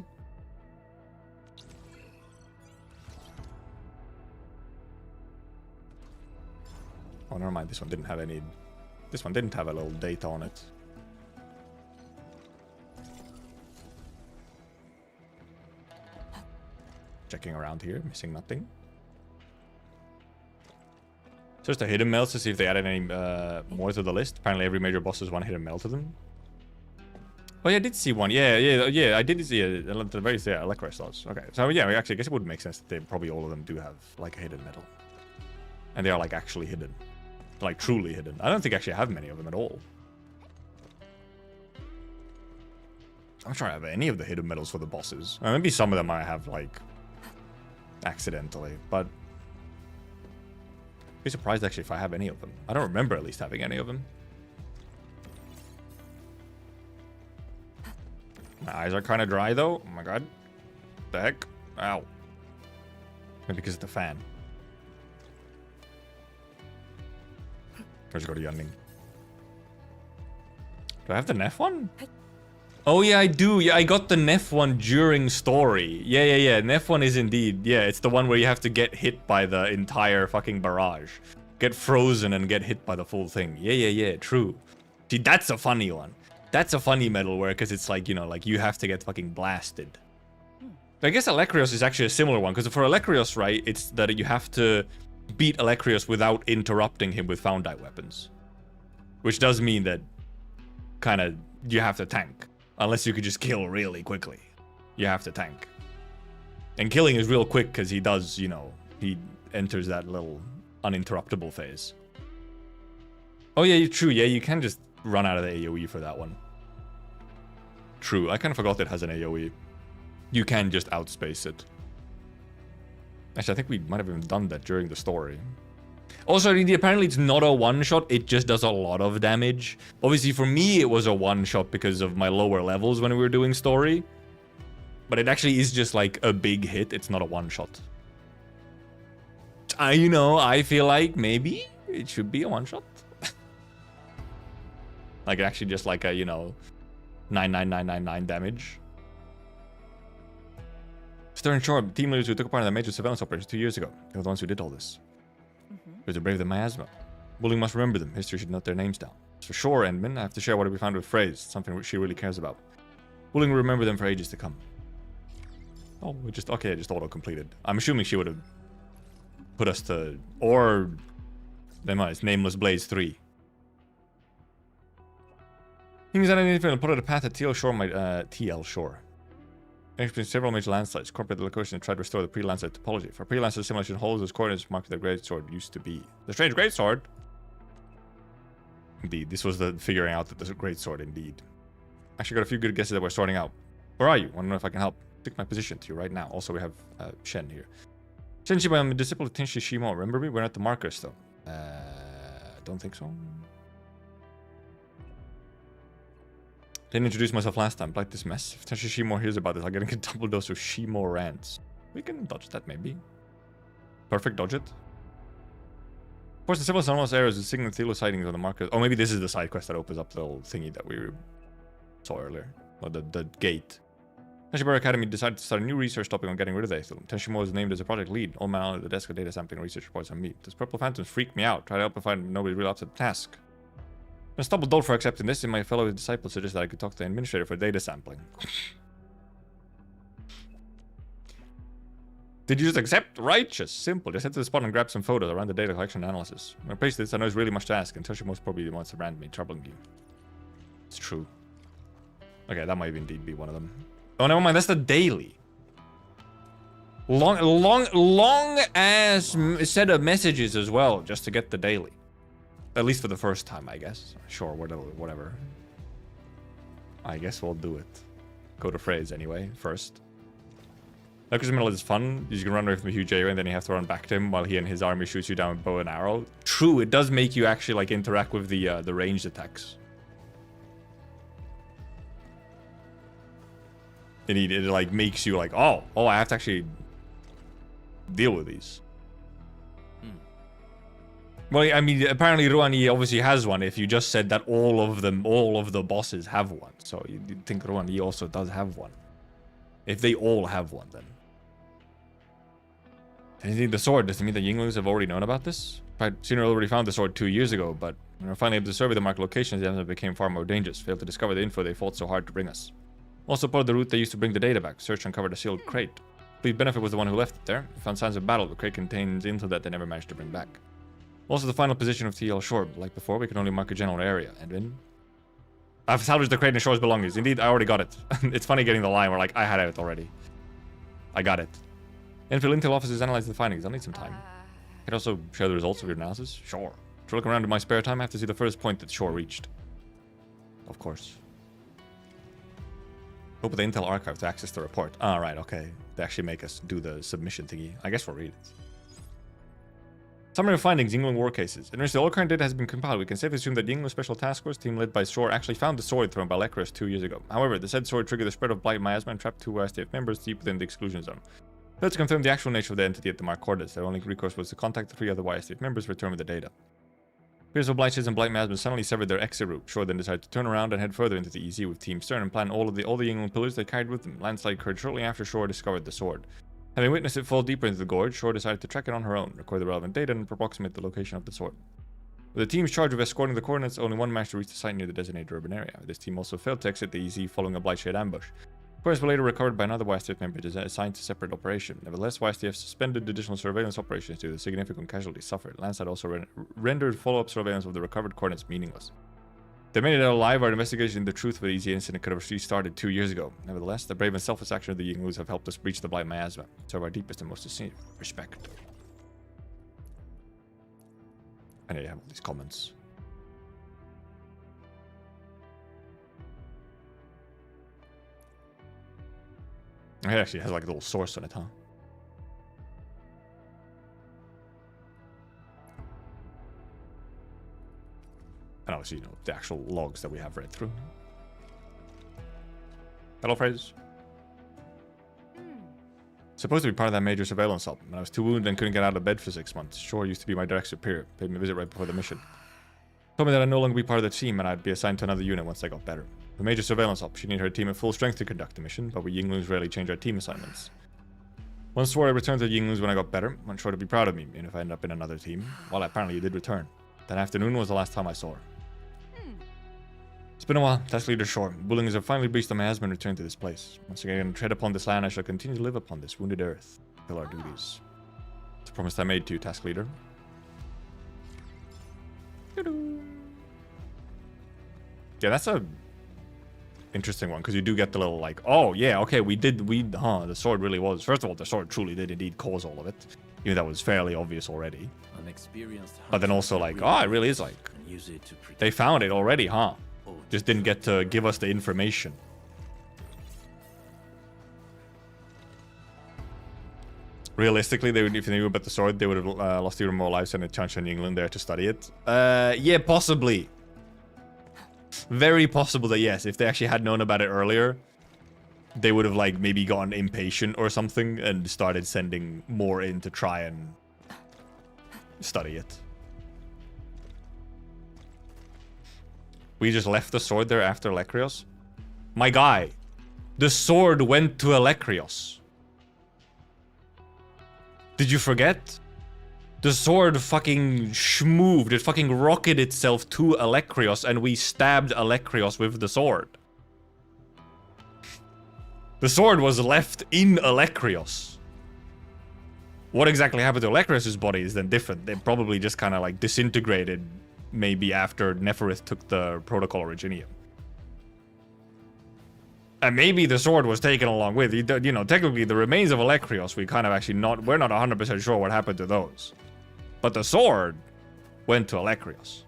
Oh, never mind. This one didn't have any... This one didn't have a little data on it. Checking around here, missing nothing. Just a hidden mails to see if they added any more to the list. Apparently every major boss has one hidden mail to them. Oh yeah, I did see one. Yeah, I did see it. At the very yeah, Electro slots. Okay, so yeah, actually, I guess it would make sense that they probably all of them do have like a hidden metal. And they are like actually hidden. Like truly hidden. I don't think I actually have many of them at all. I'm not sure I have any of the hidden metals for the bosses. Maybe some of them I have like accidentally, but I'd be surprised actually if I have any of them. I don't remember at least having any of them. My eyes are kind of dry though. Oh my god. What the heck? Ow. Maybe because of the fan. Let's go to Yunning. Do I have the Nef one? Oh yeah, I do. Yeah, I got the Nef one during story. Yeah. Nef one is indeed. Yeah, it's the one where you have to get hit by the entire fucking barrage. Get frozen and get hit by the full thing. Yeah, true. See, that's a funny one. That's a funny medal where, because it's like, you know, like you have to get fucking blasted. I guess Electrios is actually a similar one, because for Electrios, right, it's that you have to beat Electrios without interrupting him with Foundite weapons. Which does mean that kind of you have to tank. Unless you could just kill really quickly. You have to tank. And killing is real quick because he does, you know, he enters that little uninterruptible phase. Oh yeah, true. Yeah, you can just run out of the AoE for that one. True, I kind of forgot it has an AoE. You can just outspace it. Actually, I think we might have even done that during the story. Also, apparently it's not a one-shot, it just does a lot of damage. Obviously, for me, it was a one-shot because of my lower levels when we were doing story. But it actually is just like a big hit, it's not a one-shot. You know, I feel like maybe it should be a one-shot. Like, actually just like a, you know, 99999 damage. Stern Shore, team leaders who took part in the major surveillance operation 2 years ago. They were the ones who did all this. Because they're braver than miasma. Bullying must remember them. History should note their names down. For sure, Endman, I have to share what we found with Phrase. Something which she really cares about. Bullying will remember them for ages to come. Oh, we just... Okay, just auto-completed. I'm assuming she would have put us to... Or... Never mind, it's Nameless Blaze 3. Things that I need to put out a path at TL Shore, TL Shore. Experienced several major landslides, incorporated the location and tried to restore the pre-landslide topology. For pre-landslide simulation holds those coordinates marked the greatsword used to be. The strange greatsword? Indeed, this was the figuring out that the greatsword, indeed. Actually got a few good guesses that we're sorting out. Where are you? Want to know if I can help? Stick my position to you right now. Also, we have Shen here. Shen Shiba, I'm a disciple of Tenshi Shimo. Remember me? We're not the markers, though. Don't think so. Didn't introduce myself last time. Like this mess. If Tenshi Shimo hears about this, I'll get a double dose of Shimo rants. We can dodge that, maybe. Perfect, dodge it. Of course, the civil anomalous areas is signal Thelo sightings on the market. Oh, maybe this is the side quest that opens up the little thingy that we saw earlier. Or the gate. Tenshibar Academy decided to start a new research topic on getting rid of the Aethel. Tenshimo is named as a project lead. All man on the desk of data sampling research reports on me. Those purple phantoms freak me out. Try to help and find nobody's real up to the task. I'm stumbled dull for accepting this, and my fellow disciple suggested that I could talk to the administrator for data sampling. Did you just accept? Righteous. Simple. Just head to the spot and grab some photos around the data collection and analysis. When I place this, I know it's really much to ask, and Toshimo's probably the ones around me, troubling you. It's true. Okay, that might indeed be one of them. Oh, never mind. That's the daily. Long ass set of messages as well, just to get the daily. At least for the first time, I guess. Sure, whatever. I guess we'll do it. Go to Phrase anyway, first. Lucas Middle is fun. You can run away from a huge area and then you have to run back to him while he and his army shoots you down with bow and arrow. True, it does make you actually like interact with the ranged attacks. Indeed, it like makes you like, oh, I have to actually deal with these. Well, I mean, apparently Ruani obviously has one. If you just said that all of the bosses have one, so you'd think Ruani also does have one. If they all have one, then. Anything the sword, does it mean the Yinglings have already known about this? Sooner already found the sword 2 years ago, but when we were finally able to survey the marked locations, it became far more dangerous. Failed to discover the info they fought so hard to bring us. Also part of the route they used to bring the data back. Search uncovered a sealed crate. Please Benefit was the one who left it there. We found signs of battle. The crate contains intel that they never managed to bring back. Also, the final position of TL Shore. Like before, we can only mark a general area. Edwin? I've salvaged the crate and Shore's belongings. Indeed, I already got it. It's funny getting the line where, like, I had it already. I got it. Endfield Intel officers analyze the findings. I'll need some time. Can also share the results of your analysis? Sure. To look around in my spare time, I have to see the first point that Shore reached. Of course. Open the Intel archive to access the report. Ah, right, okay. They actually make us do the submission thingy. I guess we'll read it. Summary of findings, Yingling war cases. In which the all current data has been compiled, we can safely assume that the Yingling Special Task Force team led by Shore actually found the sword thrown by Lekros 2 years ago. However, the said sword triggered the spread of blight miasma and trapped 2 YSTF members deep within the exclusion zone. Let's confirm the actual nature of the entity at the marked coordinates. Their only recourse was to contact the 3 other YSTF members to return with the data. Fears of Blights and Blight Miasma suddenly severed their exit route. Shore then decided to turn around and head further into the EZ with Team Stern and plan all the Yingling pillars they carried with them. Landslide occurred shortly after Shore discovered the sword. Having witnessed it fall deeper into the gorge, Shore decided to track it on her own, record the relevant data, and approximate the location of the sword. With the team's charge of escorting the coordinates, only one managed to reach the site near the designated urban area. This team also failed to exit the EZ following a Blightshade ambush. Course were later recovered by another YSTF member assigned to separate operation. Nevertheless, YSTF suspended additional surveillance operations due to the significant casualties suffered. Landslide also rendered follow-up surveillance of the recovered coordinates meaningless. They made it out alive. Our investigation into the truth of the EZ incident could have restarted 2 years ago. Nevertheless, the brave and selfless action of the Yinglus have helped us breach the Blight Miasma. So our deepest and most sincere respect. And you have all these comments. It actually has like a little source on it, huh? And obviously, you know, the actual logs that we have read through. Hello, Phrase. Supposed to be part of that major surveillance op. I was too wounded and couldn't get out of bed for 6 months. Shore used to be my direct superior. Paid me a visit right before the mission. Told me that I'd no longer be part of the team and I'd be assigned to another unit once I got better. The major surveillance op, she needed her team at full strength to conduct the mission, but we Yinglings rarely change our team assignments. Once swore I returned to the Yinglings when I got better. I'm sure to be proud of me, even if I end up in another team. Well, apparently you did return. That afternoon was the last time I saw her. It's been a while. Task Leader Shore. Bullings have finally breached the miasma and returned to this place. Once again, tread upon this land, I shall continue to live upon this wounded earth. Fulfill our duties. It's a promise I made to you, Task Leader. Yeah, that's a interesting one, because you do get the little like, oh yeah, okay, the sword really was. First of all, the sword truly did indeed cause all of it. Even that was fairly obvious already. But then also like, oh, it really is like, they found it already, huh? Just didn't get to give us the information. Realistically, they would, if they knew about the sword, they would have lost even more lives and a chance in England there to study it. Yeah, possibly. Very possible that yes, if they actually had known about it earlier, they would have like maybe gotten impatient or something and started sending more in to try and study it. We just left the sword there after Electrios? My guy, the sword went to Electrios. Did you forget? The sword fucking schmooved. It fucking rocketed itself to Electrios and we stabbed Electrios with the sword. The sword was left in Electrios. What exactly happened to Electrios' body is then different. They probably just kind of like disintegrated maybe after Neferith took the Protocol Originium. And maybe the sword was taken along with, you know, technically the remains of Electrios, we're not 100% sure what happened to those. But the sword went to Electrios.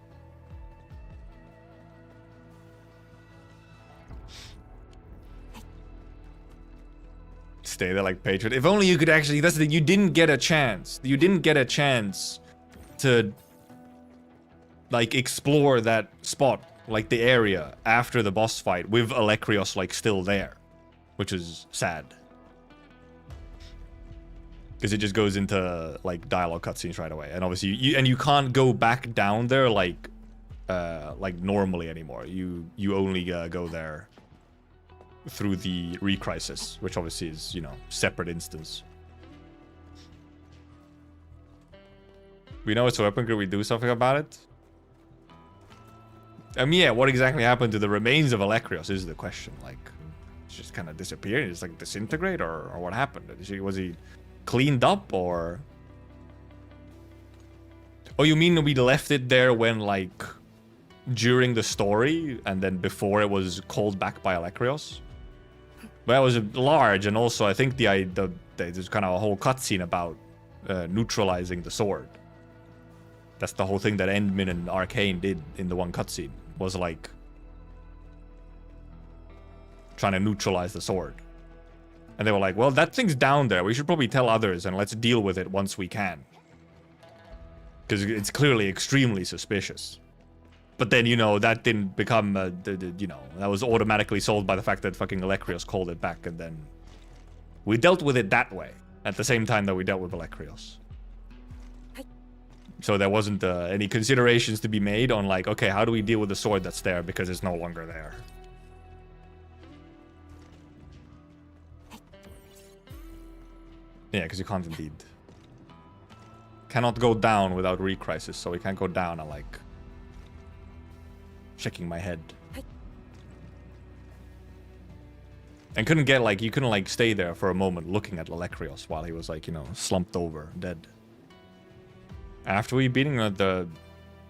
Stay there like Patriot. If only you could actually, that's the, you didn't get a chance. You didn't get a chance to like explore that spot, like the area after the boss fight with Electrios like still there, which is sad. Because it just goes into like dialogue cutscenes right away, and obviously you can't go back down there like normally anymore. You only go there through the Recrisis, which obviously is, you know, separate instance. We know it's a weapon. Could we do something about it? Yeah, what exactly happened to the remains of Electrios is the question. Like, it's just kind of disappeared? It's like disintegrate, or what happened? Was he cleaned up, or? Oh, you mean we left it there when, like, during the story, and then before it was called back by Electrios? Well, it was large, and also I think there's kind of a whole cutscene about neutralizing the sword. That's the whole thing that Endmin and Arcane did in the one cutscene, was like trying to neutralize the sword. And they were like, well, that thing's down there. We should probably tell others and let's deal with it once we can. Because it's clearly extremely suspicious. But then, you know, that didn't become, you know, that was automatically solved by the fact that fucking Electrios called it back, and then we dealt with it that way, at the same time that we dealt with Electrios. So there wasn't any considerations to be made on like, okay, how do we deal with the sword that's there because it's no longer there? Yeah, because you can't indeed. Cannot go down without recrisis, so we can't go down and like shaking my head. And couldn't get like, you couldn't like stay there for a moment looking at Lalekrios while he was like, you know, slumped over, dead. After we beating the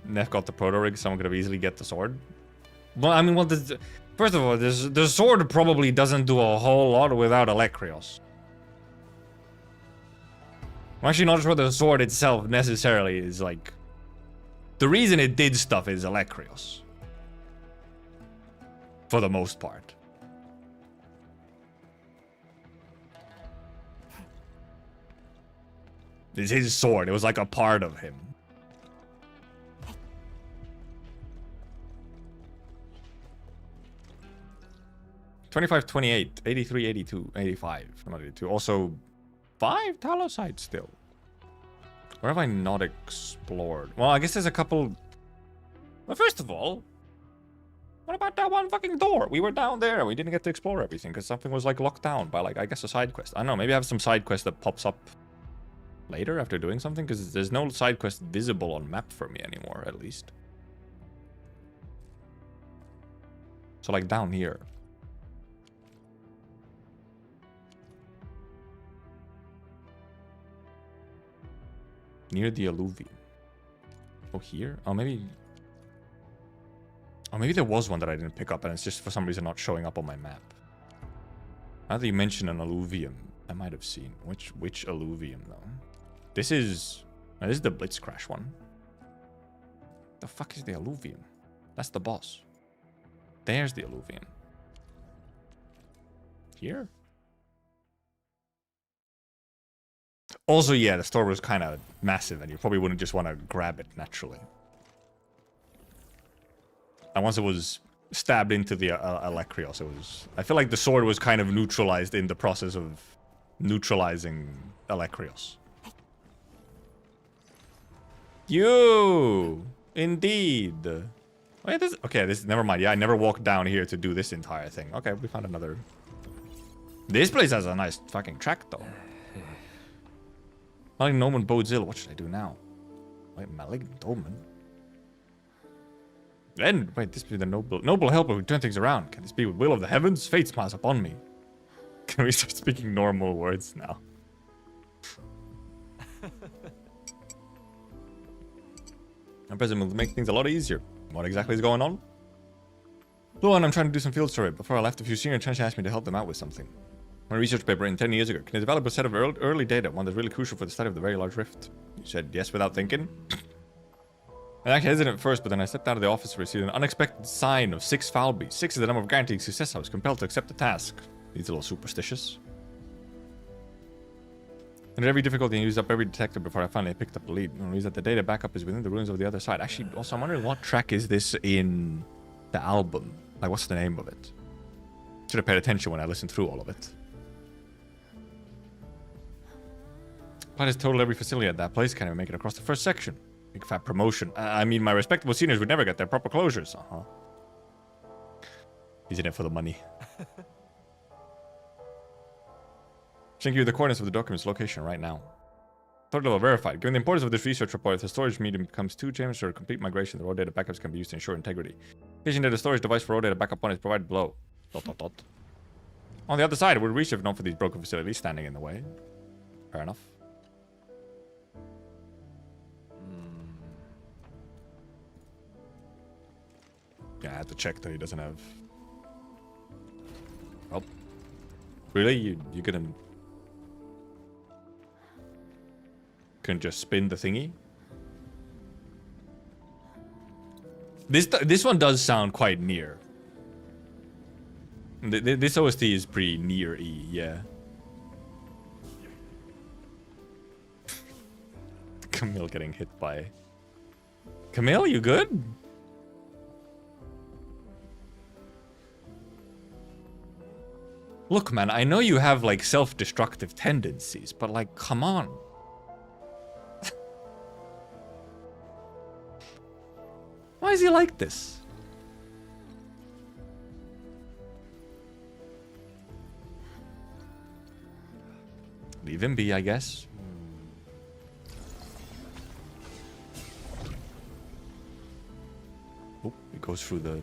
Nef got the proto rig, someone could have easily get the sword. Well, I mean, well, first of all, the sword probably doesn't do a whole lot without Lalekrios. I'm actually not sure the sword itself necessarily is like... The reason it did stuff is Lalekrios. For the most part. It's his sword. It was like a part of him. $25, $28, $83, $82, $85. Not 82. Also, 5 talosites still. Where have I not explored? Well, I guess there's a couple... Well, first of all, what about that one fucking door? We were down there. We didn't get to explore everything because something was like locked down by like, I guess, a side quest. I don't know. Maybe I have some side quest that pops up later after doing something, because there's no side quest visible on map for me anymore, at least. So like down here. Near the alluvium. Oh, here? Oh, maybe... Oh, maybe there was one that I didn't pick up and it's just for some reason not showing up on my map. Now that you mention an alluvium, I might have seen. Which alluvium, though? This is the Blitz Crash one. The fuck is the alluvium? That's the boss. There's the alluvium. Here? Also, yeah, the store was kind of massive and you probably wouldn't just want to grab it naturally. And once it was stabbed into the Lalekrios, it was... I feel like the sword was kind of neutralized in the process of neutralizing Lalekrios. You! Indeed. Wait, this... Okay, this... Never mind. Yeah, I never walked down here to do this entire thing. Okay, we found another... This place has a nice fucking track, though. Malignant Omen bodes ill. What should I do now? Wait, Malignant Omen? And, wait, this be the noble helper who turn things around. Can this be with will of the heavens? Fate smiles upon me. Can we start speaking normal words now? My present will make things a lot easier. What exactly is going on? Luan, I'm trying to do some field survey. Before I left, a few senior intention asked me to help them out with something. My research paper written 10 years ago. Can you develop a set of early data, one that's really crucial for the study of the very large rift? You said yes without thinking. I actually hesitated at first, but then I stepped out of the office and received an unexpected sign of 6 Falby. 6 is the number of guaranteed success. I was compelled to accept the task. He's a little superstitious. And every difficulty and used up every detector before I finally picked up the lead. And reason that the data backup is within the ruins of the other side. Actually, also I'm wondering what track is this in the album? Like, what's the name of it? Should have paid attention when I listened through all of it. Plan is total every facility at that place. Can't even make it across the first section. Big fat promotion. I mean, my respectable seniors would never get their proper closures. He's in it for the money. Send you the coordinates of the document's location right now. Third level verified. Given the importance of this research report, if the storage medium becomes too chambers for complete migration, the raw data backups can be used to ensure integrity. Location data storage device for raw data backup one is provided below. ... On the other side, it would reach if not for these broken facilities standing in the way. Fair enough. Yeah, I had to check that he doesn't have... Oh. Really? You couldn't just spin the thingy? This one does sound quite near. This OST is pretty near-y, yeah. Camille getting hit by... Camille, you good? Look, man, I know you have, like, self-destructive tendencies, but, like, come on. is he like this? Leave him be, I guess. Oh, it goes through the...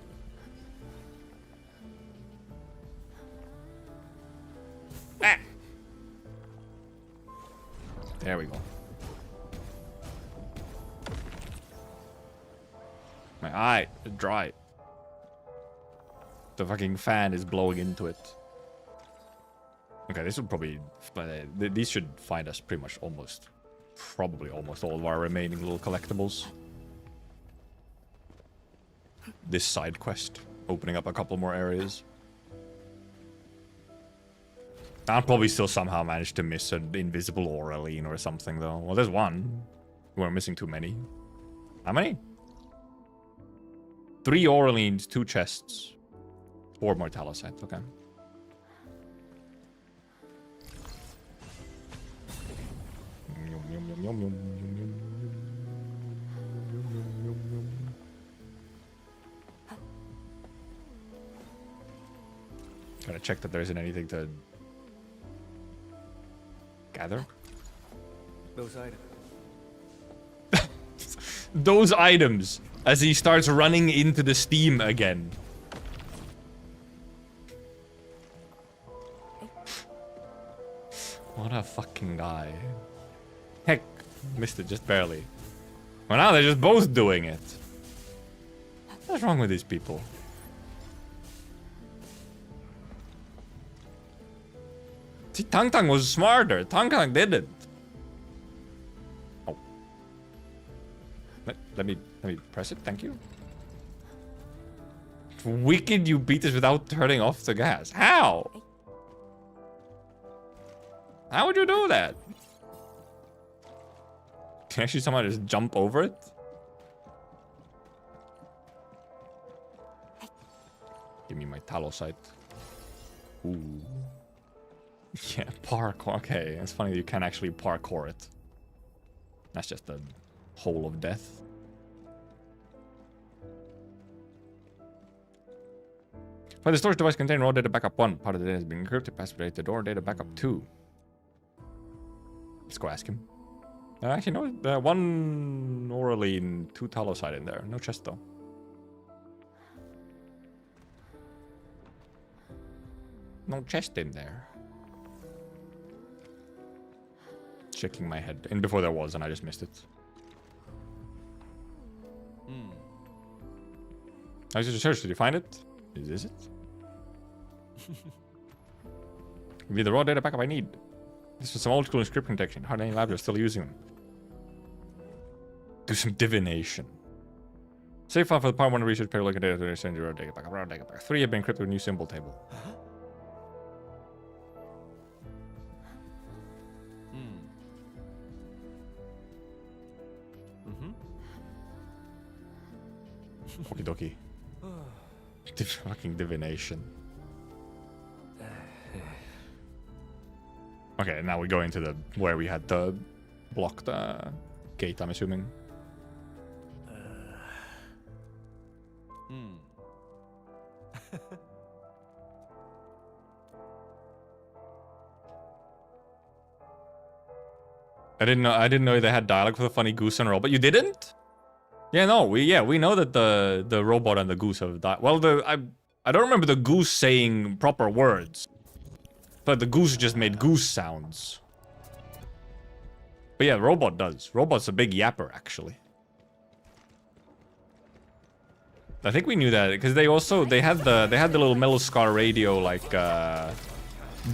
Ah! There we go. My eye is dry. The fucking fan is blowing into it. Okay, this will probably... these should find us pretty much almost... Probably almost all of our remaining little collectibles. This side quest. Opening up a couple more areas. I'll probably still somehow manage to miss an invisible Oraline or something, though. Well, there's one. We're missing too many. How many? 3 Oralines, 2 chests. 4 more Talosites, okay. Gotta check that there isn't anything to gather. Those items. Those items as he starts running into the steam again. What a fucking guy. Heck, missed it just barely. Well, now they're just both doing it. What's wrong with these people? See, Tang Tang was smarter. Tang Tang didn't. Oh. Let me press it, thank you. It's wicked you beat this without turning off the gas. How? How would you do that? Can actually somehow just jump over it? Give me my Talosite. Ooh. Yeah, parkour. Okay, it's funny that you can actually parkour it. That's just the hole of death. But the storage device contains raw data backup 1. Part of the data has been encrypted. Password to door data backup 2. Let's go ask him. Actually, no. 1 Oraline, 2 Talosite in there. No chest, though. No chest in there. Checking my head. And before there was, and I just missed it. I was just search. Did you find it? Is this it? Be the raw data backup I need. This is some old school encryption protection. Hardly any labs are still using them. Do some divination. Save file for the part 1 research paper looking data to send your raw data backup. Raw data backup. 3 have been encrypted with a new symbol table. Okie dokie. Fucking divination. Okay, now we go into the where we had the blocked gate, I'm assuming. I didn't know they had dialogue for the funny goose and robot. You didn't? Yeah, no, we know that the robot and the goose have died. Well, I don't remember the goose saying proper words. But the goose just made goose sounds. But yeah, robot does. Robot's a big yapper, actually. I think we knew that because they had the little Metal Scar radio like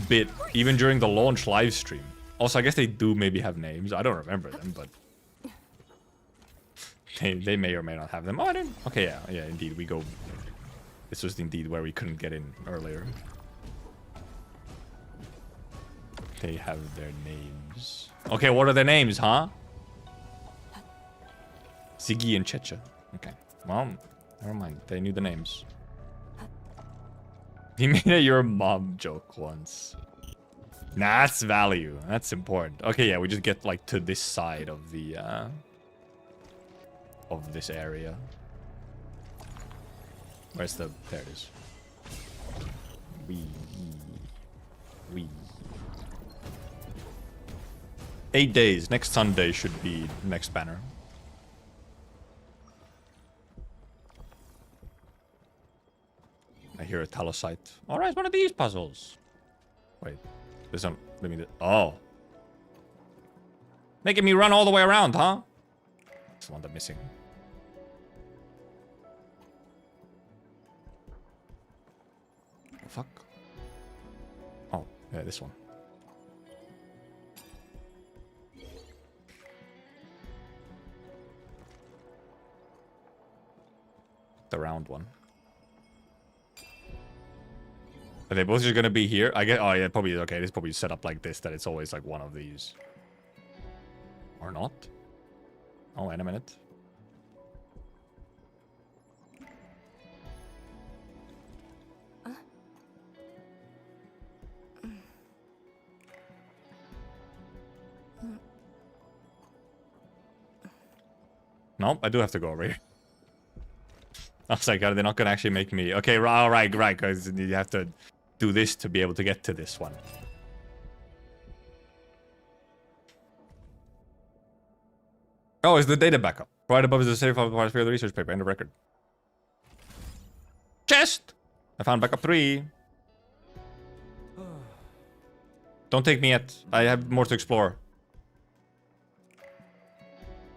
bit even during the launch live stream. Also, I guess they do maybe have names. I don't remember them, but they may or may not have them. Oh, I didn't. Okay, yeah, indeed, we go. This was indeed where we couldn't get in earlier. They have their names. Okay, what are their names, huh? Ziggy and Checha. Okay, well, never mind. They knew the names. He made a your mom joke once. Nah, that's value. That's important. Okay, yeah, we just get like to this side of the of this area. Where's the... There it is. Wee. 8 days. Next Sunday should be next banner. I hear a talosite. Alright, one of these puzzles. Wait. There's some... Let me... Oh. Making me run all the way around, huh? That's the one that's missing. Oh, fuck. Oh, yeah, this one. The round one. Are they both just gonna be here? I guess. Oh yeah, probably. Okay, it's probably set up like this that it's always like one of these, or not. Oh, wait a minute. Nope, I do have to go over here. I was like, they're not gonna actually make me... Okay, right, because you have to do this to be able to get to this one. Oh, it's the data backup. Right above is the save file of the research paper. End of record. Chest! I found backup 3. Don't take me yet. I have more to explore.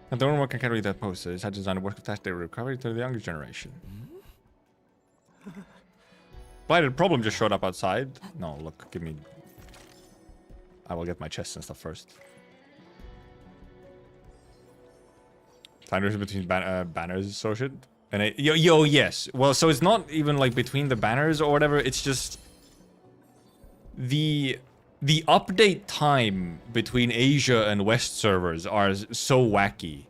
I don't know what can carry that post. It's had designed to work with that data recovery to the younger generation. Blighted problem just showed up outside. No, look, give me... I will get my chest and stuff first. Time difference between banners, so shit. And yes. Well, so it's not even like between the banners or whatever. It's just the update time between Asia and West servers are so wacky.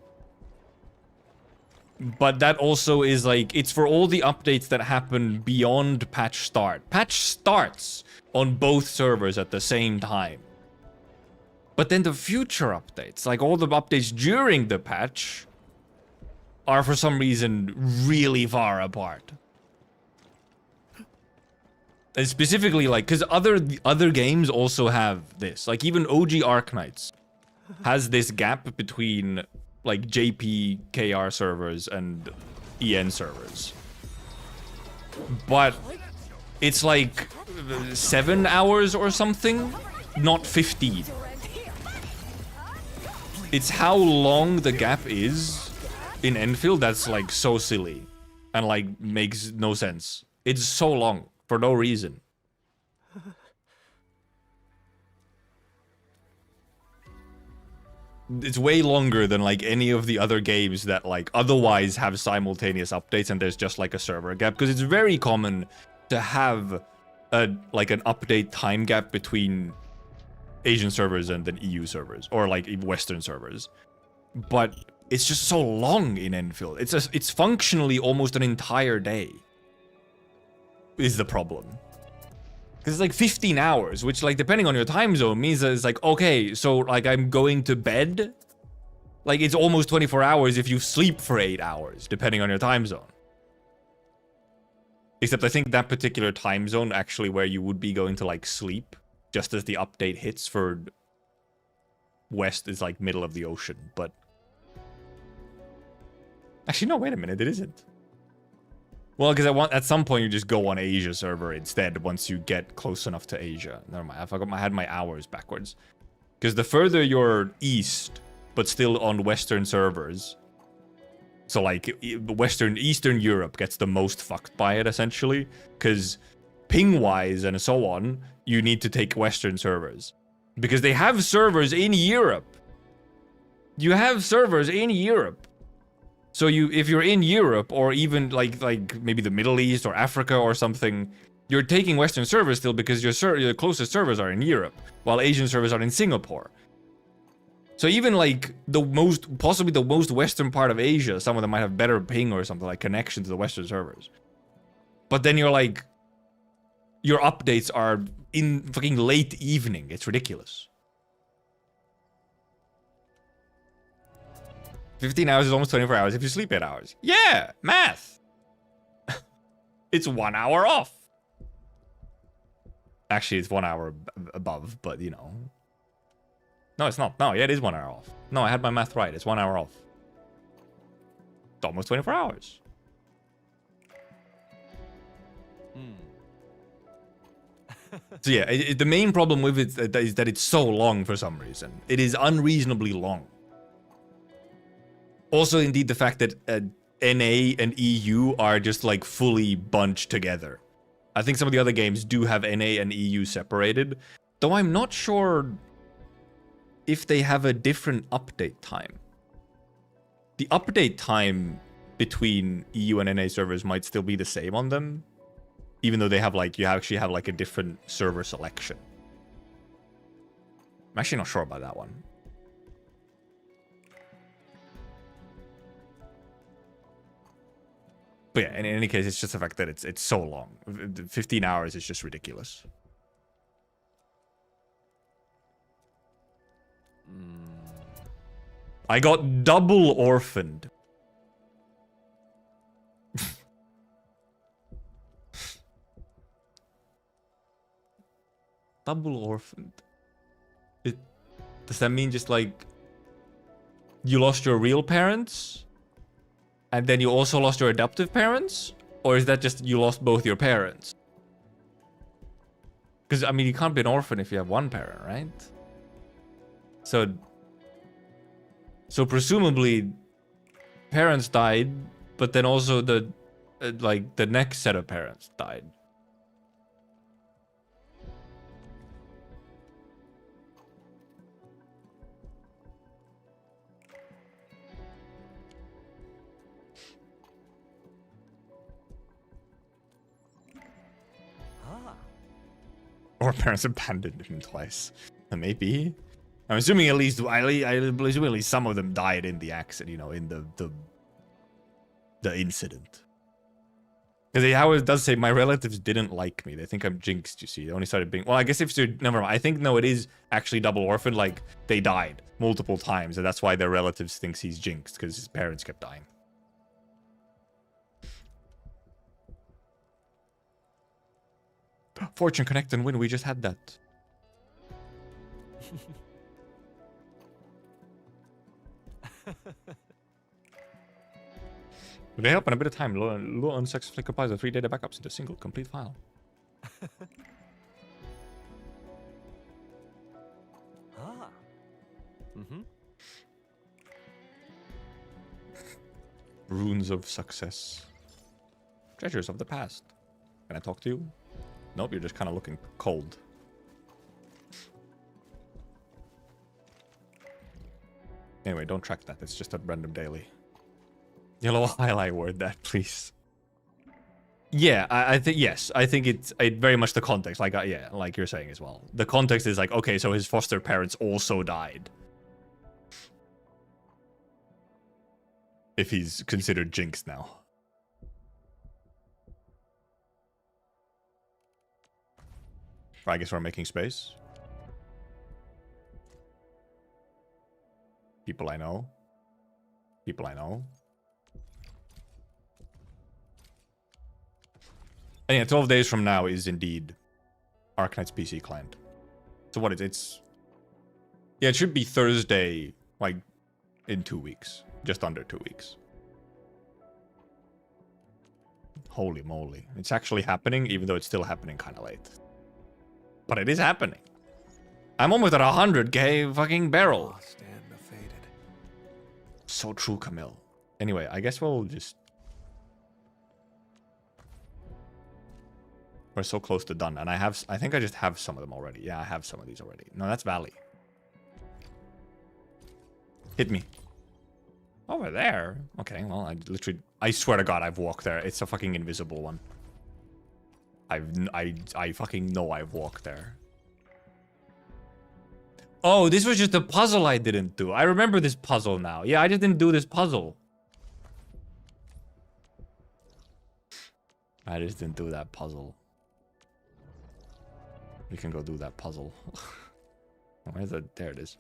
But that also is like, it's for all the updates that happen beyond patch start. Patch starts on both servers at the same time. But then the future updates, like all the updates during the patch, are for some reason really far apart. And specifically, like, because other games also have this. Like, even OG Arknights has this gap between, like, JPKR servers and EN servers. But it's like 7 hours or something, not 15. It's how long the gap is in Endfield that's, like, so silly. And, like, makes no sense. It's so long. For no reason. It's way longer than like any of the other games that like otherwise have simultaneous updates and there's just like a server gap, because it's very common to have like an update time gap between Asian servers and then EU servers or like Western servers. But it's just so long in Endfield. It's functionally almost an entire day. Is the problem. Because it's like 15 hours, which like depending on your time zone means that it's like, okay, so like I'm going to bed. Like it's almost 24 hours if you sleep for 8 hours, depending on your time zone. Except I think that particular time zone actually where you would be going to like sleep just as the update hits for West is like middle of the ocean, but... Actually, no, wait a minute, it isn't. Well, because at some point you just go on Asia server instead once you get close enough to Asia. Never mind, I had my hours backwards. Because the further you're east, but still on Western servers, so like Eastern Europe gets the most fucked by it essentially, because ping-wise and so on, you need to take Western servers. Because they have servers in Europe. You have servers in Europe. So if you're in Europe or even like maybe the Middle East or Africa or something, you're taking Western servers still because your closest servers are in Europe, while Asian servers are in Singapore. So even like possibly the most Western part of Asia, some of them might have better ping or something like connection to the Western servers. But then you're like, your updates are in fucking late evening. It's ridiculous. 15 hours is almost 24 hours if you sleep 8 hours. Yeah, math. It's 1 hour off. Actually, it's 1 hour above, but you know. No, it's not. No, yeah, it is 1 hour off. No, I had my math right. It's 1 hour off. It's almost 24 hours. So yeah, the main problem with it is that it's so long for some reason. It is unreasonably long. Also, indeed, the fact that NA and EU are just like fully bunched together. I think some of the other games do have NA and EU separated, though I'm not sure if they have a different update time. The update time between EU and NA servers might still be the same on them, even though they have like, you actually have like a different server selection. I'm actually not sure about that one. But yeah, in any case, it's just the fact that it's so long. 15 hours is just ridiculous. I got double orphaned. Double orphaned. Does that mean just like you lost your real parents? And then you also lost your adoptive parents? Or is that just you lost both your parents? Because, I mean, you can't be an orphan if you have one parent, right? So presumably, parents died, but then also the next set of parents died. Or parents abandoned him twice. Maybe. I'm assuming at least some of them died in the accident, you know, in the incident. Because Howard does say my relatives didn't like me. They think I'm jinxed, you see. They only started being, well, I guess if you're, never mind. I think no, it is actually double orphan, like they died multiple times, and that's why their relatives thinks he's jinxed, because his parents kept dying. Fortune Connect and win, we just had that. Would they help in a bit of time? Lure unsuccessfully compiles the 3 data backups into a single complete file. Runes of success. Treasures of the past. Can I talk to you? Nope, you're just kind of looking cold. Anyway, don't track that. It's just a random daily. Yellow highlight word that, please. Yeah, I think, yes. I think it's very much the context. Like, yeah, like you're saying as well. The context is like, okay, so his foster parents also died. If he's considered jinxed now. I guess we're making space. People I know. People I know. And yeah, 12 days from now is indeed Arknights PC client. So what is it? It's... Yeah, it should be Thursday, like, in 2 weeks. Just under 2 weeks. Holy moly. It's actually happening, even though it's still happening kind of late. But it is happening. I'm almost at 100k fucking barrel. Lost and faded. So true, Camille. Anyway, I guess we'll just... We're so close to done. And I think I just have some of them already. Yeah, I have some of these already. No, that's Valley. Hit me. Over there? Okay, well, I swear to God, I've walked there. It's a fucking invisible one. I fucking know I've walked there. Oh, this was just a puzzle I didn't do. I remember this puzzle now. Yeah, I just didn't do this puzzle. I just didn't do that puzzle. We can go do that puzzle. Where's that? There it is.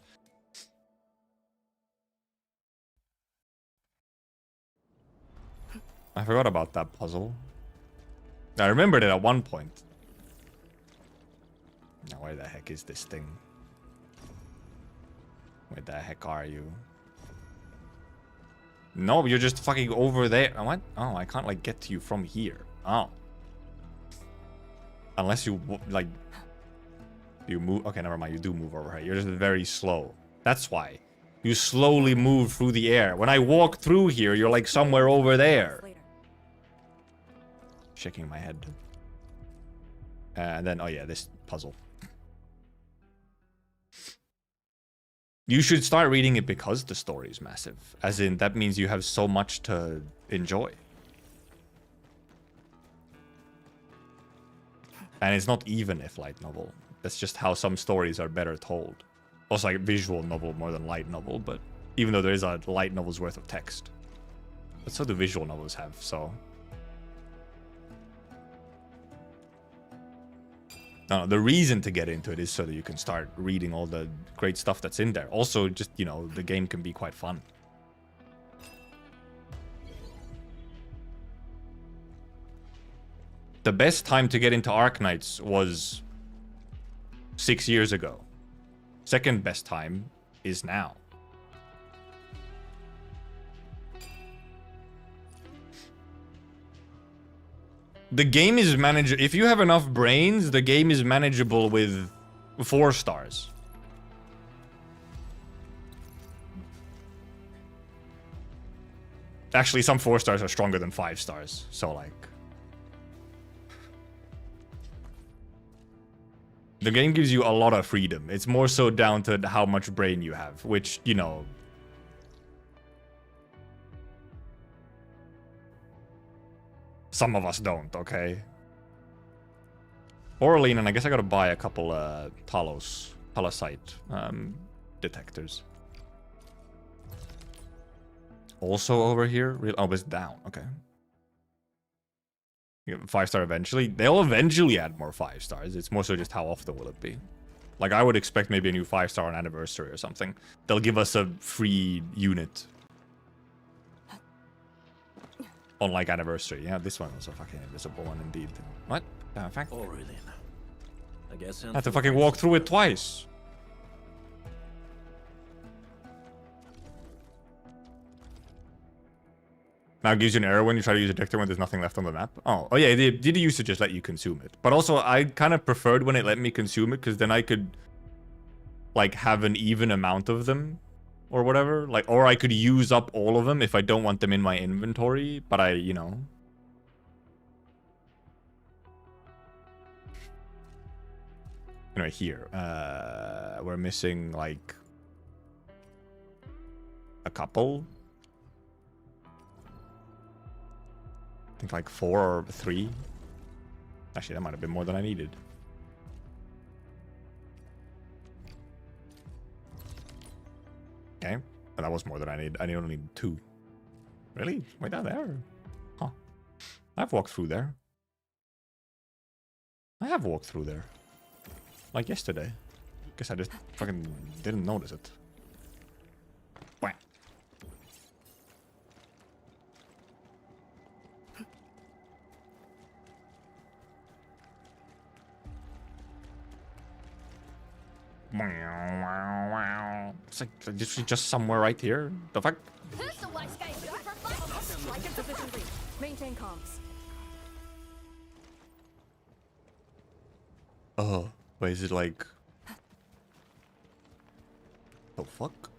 I forgot about that puzzle. I remembered it at one point. Now, where the heck is this thing? Where the heck are you? No, you're just fucking over there. What? Oh, I can't, like, get to you from here. Oh. Unless you, like... You move... Okay, never mind. You do move over here. You're just very slow. That's why. You slowly move through the air. When I walk through here, you're, like, somewhere over there. Shaking my head. And then, oh yeah, this puzzle. You should start reading it because the story is massive. As in, that means you have so much to enjoy. And it's not even if light novel. That's just how some stories are better told. Also, like visual novel more than light novel, but even though there is a light novel's worth of text. But so do visual novels have, so... No, the reason to get into it is so that you can start reading all the great stuff that's in there. Also, just, you know, the game can be quite fun. The best time to get into Arknights was 6 years ago. Second best time is now. The game is manageable. If you have enough brains, the game is manageable with 4 stars. Actually, some 4 stars are stronger than 5 stars. So, like... The game gives you a lot of freedom. It's more so down to how much brain you have, which, you know... Some of us don't, okay? Orlean, and I guess I gotta buy a couple Talasite detectors. Also over here? Oh, but it's down, okay. You get 5-star eventually. They'll eventually add more 5 stars. It's more so just how often will it be. Like, I would expect maybe a new 5-star on anniversary or something. They'll give us a free unit. On, like, anniversary. Yeah, this one was a fucking invisible one indeed. What? Fact? Aurelian. I guess I have to fucking walk through it twice. Now it gives you an error when you try to use a detector when there's nothing left on the map. Oh yeah, it did used to just let you consume it. But also, I kind of preferred when it let me consume it, because then I could, like, have an even amount of them. Or whatever. Like, or I could use up all of them if I don't want them in my inventory. But I, you know... Anyway, here. We're missing, like... a couple. I think like 4 or 3. Actually, that might have been more than I needed. Okay. But that was more than I need. I only need 2. Really? Way down there? Huh. I've walked through there. I have walked through there. Like yesterday. Guess I just fucking didn't notice it. Wah. It's like just somewhere right here. The fuck? Who's the wise guy looking for fun? Like in position reach. Maintain comms. Oh, wait, is it like... The fuck?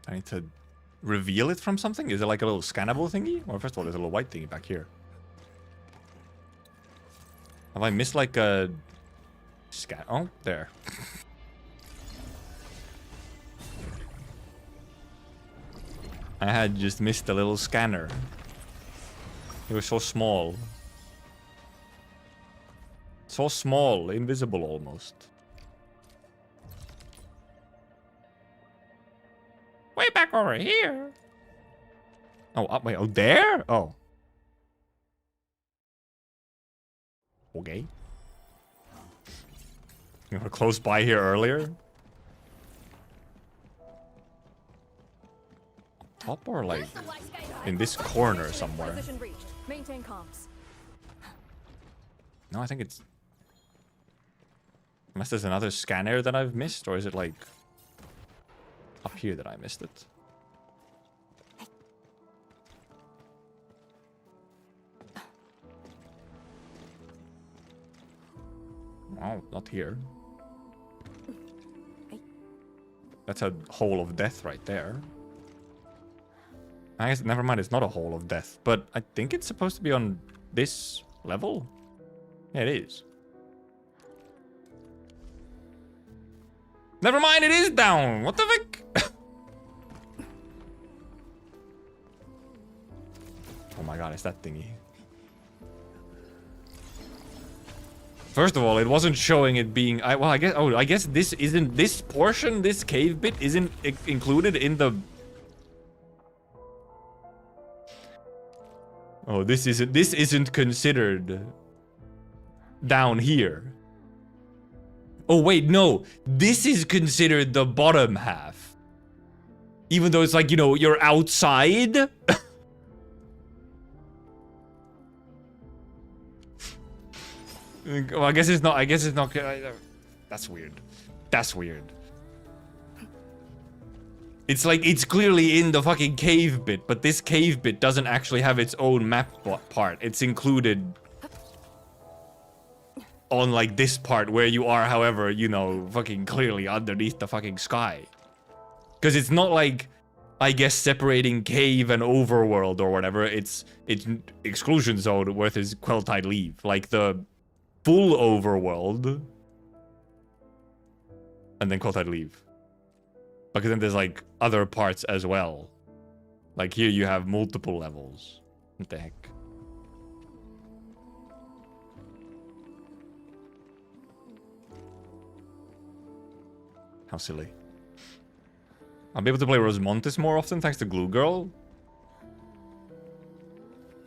I need to reveal it from something? Is it like a little scannable thingy? Well, first of all, there's a little white thingy back here. Have I missed like a... scan? Oh, there. I had just missed a little scanner. It was so small. So small, invisible almost. Way back over here. Oh, wait, oh, there? Oh. Okay. We were close by here earlier. Top or like in this corner somewhere? Position reached. Maintain comms. No, I think it's... Unless there's another scanner that I've missed, or is it like up here that I missed it? Oh, not here. That's a hole of death right there. I guess, never mind, it's not a hole of death. But I think it's supposed to be on this level. Yeah, it is. Never mind, it is down! What the fuck? Oh my god, it's that thingy. First of all, it wasn't showing it being... well, I guess... Oh, I guess this isn't... This portion, this cave bit, isn't included in the... Oh, this isn't considered down here. Oh, wait, no. This is considered the bottom half. Even though it's like, you know, you're outside. Well, I guess it's not. That's weird. That's weird. It's like, it's clearly in the fucking cave bit, but this cave bit doesn't actually have its own map part. It's included on like this part where you are, however, you know, fucking clearly underneath the fucking sky. Because it's not like, I guess, separating cave and overworld or whatever. It's exclusion zone versus Queltide leave. Like the full overworld and then Queltide leave. Because then there's like other parts as well. Like here you have multiple levels. What the heck? How silly. I'll be able to play Rosmontis more often thanks to Glue Girl.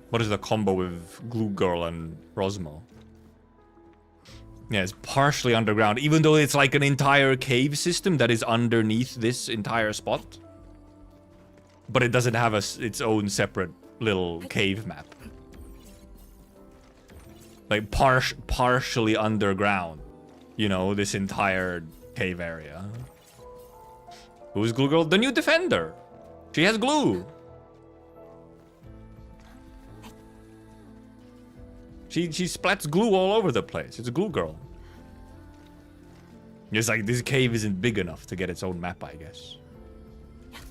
What is the combo with Glue Girl and Rosmo? Yeah, it's partially underground, even though it's like an entire cave system that is underneath this entire spot. But it doesn't have its own separate little cave map. Like partially underground. You know, this entire cave area. Who's Glue Girl? The new defender. She has glue. She splats glue all over the place. It's a glue girl. It's like this cave isn't big enough to get its own map, I guess.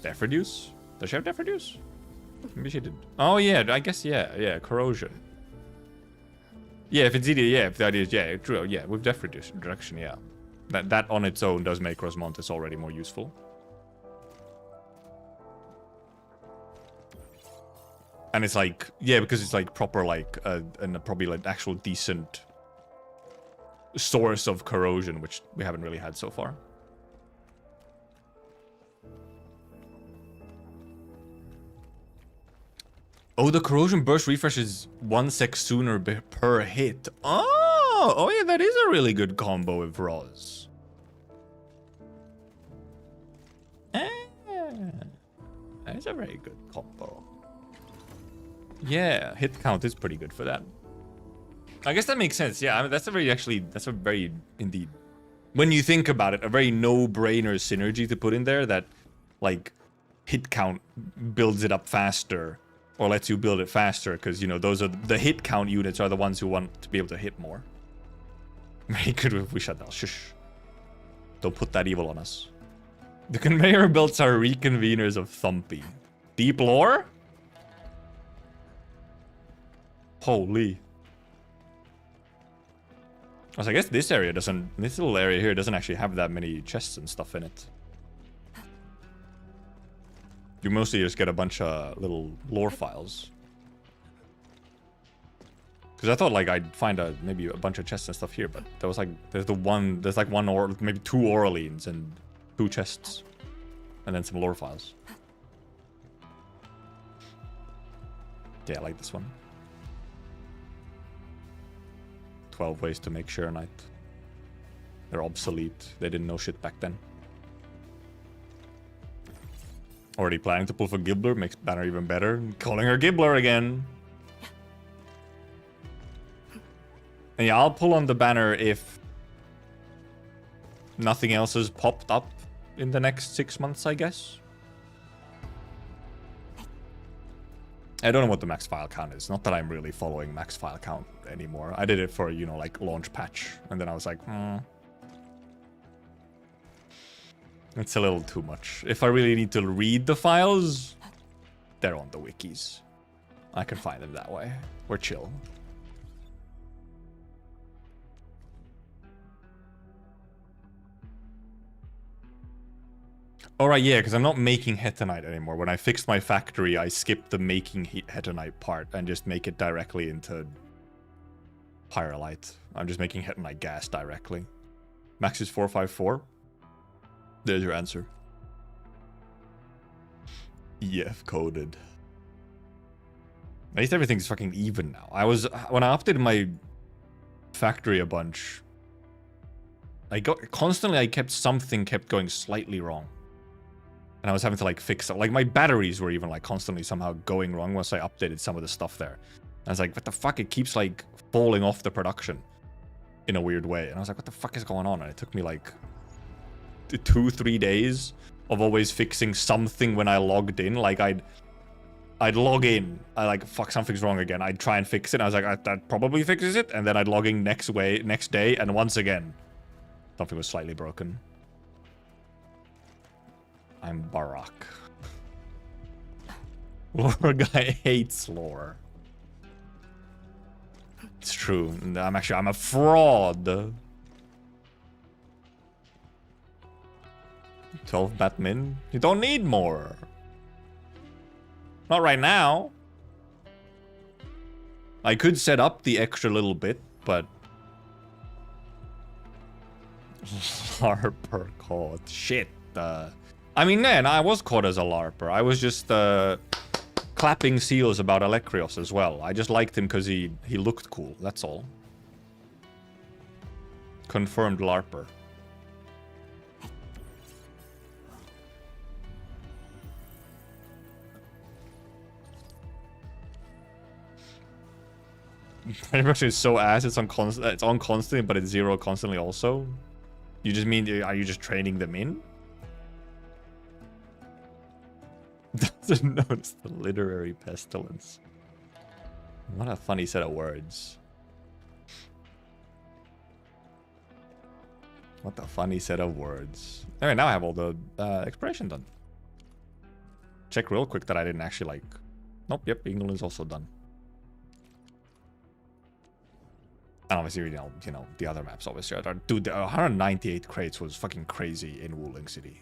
Deathreduce? Does she have Deathreduce? Maybe she did. Oh yeah, I guess yeah, corrosion. Yeah, if it's either if the idea is true, with Deathreduce direction, yeah. That on its own does make Rosmontis already more useful. And it's like, yeah, because it's like proper, like, and probably like actual decent source of corrosion, which we haven't really had so far. Oh, the corrosion burst refresh is 1 sec sooner per hit. Oh yeah, that is a really good combo with Roz. That is a very good combo. Yeah, hit count is pretty good for that. I guess that makes sense. Yeah, I mean, that's a very, indeed, when you think about it, a very no-brainer synergy to put in there that, like, hit count builds it up faster or lets you build it faster because, you know, those are the hit count units are the ones who want to be able to hit more. Very good with Wishadal. Shush. Don't put that evil on us. The conveyor belts are reconveners of Thumpy. Deep lore? Holy. So I guess this little area here doesn't actually have that many chests and stuff in it. You mostly just get a bunch of little lore files. Because I thought like I'd find maybe a bunch of chests and stuff here, but there was like, there's like one or maybe 2 Oralines and 2 chests. And then some lore files. Yeah, I like this one. 12 ways to make Share Knight. They're obsolete. They didn't know shit back then. Already planning to pull for Gibbler makes Banner even better. Calling her Gibbler again. And yeah, I'll pull on the Banner if nothing else has popped up in the next 6 months, I guess. I don't know what the max file count is. Not that I'm really following max file count anymore. I did it for, you know, like launch patch. And then I was like, it's a little too much. If I really need to read the files, they're on the wikis. I can find them that way. We're chill. Alright, yeah, because I'm not making Hetonite anymore. When I fixed my factory, I skipped the making Hetonite part and just make it directly into Pyrolite. I'm just making Hetonite gas directly. Max is 454. There's your answer. EF coded. At least everything's fucking even now. When I updated my factory a bunch, something kept going slightly wrong. And I was having to like fix it. Like my batteries were even like constantly somehow going wrong once I updated some of the stuff there. I was like, what the fuck? It keeps like falling off the production in a weird way. And I was like, what the fuck is going on? And it took me like 2-3 days of always fixing something when I logged in. Like I'd log in, I like, fuck, something's wrong again. I'd try and fix it. I was like, that probably fixes it. And then I'd log in next day, and once again, something was slightly broken. I'm Barack. Lore guy hates lore. It's true. I'm a fraud. 12 Batman. You don't need more. Not right now. I could set up the extra little bit, but LARPer caught. Shit. I mean, man, I was caught as a LARPer. I was just clapping seals about Electrios as well. I just liked him because he looked cool. That's all. Confirmed LARPer. Pretty much it's so ass. It's on constantly, but it's 0 constantly also. You just mean, are you just training them in? Doesn't notice the literary pestilence. What a funny set of words. What a funny set of words. Alright, now I have all the exploration done. Check real quick that I didn't actually like... Nope, yep, England is also done. And obviously, you know, the other maps obviously are... Dude, the 198 crates was fucking crazy in Wuling City.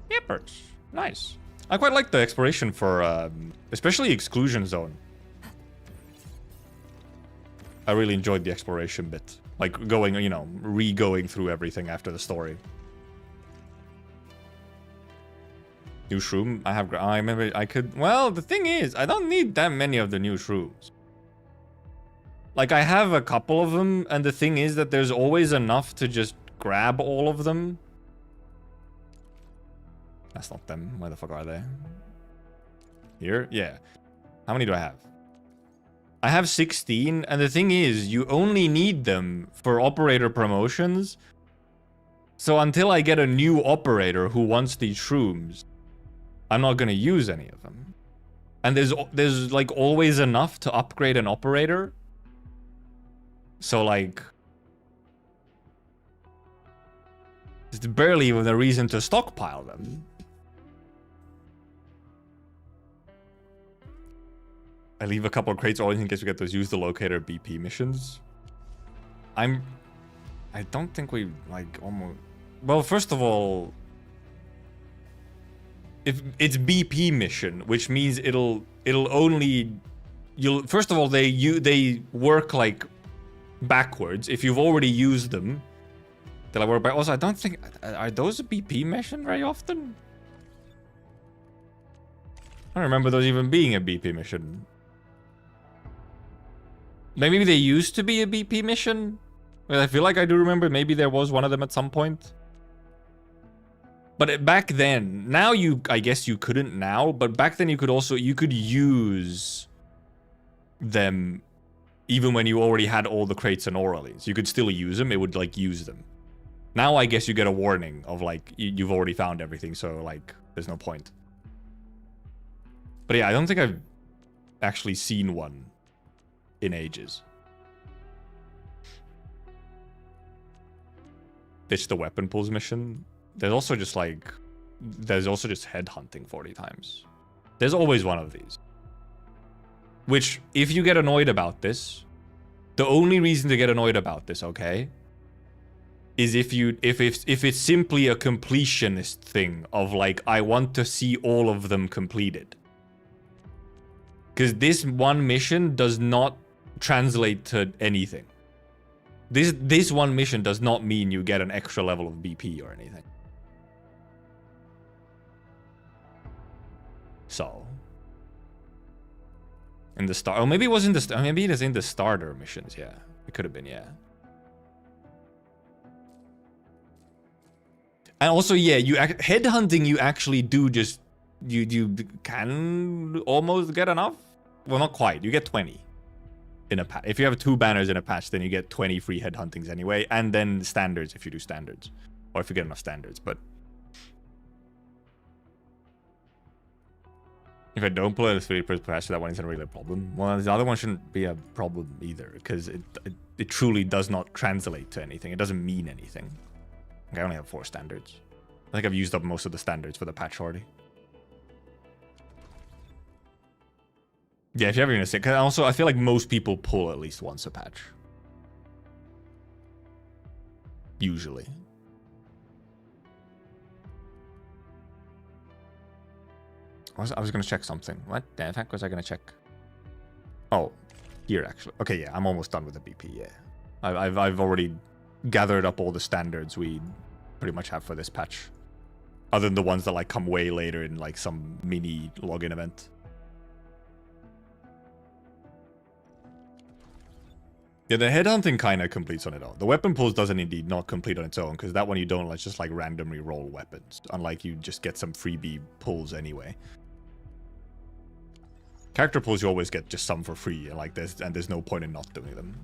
Yippers. Nice. I quite like the exploration for, especially Exclusion Zone. I really enjoyed the exploration bit. Like, going, you know, re-going through everything after the story. New shroom? I remember I could... Well, the thing is, I don't need that many of the new shrooms. Like, I have a couple of them, and the thing is that there's always enough to just grab all of them. That's not them. Where the fuck are they? Here? Yeah. How many do I have? I have 16, and the thing is, you only need them for operator promotions. So until I get a new operator who wants these shrooms, I'm not gonna use any of them. And there's like always enough to upgrade an operator. So like... There's barely even a reason to stockpile them. I leave a couple of crates always in case we get those use the locator BP missions. I don't think we like almost... Well, first of all, if it's BP mission, which means it'll only... First of all, they work like backwards. If you've already used them, they'll work back. Also, I don't think... Are those a BP mission very often? I don't remember those even being a BP mission. Maybe they used to be a BP mission? Well, I feel like I do remember maybe there was one of them at some point. But back then, now I guess you couldn't now, but back then you could use them even when you already had all the crates and orally. You could still use them, it would like use them. Now I guess you get a warning of like, you've already found everything, so like, there's no point. But yeah, I don't think I've actually seen one in ages. Ditch the weapon pulls mission. There's also just headhunting 40 times. There's always one of these. Which, if you get annoyed about this, the only reason to get annoyed about this, okay, is if it's simply a completionist thing of like, I want to see all of them completed. Because this one mission does not translate to anything. This one mission does not mean you get an extra level of BP or anything. So, in the start, oh, maybe it was in the, maybe it is in the starter missions. Yeah, it could have been. Yeah. And also, yeah, headhunting. You actually do just you can almost get enough. Well, not quite. You get 20 in a patch. If you have 2 banners in a patch, then you get 20 free headhuntings anyway, and then standards if you do standards, or if you get enough standards. But if I don't play the 3 per patch, that one isn't really a problem. Well, the other one shouldn't be a problem either, because it truly does not translate to anything. It doesn't mean anything. Okay, I only have 4 standards. I think I've used up most of the standards for the patch already. Yeah, if you're ever gonna say, because also I feel like most people pull at least once a patch. Usually. I was gonna check something. What the heck was I gonna check? Oh, here actually. Okay, yeah, I'm almost done with the BP. Yeah, I've already gathered up all the standards we pretty much have for this patch, other than the ones that like come way later in like some mini login event. Yeah, the headhunting kind of completes on its own. The weapon pulls doesn't indeed not complete on its own, because that one you don't just like randomly roll weapons, unlike you just get some freebie pulls anyway. Character pulls you always get just some for free, and like there's no point in not doing them.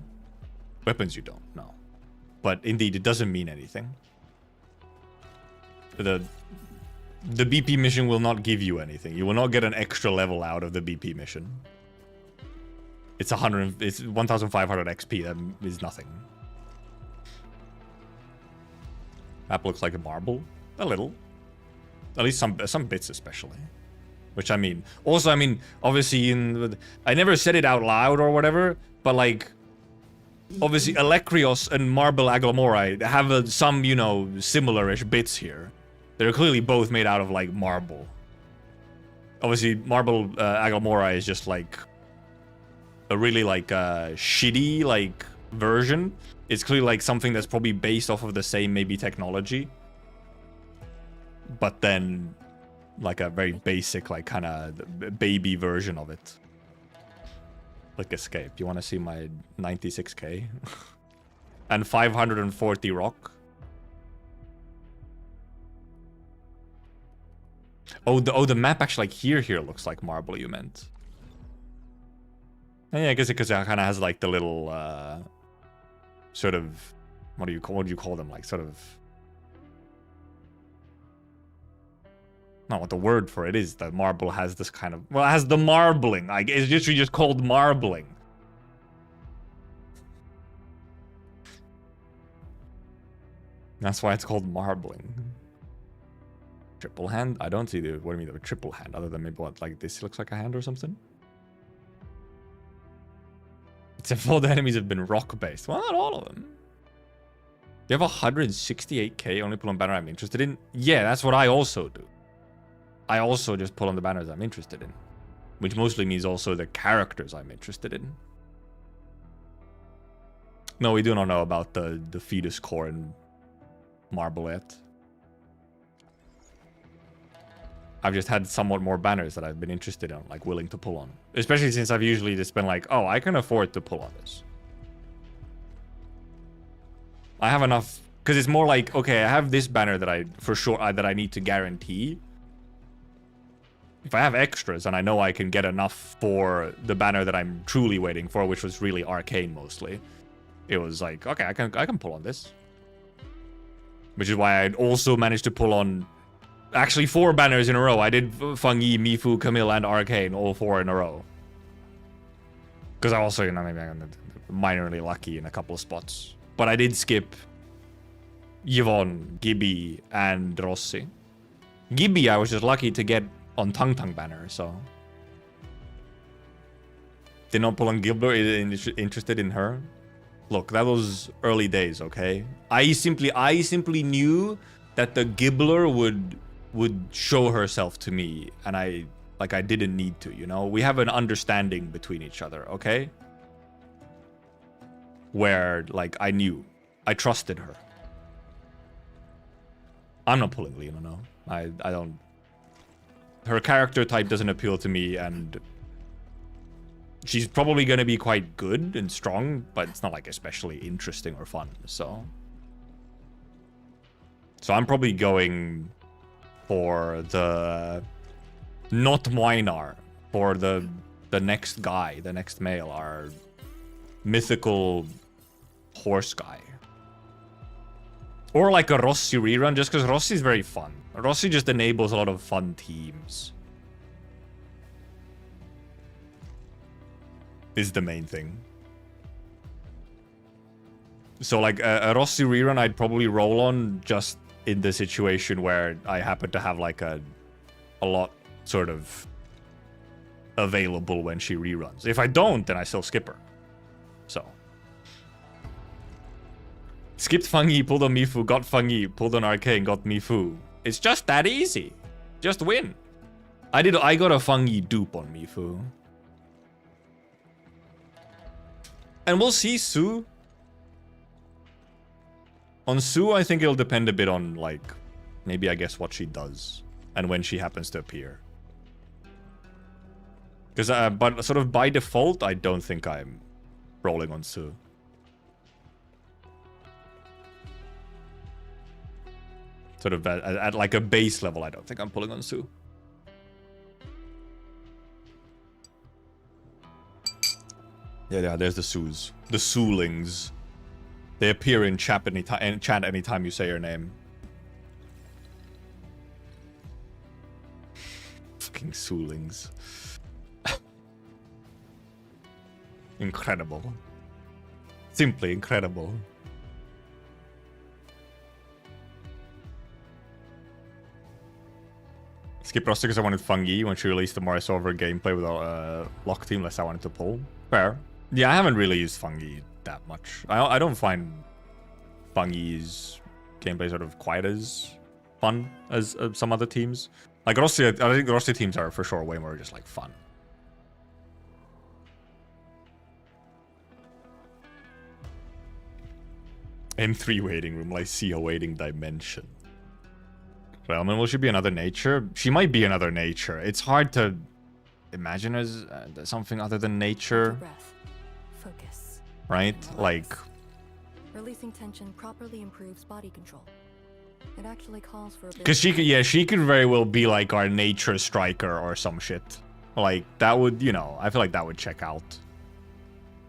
Weapons you don't, no. But indeed, it doesn't mean anything. The BP mission will not give you anything. You will not get an extra level out of the BP mission. It's 1,500 XP. That is nothing. Map looks like a marble, a little. At least some bits, especially. Which I mean, also I mean, obviously I never said it out loud or whatever, but like, obviously Electrios and Marble Aglamorai have some, you know, similar-ish bits here. They're clearly both made out of like marble. Obviously, Marble Aglamorai is just like a really like shitty like version. It's clearly like something that's probably based off of the same maybe technology, but then like a very basic like kind of baby version of it. Like escape. You want to see my 96k and 540 rock? Oh, the map actually like here looks like marble. You meant? Yeah, I guess because it kind of has like the little sort of what do you call them, like sort of, not what the word for it is. The marble has this kind of, well, it has the marbling. I guess it's literally just called marbling. That's why it's called marbling. Triple hand? I don't see the, what do you mean the triple hand, other than maybe what, like this looks like a hand or something? Except all the enemies have been rock-based. Well, not all of them. You have 168k only pull on banner I'm interested in? Yeah, that's what I also do. I also just pull on the banners I'm interested in. Which mostly means also the characters I'm interested in. No, we do not know about the fetus core and marble yet. I've just had somewhat more banners that I've been interested in, like willing to pull on. Especially since I've usually just been like, oh, I can afford to pull on this. I have enough, because it's more like, okay, I have this banner that I, for sure, that I need to guarantee. If I have extras and I know I can get enough for the banner that I'm truly waiting for, which was really arcane mostly, it was like, okay, I can pull on this. Which is why I'd also managed to pull on actually 4 banners in a row. I did Fungi, Mifu, Camille, and Arcane, all 4 in a row. Because I also, you know, maybe I'm minorly lucky in a couple of spots. But I did skip Yvonne, Gibby, and Rossi. Gibby, I was just lucky to get on Tung Tung banner, so. Did not pull on Gilbert, interested in her. Look, that was early days, okay? I simply knew that the Gibbler would show herself to me, and I didn't need to, you know? We have an understanding between each other, okay? Where, like, I trusted her. I'm not pulling Lena, no. I don't... Her character type doesn't appeal to me, and... She's probably gonna be quite good and strong, but it's not, like, especially interesting or fun, so... So I'm probably going for the... Not Moinar, for the next guy, the next male, our mythical horse guy. Or like a Rossi rerun, just because Rossi's very fun. Rossi just enables a lot of fun teams. Is the main thing. So like a Rossi rerun I'd probably roll on just in the situation where I happen to have like a lot sort of available when she reruns. If I don't, then I still skip her. So. Skipped Fungi, pulled on Mifu, got Fungi, pulled on Arcane, got Mifu. It's just that easy. Just win. I got a Fungi dupe on Mifu. And we'll see Sue. On Sue, I think it'll depend a bit on, like, maybe I guess what she does. And when she happens to appear. Because, but sort of by default, I don't think I'm rolling on Sue. Sort of at like a base level, I don't think I'm pulling on Sue. Yeah, there's the Sues. The Soolings. They appear in chat anytime you say your name. Fucking Soolings. Incredible. Simply incredible. Skip roster because I wanted Fungi. When she released the more I saw of her gameplay without lock team, less I wanted to pull. Fair. Yeah, I haven't really used Fungi that much. I don't find Fungi's gameplay sort of quite as fun as some other teams. Like Rossi, I think the Rossi teams are for sure way more just like fun. M3 waiting room, I see a waiting dimension. Well, I mean, will she be another nature? She might be another nature. It's hard to imagine as something other than nature. Breath. Focus. Right? Relax. Like... Releasing tension properly improves body control. It actually calls for a bit... Because she could very well be like our nature striker or some shit. Like, that would, you know, I feel like that would check out.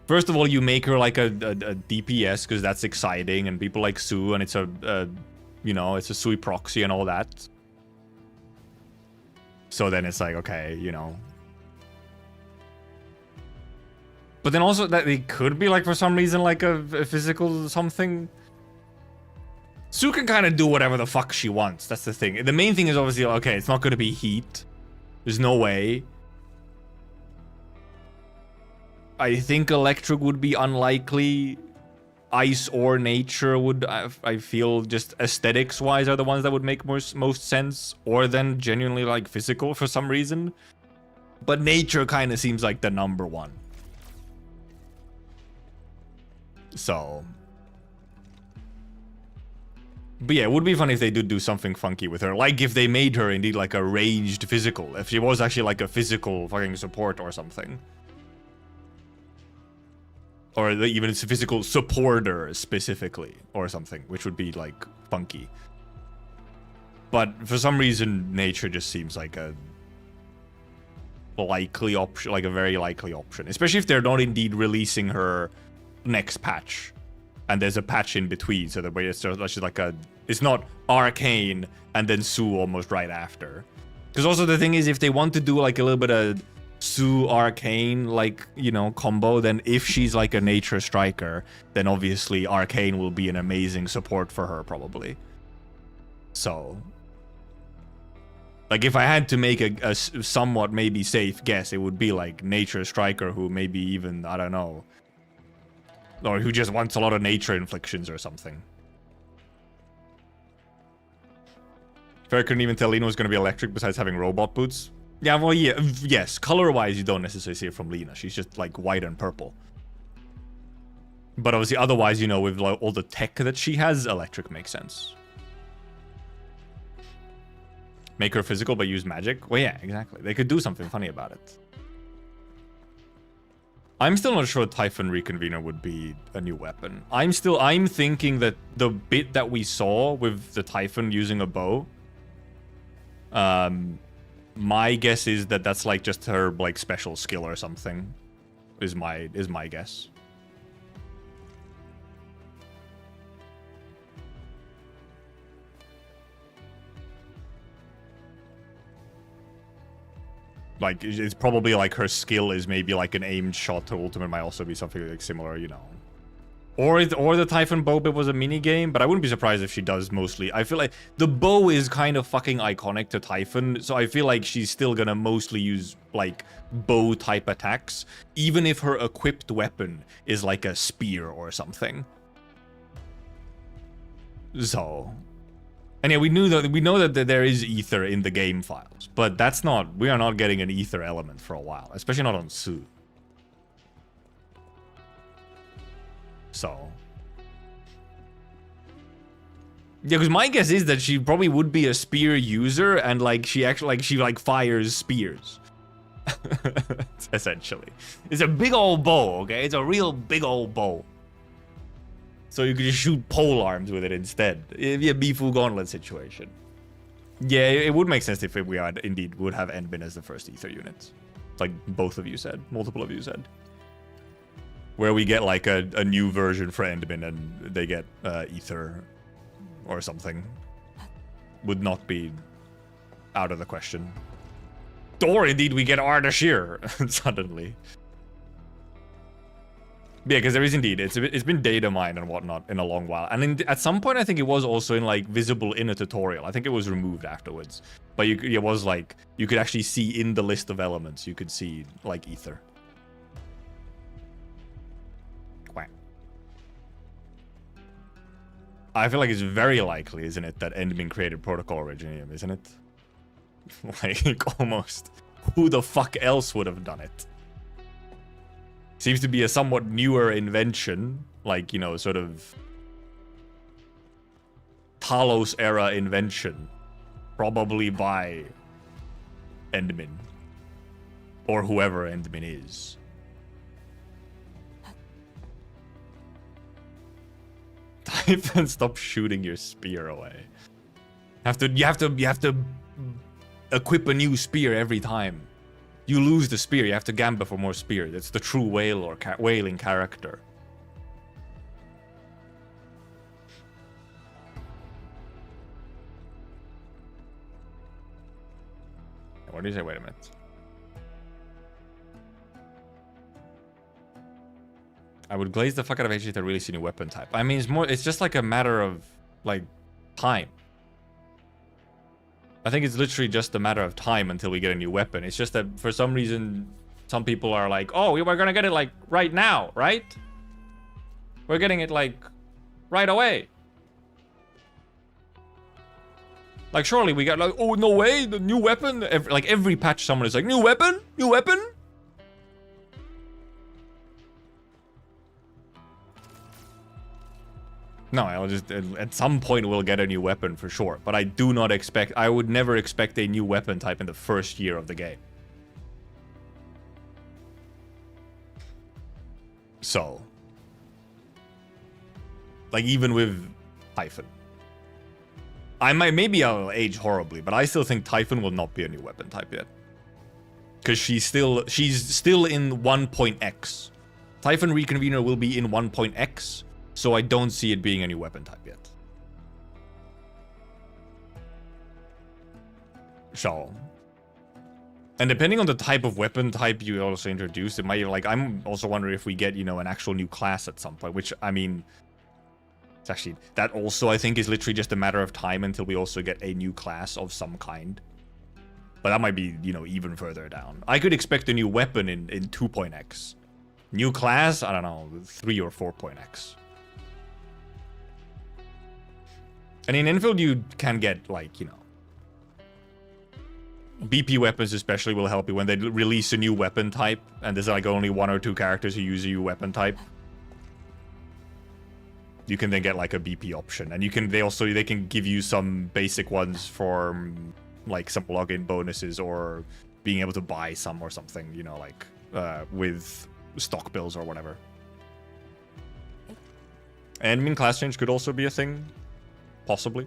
First of all, you make her like a DPS because that's exciting and people like Sue and it's a you know, it's a Sui proxy and all that. So then it's like, okay, you know. But then also that it could be like for some reason like a physical something. Sue can kind of do whatever the fuck she wants. That's the thing. The main thing is obviously, okay, it's not going to be heat. There's no way. I think electric would be unlikely. Ice or nature would, I feel, just aesthetics-wise are the ones that would make most sense. Or then genuinely, like, physical for some reason. But nature kind of seems like the number one. So... But yeah, it would be funny if they did do something funky with her. Like if they made her indeed like a ranged physical. If she was actually like a physical fucking support or something. Or even a physical supporter specifically or something. Which would be like funky. But for some reason, nature just seems like a likely option. Like a very likely option. Especially if they're not indeed releasing her next patch. And there's a patch in between, so that way it's just like a... It's not Arcane and then Sue almost right after. Because also the thing is, if they want to do like a little bit of Sue Arcane, like, you know, combo, then if she's like a nature striker, then obviously Arcane will be an amazing support for her, probably. So... Like, if I had to make a somewhat maybe safe guess, it would be like nature striker who maybe even, I don't know... Or who just wants a lot of nature inflictions or something. Fair couldn't even tell Lena was going to be electric besides having robot boots. Yeah, well, yeah, yes. Color-wise, you don't necessarily see it from Lena. She's just, like, white and purple. But obviously, otherwise, you know, with like, all the tech that she has, electric makes sense. Make her physical but use magic? Well, yeah, exactly. They could do something funny about it. I'm still not sure Typhon Reconvener would be a new weapon. I'm thinking that the bit that we saw with the Typhon using a bow, my guess is that that's like just her like special skill or something. Is my guess. Like, it's probably like her skill is maybe like an aimed shot to ultimate might also be something like similar, you know. Or the Typhon bow bit was a mini game, but I wouldn't be surprised if she does mostly. I feel like the bow is kind of fucking iconic to Typhon, so I feel like she's still gonna mostly use like bow type attacks, even if her equipped weapon is like a spear or something. So... And yeah, we know that there is ether in the game files, but we are not getting an ether element for a while, especially not on Sue. So, yeah, because my guess is that she probably would be a spear user, and like she fires spears. Essentially, it's a big old bow. Okay, it's a real big old bow. So you could just shoot pole arms with it instead. It'd be a Bifu Gauntlet situation. Yeah, it would make sense if we would have Endmin as the first ether unit. Like both of you said. Multiple of you said. Where we get like a new version for Endmin and they get ether or something. Would not be out of the question. Or indeed we get Ardashir suddenly. Yeah, because there is indeed. It's been data mined and whatnot in a long while. And at some point, I think it was also in like visible in a tutorial. I think it was removed afterwards. But it was like, you could actually see in the list of elements, you could see like ether. Quack. I feel like it's very likely, isn't it, that Endmin created Protocol Originium, isn't it? Like, almost. Who the fuck else would have done it? Seems to be a somewhat newer invention, like, you know, sort of Talos era invention, probably by Endmin, or whoever Endmin is. Typhon, stop shooting your spear away. You have to equip a new spear every time. You lose the spear, you have to gamble for more spear. That's the true whale or whaling character. What did you say? Wait a minute. I would glaze the fuck out of HG to really see a new weapon type. I mean, it's just like a matter of, like, time. I think it's literally just a matter of time until we get a new weapon. It's just that for some reason, some people are like, oh, we're gonna get it like right now, right? We're getting it like right away. Like, surely we got like, oh, no way, the new weapon. Like every patch, someone is like, new weapon, new weapon. No, I'll just at some point we'll get a new weapon for sure. But I do not expect. I would never expect a new weapon type in the first year of the game. So, like even with Typhon, maybe I'll age horribly, but I still think Typhon will not be a new weapon type yet. Because she's still in 1.x. Typhon Reconvener will be in 1.x, so I don't see it being a new weapon type yet. So, and depending on the type of weapon type you also introduce, it might, like, I'm also wondering if we get, you know, an actual new class at some point, which, I mean, it's actually, that also, I think, is literally just a matter of time until we also get a new class of some kind. But that might be, you know, even further down. I could expect a new weapon in 2.x. New class, I don't know, 3 or 4.x. And in Endfield, you can get, like, you know, BP weapons especially will help you when they release a new weapon type, and there's like only 1 or 2 characters who use a new weapon type. You can then get like a BP option, and they can give you some basic ones for like some login bonuses or being able to buy some or something, you know, like with stock bills or whatever. Admin class change could also be a thing, possibly.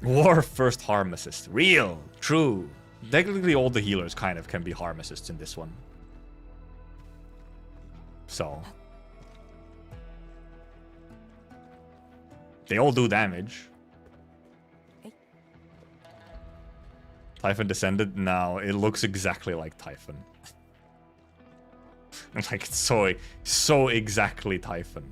War first harm assist. Real. True. Technically all the healers kind of can be harm assists in this one. So. They all do damage. Typhon descended? No, it looks exactly like Typhon. Like, it's so exactly Typhon.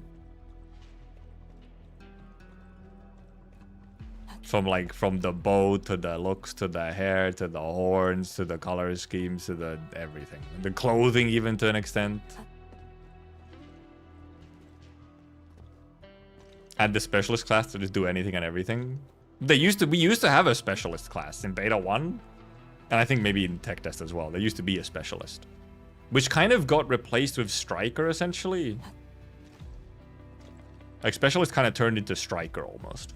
From the bow to the looks to the hair to the horns to the color schemes to the everything. The clothing even to an extent. Add the specialist class to just do anything and everything. We used to have a specialist class in beta 1. And I think maybe in tech test as well. There used to be a specialist. Which kind of got replaced with striker essentially. Like specialist kind of turned into striker almost.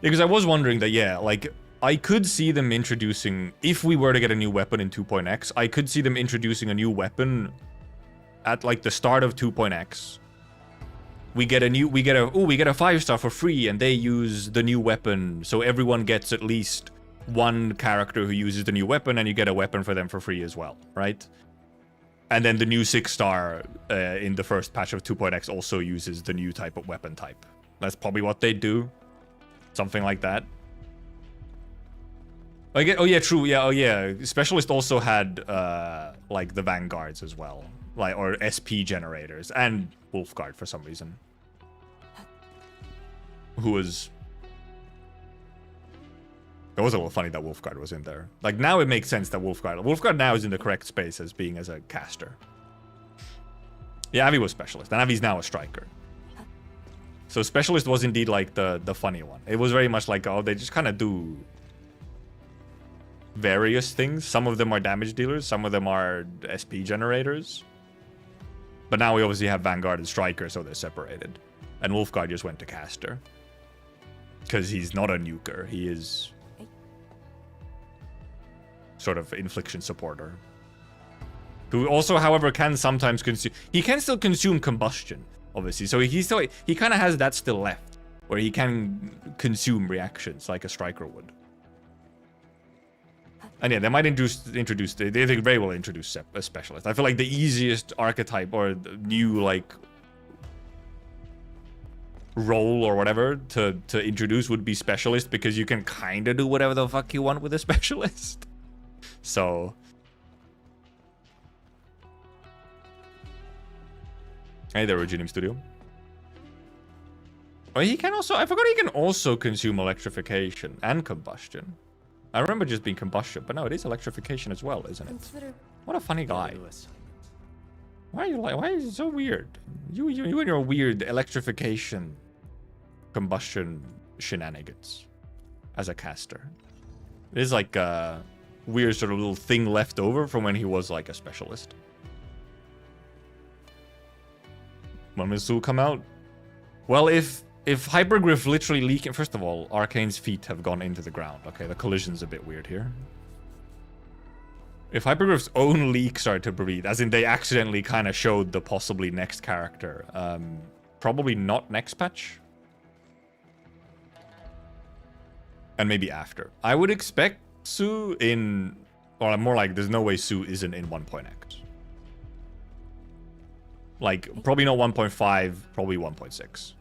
Because I was wondering that, yeah, like, I could see them introducing, if we were to get a new weapon in 2.x, I could see them introducing a new weapon at, like, the start of 2.x. We get a 5-star for free, and they use the new weapon, so everyone gets at least one character who uses the new weapon, and you get a weapon for them for free as well, right? And then the new 6-star in the first patch of 2.x also uses the new type of weapon type. That's probably what they do. Something like that. Oh yeah, true. Yeah, oh yeah. Specialist also had like the vanguards as well, like, or SP generators, and Wolfguard for some reason. Who was? It was a little funny that Wolfguard was in there. Like now it makes sense that Wolfguard now is in the correct space as being as a caster. Yeah, Avi was specialist, and Avi's now a striker. So specialist was indeed like the funny one. It was very much like, oh, they just kind of do various things. Some of them are damage dealers, some of them are SP generators. But now we obviously have Vanguard and Striker, so they're separated. And Wolfguard just went to caster. Because he's not a nuker, he is sort of infliction supporter. Who also, however, can sometimes consume... He can still consume combustion. Obviously, so he kind of has that still left, where he can consume reactions like a striker would. And yeah, they might introduce they very well introduce a specialist. I feel like the easiest archetype or the new like role or whatever to introduce would be specialist, because you can kind of do whatever the fuck you want with a specialist. So. Hey there, Originium Studio. Oh, he can also... I forgot he can also consume electrification and combustion. I remember just being combustion, but no, it is electrification as well, isn't it? What a funny guy. Why is it so weird? You and your weird electrification combustion shenanigans as a caster. It is like a weird sort of little thing left over from when he was like a specialist. When will Sue come out? Well, if Hypergriff literally leaking... First of all, Arcane's feet have gone into the ground. Okay, the collision's a bit weird here. If Hypergriff's own leak started to breathe, as in they accidentally kind of showed the possibly next character, probably not next patch. And maybe after. I would expect Sue in... Or more like, there's no way Sue isn't in 1.x. Like, probably not 1.5, probably 1.6.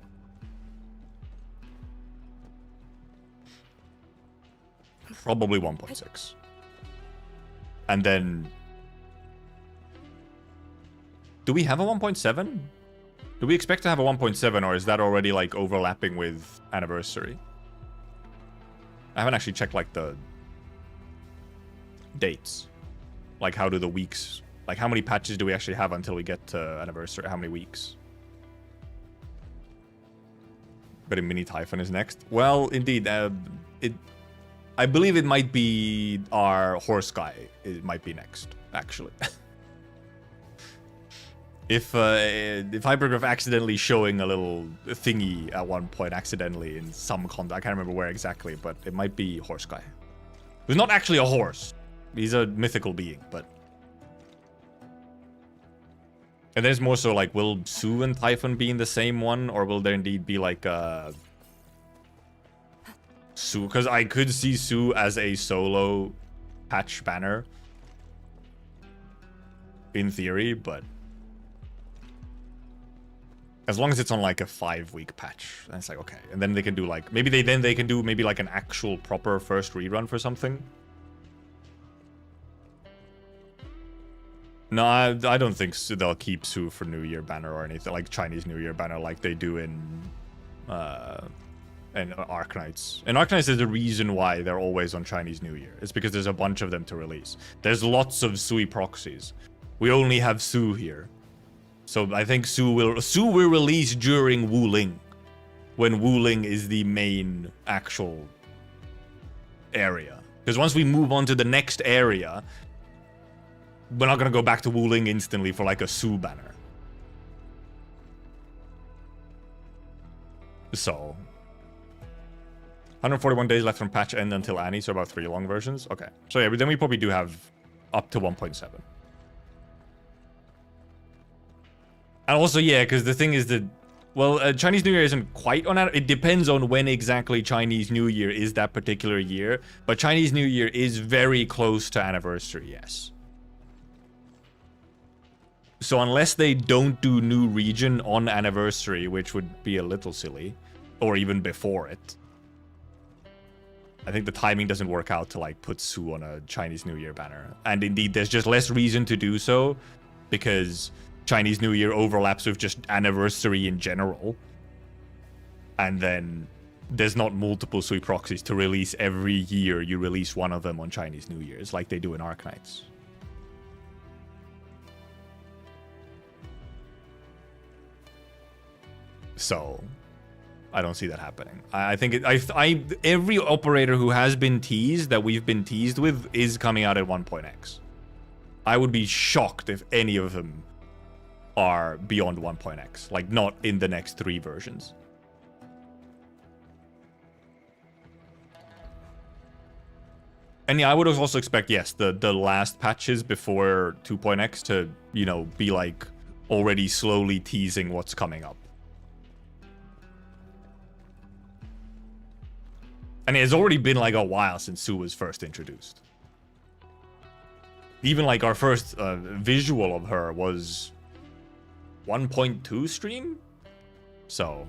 Probably 1.6. And then... Do we have a 1.7? Do we expect to have a 1.7, or is that already, like, overlapping with Anniversary? I haven't actually checked, like, the... dates. Like, how do the weeks... Like, how many patches do we actually have until we get to Anniversary? How many weeks? But a Mini Typhon is next. Well, indeed, I believe it might be our horse guy. It might be next, actually. If Hypergriff accidentally showing a little thingy at one point, accidentally in some context, I can't remember where exactly, but it might be horse guy. Who's not actually a horse. He's a mythical being, but... And there's more so like, will Sue and Typhon be in the same one, or will there indeed be like Sue? Because I could see Sue as a solo patch banner in theory, but as long as it's on like a 5-week patch, then it's like okay. And then they can do like maybe they can do maybe like an actual proper first rerun for something. No, I don't think they'll keep Sue for New Year banner or anything like Chinese New Year banner like they do in Arknights. And Arknights is the reason why they're always on Chinese New Year. It's because there's a bunch of them to release. There's lots of Sui proxies. We only have Sue here. So I think Sue will release during Wuling. When Wuling is the main actual area. Because once we move on to the next area, we're not going to go back to Wuling instantly for like a Sue banner. So 141 days left from patch end until Annie, so about 3 long versions. Okay. So yeah, but then we probably do have up to 1.7. And also, yeah, because the thing is that, well, Chinese New Year isn't quite on that. It depends on when exactly Chinese New Year is that particular year. But Chinese New Year is very close to Anniversary, yes. So unless they don't do new region on Anniversary, which would be a little silly, or even before it, I think the timing doesn't work out to like put Sue on a Chinese New Year banner. And indeed, there's just less reason to do so because Chinese New Year overlaps with just Anniversary in general. And then there's not multiple Sui proxies to release every year. You release one of them on Chinese New Year's like they do in Arknights. So, I don't see that happening. I think every operator who has been teased, that we've been teased with, is coming out at 1.x. I would be shocked if any of them are beyond 1.x. Like, not in the next 3 versions. And yeah, I would also expect, yes, the last patches before 2.x to, you know, be like already slowly teasing what's coming up. And it's already been like a while since Sue was first introduced. Even like our first visual of her was 1.2 stream? So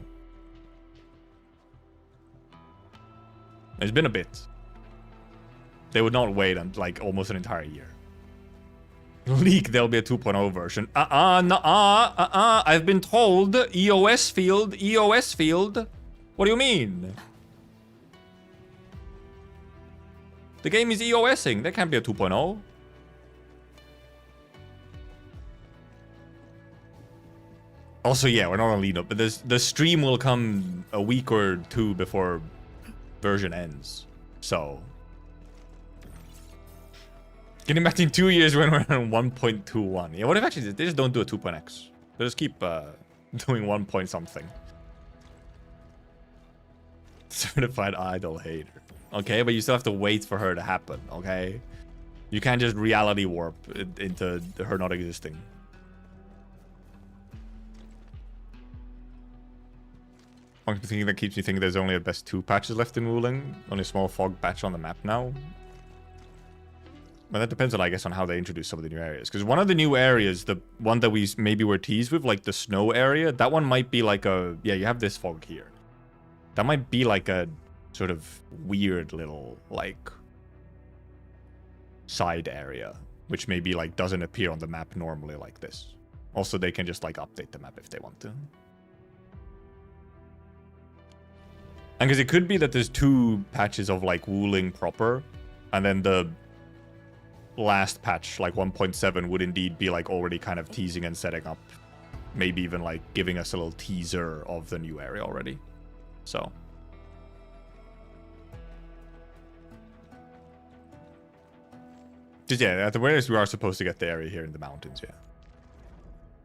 it's been a bit. They would not wait on like almost an entire year. Leak, there'll be a 2.0 version. I've been told EOS field. What do you mean? The game is EOSing. There can't be a 2.0. Also, yeah, we're not on lead up, but the stream will come a week or 2 before version ends. So, getting back in 2 years when we're on 1.21. Yeah, what if actually they just don't do a 2.x? They just keep doing 1 point something. Certified idol hater. Okay, but you still have to wait for her to happen, okay? You can't just reality warp into her not existing. One thing that keeps me thinking there's only at best 2 patches left in Wuling. Only a small fog patch on the map now. But that depends on, I guess, on how they introduce some of the new areas. Because one of the new areas, the one that we maybe were teased with, like the snow area, that one might be like a... Yeah, you have this fog here. That might be like a sort of weird little, like, side area. Which maybe, like, doesn't appear on the map normally like this. Also, they can just, like, update the map if they want to. And because it could be that there's 2 patches of, like, Wuling proper. And then the last patch, like 1.7, would indeed be, like, already kind of teasing and setting up. Maybe even, like, giving us a little teaser of the new area already. So. Just, yeah, at the very least, we are supposed to get the area here in the mountains, yeah.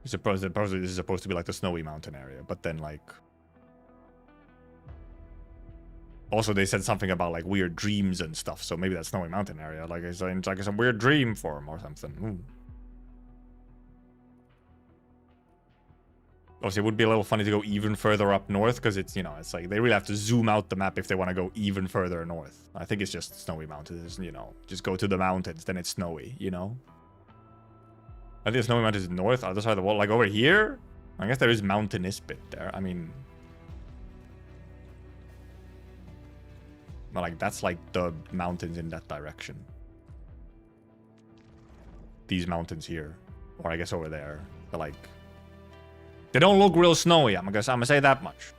Supposedly this is supposed to be, like, the snowy mountain area. But then, like... Also, they said something about, like, weird dreams and stuff, so maybe that snowy mountain area, like, it's like some weird dream form or something. Ooh. Obviously, it would be a little funny to go even further up north, because it's, you know, it's like, they really have to zoom out the map if they want to go even further north. I think it's just snowy mountains, you know, just go to the mountains, then it's snowy, you know? I think the snowy mountains is north, other side of the wall, like, over here? I guess there is mountainous bit there, I mean... But, like, that's, like, the mountains in that direction. These mountains here. Or, I guess, over there. They're, like... They don't look real snowy, I'm gonna say that much.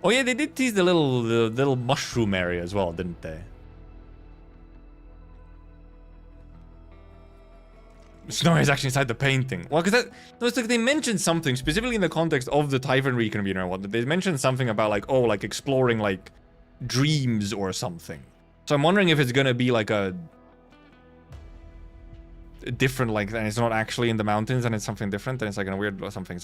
Oh, yeah, they did tease the little mushroom area as well, didn't they? Snow is actually inside the painting. Well, because it's like they mentioned something specifically in the context of the Typhon reconvener and what they mentioned something about like, oh, like exploring like dreams or something. So I'm wondering if it's gonna be like a different, like, and it's not actually in the mountains and it's something different, and it's like a weird something.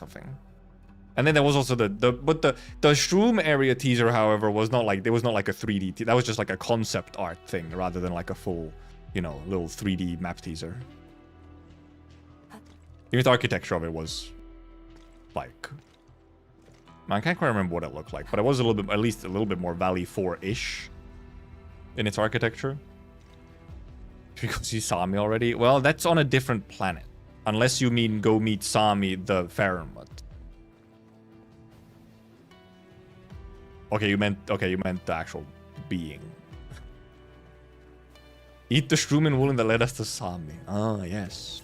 And then there was also the shroom area teaser, however, was not like, there was not like a 3D that was just like a concept art thing rather than like a full, you know, little 3D map teaser. Even the architecture of it was, like... I can't quite remember what it looked like, but it was a little bit, at least a little bit more Valley 4-ish in its architecture. Because you saw me already? Well, that's on a different planet. Unless you mean go meet Sami the Faramut. Okay, you meant the actual being. Eat the shroom and woolen that led us to Sami. Ah, yes.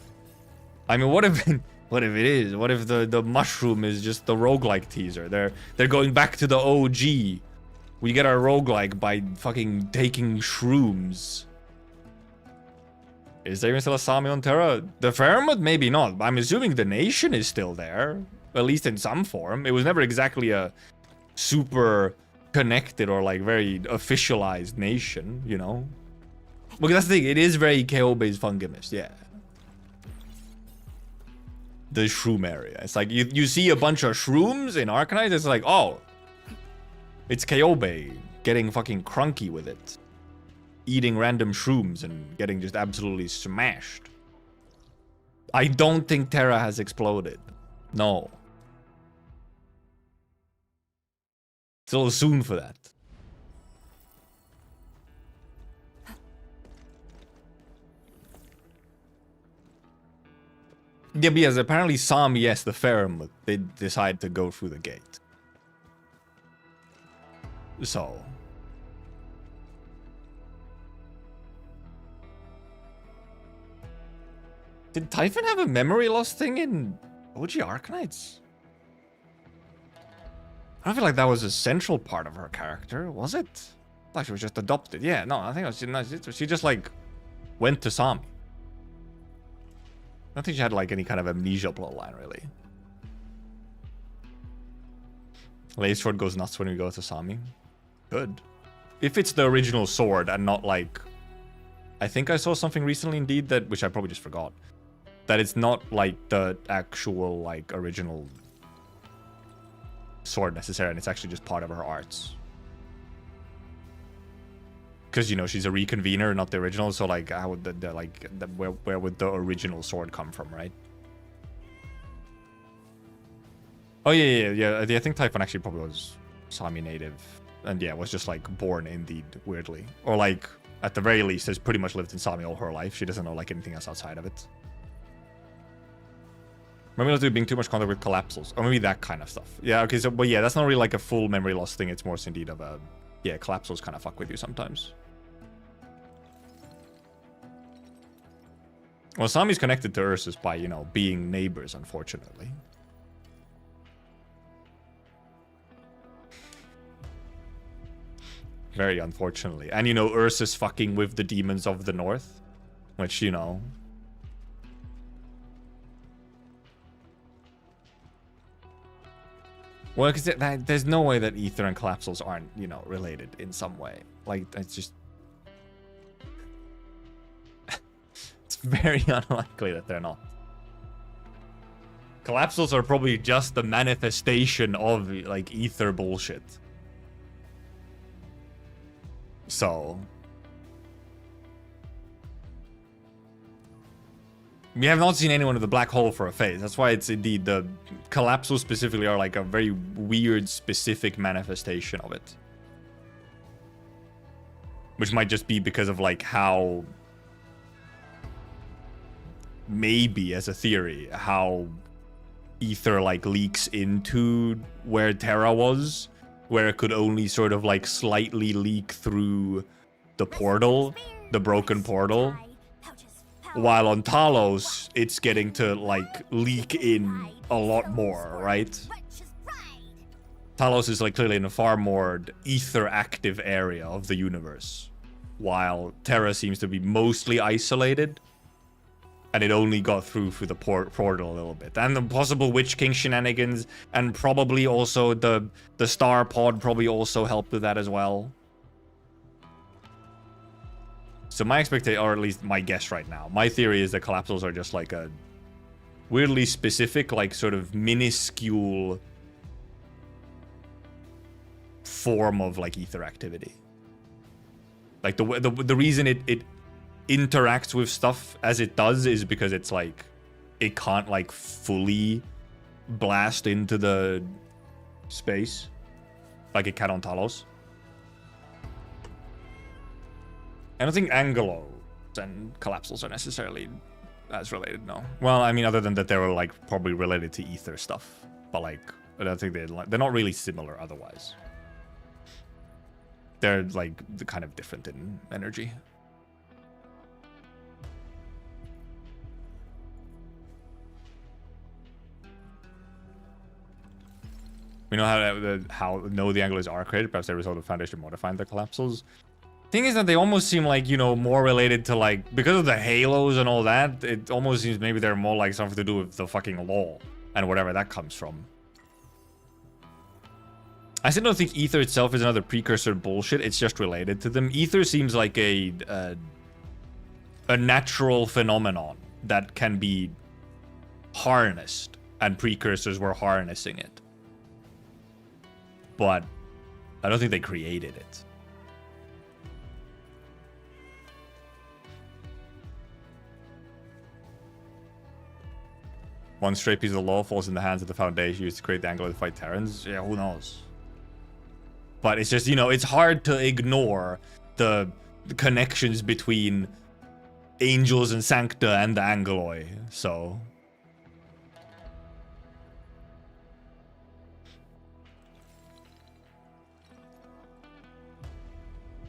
I mean, what if it is? What if the mushroom is just the roguelike teaser? They're going back to the OG. We get our roguelike by fucking taking shrooms. Is there even still a Sami on Terra? The Faramut? Maybe not. But I'm assuming the nation is still there. At least in some form. It was never exactly a super connected or like very officialized nation, you know? Look, that's the thing. It is very KO-based Fungimus, yeah. The shroom area. It's like you see a bunch of shrooms in Arknights, it's like, oh, it's Kyobe getting fucking crunky with it. Eating random shrooms and getting just absolutely smashed. I don't think Terra has exploded. No. It's a little soon for that. Yeah, but yes, apparently Sami, yes, the Faramut, they decide to go through the gate. So. Did Typhon have a memory loss thing in OG Arknights? I don't feel like that was a central part of her character, was it? I thought she was just adopted. Yeah, no, I think it was, she just like went to Sami. I don't think she had like any kind of amnesia plotline, really. Lace Sword goes nuts when we go to Sami. Good. If it's the original sword and not like I think I saw something recently indeed that, which I probably just forgot, that it's not like the actual like original sword necessarily, and it's actually just part of her arts. Because, you know, she's a reconvener, not the original, so like how would where would the original sword come from, right? Oh yeah. I think Typhon actually probably was Sami native, and yeah, was just like born indeed weirdly, or like at the very least has pretty much lived in Sami all her life. She doesn't know like anything else outside of it. Maybe not being too much contact with collapsals, or maybe that kind of stuff. Yeah, okay, so but yeah, that's not really like a full memory loss thing. It's more so indeed of a yeah, collapsals kind of fuck with you sometimes. Well, Sami's connected to Ursus by, you know, being neighbors, unfortunately. Very unfortunately. And, you know, Ursus fucking with the demons of the north. Which, you know... Well, because there's no way that Ether and Collapsals aren't, you know, related in some way. Like, it's just... It's very unlikely that they're not. Collapsals are probably just the manifestation of, like, Ether bullshit. So... We have not seen anyone with a black hole for a phase. That's why it's indeed the collapsals specifically are like a very weird specific manifestation of it. Which might just be because of like how... Maybe as a theory, how Ether like leaks into where Terra was. Where it could only sort of like slightly leak through the portal, the broken portal. While on Talos, it's getting to, like, leak in a lot more, right? Talos is, like, clearly in a far more ether-active area of the universe. While Terra seems to be mostly isolated. And it only got through the portal a little bit. And the possible Witch King shenanigans, and probably also the Star Pod probably also helped with that as well. So my expectation, or at least my guess right now, my theory is that collapsals are just like a weirdly specific, like sort of minuscule form of like ether activity. Like the reason it interacts with stuff as it does is because it's like it can't like fully blast into the space like it can on Talos. I don't think Angelos and collapsals are necessarily as related, no. Well, I mean, other than that they were, like, probably related to ether stuff. But, like, I don't think they're not really similar otherwise. They're, like, kind of different in energy. We know how the Angelos are created. Perhaps they result of Foundation modifying the collapsals. Thing is that they almost seem like, you know, more related to like, because of the halos and all that, it almost seems maybe they're more like something to do with the fucking law and whatever that comes from. I still don't think ether itself is another precursor bullshit. It's just related to them. Ether seems like a natural phenomenon that can be harnessed, and precursors were harnessing it. But I don't think they created it. One straight piece of the law falls in the hands of the Foundation used to create the angle to fight Terrans. Yeah, who knows? But it's just, you know, it's hard to ignore the connections between Angels and Sancta and the Angeloi, so...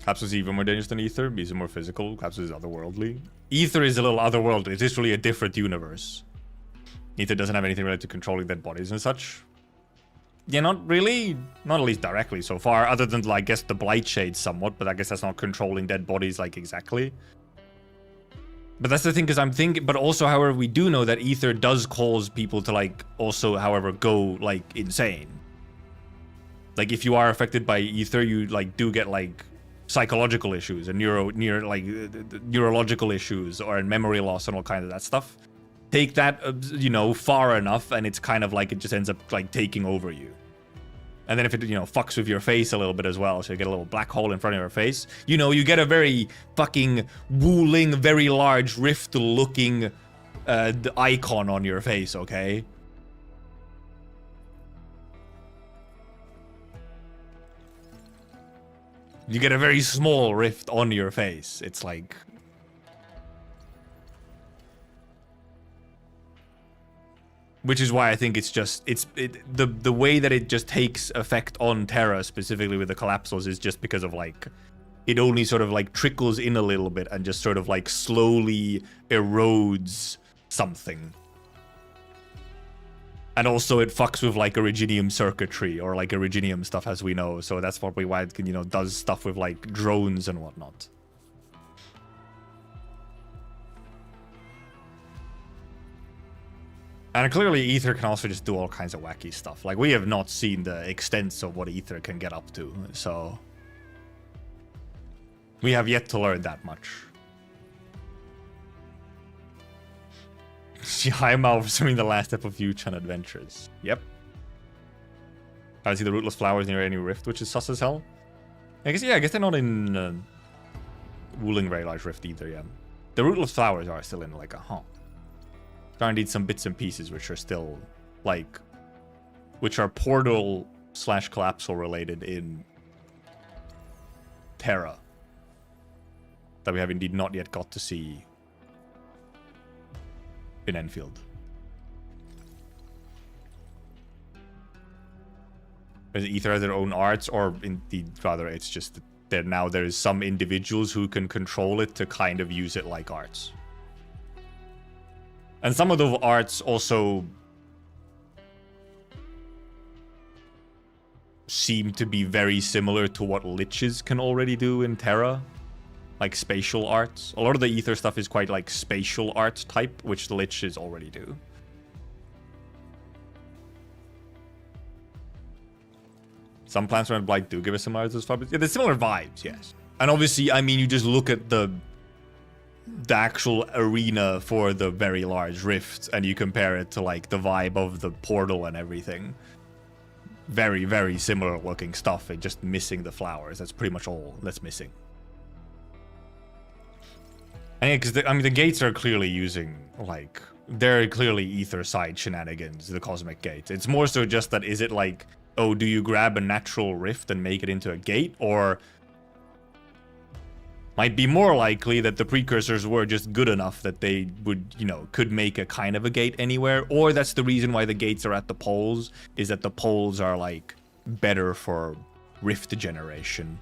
Capsule is even more dangerous than Ether. These are more physical. Capsule is otherworldly. Ether is a little otherworldly. It is really a different universe. Ether doesn't have anything related to controlling dead bodies and such. Yeah, not really. Not at least directly so far. Other than, like, I guess, the Blight Shade somewhat. But I guess that's not controlling dead bodies, like, exactly. But that's the thing, because I'm thinking... But also, however, we do know that Ether does cause people to, like, also, however, go, like, insane. Like, if you are affected by Ether, you, like, do get, like... psychological issues and neurological issues or memory loss and all kinds of that stuff. Take that, you know, far enough, and it's kind of like it just ends up like taking over you. And then if it, you know, fucks with your face a little bit as well, so you get a little black hole in front of your face, you know, you get a very fucking wooling, very large rift-looking icon on your face, okay? You get a very small rift on your face. It's like... Which is why I think it's just... the way that it just takes effect on Terra, specifically with the collapsals, is just because of, like... It only sort of, like, trickles in a little bit and just sort of, like, slowly erodes something. And also it fucks with like Originium circuitry or like Originium stuff, as we know. So that's probably why it can, you know, does stuff with like drones and whatnot. And clearly Ether can also just do all kinds of wacky stuff. Like, we have not seen the extents of what Ether can get up to, so... We have yet to learn that much. Shihaima pursuing the last step of Yuchan adventures. Yep. I see the rootless flowers near any rift, which is sus as hell. I guess, yeah, I guess they're not in Wooling Very Large Rift either, yeah. The rootless flowers are still in like a There are indeed some bits and pieces which are still like, which are portal / collapsal related in Terra. That we have indeed not yet got to see in Endfield. Does Ether have their own arts, or indeed rather it's just that now there is some individuals who can control it to kind of use it like arts. And some of those arts also seem to be very similar to what liches can already do in Terra. Like spatial arts. A lot of the Ether stuff is quite like spatial art type, which the liches already do. Some Plants Around Blight do give us some arts as far, but yeah, there's similar vibes, yes. And obviously, I mean, you just look at the actual arena for the Very Large Rift, and you compare it to like the vibe of the portal and everything. Very, very similar looking stuff, and just missing the flowers. That's pretty much all that's missing. And yeah, because I mean, the gates are clearly using, like, they're clearly Ether side shenanigans, the Cosmic Gate. It's more so just that, is it like, oh, do you grab a natural rift and make it into a gate? Or might be more likely that the precursors were just good enough that they would, you know, could make a kind of a gate anywhere. Or that's the reason why the gates are at the poles, is that the poles are, like, better for rift generation.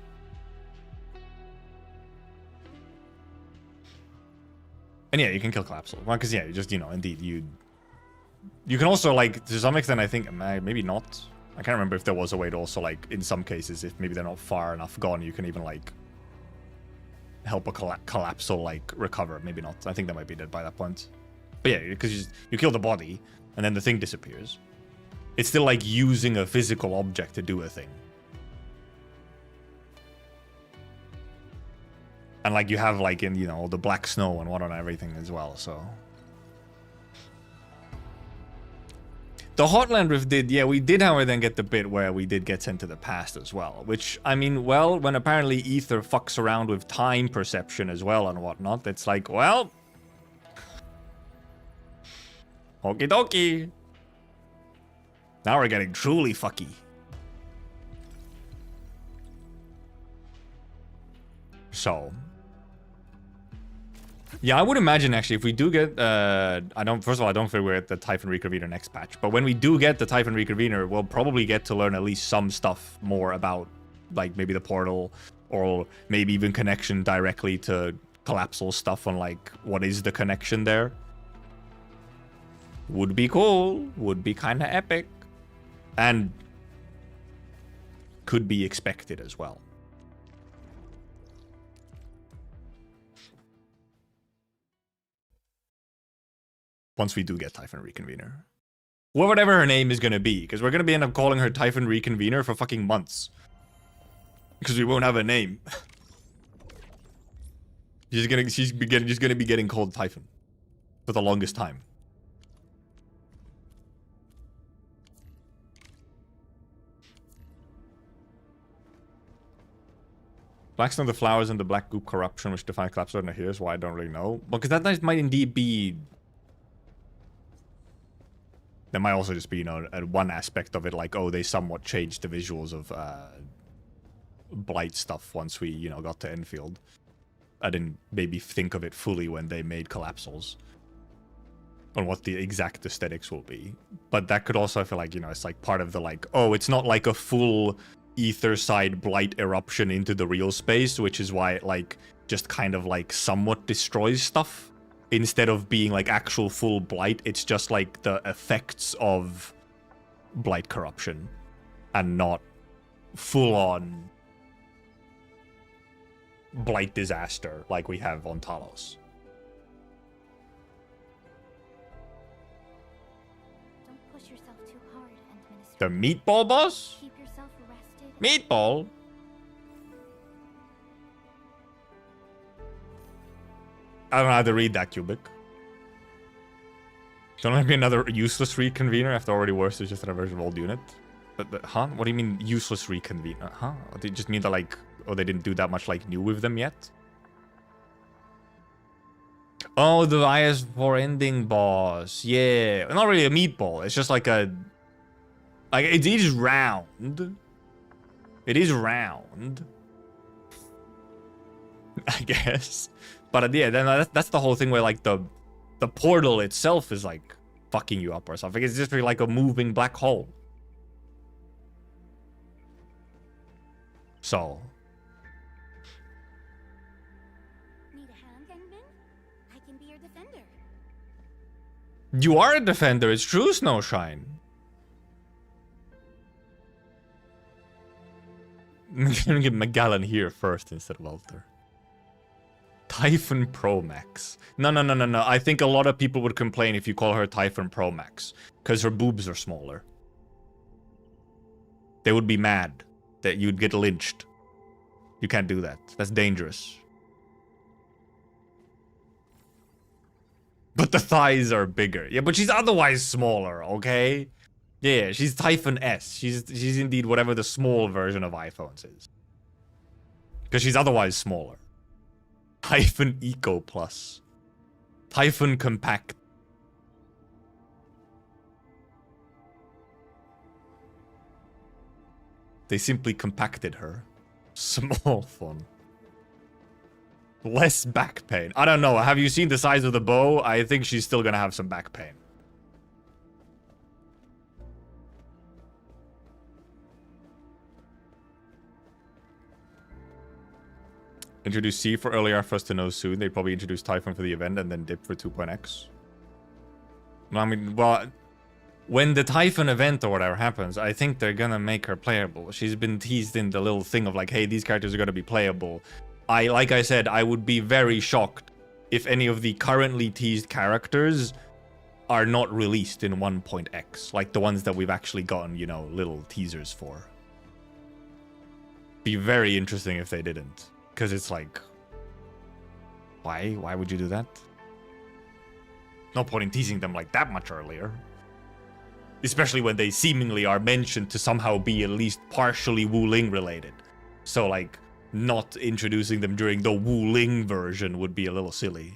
And yeah, you can kill Collapsal. Well, because yeah, you just, you know, indeed, you can also, like, to some extent, I think, maybe not. I can't remember if there was a way to also, like, in some cases, if maybe they're not far enough gone, you can even, like, help a Collapsal, like, recover. Maybe not. I think they might be dead by that point. But yeah, because you kill the body, and then the thing disappears. It's still, like, using a physical object to do a thing. And, like, you have, like, in, you know, the black snow and whatnot and everything as well, so... The Hotland Rift did, yeah, we did, however, then get the bit where we did get sent to the past as well. Which, I mean, well, when apparently Ether fucks around with time perception as well and whatnot, it's like, well... Okie dokie. Now we're getting truly fucky. So... Yeah, I would imagine, actually, if we do get, first of all, I don't think we're at the Typhon Reconvener next patch, but when we do get the Typhon Reconvener, we'll probably get to learn at least some stuff more about, like, maybe the portal, or maybe even connection directly to Collapsal stuff on, like, what is the connection there. Would be cool, would be kind of epic, and could be expected as well. Once we do get Typhon Reconvener. Whatever her name is going to be, because we're going to end up calling her Typhon Reconvener for fucking months. Because we won't have a name. She's gonna be getting called Typhon for the longest time. Blackstone, the flowers, and the black goop corruption, which define collapse on here's why I don't really know. Because that might indeed be. There might also just be, you know, one aspect of it, like, oh, they somewhat changed the visuals of Blight stuff once we, you know, got to Enfield. I didn't maybe think of it fully when they made Collapsals on what the exact aesthetics will be. But that could also, I feel like, you know, it's like part of the, like, oh, it's not like a full ether side Blight eruption into the real space, which is why it, like, just kind of, like, somewhat destroys stuff. Instead of being, like, actual full Blight, it's just, like, the effects of Blight corruption. And not full-on Blight disaster like we have on Talos. Don't push yourself too hard, Administrator. The meatball boss? Keep yourself rested. Meatball? I don't know how to read that, Cubic. Don't let me another useless reconvener after already worse is just an version of old unit. But, huh? What do you mean useless reconvener? Huh? They just mean that, like, oh, they didn't do that much, like, new with them yet? Oh, the IS4 ending boss. Yeah. Not really a meatball. It's just like a... Like, it is round. It is round. I guess. But yeah, then that's the whole thing where, like, the portal itself is, like, fucking you up or something. It's just like a moving black hole. So... Need a hand, Gangbin? I can be your defender. You are a defender, it's true, Snowshine. I'm gonna get Magellan here first instead of Walter. Typhon Pro Max. No. I think a lot of people would complain if you call her Typhon Pro Max. Because her boobs are smaller. They would be mad that you'd get lynched. You can't do that. That's dangerous. But the thighs are bigger. Yeah, but she's otherwise smaller, okay? Yeah, she's Typhon S. She's indeed whatever the small version of iPhones is. Because she's otherwise smaller. Typhon Eco Plus. Typhon Compact. They simply compacted her. Small fun. Less back pain. I don't know. Have you seen the size of the bow? I think she's still gonna have some back pain. Introduce C for earlier for us to know soon. They'd probably introduce Typhon for the event and then dip for 2.x. I mean, well, when the Typhon event or whatever happens, I think they're gonna make her playable. She's been teased in the little thing of like, hey, these characters are gonna be playable. Like I said, I would be very shocked if any of the currently teased characters are not released in 1.x. Like the ones that we've actually gotten, you know, little teasers for. Be very interesting if they didn't. Because it's like, why? Why would you do that? No point in teasing them like that much earlier. Especially when they seemingly are mentioned to somehow be at least partially Wu Ling related. So like, not introducing them during the Wu Ling version would be a little silly.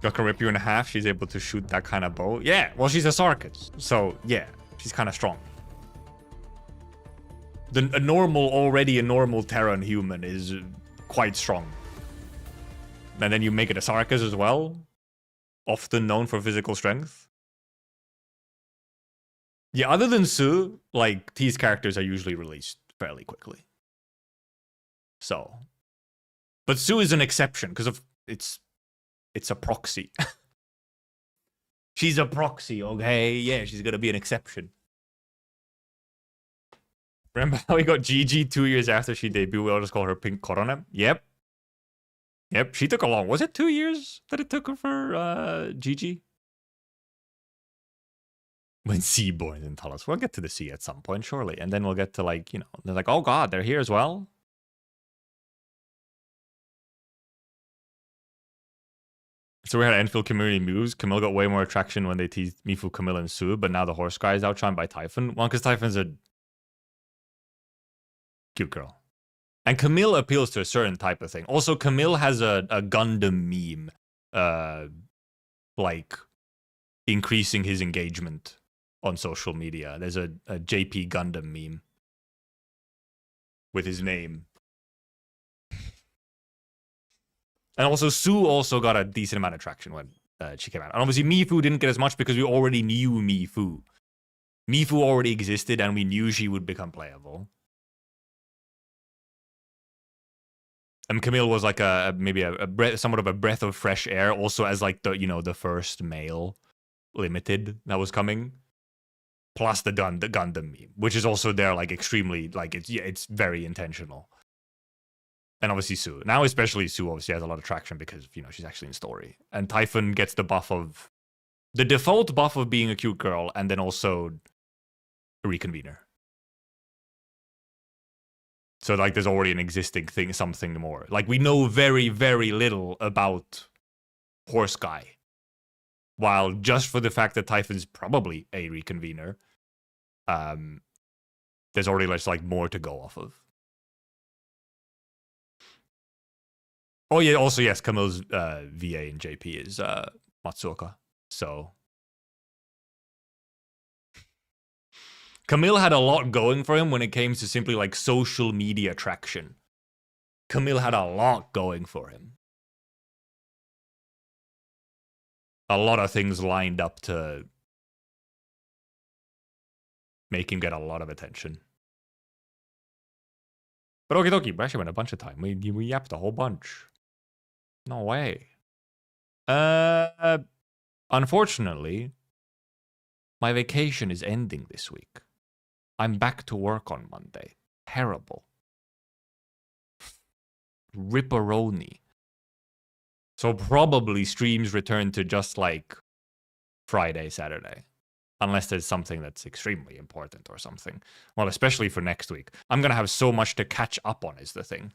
God can rip you in half, she's able to shoot that kind of bow. Yeah, well she's a Sarkis, so yeah. She's kind of strong. Already a normal Terran human is quite strong. And then you make it a Sarkis as well. Often known for physical strength. Yeah, other than Su, like, these characters are usually released fairly quickly. So. But Su is an exception, because of it's a proxy. She's a proxy, okay? Yeah, she's gonna be an exception. Remember how we got Gigi 2 years after she debuted? We all just call her Pink Coronet? Yep. Yep, she took a long... Was it 2 years that it took her for Gigi? When Seaborn and tell us, we'll get to the sea at some point, surely. And then we'll get to, like, you know, they're like, oh god, they're here as well? So we had Endfield community moves. Camille got way more attraction when they teased Mifu, Camille, and Sue, but now the horse guy is outshined by Typhon. Well, because Typhon's a cute girl. And Camille appeals to a certain type of thing. Also, Camille has a Gundam meme, like, increasing his engagement on social media. There's a JP Gundam meme with his name. And also, Sue also got a decent amount of traction when she came out. And obviously, Mifu didn't get as much because we already knew Mifu. Mifu already existed, and we knew she would become playable. And Camille was like maybe a breath, somewhat of a breath of fresh air, also as like the, you know, the first male limited that was coming. Plus the Gundam meme, which is also there, like, extremely, like, it's very intentional. And obviously Sue. Now especially Sue obviously has a lot of traction because, you know, she's actually in story. And Typhon gets the buff of... the default buff of being a cute girl, and then also a reconvener. So, like, there's already an existing thing, something more. Like, we know very, very little about Horse Guy. While just for the fact that Typhon's probably a reconvener, there's already just, like, more to go off of. Oh, yeah, also, yes, Camille's VA in JP is Matsuoka. So... Camille had a lot going for him when it came to simply, like, social media traction. Camille had a lot going for him. A lot of things lined up to make him get a lot of attention. But okie dokie, we actually went a bunch of time. We yapped a whole bunch. No way. Unfortunately, my vacation is ending this week. I'm back to work on Monday. Terrible. Ripperoni. So probably streams return to just like Friday, Saturday. Unless there's something that's extremely important or something. Well, especially for next week. I'm going to have so much to catch up on is the thing.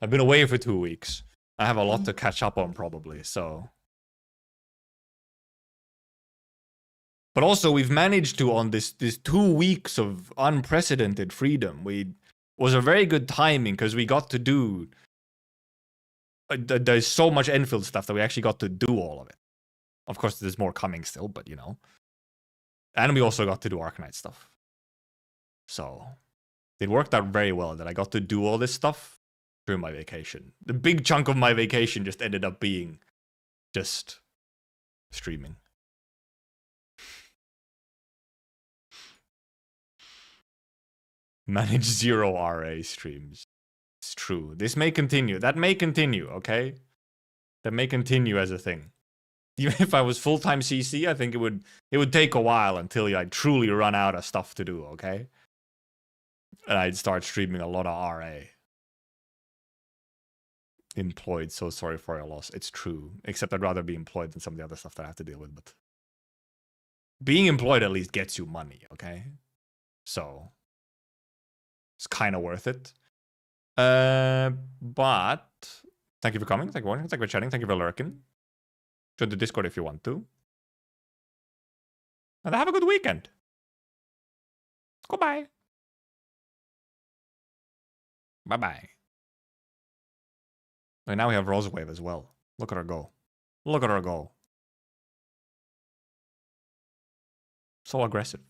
I've been away for 2 weeks. I have a lot to catch up on probably, so... But also, we've managed to, on this 2 weeks of unprecedented freedom, was a very good timing because we got to do... there's so much Enfield stuff that we actually got to do all of it. Of course, there's more coming still, but you know. And we also got to do Arknights stuff. So, it worked out very well that I got to do all this stuff during my vacation. The big chunk of my vacation just ended up being just streaming. Manage 0 RA streams. It's true. This may continue. That may continue, okay? That may continue as a thing. Even if I was full-time CC, I think it would take a while until I'd truly run out of stuff to do, okay? And I'd start streaming a lot of RA. Employed, so sorry for your loss. It's true. Except I'd rather be employed than some of the other stuff that I have to deal with, but... being employed at least gets you money, okay? So... it's kind of worth it. But thank you for coming. Thank you for watching. Thank you for chatting. Thank you for lurking. Join the Discord if you want to. And have a good weekend. Goodbye. Bye-bye. And now we have Rosewave as well. Look at her go. Look at her go. So aggressive.